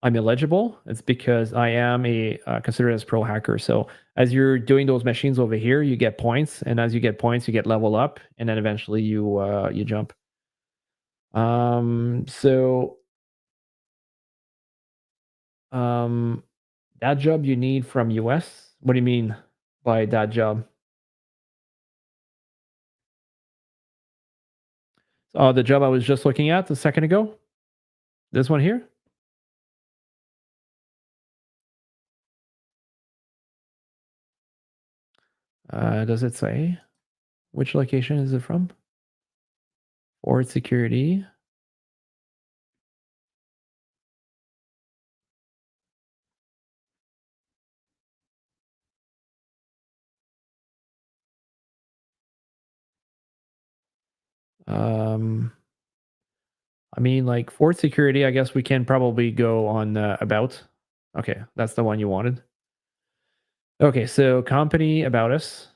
illegible, it's because I am a considered as pro hacker. So as you're doing those machines over here, you get points, and as you get points, you get level up, and then eventually you jump. So that job you need from US. What do you mean by that job? The job I was just looking at a second ago. This one here. Does it say which location is it from? Forward security. I mean, like forward security, I guess we can probably go on about. Okay, that's the one you wanted. Okay, so company about us.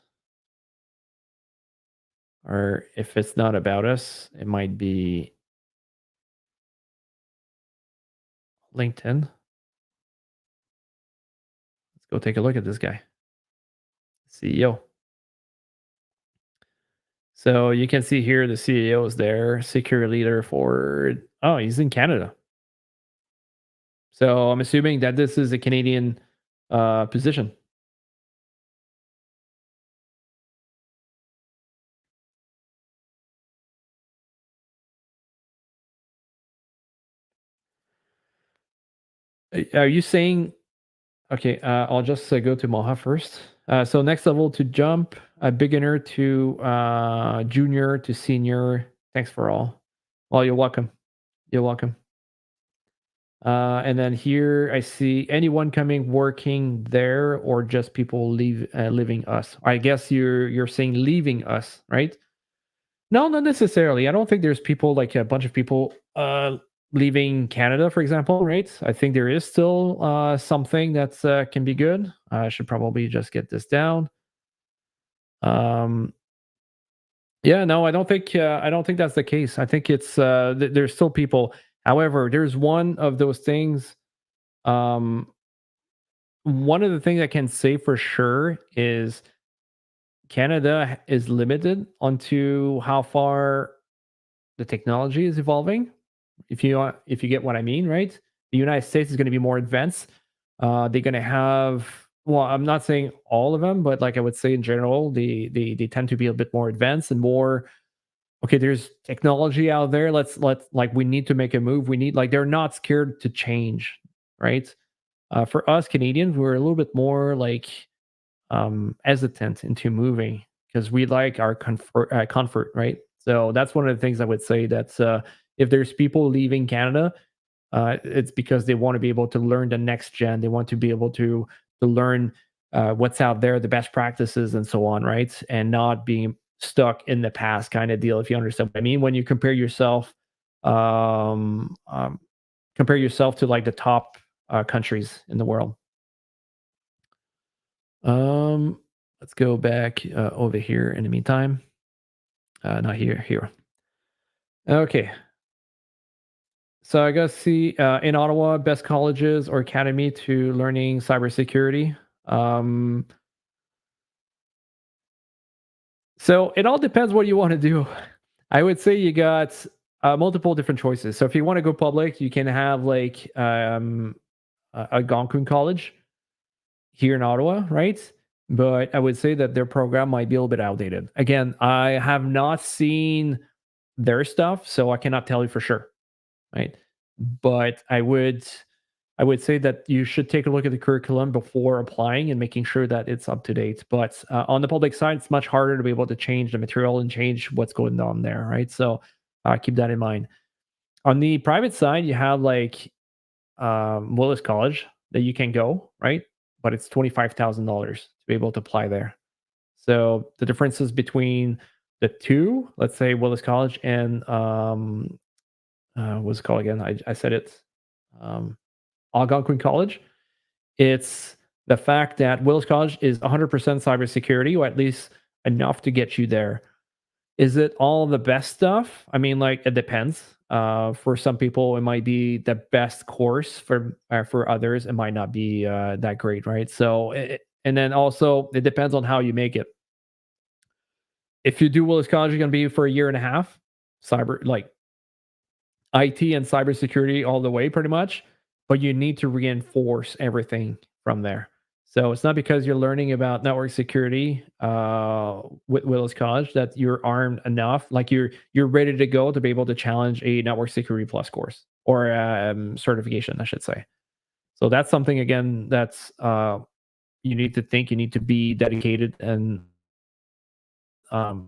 Or if it's not about us, it might be LinkedIn. Let's go take a look at this guy. CEO. So you can see here the CEO is there, security leader for, oh, he's in Canada. So I'm assuming that this is a Canadian position. Are you saying, okay, I'll just go to Moha first. So next level to jump, a beginner to junior to senior. Thanks for all. Well, you're welcome. You're welcome. And then here I see anyone coming working there or just people leaving us. I guess you're saying leaving us, right? No, not necessarily. I don't think there's people like a bunch of people leaving Canada, for example, right? I think there is still something that's can be good. I should probably just get this down. Yeah, no, I don't think that's the case. I think it's there's still people. However, there's one of those things. One of the things I can say for sure is Canada is limited onto how far the technology is evolving. If you get what I mean, right? The United States is going to be more advanced. They're going to have, well, I'm not saying all of them, but like I would say in general, they tend to be a bit more advanced and more. Okay, there's technology out there. Let's like we need to make a move. We need like they're not scared to change, right? For us Canadians, we're a little bit more like hesitant into moving because we like our comfort, right? So that's one of the things I would say that if there's people leaving Canada, it's because they want to be able to learn the next gen. They want to be able to learn what's out there, the best practices, and so on, right? And not being stuck in the past kind of deal. If you understand what I mean, when you um, um, compare yourself to like the top countries in the world. Let's go back over here in the meantime. Not here, here. Okay. So I guess see in Ottawa, best colleges or academy to learning cybersecurity. So it all depends what you want to do. I would say you got multiple different choices. So if you want to go public, you can have like Algonquin College here in Ottawa, right? But I would say that their program might be a little bit outdated. Again, I have not seen their stuff, so I cannot tell you for sure, right? But I would say that you should take a look at the curriculum before applying and making sure that it's up to date. But on the public side, it's much harder to be able to change the material and change what's going on there, right? So keep that in mind. On the private side, you have like Willis College that you can go, right? But it's $25,000 be able to apply there. So the differences between the two, let's say Willis College and what's it called again? I said it, Algonquin College. It's the fact that Willis College is 100% cybersecurity, or at least enough to get you there. Is it all the best stuff? I mean, like it depends. For some people, it might be the best course. For others, it might not be that great, right? So, and then also it depends on how you make it. If you do Willis College, you're going to be for a year and a half, cyber like IT and cybersecurity all the way, pretty much. But you need to reinforce everything from there. So it's not because you're learning about network security with Willis College that you're armed enough, like you're ready to go to be able to challenge a network security plus course or certification, I should say. So that's something again that's you need to think. You need to be dedicated, and you're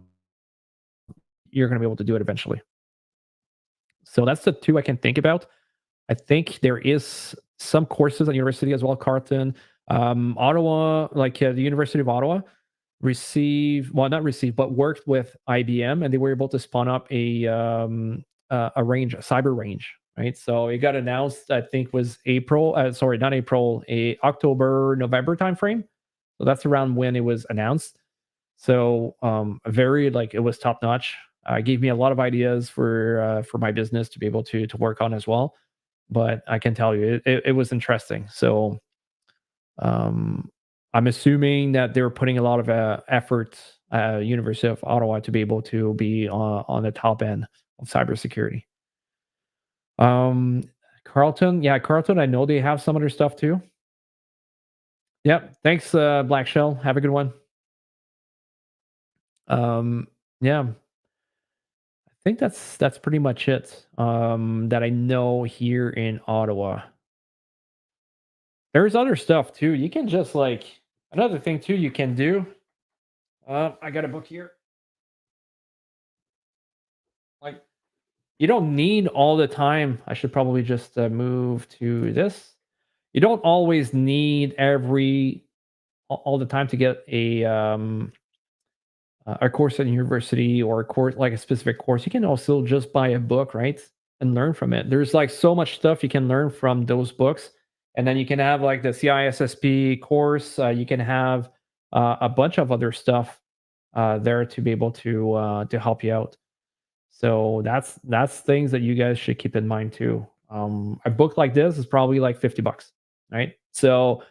going to be able to do it eventually. So that's the two I can think about. I think there is some courses at university as well, Carleton. Ottawa, like the University of Ottawa, not received, but worked with IBM, and they were able to spawn up a range, a cyber range, right? So it got announced, I think, was not April, a October, November timeframe. So that's around when it was announced. So it was top notch. Gave me a lot of ideas for my business to be able to work on as well. But I can tell you, it was interesting. So I'm assuming that they were putting a lot of effort at University of Ottawa to be able to be on the top end of cybersecurity. Carleton, I know they have some other stuff too. Yep, thanks, Black Shell. Have a good one. Yeah, I think that's pretty much it that I know here in Ottawa. There's other stuff too. You can just another thing too you can do. I got a book here. Like, you don't need all the time. I should probably just move to this. You don't always need all the time to get a course at university, or a course like a specific course. You can also just buy a book, right, and learn from it. There's like so much stuff you can learn from those books. And then you can have like the CISSP course. You can have a bunch of other stuff there to be able to help you out. So that's things that you guys should keep in mind too. A book like this is probably like $50, right? So,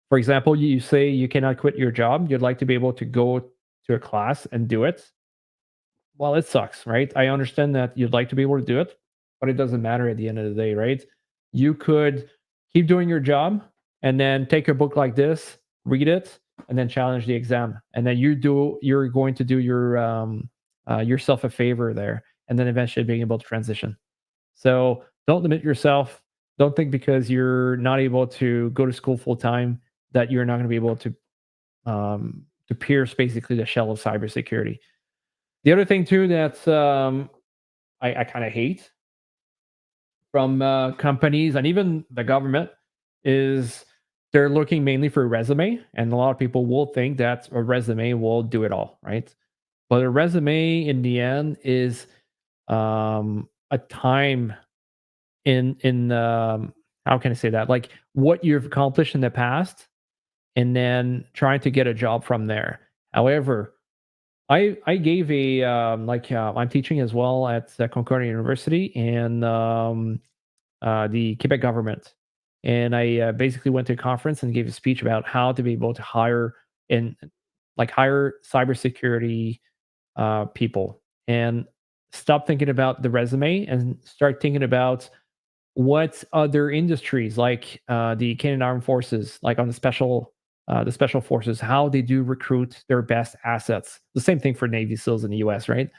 for example, you say you cannot quit your job. You'd like to be able to go to a class and do it. Well, it sucks, right? I understand that you'd like to be able to do it, but it doesn't matter at the end of the day, right? You could keep doing your job and then take a book like this, read it, and then challenge the exam. And then you're going to do yourself a favor there, and then eventually being able to transition. So don't limit yourself. Don't think because you're not able to go to school full time that you're not going to be able to pierce basically the shell of cybersecurity. The other thing too that I kind of hate from companies and even the government is they're looking mainly for a resume, and a lot of people will think that a resume will do it all, right? But a resume in the end is a time in how can I say that? Like what you've accomplished in the past, and then trying to get a job from there. However, I gave I'm teaching as well at Concordia University and the Quebec government, and I basically went to a conference and gave a speech about how to be able to hire cybersecurity people, and stop thinking about the resume and start thinking about what other industries like the Canadian Armed Forces, like on the special forces, how they do recruit their best assets. The same thing for Navy SEALs in the US, right?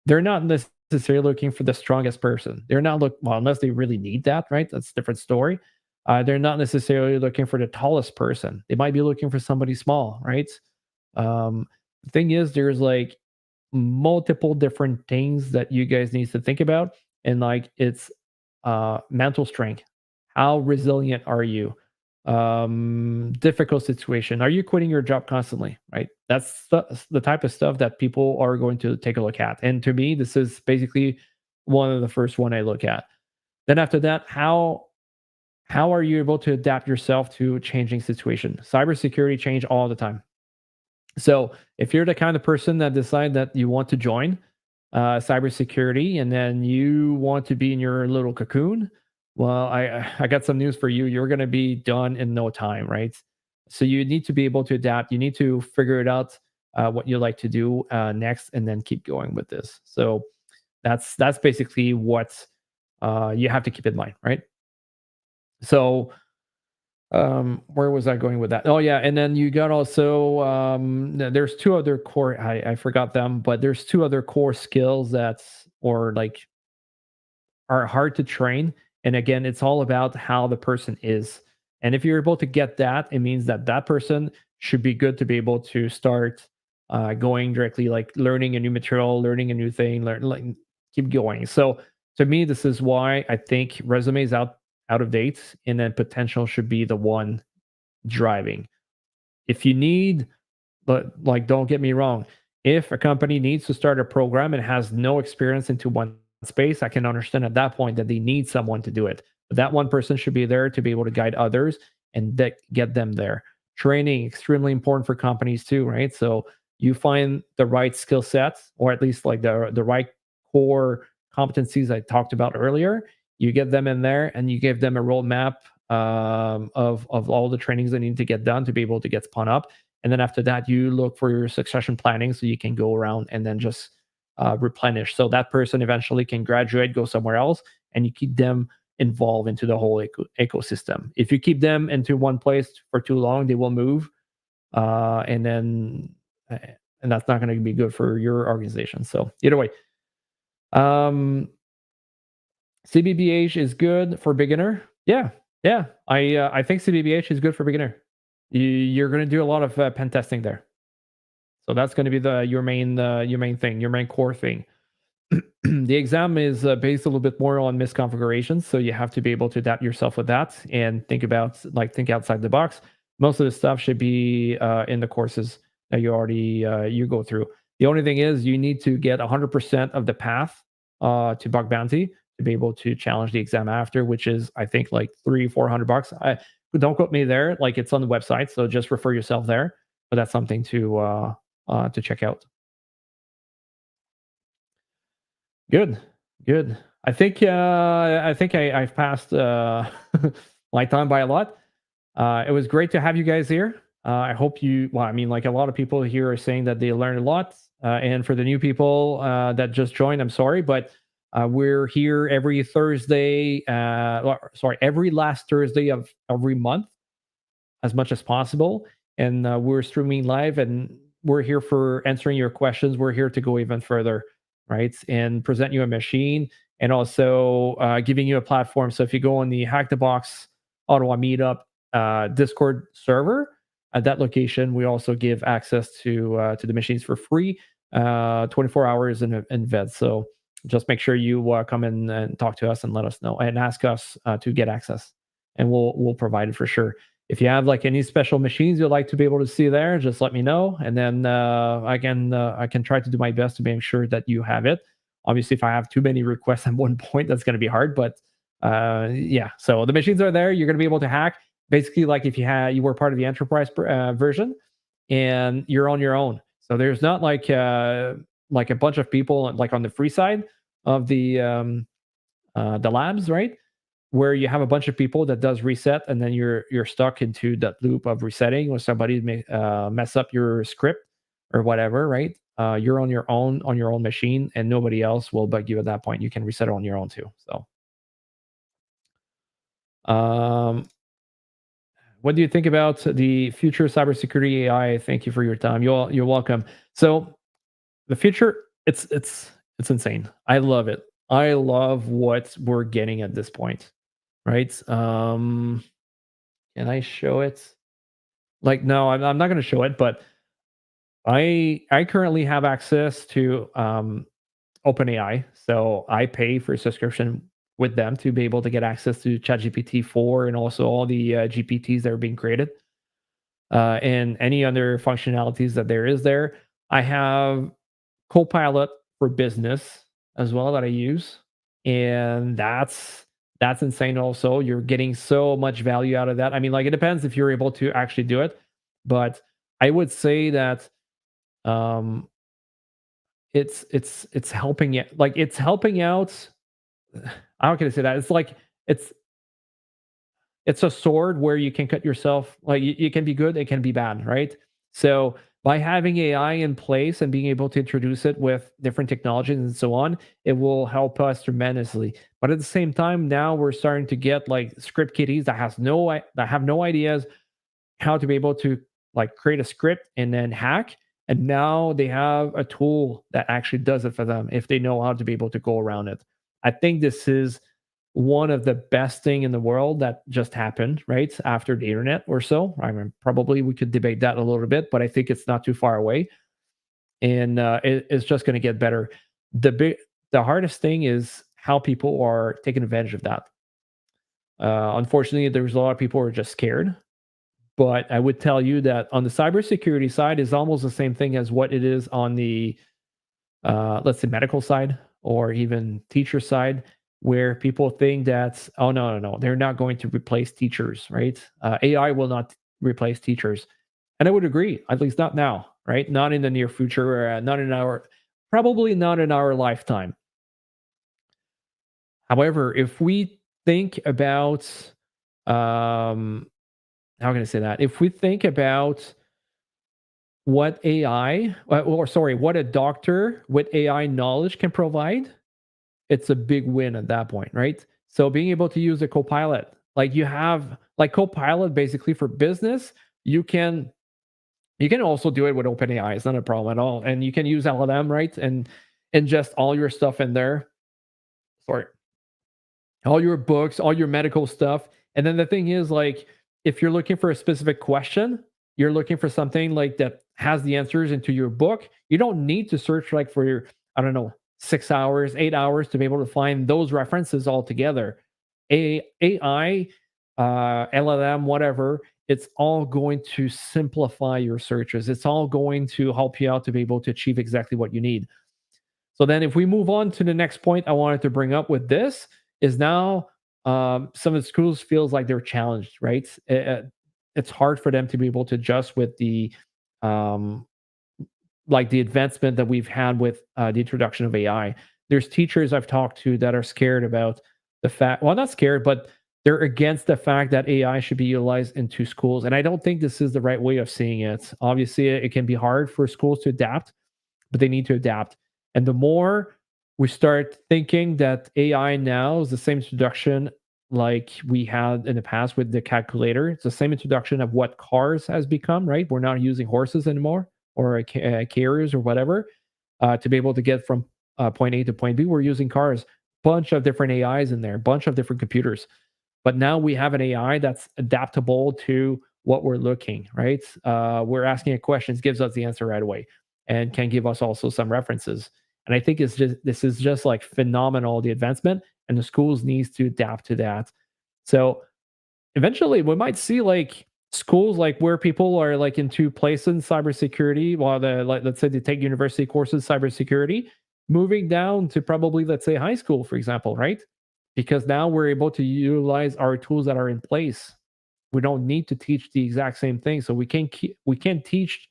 They're not necessarily looking for the strongest person. They're not unless they really need that, right? That's a different story. They're not necessarily looking for the tallest person. They might be looking for somebody small, right? The thing is, there's like multiple different things that you guys need to think about, and like it's mental strength. How resilient are you? difficult situation? Are you quitting your job constantly? Right. That's the type of stuff that people are going to take a look at. And to me, this is basically one of the first one I look at. Then after that, how are you able to adapt yourself to changing situation? Cybersecurity change all the time. So if you're the kind of person that decide that you want to join cybersecurity and then you want to be in your little cocoon, well, I got some news for you. You're going to be done in no time, right? So you need to be able to adapt. You need to figure it out what you like to do next, and then keep going with this. So that's basically what you have to keep in mind, right? So where was I going with that? Oh yeah, and then you got also there's two other core, I forgot them, but there's two other core skills that's or like are hard to train. And again, it's all about how the person is. And if you're able to get that, it means that that person should be good to be able to start going directly, like learning a new material, learning a new thing, learn like keep going. So to me, this is why I think resumes out of date, and then potential should be the one driving. If you need, but like, don't get me wrong, if a company needs to start a program and has no experience into one space, I can understand at that point that they need someone to do it. But that one person should be there to be able to guide others and get them there. Training extremely important for companies too, right? So you find the right skill sets, or at least like the right core competencies I talked about earlier. You get them in there, and you give them a roadmap of all the trainings they need to get done to be able to get spun up. And then after that, you look for your succession planning so you can go around and then just replenish. So that person eventually can graduate, go somewhere else, and you keep them involved into the whole ecosystem. If you keep them into one place for too long, they will move, and then and that's not going to be good for your organization. So either way, CBBH is good for beginner. Yeah, yeah. I think CBBH is good for beginner. You're going to do a lot of pen testing there, so that's going to be your main thing, your main core thing. The exam is based a little bit more on misconfigurations, so you have to be able to adapt yourself with that and think outside the box. Most of the stuff should be in the courses that you already you go through. The only thing is you need to get 100% of the path to bug bounty to be able to challenge the exam after, which is I think like $300-400. Don't quote me there, like it's on the website, so just refer yourself there. But that's something to check out. Good, good. I've passed my time by a lot. It was great to have you guys here. I hope you. Well, I mean, like a lot of people here are saying that they learned a lot. And for the new people that just joined, I'm sorry, but we're here every Thursday. Every last Thursday of every month, as much as possible. And we're streaming live, and we're here for answering your questions. We're here to go even further, right? And present you a machine, and also giving you a platform. So if you go on the Hack the Box Ottawa Meetup Discord server, at that location, we also give access to the machines for free, 24 hours in VED. So just make sure you come in and talk to us and let us know and ask us to get access, and we'll provide it for sure. If you have like any special machines you'd like to be able to see there, just let me know, and then I can try to do my best to make sure that you have it. Obviously, if I have too many requests at one point, that's going to be hard. But yeah, so the machines are there. You're going to be able to hack. Basically, like if you were part of the enterprise version, and you're on your own. So there's not like a bunch of people like on the free side of the labs, right? Where you have a bunch of people that does reset, and then you're stuck into that loop of resetting, when somebody may mess up your script or whatever, right? You're on your own machine, and nobody else will bug you at that point. You can reset it on your own too. So, what do you think about the future cybersecurity AI? Thank you for your time. You're welcome. So, the future, it's insane. I love it. I love what we're getting at this point. Right? Can I show it? Like, no, I'm not going to show it, but I currently have access to OpenAI, so I pay for a subscription with them to be able to get access to ChatGPT 4 and also all the GPTs that are being created, and any other functionalities that there is there. I have Copilot for Business as well that I use, and that's insane. Also, you're getting so much value out of that. I mean, like, it depends if you're able to actually do it, but I would say that um, it's helping it. Like, it's helping out. How can I say that? It's like it's it's a sword where you can cut yourself. Like, you can be good, it can be bad, right? So by having AI in place and being able to introduce it with different technologies and so on, it will help us tremendously. But at the same time, now we're starting to get like script kiddies that that have no ideas how to be able to like create a script and then hack. And now they have a tool that actually does it for them if they know how to be able to go around it. I think this is one of the best thing in the world that just happened right after the internet or so. I mean, probably we could debate that a little bit, but I think it's not too far away, and it's just going to get better. The hardest thing is how people are taking advantage of that. Unfortunately, there's a lot of people who are just scared. But I would tell you that on the cybersecurity side is almost the same thing as what it is on the let's say medical side or even teacher side, where people think that, oh no, they're not going to replace teachers, right? AI will not replace teachers, and I would agree, at least not now, right? Not in the near future, not in our probably not in our lifetime. However, if we think about how can I say that? If we think about what AI, or sorry, what a doctor with AI knowledge can provide, it's a big win at that point, right? So being able to use a Copilot, like you have like Copilot basically for business, you can also do it with OpenAI. It's not a problem at all, and you can use LLM, right, and ingest all your stuff in there. Sorry, all your books, all your medical stuff. And then the thing is, like, if you're looking for a specific question, you're looking for something like that has the answers into your book. You don't need to search like for your, I don't know, 6 hours, 8 hours to be able to find those references all together. AI, LLM, whatever, it's all going to simplify your searches. It's all going to help you out to be able to achieve exactly what you need. So then if we move on to the next point I wanted to bring up with this is now some of the schools feels like they're challenged, right? It's hard for them to be able to adjust with the um, like the advancement that we've had with the introduction of AI. There's teachers I've talked to that are scared about the fact, well, not scared, but they're against the fact that AI should be utilized into schools. And I don't think this is the right way of seeing it. Obviously, it can be hard for schools to adapt, but they need to adapt. And the more we start thinking that AI now is the same introduction like we had in the past with the calculator, it's the same introduction of what cars has become, right? We're not using horses anymore or carriers or whatever to be able to get from point A to point B. We're using cars, bunch of different AIs in there, bunch of different computers. But now we have an AI that's adaptable to what we're looking, right? We're asking it questions, gives us the answer right away, and can give us also some references. And I think this is just like phenomenal, the advancement, and the schools needs to adapt to that. So eventually we might see like schools like where people are like into places in cybersecurity, while the like let's say they take university courses cybersecurity, moving down to probably let's say high school, for example, right? Because now we're able to utilize our tools that are in place. We don't need to teach the exact same thing, so we can teach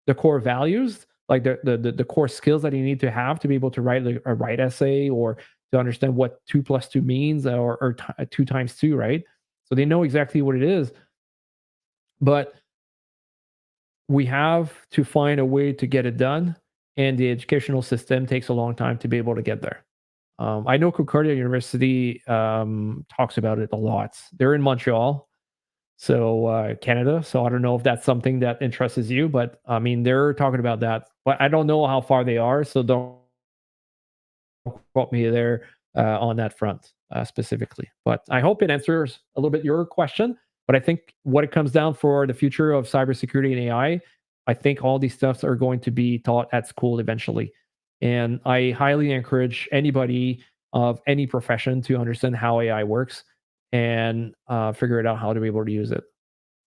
the core values, like the core skills that you need to have to be able to write a write essay or to understand what 2 + 2 means or 2 times 2, right? So they know exactly what it is. But we have to find a way to get it done, and the educational system takes a long time to be able to get there. I know Concordia University talks about it a lot. They're in Montreal, so Canada. So I don't know if that's something that interests you, but I mean they're talking about that. But I don't know how far they are, so don't quote me there on that front specifically. But I hope it answers a little bit your question. But I think what it comes down for the future of cybersecurity and AI, I think all these stuffs are going to be taught at school eventually. And I highly encourage anybody of any profession to understand how AI works and figure it out how to be able to use it.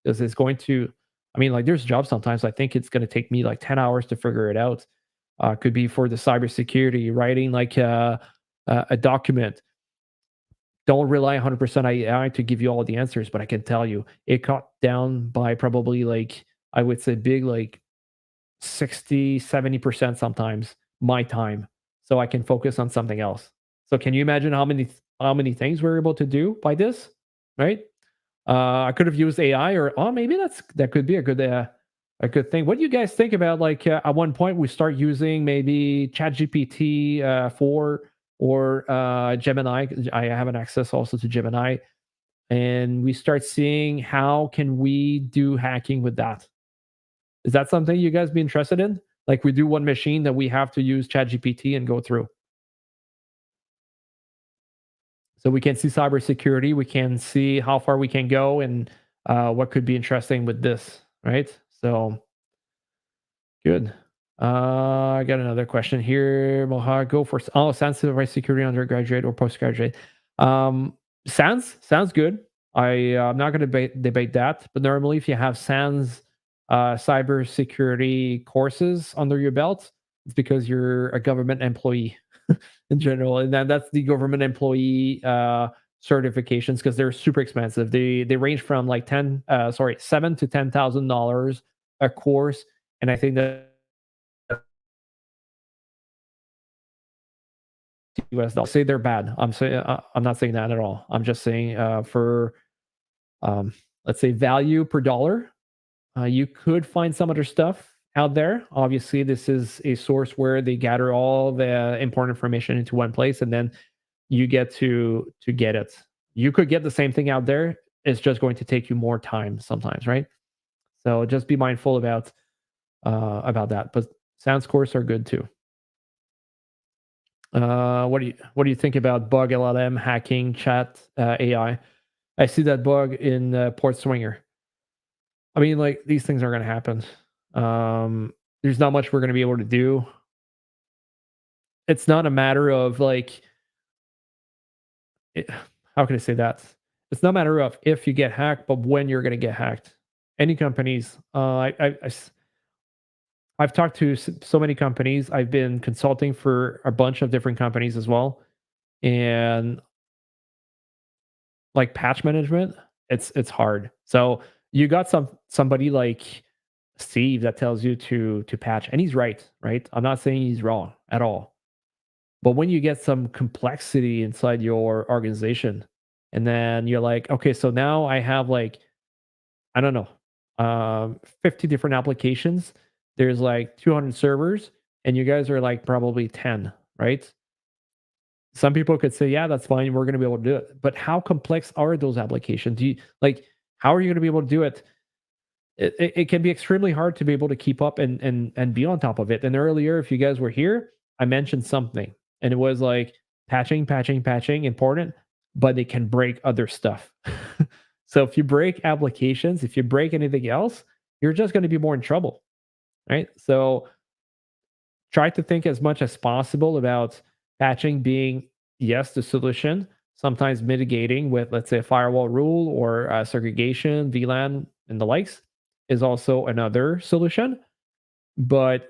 Because it's going to, I mean, like there's jobs sometimes I think it's going to take me like 10 hours to figure it out. Could be for the cybersecurity, writing like a document. Don't rely 100% on AI to give you all the answers, but I can tell you it cut down by probably like, I would say big like 60, 70% sometimes my time. So I can focus on something else. So can you imagine how many things we're able to do by this? Right? I could have used AI, or oh, maybe that could be a good thing. What do you guys think about like at one point we start using maybe ChatGPT 4 or Gemini? I have an access also to Gemini, and we start seeing how can we do hacking with that. Is that something you guys be interested in? Like we do one machine that we have to use ChatGPT and go through. So we can see cybersecurity, we can see how far we can go, and what could be interesting with this, right? So good. I got another question here. Moha, go for SANS device security undergraduate or postgraduate. Sounds good. I'm not going to debate that, but normally if you have SANS cybersecurity courses under your belt, it's because you're a government employee in general, and that's the government employee certifications because they're super expensive. They range from like $7,000 to $10,000 a course, and I think that US dollars. Say they're bad. I'm not saying that at all. I'm just saying for let's say value per dollar, you could find some other stuff out there. Obviously, this is a source where they gather all the important information into one place, and then you get to get it. You could get the same thing out there. It's just going to take you more time sometimes, right? So just be mindful about that. But sounds course are good too. What do you think about bug LLM hacking chat AI? I see that bug in Port Swinger. I mean, like these things are going to happen. There's not much we're going to be able to do. It's not a matter of like, how can I say that? It's not a matter of if you get hacked, but when you're going to get hacked. Any companies, I've talked to so many companies. I've been consulting for a bunch of different companies as well, and like patch management, it's hard. So you got somebody like Steve that tells you to patch, and he's right. I'm not saying he's wrong at all. But when you get some complexity inside your organization, and then you're like, okay, so now I have like, I don't know, 50 different applications. There's like 200 servers, and you guys are like probably 10, right? Some people could say, yeah, that's fine. We're going to be able to do it. But how complex are those applications? How are you going to be able to do it? It can be extremely hard to be able to keep up and be on top of it. And earlier, if you guys were here, I mentioned something, and it was like patching, important, but it can break other stuff. So if you break applications, if you break anything else, you're just going to be more in trouble, right? So try to think as much as possible about patching being, yes, the solution, sometimes mitigating with, let's say, a firewall rule or segregation, VLAN, and the likes is also another solution. But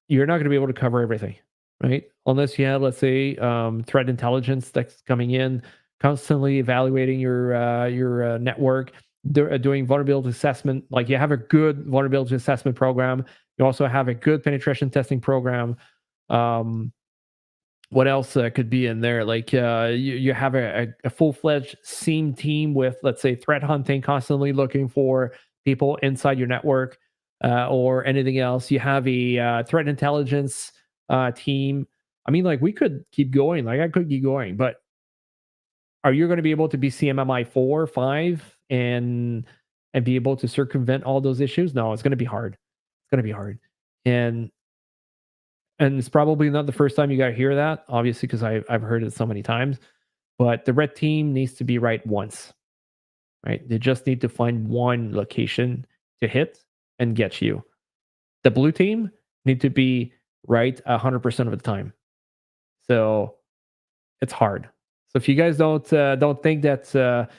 you're not going to be able to cover everything, right? Unless you have, let's say, threat intelligence that's coming in, constantly evaluating your network, doing vulnerability assessment. Like you have a good vulnerability assessment program. You also have a good penetration testing program. What else could be in there? Like you have a full-fledged SIEM team with, let's say, threat hunting, constantly looking for people inside your network or anything else. You have a threat intelligence team. I mean, like we could keep going. Like I could keep going, but are you going to be able to be CMMI 4, 5, and be able to circumvent all those issues? No, it's going to be hard. It's going to be hard, and it's probably not the first time you got to hear that, obviously, because I've heard it so many times. But the red team needs to be right once, right? They just need to find one location to hit and get you. The blue team need to be right 100% of the time. So it's hard. So if you guys don't think that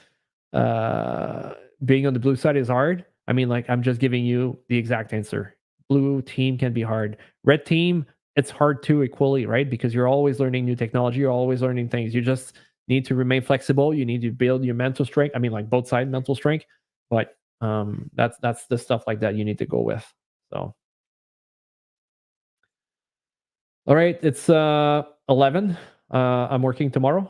being on the blue side is hard, I mean, like, I'm just giving you the exact answer. Blue team can be hard. Red team, it's hard too, equally, right? Because you're always learning new technology, you're always learning things. You just need to remain flexible. You need to build your mental strength. I mean, like, both side mental strength, but that's the stuff like that you need to go with. So, all right, it's 11. I'm working tomorrow.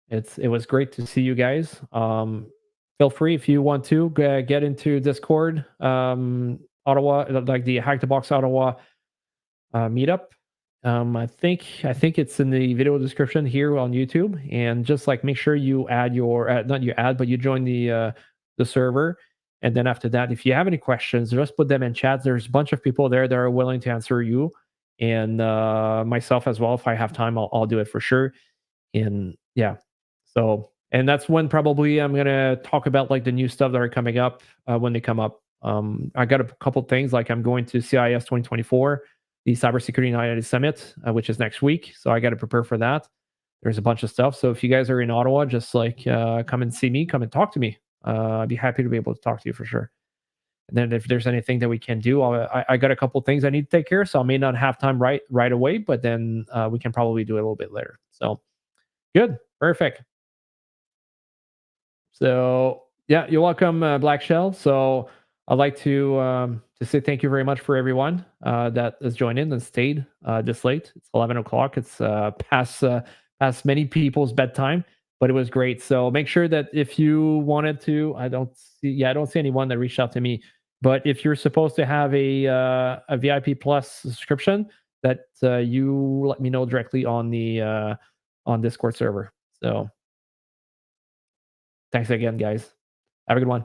It was great to see you guys. Feel free if you want to get into Discord, Ottawa, like the Hack the Box Ottawa meetup. I think it's in the video description here on YouTube, and just like make sure you add your not you add, but you join the server. And then after that, if you have any questions, just put them in chat. There's a bunch of people there that are willing to answer you, and myself as well. If I have time, I'll do it for sure. And yeah, so, and that's when probably I'm gonna talk about like the new stuff that are coming up when they come up. I got a couple things, like I'm going to CIS 2024, the Cybersecurity United Summit, which is next week. So I got to prepare for that. There's a bunch of stuff. So if you guys are in Ottawa, just like come and see me, come and talk to me. I'd be happy to be able to talk to you for sure. And then if there's anything that we can do, I got a couple things I need to take care of, so I may not have time right away, but then we can probably do it a little bit later. So good, perfect. So yeah, you're welcome, Black Shell. So I'd like to say thank you very much for everyone that has joined in and stayed this late. It's 11 o'clock. It's past many people's bedtime, but it was great. So make sure that if you wanted to, I don't see anyone that reached out to me. But if you're supposed to have a VIP Plus subscription, that you let me know directly on the on Discord server. So thanks again, guys. Have a good one.